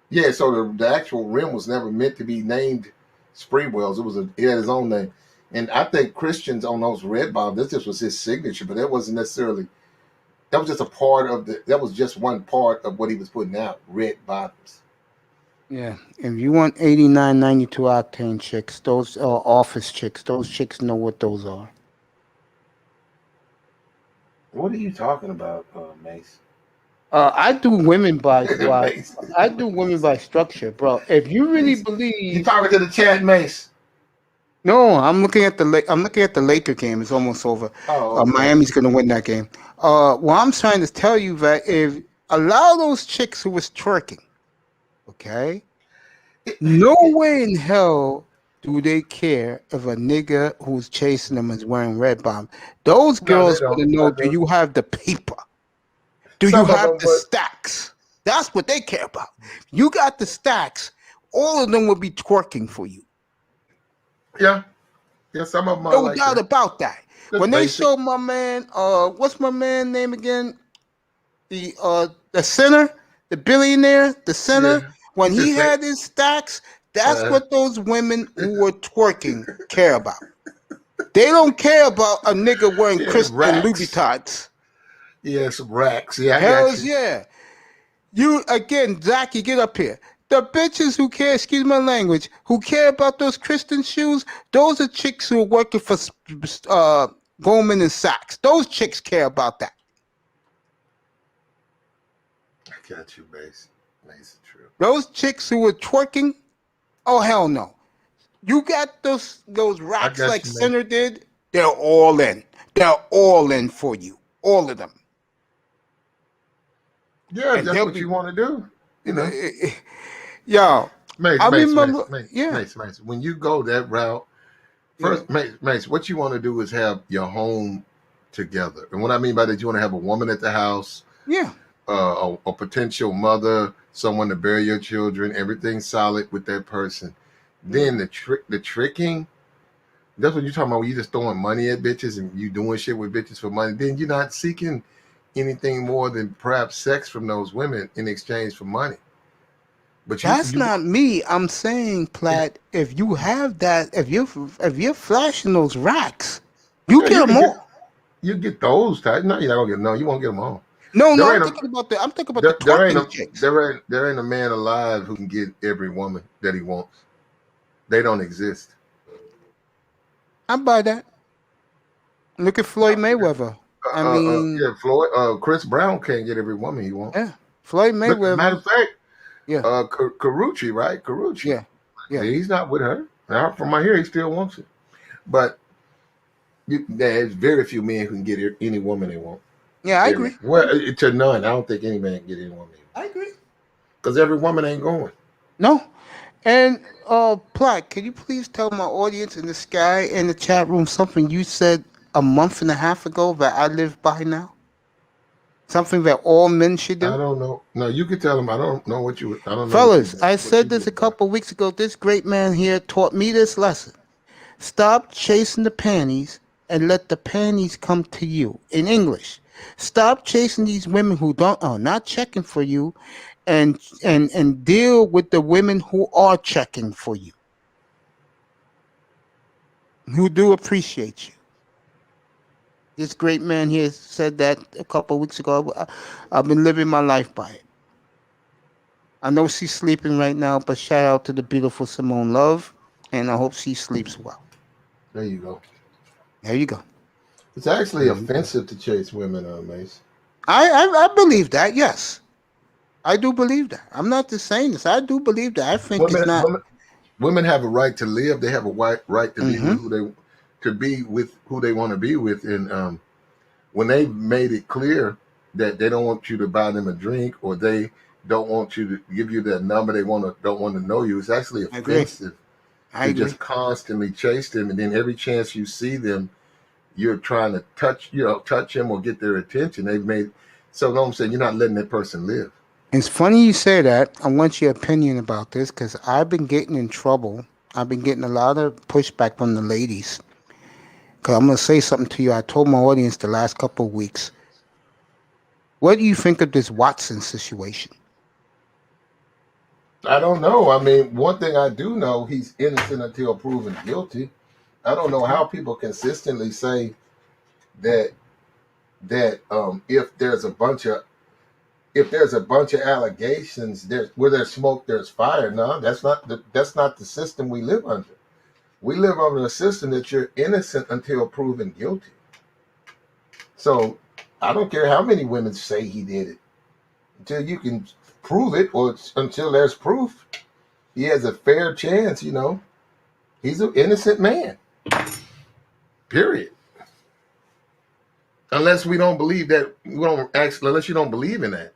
Yeah, so the actual rim was never meant to be named Spreewells. It had his own name. And I think Christians on those red bottoms, this just was his signature, but that wasn't necessarily that was just a part of that was just one part of what he was putting out, red bottoms. Yeah. If you want 89, 92 octane chicks, those are office chicks. Those chicks know what those are. What are you talking about, Mace? I do women by Mace. I do women by structure, bro. If you really You believe, talking to the chat, Mace? no, I'm looking at the Laker game. It's almost over. Oh, okay. Miami's gonna win that game. Well, I'm trying to tell you that if allow those chicks who was twerking, okay, no way in hell do they care if a nigga who's chasing them is wearing red bottom. Those No, girls they don't. want to know: No, do you have the paper? Do Some you of have them the stacks? That's what they care about. You got the stacks. All of them will be twerking for you. Yeah, some of them are No like doubt that. about that. That's When they basic. show my man, what's my man name again? The center, the billionaire, the center. Yeah. When he Just say- had his stacks, that's what those women who were twerking care about. They don't care about a nigga wearing Yeah, Christian racks. Louboutins. Yeah, some racks. Yeah, I got Hells you. yeah. You again, Zachy, get up here. The bitches who care, excuse my language, who care about those Christian shoes, those are chicks who are working for Goldman and Sachs. Those chicks care about that. I got you, Mace. Mace is true. Those chicks who are twerking, oh hell no. You got those racks got like you, man. Sinner did, they're all in. They're all in for you. All of them. Yeah, And that's they'll what be- you want to do. You know, Yo, Mace, I Mace, remember- Mace, yeah. Mace. When you go that route, first, Mace, what you want to do is have your home together. And what I mean by that, you want to have a woman at the house, yeah. a potential mother, someone to bear your children, everything solid with that person. Then the tricking, that's what you're talking about. When you just throwing money at bitches and you doing shit with bitches for money. Then you're not seeking anything more than perhaps sex from those women in exchange for money. But That's not me. I'm saying, Platt, if you have that, if you're flashing those racks, you Yeah, get you them can all. you get those types. No, you're not gonna get no. You won't get them all. No, There I'm ain't thinking about the there ain't twerking chicks. there ain't a man alive who can get every woman that he wants. They don't exist. I buy that. Look at Floyd Mayweather. I mean, Yeah, Floyd. Chris Brown can't get every woman he wants. yeah, Floyd Matter Mayweather. of fact, Yeah, Carucci, right? Carucci. yeah, yeah. He's not with her. Now, from my hear, he still wants it. But there's very few men who can get any woman they want. Yeah, I agree. Well, to none. I don't think any man can get any woman they want. I agree. Because every woman ain't going. No. And Platt, can you please tell my audience in the sky in the chat room something you said a month and a half ago that I live by now? Something that all men should do? I don't know. No, you can tell them. I don't know what you. I don't know. Fellas, I said this a couple weeks ago. This great man here taught me this lesson. Stop chasing the panties and let the panties come to you. In English, stop chasing these women who are not checking for you, and deal with the women who are checking for you, who do appreciate you. This great man here said that a couple of weeks ago. I've been living my life by it. I know she's sleeping right now, but shout out to the beautiful Simone Love, and I hope she sleeps well. There you go. There you go. It's actually offensive to chase women, Mace. I believe that, yes. I do believe that. I'm not just saying this. I do believe that. I think it's not. Women have a right to live. They have a right to be with who they want to be with. And when they made it clear that they don't want you to buy them a drink, or they don't want you to give you their number, don't want to know you, it's actually offensive. I agree. Just constantly chase them, and then every chance you see them, you're trying to touch them or get their attention. So you know what I'm saying, you're not letting that person live. It's funny you say that. I want your opinion about this because I've been getting in trouble. I've been getting a lot of pushback from the ladies. Because I'm going to say something to you. I told my audience the last couple of weeks. What do you think of this Watson situation? I don't know. I mean, one thing I do know, he's innocent until proven guilty. I don't know how people consistently say that if there's a bunch of allegations, where there's smoke, there's fire. No, that's not the system we live under. We live under a system that you're innocent until proven guilty. So I don't care how many women say he did it. Until you can prove it, or until there's proof, he has a fair chance. He's an innocent man. Period. Unless we don't believe that, unless you don't believe in that.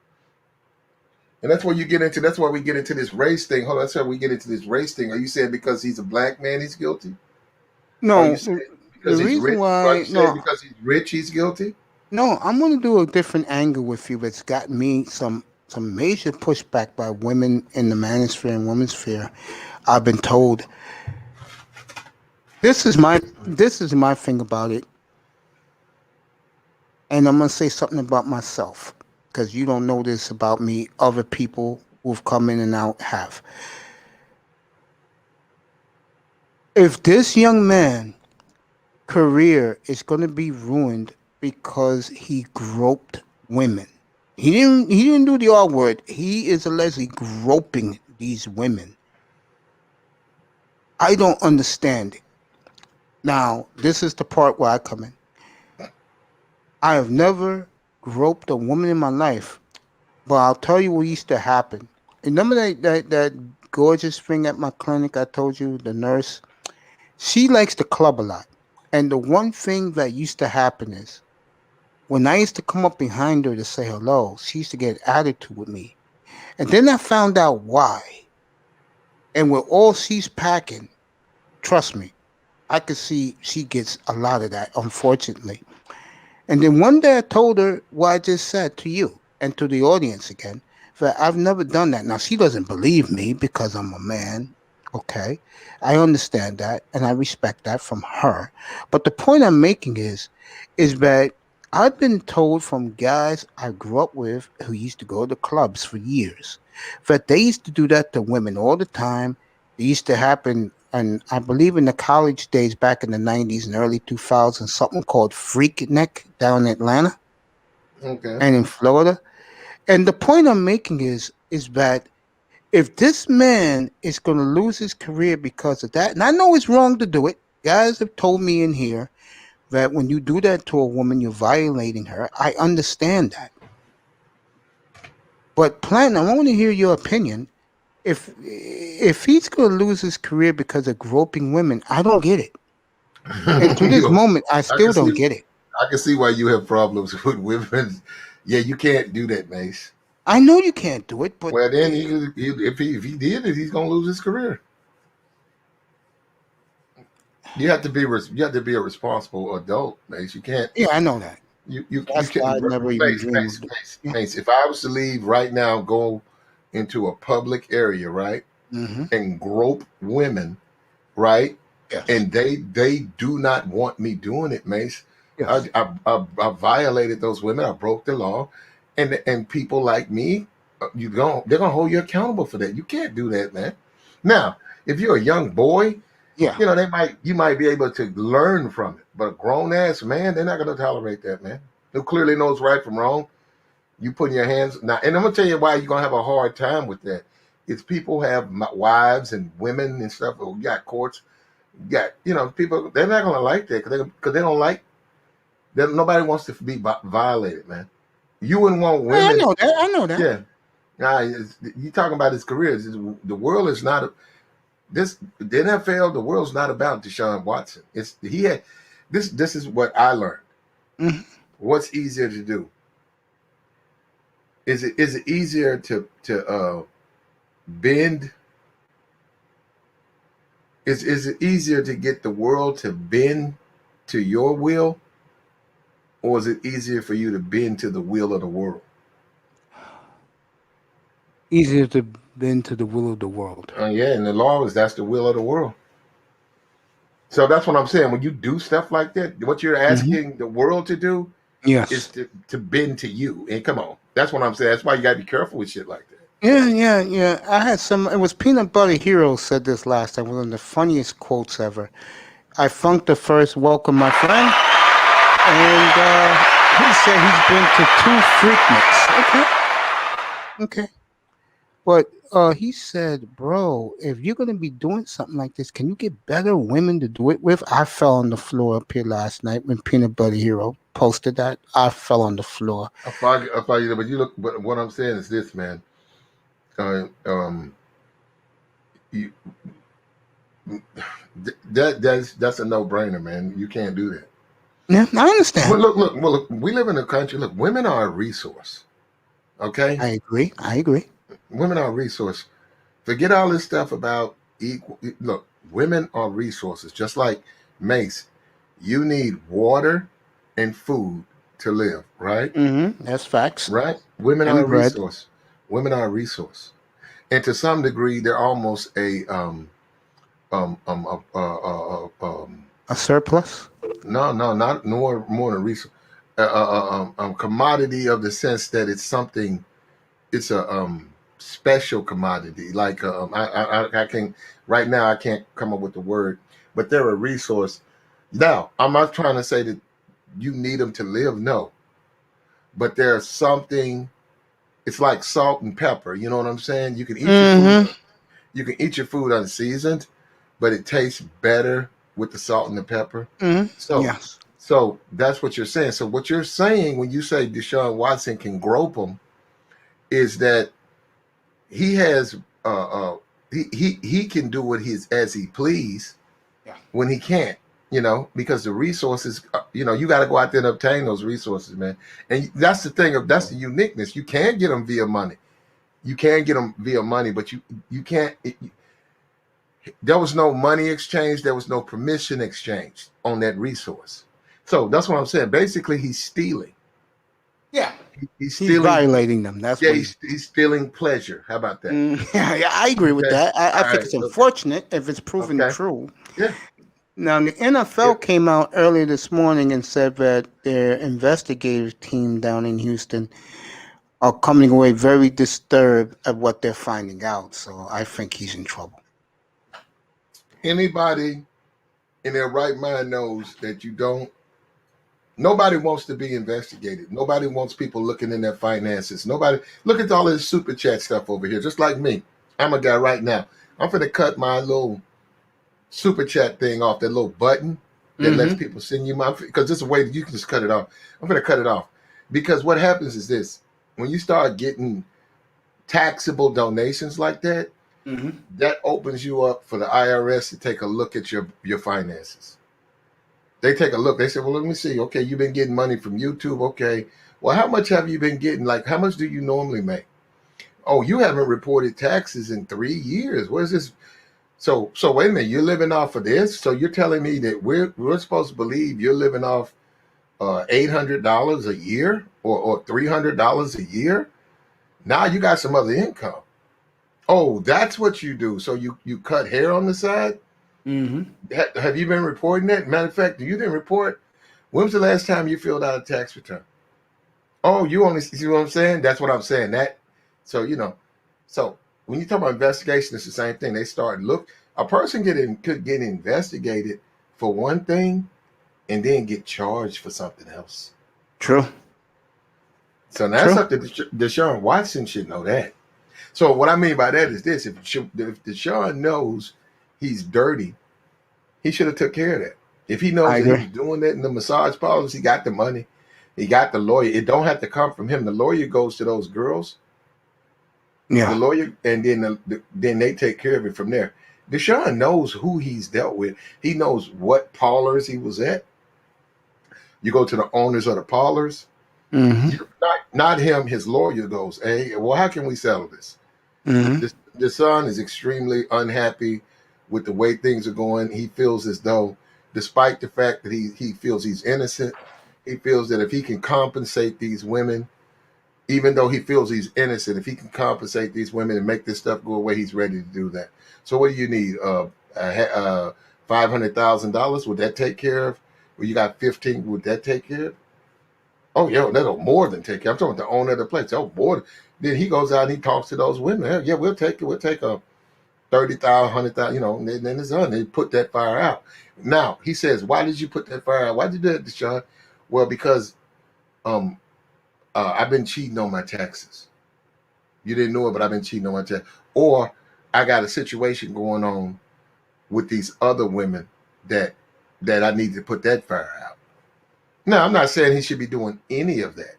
And that's where you get into. That's why we get into this race thing. Hold on, that's how we get into this race thing. Are you saying because he's a black man, he's guilty? No, because he's rich? Because he's rich, he's guilty? No, I'm going to do a different angle with you. That's got me some major pushback by women in the manosphere and women's sphere. I've been told. This is my thing about it, and I'm going to say something about myself. Because you don't know this about me, other people who've come in and out have. If this young man's career is going to be ruined because he groped women, he didn't do the R word. He is allegedly groping these women. I don't understand it. Now, this is the part where I come in. I have never groped a woman in my life, but I'll tell you what used to happen. Remember that gorgeous thing at my clinic I told you, the nurse? She likes to club a lot. And the one thing that used to happen is when I used to come up behind her to say hello, she used to get attitude with me. And then I found out why. And with all she's packing, trust me, I could see she gets a lot of that, unfortunately. And then one day I told her what I just said to you and to the audience again, that I've never done that. Now, she doesn't believe me because I'm a man, okay? I understand that, and I respect that from her. But the point I'm making is that I've been told from guys I grew up with who used to go to clubs for years that they used to do that to women all the time. It used to happen, and I believe in the college days back in the 90s and early 2000s, something called Freak Neck down in Atlanta Okay. and in Florida. And the point I'm making is that if this man is going to lose his career because of that, and I know it's wrong to do it, guys have told me in here that when you do that to a woman, you're violating her. I understand that. But Platinum, I want to hear your opinion. If he's going to lose his career because of groping women, I don't get it. And to this moment, I still don't get it. I can see why you have problems with women. Yeah, you can't do that, Mace. I know you can't do it, but Well, then if he did it, he's gonna lose his career. You have to be a responsible adult, Mace. You can't. yeah, I know that. You That's can't. why I never even Mace, dreamed Mace, of it. Mace, Yeah. Mace. If I was to leave right now, go into a public area, right, and grope women, right, Yes. and they do not want me doing it, Mace. Yes. I violated those women. I broke the law, and people like me, they're gonna hold you accountable for that. You can't do that, man. Now, if you're a young boy, Yeah. you know you might be able to learn from it. But a grown ass man, they're not gonna tolerate that, man. Who clearly knows right from wrong. You putting your hands now, and I'm gonna tell you why you're gonna have a hard time with that. It's people have wives and women and stuff. You got courts, you got people. They're not gonna like that because they don't like. Nobody wants to be violated, man. You wouldn't want Yeah, I women. know that. I know that. Yeah. Nah, you talking about his career. The world is not the NFL. The world's not about Deshaun Watson. This is what I learned. Mhm. What's easier to do? Is it easier to bend? Is it easier to get the world to bend to your will? Or is it easier for you to bend to the will of the world? Easier to bend to the will of the world. Yeah, and the law is that's the will of the world. So that's what I'm saying. When you do stuff like that, what you're asking the world to do Yes. is to bend to you. And come on, that's what I'm saying. That's why you gotta be careful with shit like that. Yeah. I had it was Peanut Butter Hero said this last time. One of the funniest quotes ever. I funked the first welcome, my friend. And he said he's been to 2 Freakniks. Okay. But he said, bro, if you're going to be doing something like this, can you get better women to do it with? I fell on the floor up here last night when Peanut Butter Hero posted that. I fell on the floor. I follow you, but you look. But what I'm saying is this, man. That's a no-brainer, man. You can't do that. Yeah, I understand. Well, look. We live in a country. Look, women are a resource. Okay. I agree. Women are a resource. Forget all this stuff about equal. Look, women are resources. Just like Mace, you need water and food to live, right? That's facts. Right? Women And are a bread. resource. Women are a resource, and to some degree, they're almost a surplus. No, not more than resource. Commodity of the sense that it's something. It's a special commodity. Like I can right now I can't come up with the word, but they're a resource. Now I'm not trying to say that you need them to live. No, but there's something. It's like salt and pepper. You know what I'm saying? You can eat your food. You can eat your food unseasoned, but it tastes better with the salt and the pepper. So, yes. So that's what you're saying. So what you're saying when you say Deshaun Watson can grope him is that he has he can do what as he please when he can't, because the resources, you got to go out there and obtain those resources, man. And that's the thing that's the uniqueness. You can get them via money. You can get them via money, but you can't. There was no money exchange. There was no permission exchange on that resource. So that's what I'm saying. Basically, he's stealing. Yeah. He's violating them. That's what he's stealing pleasure. How about that? Yeah, I agree with that. I think it's unfortunate if it's proven true. Yeah. Now, the NFL came out earlier this morning and said that their investigative team down in Houston are coming away very disturbed at what they're finding out. So I think he's in trouble. Anybody in their right mind knows that nobody wants to be investigated. Nobody wants people looking in their finances. Nobody, look at all this super chat stuff over here, just like me. I'm a guy right now. I'm going to cut my little super chat thing off, that little button that lets people send you my, because this is a way that you can just cut it off. I'm going to cut it off because what happens is this: when you start getting taxable donations like that, that opens you up for the IRS to take a look at your finances. They take a look. They say, well, let me see. Okay, you've been getting money from YouTube. Okay, well, how much have you been getting? Like, how much do you normally make? Oh, you haven't reported taxes in 3 years. What is this? So wait a minute. You're living off of this? So you're telling me that we're supposed to believe you're living off $800 a year or $300 a year? Now you got some other income. Oh, that's what you do. So you cut hair on the side? Have you been reporting that? Matter of fact, you didn't report. When was the last time you filled out a tax return? Oh, you only see what I'm saying? That's what I'm saying. So when you talk about investigation, it's the same thing. They start a person could get investigated for one thing and then get charged for something else. True. So that's something Deshaun Watson should know that. So what I mean by that is this: if Deshaun knows he's dirty, he should have took care of that. If he knows that he was doing that in the massage parlors, he got the money, he got the lawyer. It don't have to come from him. The lawyer goes to those girls. Yeah. The lawyer, and then they take care of it from there. Deshaun knows who he's dealt with. He knows what parlors he was at. You go to the owners of the parlors. Not him. His lawyer goes, hey, well, how can we settle this? The son is extremely unhappy with the way things are going. He feels as though, despite the fact that he feels he's innocent, he feels that if he can compensate these women, even though he feels he's innocent, if he can compensate these women and make this stuff go away, he's ready to do that. So what do you need? $500,000? Would that take care of? Well, you got 15. Would that take care of? Oh, yo, that'll more than take care. I'm talking about the owner of the place. Oh, boy. Then he goes out and he talks to those women. Yeah, we'll take it. We'll take a 30,000, 100,000, and then it's done. They put that fire out. Now, he says, why did you put that fire out? Why did you do that, Deshaun? Well, because I've been cheating on my taxes. You didn't know it, but I've been cheating on my taxes. Or I got a situation going on with these other women that I need to put that fire out. Now, I'm not saying he should be doing any of that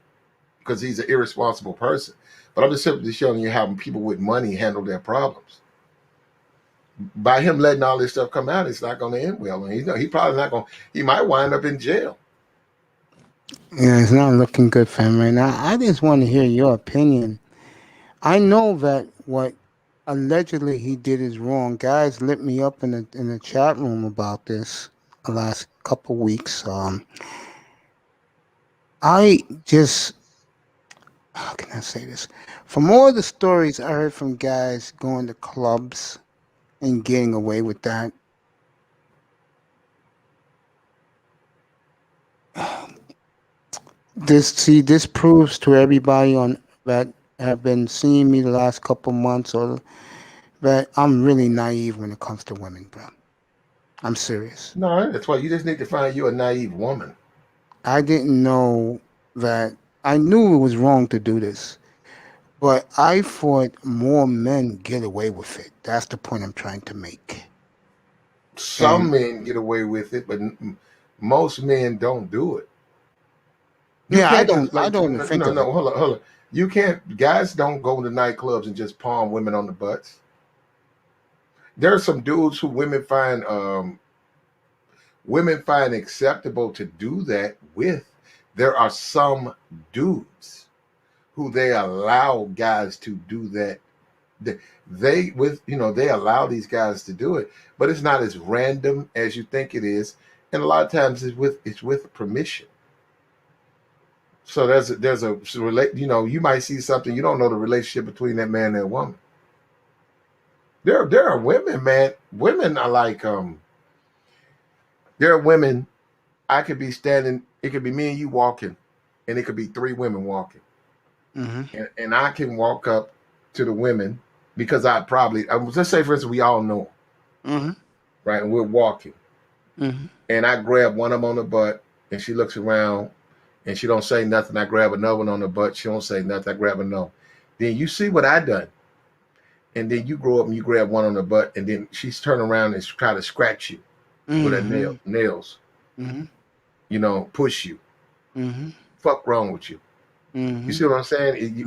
because he's an irresponsible person. But I'm just simply showing you how people with money handle their problems. By him letting all this stuff come out, it's not going to end well. And he probably not going. He might wind up in jail. Yeah, it's not looking good for him right now. I just want to hear your opinion. I know that what allegedly he did is wrong. Guys lit me up in the chat room about this the last couple weeks. I just, how can I say this? From all the stories I heard from guys going to clubs and getting away with that, this proves to everybody that have been seeing me the last couple months or that I'm really naive when it comes to women, bro. I'm serious. No, that's why you just need to find you a naive woman. I didn't know that. I knew it was wrong to do this, but I thought more men get away with it. That's the point I'm trying to make. Some men get away with it, but most men don't do it. I don't even think of it. Hold on. You can't. Guys don't go to nightclubs and just palm women on the butts. There are some dudes who women find acceptable to do that with. There are some dudes who they allow guys to do that. They allow these guys to do it, but it's not as random as you think it is, and a lot of times it's with permission. So you might see something, you don't know the relationship between that man and that woman. There are women, man. Women are like There are women. I could be standing. It could be me and you walking, and it could be 3 women walking, and I can walk up to the women because I probably let's say for instance we all know them, right, and we're walking, and I grab one of them on the butt, and she looks around, and she don't say nothing. I grab another one on the butt. She don't say nothing. I grab another. Then you see what I done. And then you grow up and you grab one on the butt, and then she's turn around and try to scratch you with her nails. You know, push you. Fuck wrong with you. You see what I'm saying?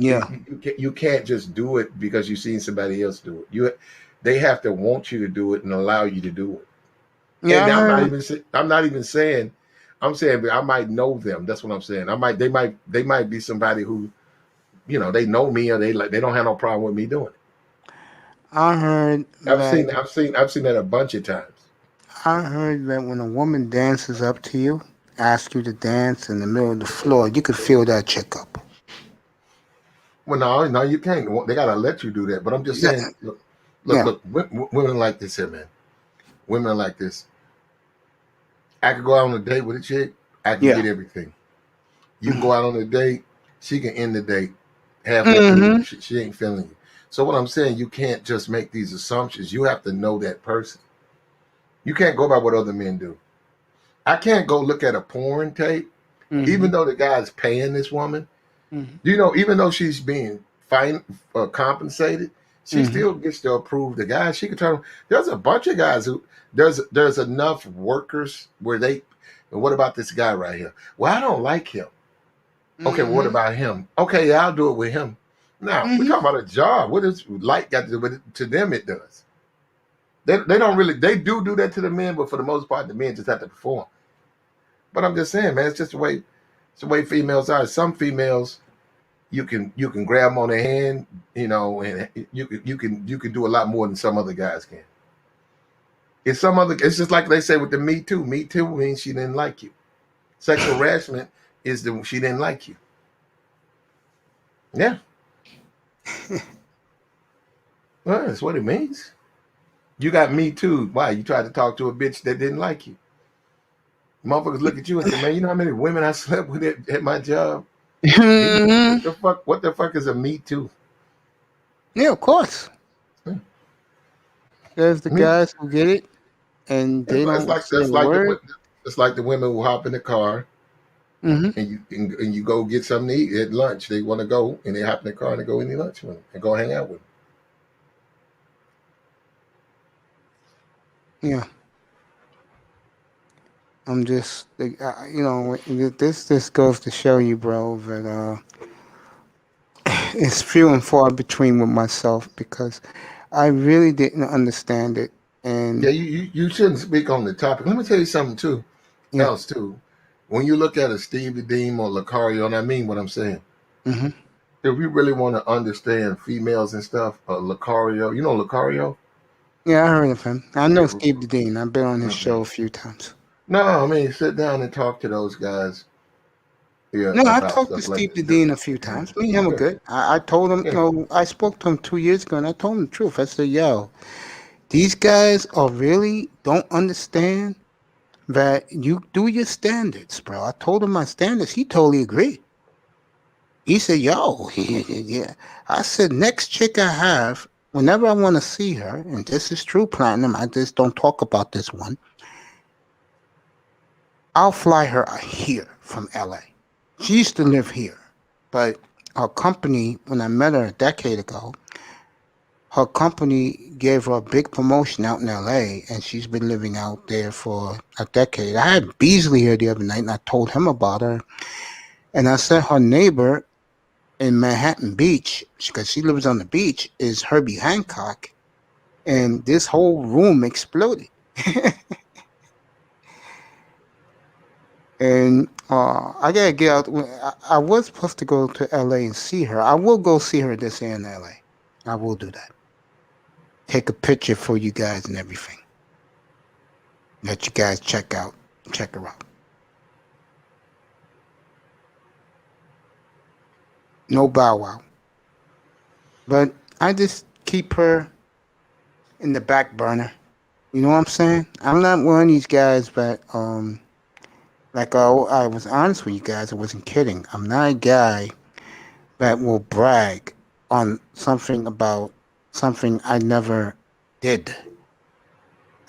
You can't just do it because you've seen somebody else do it. They have to want you to do it and allow you to do it. Yeah, and I'm not even saying. I'm saying I might know them. That's what I'm saying. They might be somebody who, you know, they know me or they don't have no problem with me doing it. I heard I've seen that a bunch of times. I heard that when a woman dances up to you, asks you to dance in the middle of the floor, you could feel that chick up. Well, no, you can't. They gotta let you do that. But I'm just saying, look, women like this here, man. Women like this. I could go out on a date with a chick. I can get everything. You can go out on a date. She can end the date halfway through. She ain't feeling you. So what I'm saying, you can't just make these assumptions. You have to know that person. You can't go by what other men do. I can't go look at a porn tape, even though the guy's paying this woman. You know, even though she's being compensated, she still gets to approve the guy. She can turn. There's a bunch of guys who there's enough workers where they. What about this guy right here? Well, I don't like him. Okay, well, what about him? Okay, yeah, I'll do it with him. Now we're talking about a job. What does light got to do with it? To them, it does. They don't really. They do that to the men, but for the most part, the men just have to perform. But I'm just saying, man, it's just the way. It's the way females are. Some females, you can grab them on the hand, you know, and you can do a lot more than some other guys can. It's just like they say with the Me Too. Me Too means she didn't like you. Sexual harassment is she didn't like you. Yeah. Well, that's what it means. You got Me Too. Why? You tried to talk to a bitch that didn't like you. Motherfuckers look at you and say, man, you know how many women I slept with at my job? What the fuck is a Me Too? Yeah, of course. There's the guys who get it, and they don't say a word. It's like the women who hop in the car, and you go get something to eat at lunch. They want to go, and they hop in the car and they go eat lunch with them and go hang out with them. Yeah. I'm just, you know, this goes to show you, bro, that it's few and far between with myself because I really didn't understand it. And yeah, you shouldn't speak on the topic. Let me tell you something too. Else too. When you look at a Stevie Deem or Lucario, and I mean what I'm saying. If you really want to understand females and stuff, Lucario, you know Lucario? Yeah, I heard of him. I know Steve Dean. I've been on his show a few times. No, I mean, sit down and talk to those guys. Yeah, no, I talked to Steve Dean a few times. Me and him were good. I told him, you know, I spoke to him 2 years ago, and I told him the truth. I said, yo, these guys really don't understand that you do your standards, bro. I told him my standards. He totally agreed. He said, yo, yeah. I said, next chick I have, whenever I want to see her, and this is true, Platinum, I just don't talk about this one, I'll fly her here from LA. She used to live here, but her company, when I met her a decade ago, her company gave her a big promotion out in LA, and she's been living out there for a decade. I had Beasley here the other night, and I told him about her. And I said her neighbor in Manhattan Beach, because she lives on the beach, is Herbie Hancock. And this whole room exploded. And I gotta get out. I was supposed to go to LA and see her. I will go see her this year in LA. I will do that. Take a picture for you guys and everything. Let you guys check her out. No Bow Wow. But I just keep her in the back burner. You know what I'm saying? I'm not one of these guys that like I was honest with you guys. I wasn't kidding. I'm not a guy that will brag on something about something I never did.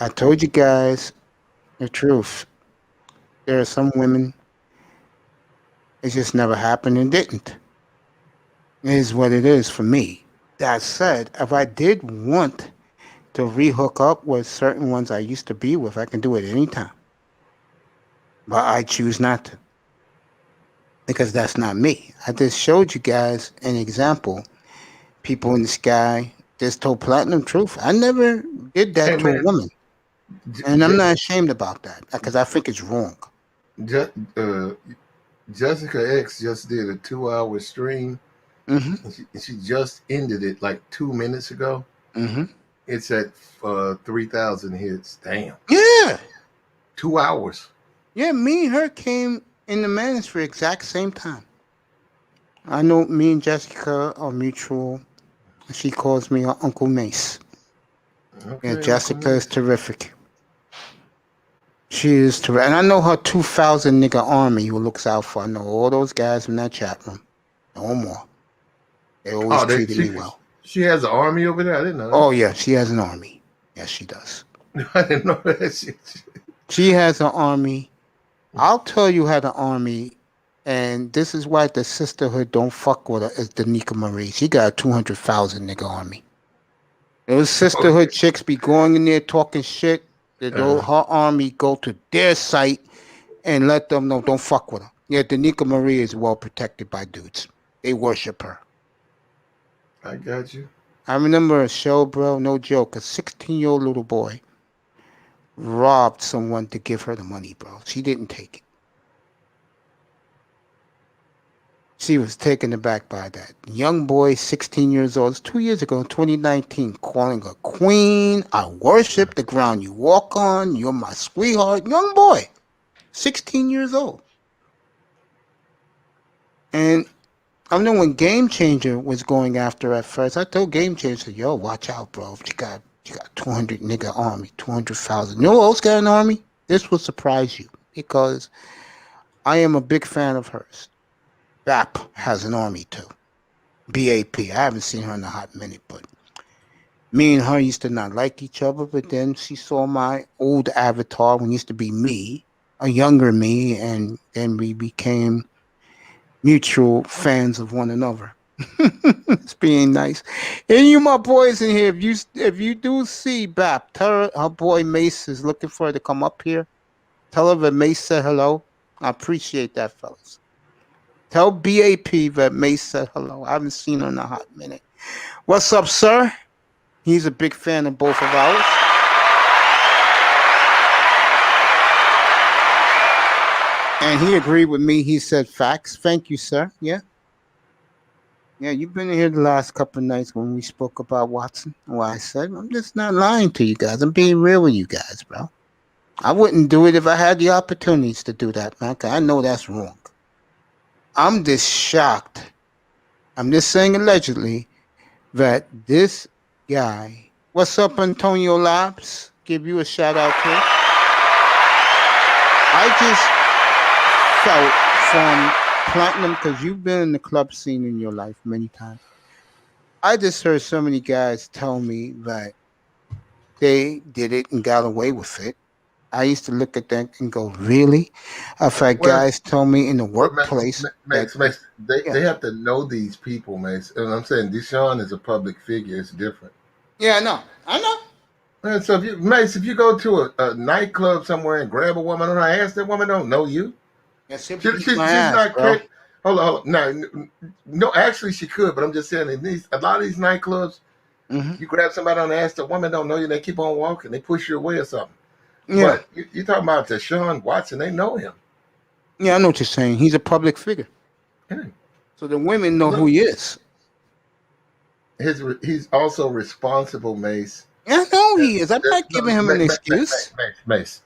I told you guys the truth. There are some women it just never happened and didn't. It is what it is for me. That said, if I did want to rehook up with certain ones I used to be with, I can do it anytime. But I choose not to. Because that's not me. I just showed you guys an example. People in the sky just told platinum truth. I never did that Hey to a man, woman. And I'm not ashamed about that because I think it's wrong. Jessica X just did a 2-hour stream. Hmm. And she just ended it like 2 minutes ago. Hmm. It's at 3,000 hits. Damn. Yeah. 2 hours. Yeah, me and her came in the manosphere exact same time. I know me and Jessica are mutual. She calls me her Uncle Mace. Okay, Yeah, Uncle Jessica is Mace. terrific. She is terrific. And I know her 2,000 nigga army who looks out for her. I know all those guys in that chat room. No more. They always treated me well. She has an army over there. I didn't know that. Oh, yeah, she has an army. Yes, she does. I didn't know that. She has an army. I'll tell you how the army, and this is why the sisterhood don't fuck with her, is Danica Marie. She got a 200,000 nigga army. Those sisterhood chicks be going in there talking shit. Her army go to their site and let them know don't fuck with her. Yeah, Danica Marie is well protected by dudes. They worship her. I got you. I remember a show, bro, no joke. A 16-year-old little boy robbed someone to give her the money, bro. She didn't take it. She was taken aback by that. Young boy, 16 years old, 2 years ago, 2019, calling her queen. I worship the ground you walk on. You're my sweetheart. Young boy, 16 years old. And I know when Game Changer was going after her at first, I told Game Changer, yo, watch out, bro. She got 200 nigga army, 200,000. You know who else got an army? This will surprise you because I am a big fan of hers. BAP has an army too. BAP. I haven't seen her in a hot minute, but me and her used to not like each other, but then she saw my old avatar when it used to be me, a younger me, and then we became mutual fans of one another. It's being nice. And you, my boys in here, if you do see BAP, tell her boy Mace is looking for her to come up here. Tell her that Mace said hello. I appreciate that, fellas. Tell BAP that Mace said hello. I haven't seen her in a hot minute. What's up, sir? He's a big fan of both of ours. And he agreed with me. He said facts. Thank you, sir. Yeah. Yeah, you've been here the last couple of nights when we spoke about Watson. Well, I said, I'm just not lying to you guys. I'm being real with you guys, bro. I wouldn't do it if I had the opportunities to do that, man. 'Cause I know that's wrong. I'm just shocked. I'm just saying allegedly that this guy. What's up, Antonio Labs? Give you a shout out too. I just felt from Platinum, because you've been in the club scene in your life many times. I just heard so many guys tell me that they did it and got away with it. I used to look at that and go, really? I've had guys tell me in the workplace. Max, they have to know these people, Max. And I'm saying Deshaun is a public figure. It's different. Yeah, I know. And so if you go to a nightclub somewhere and grab a woman on her ass, that woman don't know you. Yeah, she's not crazy. Hold on. No, actually she could, but I'm just saying in a lot of these nightclubs, you grab somebody on the ass, the woman don't know you, and they keep on walking, they push you away or something. Yeah. But you're talking about Deshaun Watson, they know him. Yeah, I know what you're saying. He's a public figure. Yeah. So the women know who he is. He's also responsible, Mace. Yeah, I know he is. I'm not giving him an excuse. Mace.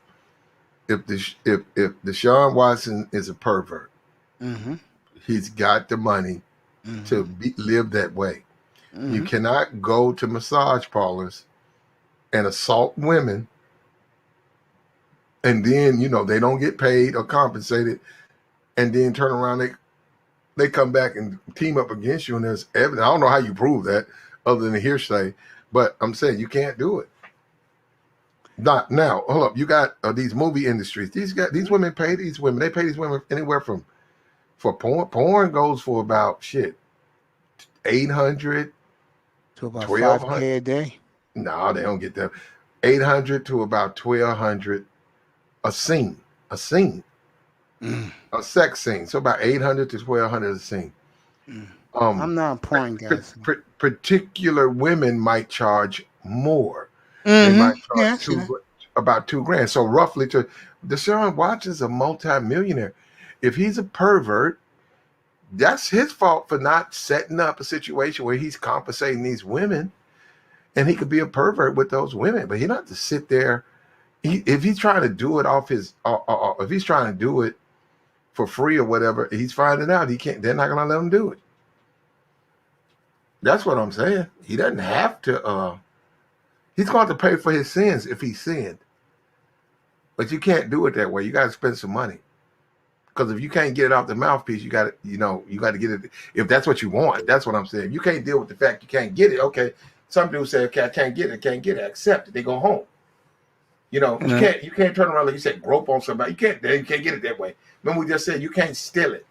If Deshaun Watson is a pervert, he's got the money to live that way. You cannot go to massage parlors and assault women and then they don't get paid or compensated, and then turn around they come back and team up against you, and there's evidence. I don't know how you prove that other than hearsay, but I'm saying you can't do it. Not now. Hold up, you got these movie industries. These women pay these women. They pay these women anywhere from for porn. Porn goes for about 800 to about 1200. $5K a day. No, they don't get that. 800 to about 1200 a scene. A scene. A sex scene. So about 800 to 1200 a scene. I'm not a porn guy. Particular women might charge more. They might charge about $2,000. So roughly, Deshaun Watts is a multi-millionaire. If he's a pervert, that's his fault for not setting up a situation where he's compensating these women, and he could be a pervert with those women. But he don't have to sit there. If he's trying to do it off his, if he's trying to do it for free or whatever, he's finding out he can't. They're not going to let him do it. That's what I'm saying. He doesn't have to. He's going to pay for his sins if he sinned. But you can't do it that way. You got to spend some money. Because if you can't get it off the mouthpiece, you got to, you got to get it. If that's what you want, that's what I'm saying. You can't deal with the fact you can't get it. Okay. Some people say, okay, I can't get it. Accept it. They go home. You can't turn around like you said, grope on somebody. You can't get it that way. Remember we just said you can't steal it.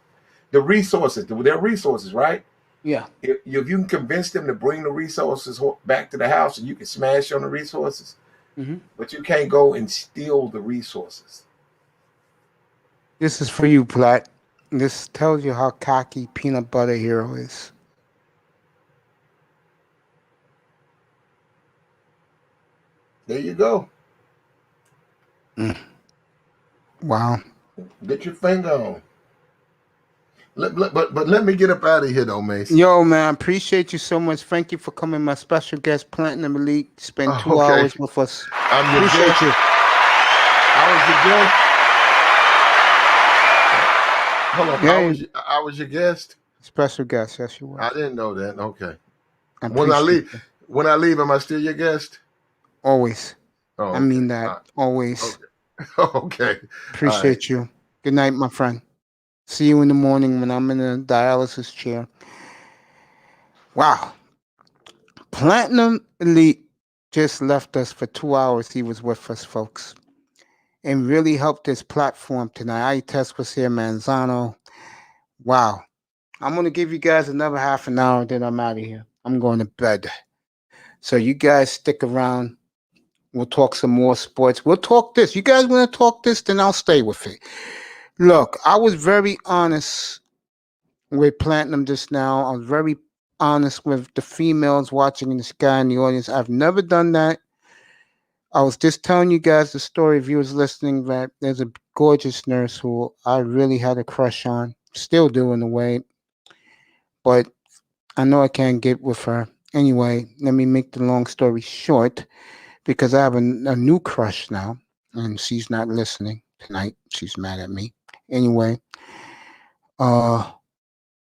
The resources, they're resources, right? Yeah. If you can convince them to bring the resources back to the house, and you can smash on the resources, but you can't go and steal the resources. This is for you, Platt. This tells you how cocky Peanut Butter Hero is. There you go. Wow. Get your finger on. But let me get up out of here, though, Mason. Yo, man, appreciate you so much. Thank you for coming, my special guest, Platinum Elite. Spend 2 hours with us. I'm your appreciate guest. you. I was your guest. Hold on. Yeah. I was your guest. Special guest, yes, you were. I didn't know that. Okay. I When I leave, am I still your guest? Always. Oh, okay. I mean that. Always. Okay. Appreciate you. Good night, my friend. See you in the morning when I'm in a dialysis chair. Wow. Platinum Elite just left us for 2 hours. He was with us, folks, and really helped this platform tonight. iTest was here, Manzano. Wow. I'm going to give you guys another half an hour, then I'm out of here. I'm going to bed. So you guys stick around. We'll talk some more sports. We'll talk this. You guys want to talk this, then I'll stay with it. Look, I was very honest with Platinum just now. I was very honest with the females watching in the sky in the audience. I've never done that. I was just telling you guys the story, if you was listening, that there's a gorgeous nurse who I really had a crush on. Still do in a way. But I know I can't get with her. Anyway, let me make the long story short, because I have a new crush now, and she's not listening tonight. She's mad at me. Anyway,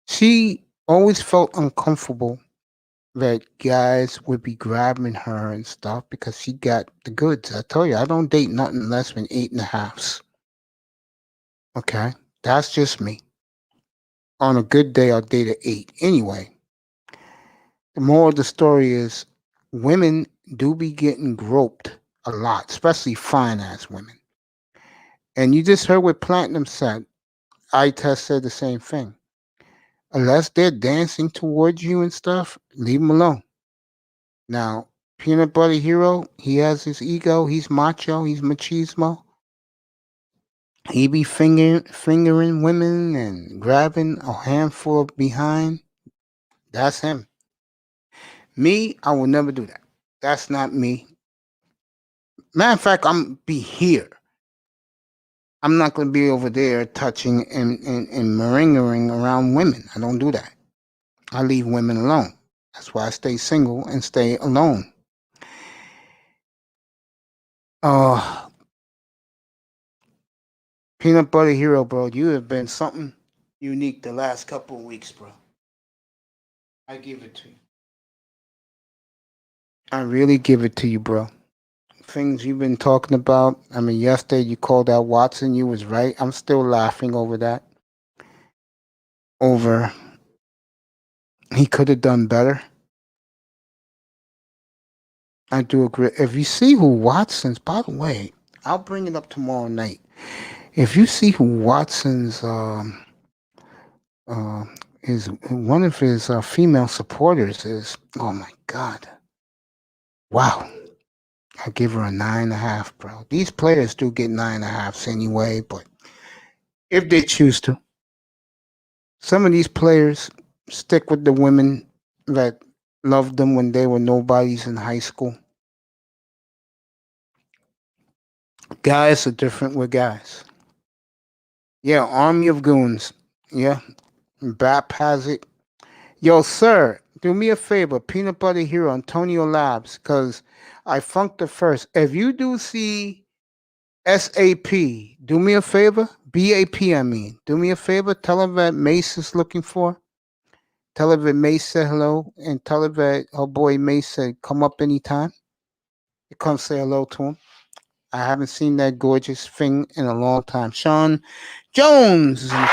she always felt uncomfortable that guys would be grabbing her and stuff because she got the goods. I tell you, I don't date nothing less than 8.5s. Okay, that's just me. On a good day, I'll date an 8. Anyway, the moral of the story is women do be getting groped a lot, especially fine-ass women. And you just heard what Platinum said. iTest said the same thing. Unless they're dancing towards you and stuff, leave them alone. Now, Peanut Butter Hero, he has his ego. He's macho. He's machismo. He be fingering women and grabbing a handful of behind. That's him. Me, I will never do that. That's not me. Matter of fact, I'm be here. I'm not going to be over there touching and meringering around women. I don't do that. I leave women alone. That's why I stay single and stay alone. Peanut Butter Hero, bro, you have been something unique the last couple of weeks, bro. I give it to you. I really give it to you, bro. things you've been talking about. I mean, yesterday you called out Watson. You was right. I'm still laughing over that. Over, he could have done better. I do agree. If you see who Watson's, by the way, I'll bring it up tomorrow night. If you see who Watson's is one of his female supporters is, oh my God, wow! I give her a 9.5, bro. These players do get 9.5s anyway, but if they choose to, some of these players stick with the women that loved them when they were nobodies in high school. Guys are different with guys. Yeah, army of goons. Yeah, BAP has it. Yo, sir, do me a favor, Peanut Butter Hero, Antonio Labs, because I funked it first. If you do see SAP, do me a favor, BAP, I mean, do me a favor, tell her that Mace is looking for. Tell her that Mace said hello, and tell her that her boy Mace said come up anytime. You come say hello to him. I haven't seen that gorgeous thing in a long time. Sean Jones is in.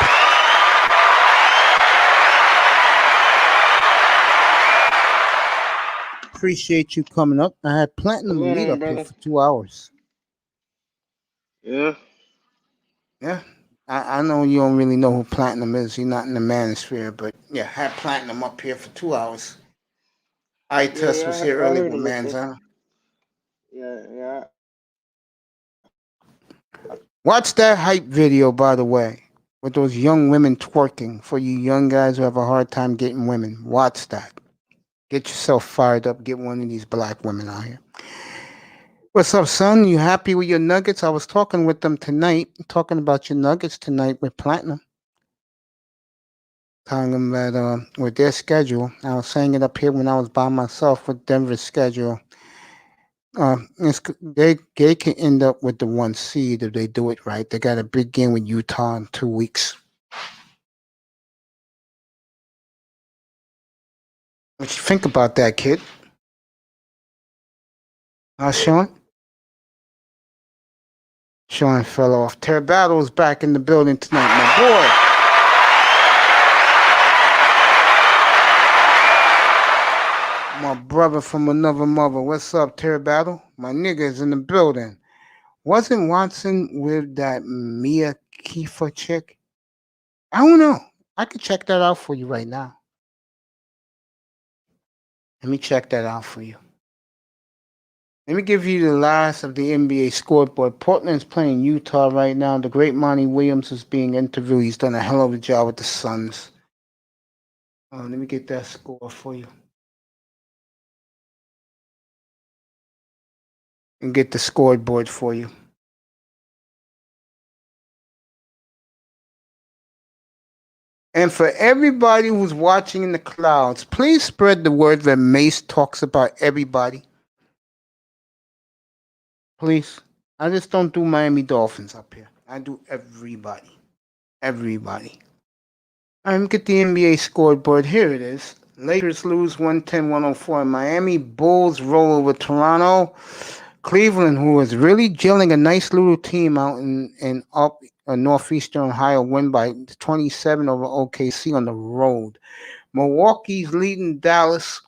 Appreciate you coming up. I had Platinum What's going meet on, up here brother? for 2 hours. Yeah. Yeah. I know you don't really know who Platinum is. You're not in the manosphere, but yeah, had Platinum up here for 2 hours. I-Test was here I early heard with him before. Manzana. Yeah. Watch that hype video, by the way, with those young women twerking. For you young guys who have a hard time getting women, watch that. Get yourself fired up. Get one of these black women out here. What's up, son? You happy with your Nuggets? I was talking with them tonight, talking about your Nuggets tonight with Platinum. Telling them that with their schedule, I was saying it up here when I was by myself with Denver's schedule. They can end up with the 1 seed if they do it right. They got a big game with Utah in 2 weeks. What you think about that, kid? Sean? Sean fell off. Terry Battle's back in the building tonight, my boy. My brother from another mother. What's up, Terry Battle? My nigga's in the building. Wasn't Watson with that Mia Khalifa chick? I don't know. I could check that out for you right now. Let me check that out for you. Let me give you the last of the NBA scoreboard. Portland's playing Utah right now. The great Monty Williams is being interviewed. He's done a hell of a job with the Suns. Let me get that score for you. And get the scoreboard for you. And for everybody who's watching in the clouds, please spread the word that Mace talks about everybody. Please. I just don't do Miami Dolphins up here. I do everybody. Everybody. All right, let me get the NBA scoreboard. Here it is. Lakers lose 110-104. Miami Bulls roll over Toronto. Cleveland, who is really gelling a nice little team out in up northeastern Ohio, win by 27 over OKC on the road. Milwaukee's leading Dallas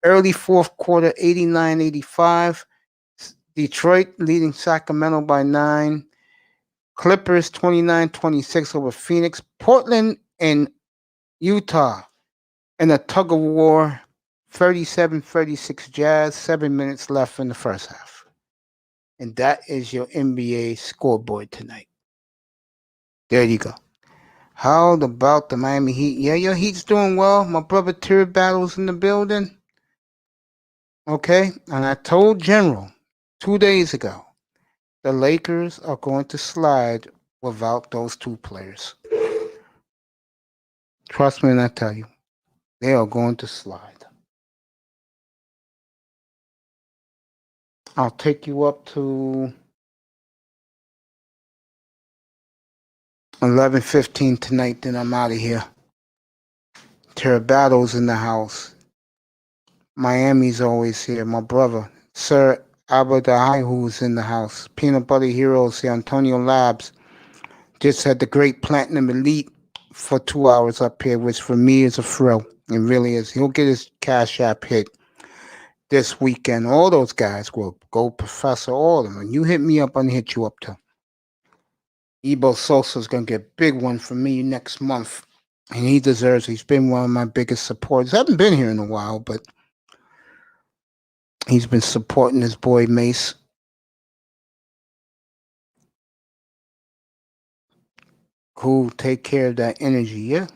early fourth quarter, 89-85. Detroit leading Sacramento by 9. Clippers 29-26 over Phoenix. Portland and Utah in a tug of war, 37-36 Jazz, 7 minutes left in the first half. And that is your NBA scoreboard tonight. There you go. How about the Miami Heat? Yeah, your Heat's doing well. My brother Terry Battle's in the building. Okay, and I told General 2 days ago, the Lakers are going to slide without those 2 players. Trust me when I tell you, they are going to slide. I'll take you up to 11:15 tonight, then I'm out of here. Terra Battle's in the house. Miami's always here. My brother, Sir Abadahai, who's in the house. Peanut Butter Heroes, the Antonio Labs. Just had the Great Platinum Elite for 2 hours up here, which for me is a thrill. It really is. He'll get his Cash App hit this weekend. All those guys will go Professor, all of them. When you hit me up, I'm going to hit you up too. Ebo Sosa's going to get a big one from me next month. And he deserves it. He's been one of my biggest supporters. I haven't been here in a while, but he's been supporting his boy Mace. Cool. Take care of that energy, yeah?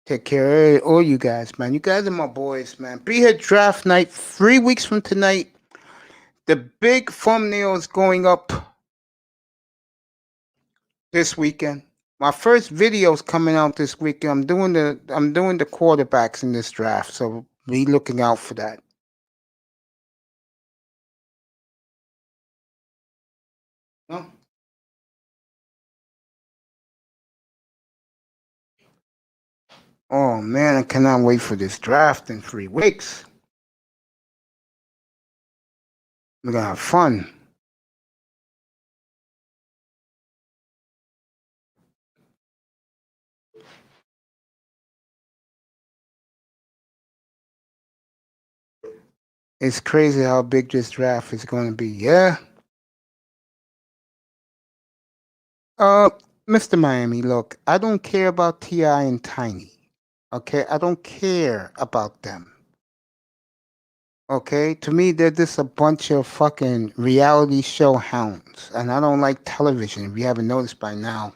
Take care of all you guys, man. You guys are my boys, man. Be here draft night 3 weeks from tonight. The big thumbnail is going up this weekend. My first video is coming out this weekend. I'm doing the quarterbacks in this draft, so be looking out for that. No? Oh man, I cannot wait for this draft in 3 weeks. We're gonna have fun. It's crazy how big this draft is going to be. Yeah. Mr. Miami, look, I don't care about T.I. and Tiny. Okay, I don't care about them. Okay, to me, they're just a bunch of fucking reality show hounds, and I don't like television. If you haven't noticed by now.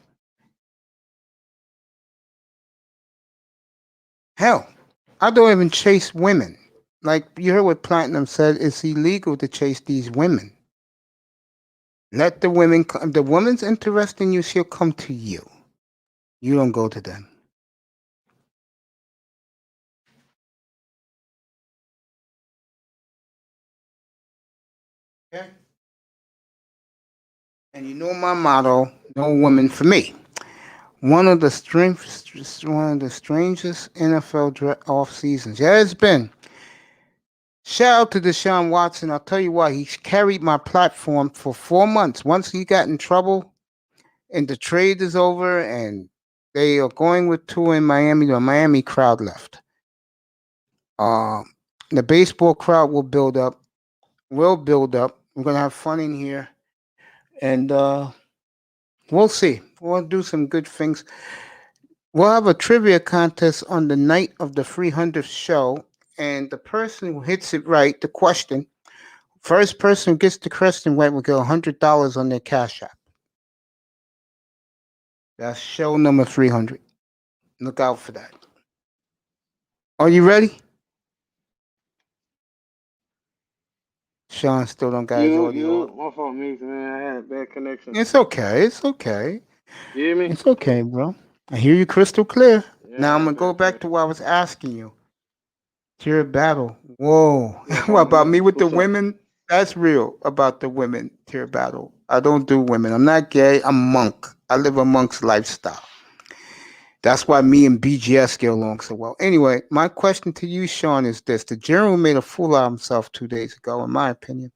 Hell, I don't even chase women. Like you heard what Platinum said, it's illegal to chase these women. Let the women come. If the woman's interested in you, she'll come to you. You don't go to them. Okay? And you know my motto, no woman for me. One of the strangest NFL off seasons. Yeah, it's been. Shout out to Deshaun Watson. I'll tell you what, he's carried my platform for 4 months. Once he got in trouble and the trade is over and they are going with Tua in Miami, the Miami crowd left. The baseball crowd will build up. We're going to have fun in here. And we'll see. We'll do some good things. We'll have a trivia contest on the night of the 300th show. And the person who hits it right, the question, first person who gets the question right will get $100 on their Cash App. That's show number 300. Look out for that. Are you ready? Sean still don't got his audio. My fault, man. I had a bad connection. It's okay. It's okay. You hear me? It's okay, bro. I hear you crystal clear. Yeah, Now I'm going to go back to what I was asking you. Tier battle. Whoa. What about me with the women? That's real about the women tier battle. I don't do women. I'm not gay. I'm monk. I live a monk's lifestyle. That's why me and BGS get along so well. Anyway, my question to you, Sean, is this. The general made a fool out of himself 2 days ago, in my opinion.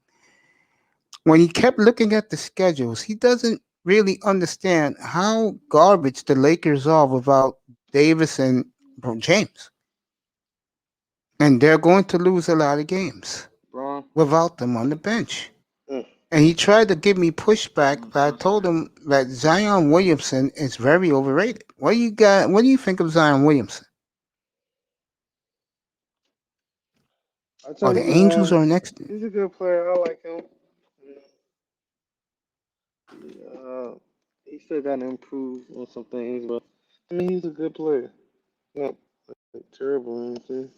When he kept looking at the schedules, he doesn't really understand how garbage the Lakers are without Davis and James. And they're going to lose a lot of games without them on the bench. And he tried to give me pushback, but I told him that Zion Williamson is very overrated. What do you think of Zion Williamson? The Angels are next. He's a good player. I like him. He still got to improve on some things, but I mean, he's a good player. Not terrible or anything.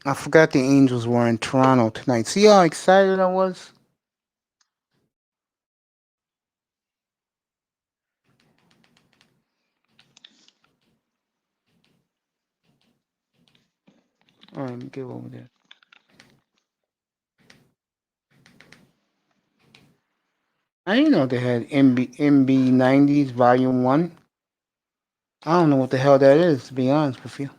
I forgot the Angels were in Toronto tonight. See how excited I was? All right, let me get over there. I didn't know they had MB 90s Volume 1. I don't know what the hell that is, to be honest with you.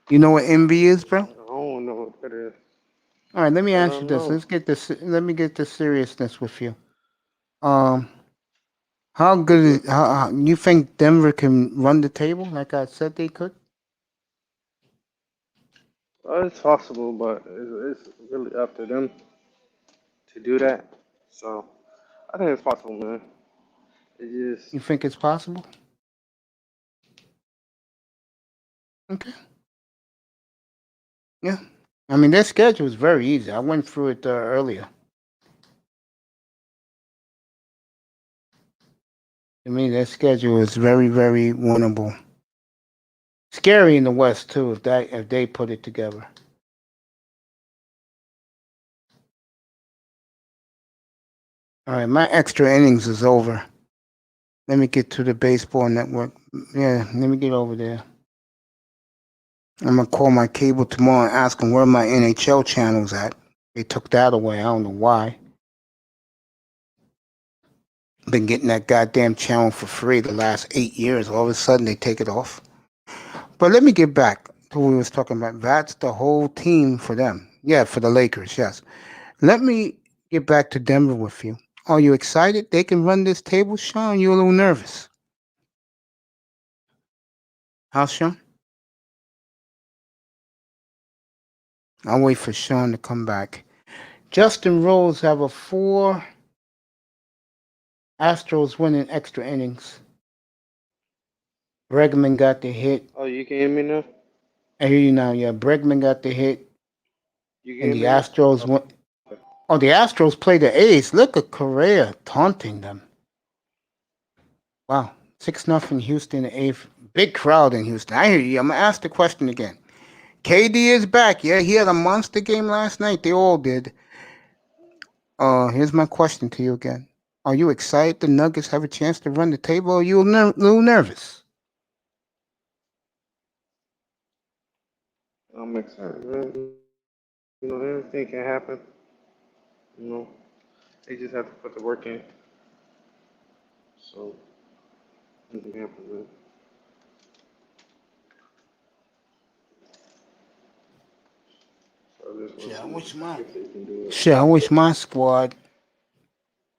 You know what envy is, bro? I don't know what that is. All right, let me I ask you don't this. know. Let's get this. Let me get the seriousness with you. Um, how good What's is up? how you think Denver can run the table like I said they could? It's possible, but it's really up to them to do that. So I think it's possible, man. It just You think it's possible? Okay. Yeah. I mean, their schedule is very easy. I went through it earlier. I mean, their schedule is very, very winnable. Scary in the West too, if they put it together. All right, my extra innings is over. Let me get to the baseball network. Yeah, let me get over there. I'm gonna call my cable tomorrow and ask them where my NHL channel's at. They took that away. I don't know why. Been getting that goddamn channel for free the last 8 years. All of a sudden they take it off. But let me get back to what we was talking about. That's the whole team for them. Yeah, for the Lakers. Yes. Let me get back to Denver with you. Are you excited they can run this table, Sean? You a little nervous? How, Sean? I'll wait for Sean to come back. Justin Rose have a 4 Astros winning extra innings. Bregman got the hit. oh, you can hear me now? I hear you now. Yeah, Bregman got the hit, You can and hear the me now? Astros went. Oh, the Astros play the A's. Look at Correa taunting them. Wow, 6-0 Houston. The eighth. Big crowd in Houston. I hear you. I'm gonna ask the question again. KD is back. Yeah, he had a monster game last night. They all did. Here's my question to you again. Are you excited the Nuggets have a chance to run the table, or are you a little nervous? I'm excited, man. You know, anything can happen. You know, they just have to put the work in. So anything can happen, man. So I just want Shit, to I see wish my if they can do it. shit. I wish my squad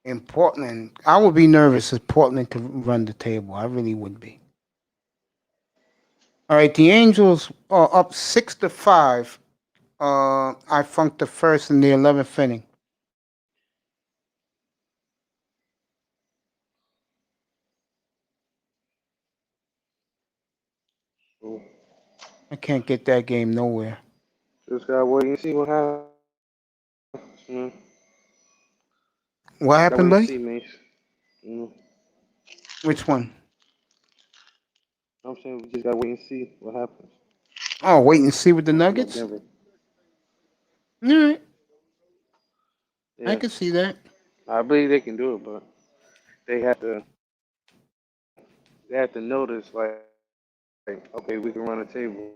in Portland. I would be nervous if Portland could run the table. I really would be. All right, the Angels are up 6-5. I funked the first in the 11th inning. So I can't get that game nowhere. just gotta wait and see what happens, man. What Just gotta happened, wait and buddy? see, Mace. You know, Which one? I'm saying we just gotta wait and see what happens. Oh, wait and see with the I'm talking about Nuggets. Denver. All right, I Yeah, can see that. I believe they can do it, but they have to they have to notice like okay, we can run a table.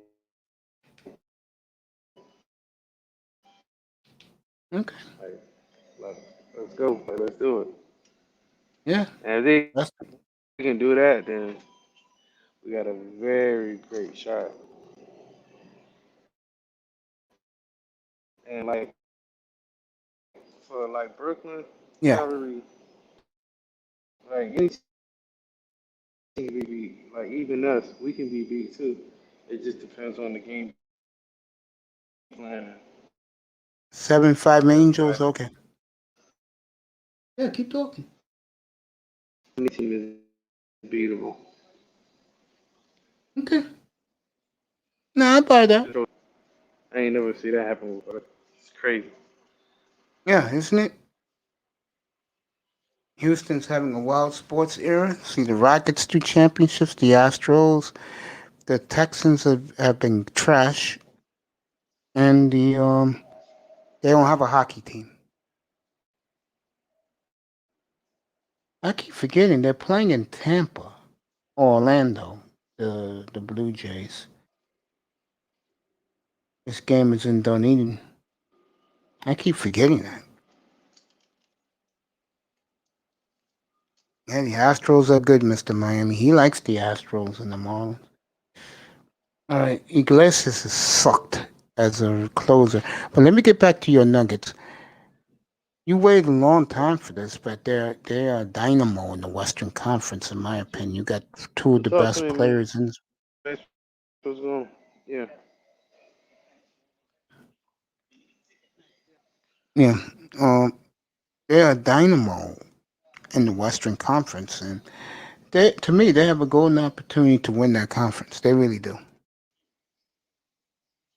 Okay. Like, like let's go, like, let's do it. Yeah. And if That's they can do that, then we got a very great shot. And like for like Brooklyn, it's yeah. not really like any team can be beat. Like even us, we can be beat too. It just depends on the game plan. 7-5 Everybody, Angels. Okay. Yeah, keep talking. any team is beatable. Okay. No, I buy that. I ain't never see that happen before. It's crazy. Yeah, isn't it? Houston's having a wild sports era. See the Rockets do championships, the Astros, the Texans have been trash, and they don't have a hockey team. I keep forgetting they're playing in Tampa, Orlando, the Blue Jays. This game is in Dunedin. I keep forgetting that. Yeah, the Astros are good, Mr. Miami. He likes the Astros and the Marlins. All right, Iglesias is sucked as a closer. But let me get back to your Nuggets. You waited a long time for this, but they're a dynamo in the Western Conference, in my opinion. You got two of the Talk to best me, man. players in. What's going on? Yeah. Yeah, they're a dynamo in the Western Conference, and to me, they have a golden opportunity to win that conference. They really do.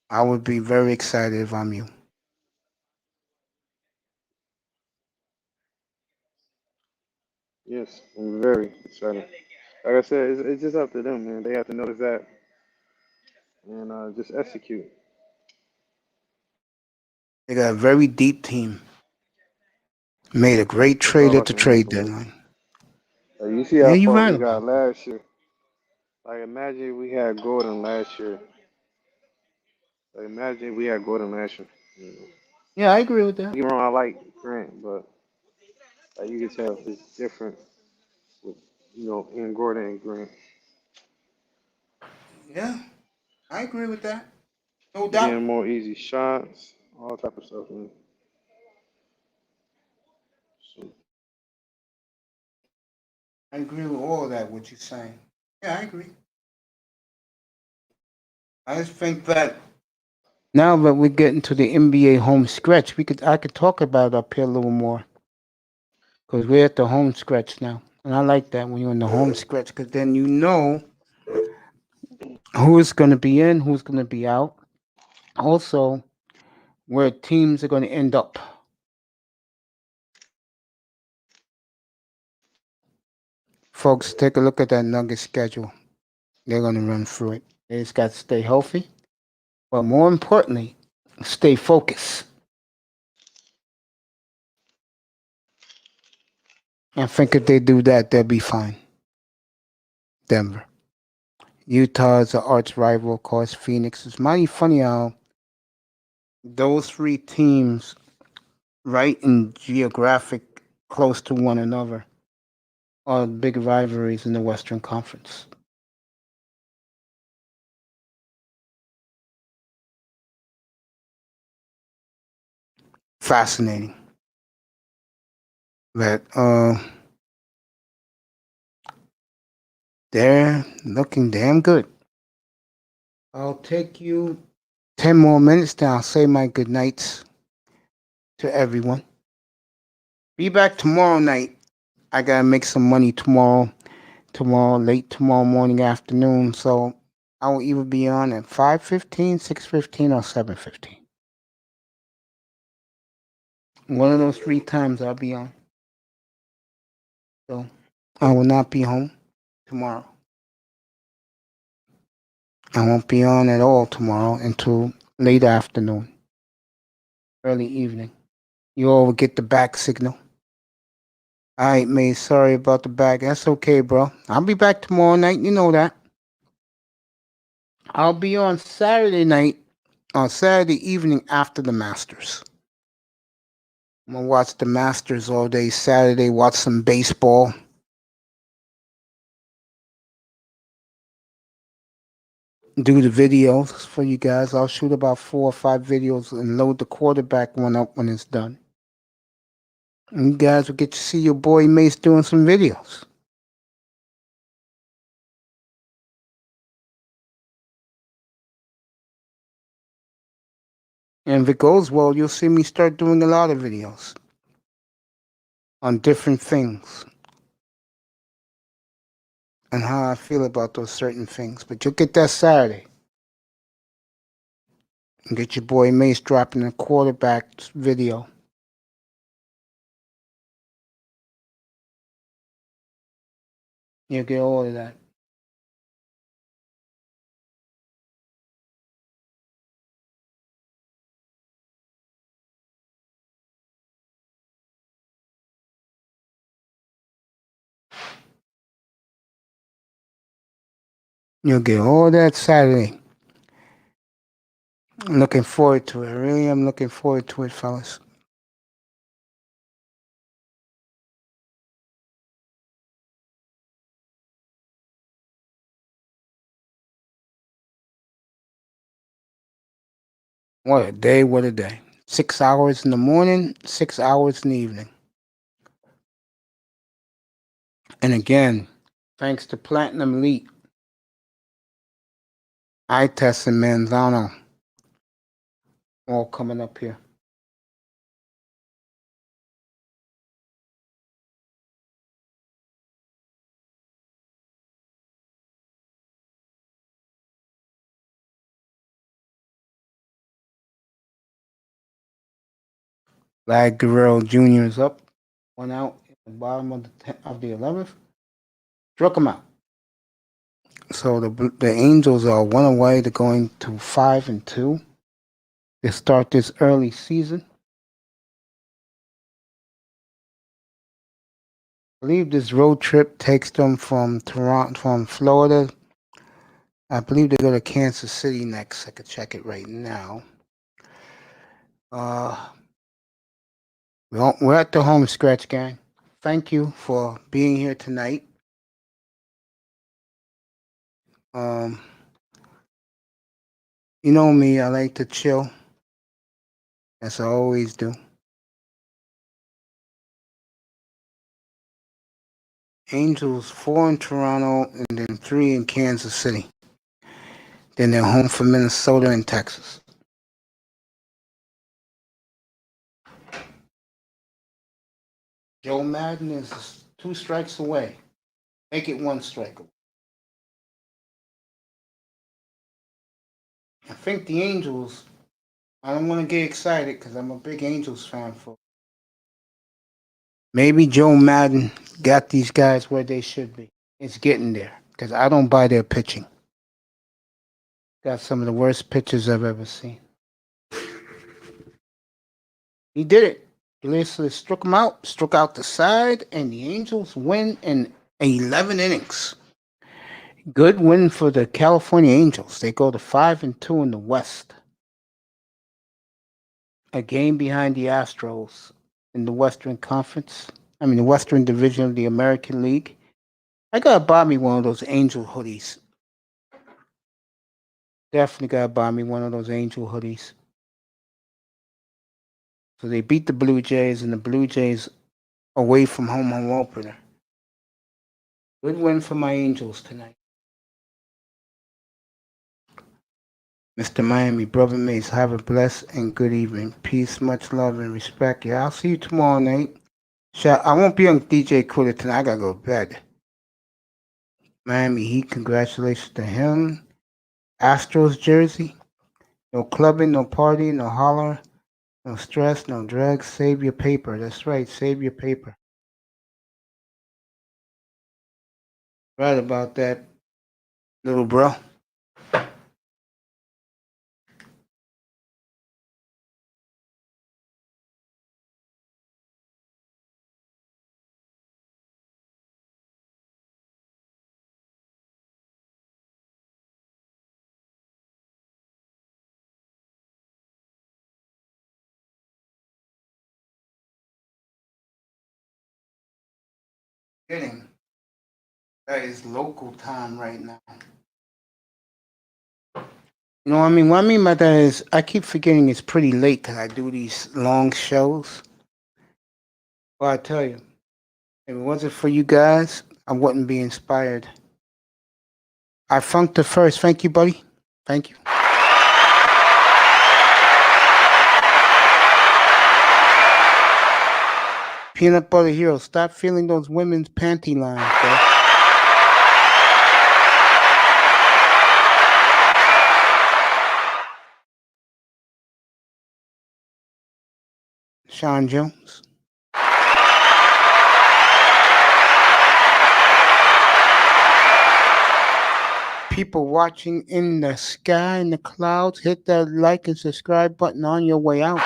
I would be very excited if I'm you. Yes, I'm very excited. Like I said, it's just up to them, man. They have to notice that and just execute. They got a very deep team. Made a great That's all trade I at the can trade ask them. deadline. Like, you see Yeah, how you're far right we got about that. last year. Like, imagine we had Gordon last year. Like, imagine we had Gordon last year. You know. Yeah, I agree with that. Don't get me wrong, I like Grant, but like you can tell it's different with in Gordon and Grant. Yeah, I agree with that. No You're doubt. getting more easy shots, all type of stuff, man. So, I agree with all of that, what you're saying. Yeah, I agree. I just think that now that we're getting to the NBA home stretch, I could talk about it up here a little more because we're at the home stretch now, and I like that when you're in the home stretch because then you know who's going to be in, who's going to be out. Also, where teams are going to end up. Folks, take a look at that Nugget schedule. They're going to run through it. They just got to stay healthy, but more importantly, stay focused. I think if they do that, they'll be fine. Denver. Utah is an arch rival, of course. Phoenix. It's mighty funny how those three teams, right in geographic close to one another, are big rivalries in the Western Conference. Fascinating. But they're looking damn good. I'll take you 10 more minutes, then I'll say my good nights to everyone. Be back tomorrow night. I gotta make some money late tomorrow morning, afternoon. So I will either be on at 5:15, 6:15, or 7:15. One of those three times I'll be on. So I will not be home tomorrow. I won't be on at all tomorrow until late afternoon, early evening. You all will get the back signal. All right, mate. Sorry about the back. That's okay, bro. I'll be back tomorrow night. You know that. I'll be on Saturday evening after the Masters. I'm gonna watch the Masters all day Saturday, watch some baseball. Do the videos for you guys. I'll shoot about 4 or 5 videos and load the quarterback one up when it's done. And you guys will get to see your boy Mace doing some videos. And if it goes well, you'll see me start doing a lot of videos on different things and how I feel about those certain things. But you'll get that Saturday. And get your boy Mace dropping a quarterback video. You'll get all of that. You'll get all that Saturday. I'm looking forward to it. I really am looking forward to it, fellas. What a day, what a day. 6 hours in the morning, 6 hours in the evening. And again, thanks to Platinum Elite, eye test and Manzano, all coming up here. Vlad Guerrero Jr. is up, one out at the bottom of the 11th. Struck him out. So the Angels are one away to going to 5-2. They start this early season. I believe this road trip takes them from Florida. I believe they go to Kansas City next. I could check it right now. We're at the home stretch, gang. Thank you for being here tonight. You know me, I like to chill, as I always do. Angels 4 in Toronto and then 3 in Kansas City. Then they're home for Minnesota and Texas. Joe Madden is 2 strikes away. Make it 1 strike away. I think the Angels, I don't want to get excited because I'm a big Angels fan. Maybe Joe Madden got these guys where they should be. It's getting there because I don't buy their pitching. Got some of the worst pitchers I've ever seen. He did it. He struck him out, struck out the side, and the Angels win in 11 innings. Good win for the California Angels. They go to 5-2 in the West. A game behind the Astros in the Western Conference. The Western Division of the American League. I gotta buy me one of those Angel hoodies. Definitely gotta buy me one of those Angel hoodies. So they beat the Blue Jays, and the Blue Jays away from home opener. Good win for my Angels tonight. Mr. Miami, Brother Mace, have a blessed and good evening. Peace, much love, and respect. Yeah, I'll see you tomorrow night. I won't be on DJ Cooler tonight. I gotta go to bed. Miami Heat, congratulations to him. Astros jersey. No clubbing, no party, no holler, no stress, no drugs. Save your paper. That's right, save your paper. Right about that, little bro. Getting. That is local time right now. You know what I mean? What I mean by that is I keep forgetting it's pretty late because I do these long shows. Well, I tell you, if it wasn't for you guys, I wouldn't be inspired. I funked the first. Thank you, buddy. Thank you. Peanut Butter Hero, stop feeling those women's panty lines, bro. Sean Jones. People watching in the sky, in the clouds, hit that like and subscribe button on your way out.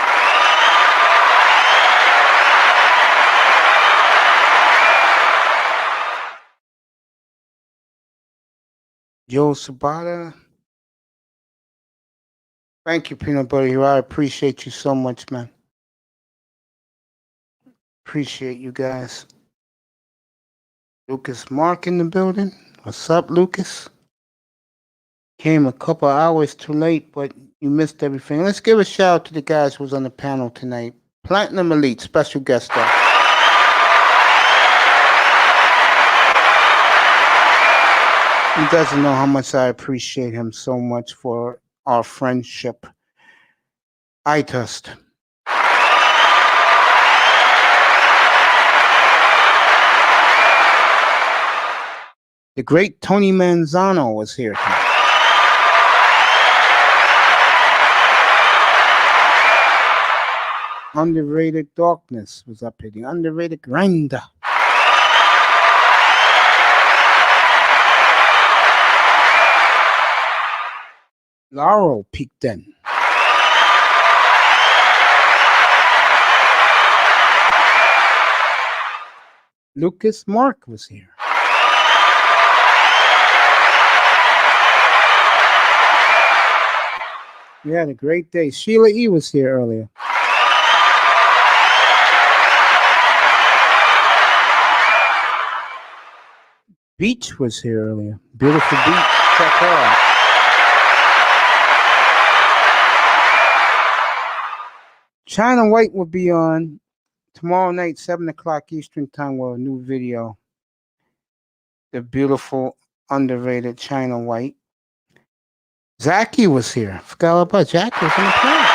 Joe Sabata. Thank you, Peanut Butter Hero. I appreciate you so much, man. Appreciate you guys. Lucas Mark in the building. What's up, Lucas? Came a couple hours too late, but You missed everything. Let's give a shout out to the guys who was on the panel tonight. Platinum Elite, special guest star. He doesn't know how much I appreciate him so much for our friendship. I trust. The great Tony Manzano was here tonight. Underrated Darkness was up here. The underrated Grinder. Laurel peeked in. Lucas Mark was here. We had a great day. Sheila E. was here earlier. Beach was here earlier. Beautiful Beach. Check her out. China White will be on tomorrow night, 7 o'clock Eastern Time, with a new video. The beautiful, underrated China White. Zachy was here. Forgot all about Zachy was on the plane.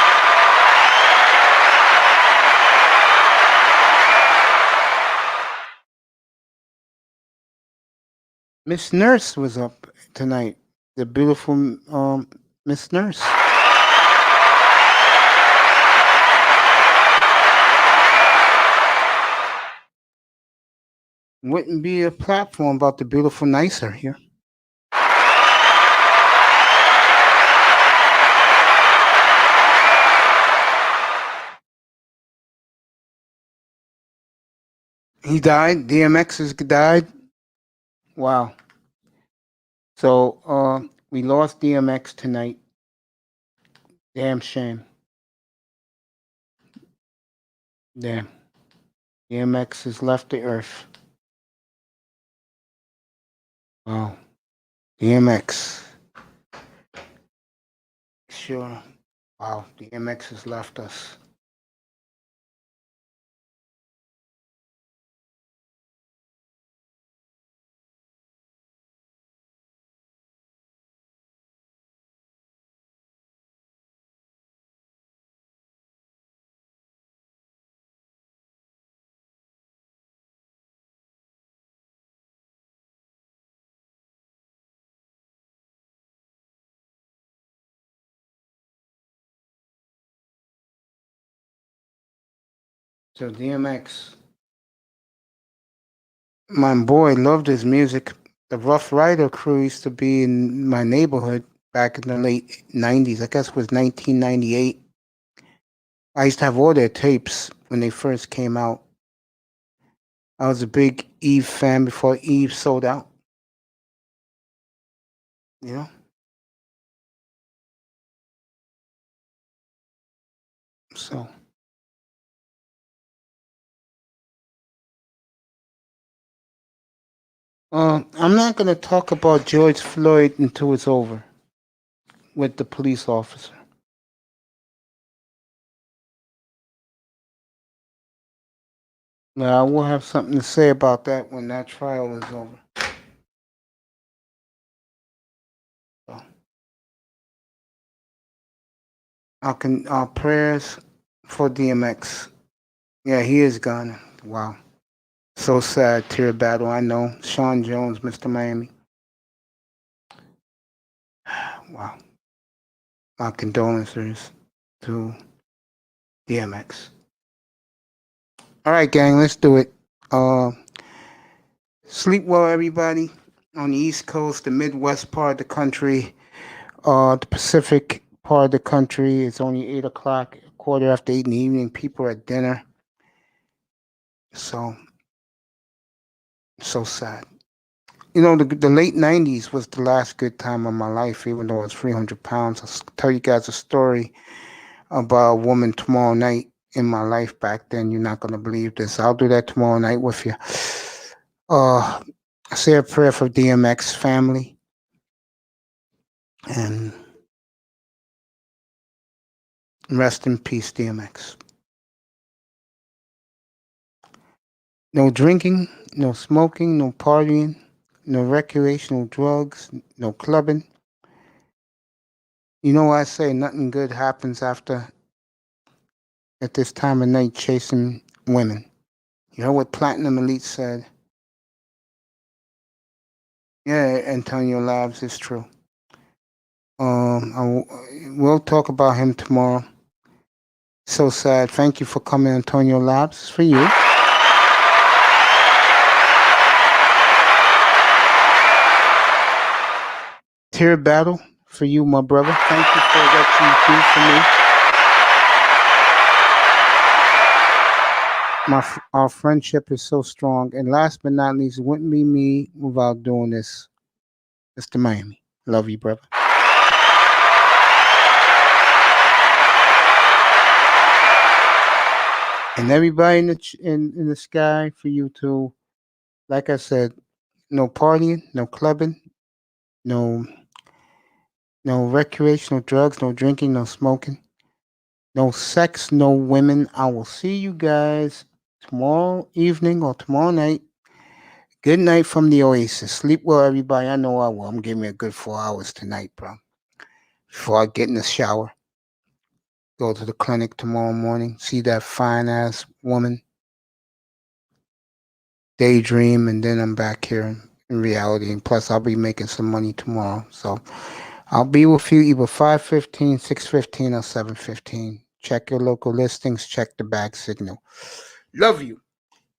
Miss Nurse was up tonight. The beautiful Miss Nurse. Wouldn't be a platform about the beautiful Nicer here. He died. DMX has died. Wow. So we lost DMX tonight. Damn shame. Damn. DMX has left the earth. Wow. DMX. Sure. Wow. DMX has left us. So DMX, my boy, loved his music. The Rough Rider crew used to be in my neighborhood back in the late 90s. I guess it was 1998. I used to have all their tapes when they first came out. I was a big Eve fan before Eve sold out. You know? So. I'm not going to talk about George Floyd until it's over with the police officer. Now, I will have something to say about that when that trial is over. So, our prayers for DMX. Yeah, he is gone. Wow. So sad, tear battle. I know. Sean Jones, Mr. Miami. Wow. My condolences to DMX. All right, gang, let's do it. Sleep well, everybody. On the East Coast, the Midwest part of the country, the Pacific part of the country, it's only 8 o'clock, 8:15 in the evening. People are at dinner. So sad. You know, the late 90s was the last good time of my life, even though I was 300 pounds. I'll tell you guys a story about a woman tomorrow night in my life back then. You're not going to believe this. I'll do that tomorrow night with you. Say a prayer for DMX family. And Rest in peace, DMX. No drinking, no smoking, no partying, no recreational drugs, no clubbing. You know what I say? Nothing good happens after at this time of night chasing women. You heard what Platinum Elite said? Yeah, Antonio Labs is true. We'll talk about him tomorrow. So sad. Thank you for coming, Antonio Labs. It's for you. Tear Battle for you, my brother. Thank you for what you do for me. Our friendship is so strong. And last but not least, it wouldn't be me without doing this. Mr. Miami. Love you, brother. And everybody in the sky for you too. Like I said, no partying, no clubbing, no recreational drugs, no drinking, no smoking, no sex, no women. I will see you guys tomorrow evening or tomorrow night. Good night from the Oasis. Sleep well, everybody. I know I will. I'm giving me a good 4 hours tonight, bro. Before I get in the shower. Go to the clinic tomorrow morning. See that fine ass woman. Daydream, and then I'm back here in reality. And plus, I'll be making some money tomorrow. So I'll be with you either 5:15, 6:15, or 7:15. Check your local listings. Check the bag signal. Love you.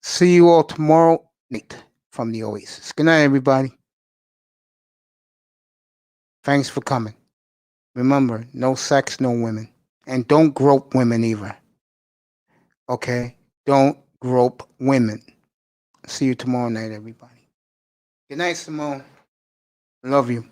See you all tomorrow night from the Oasis. Good night, everybody. Thanks for coming. Remember, no sex, no women. And don't grope women either. Okay? Don't grope women. See you tomorrow night, everybody. Good night, Simone. Love you.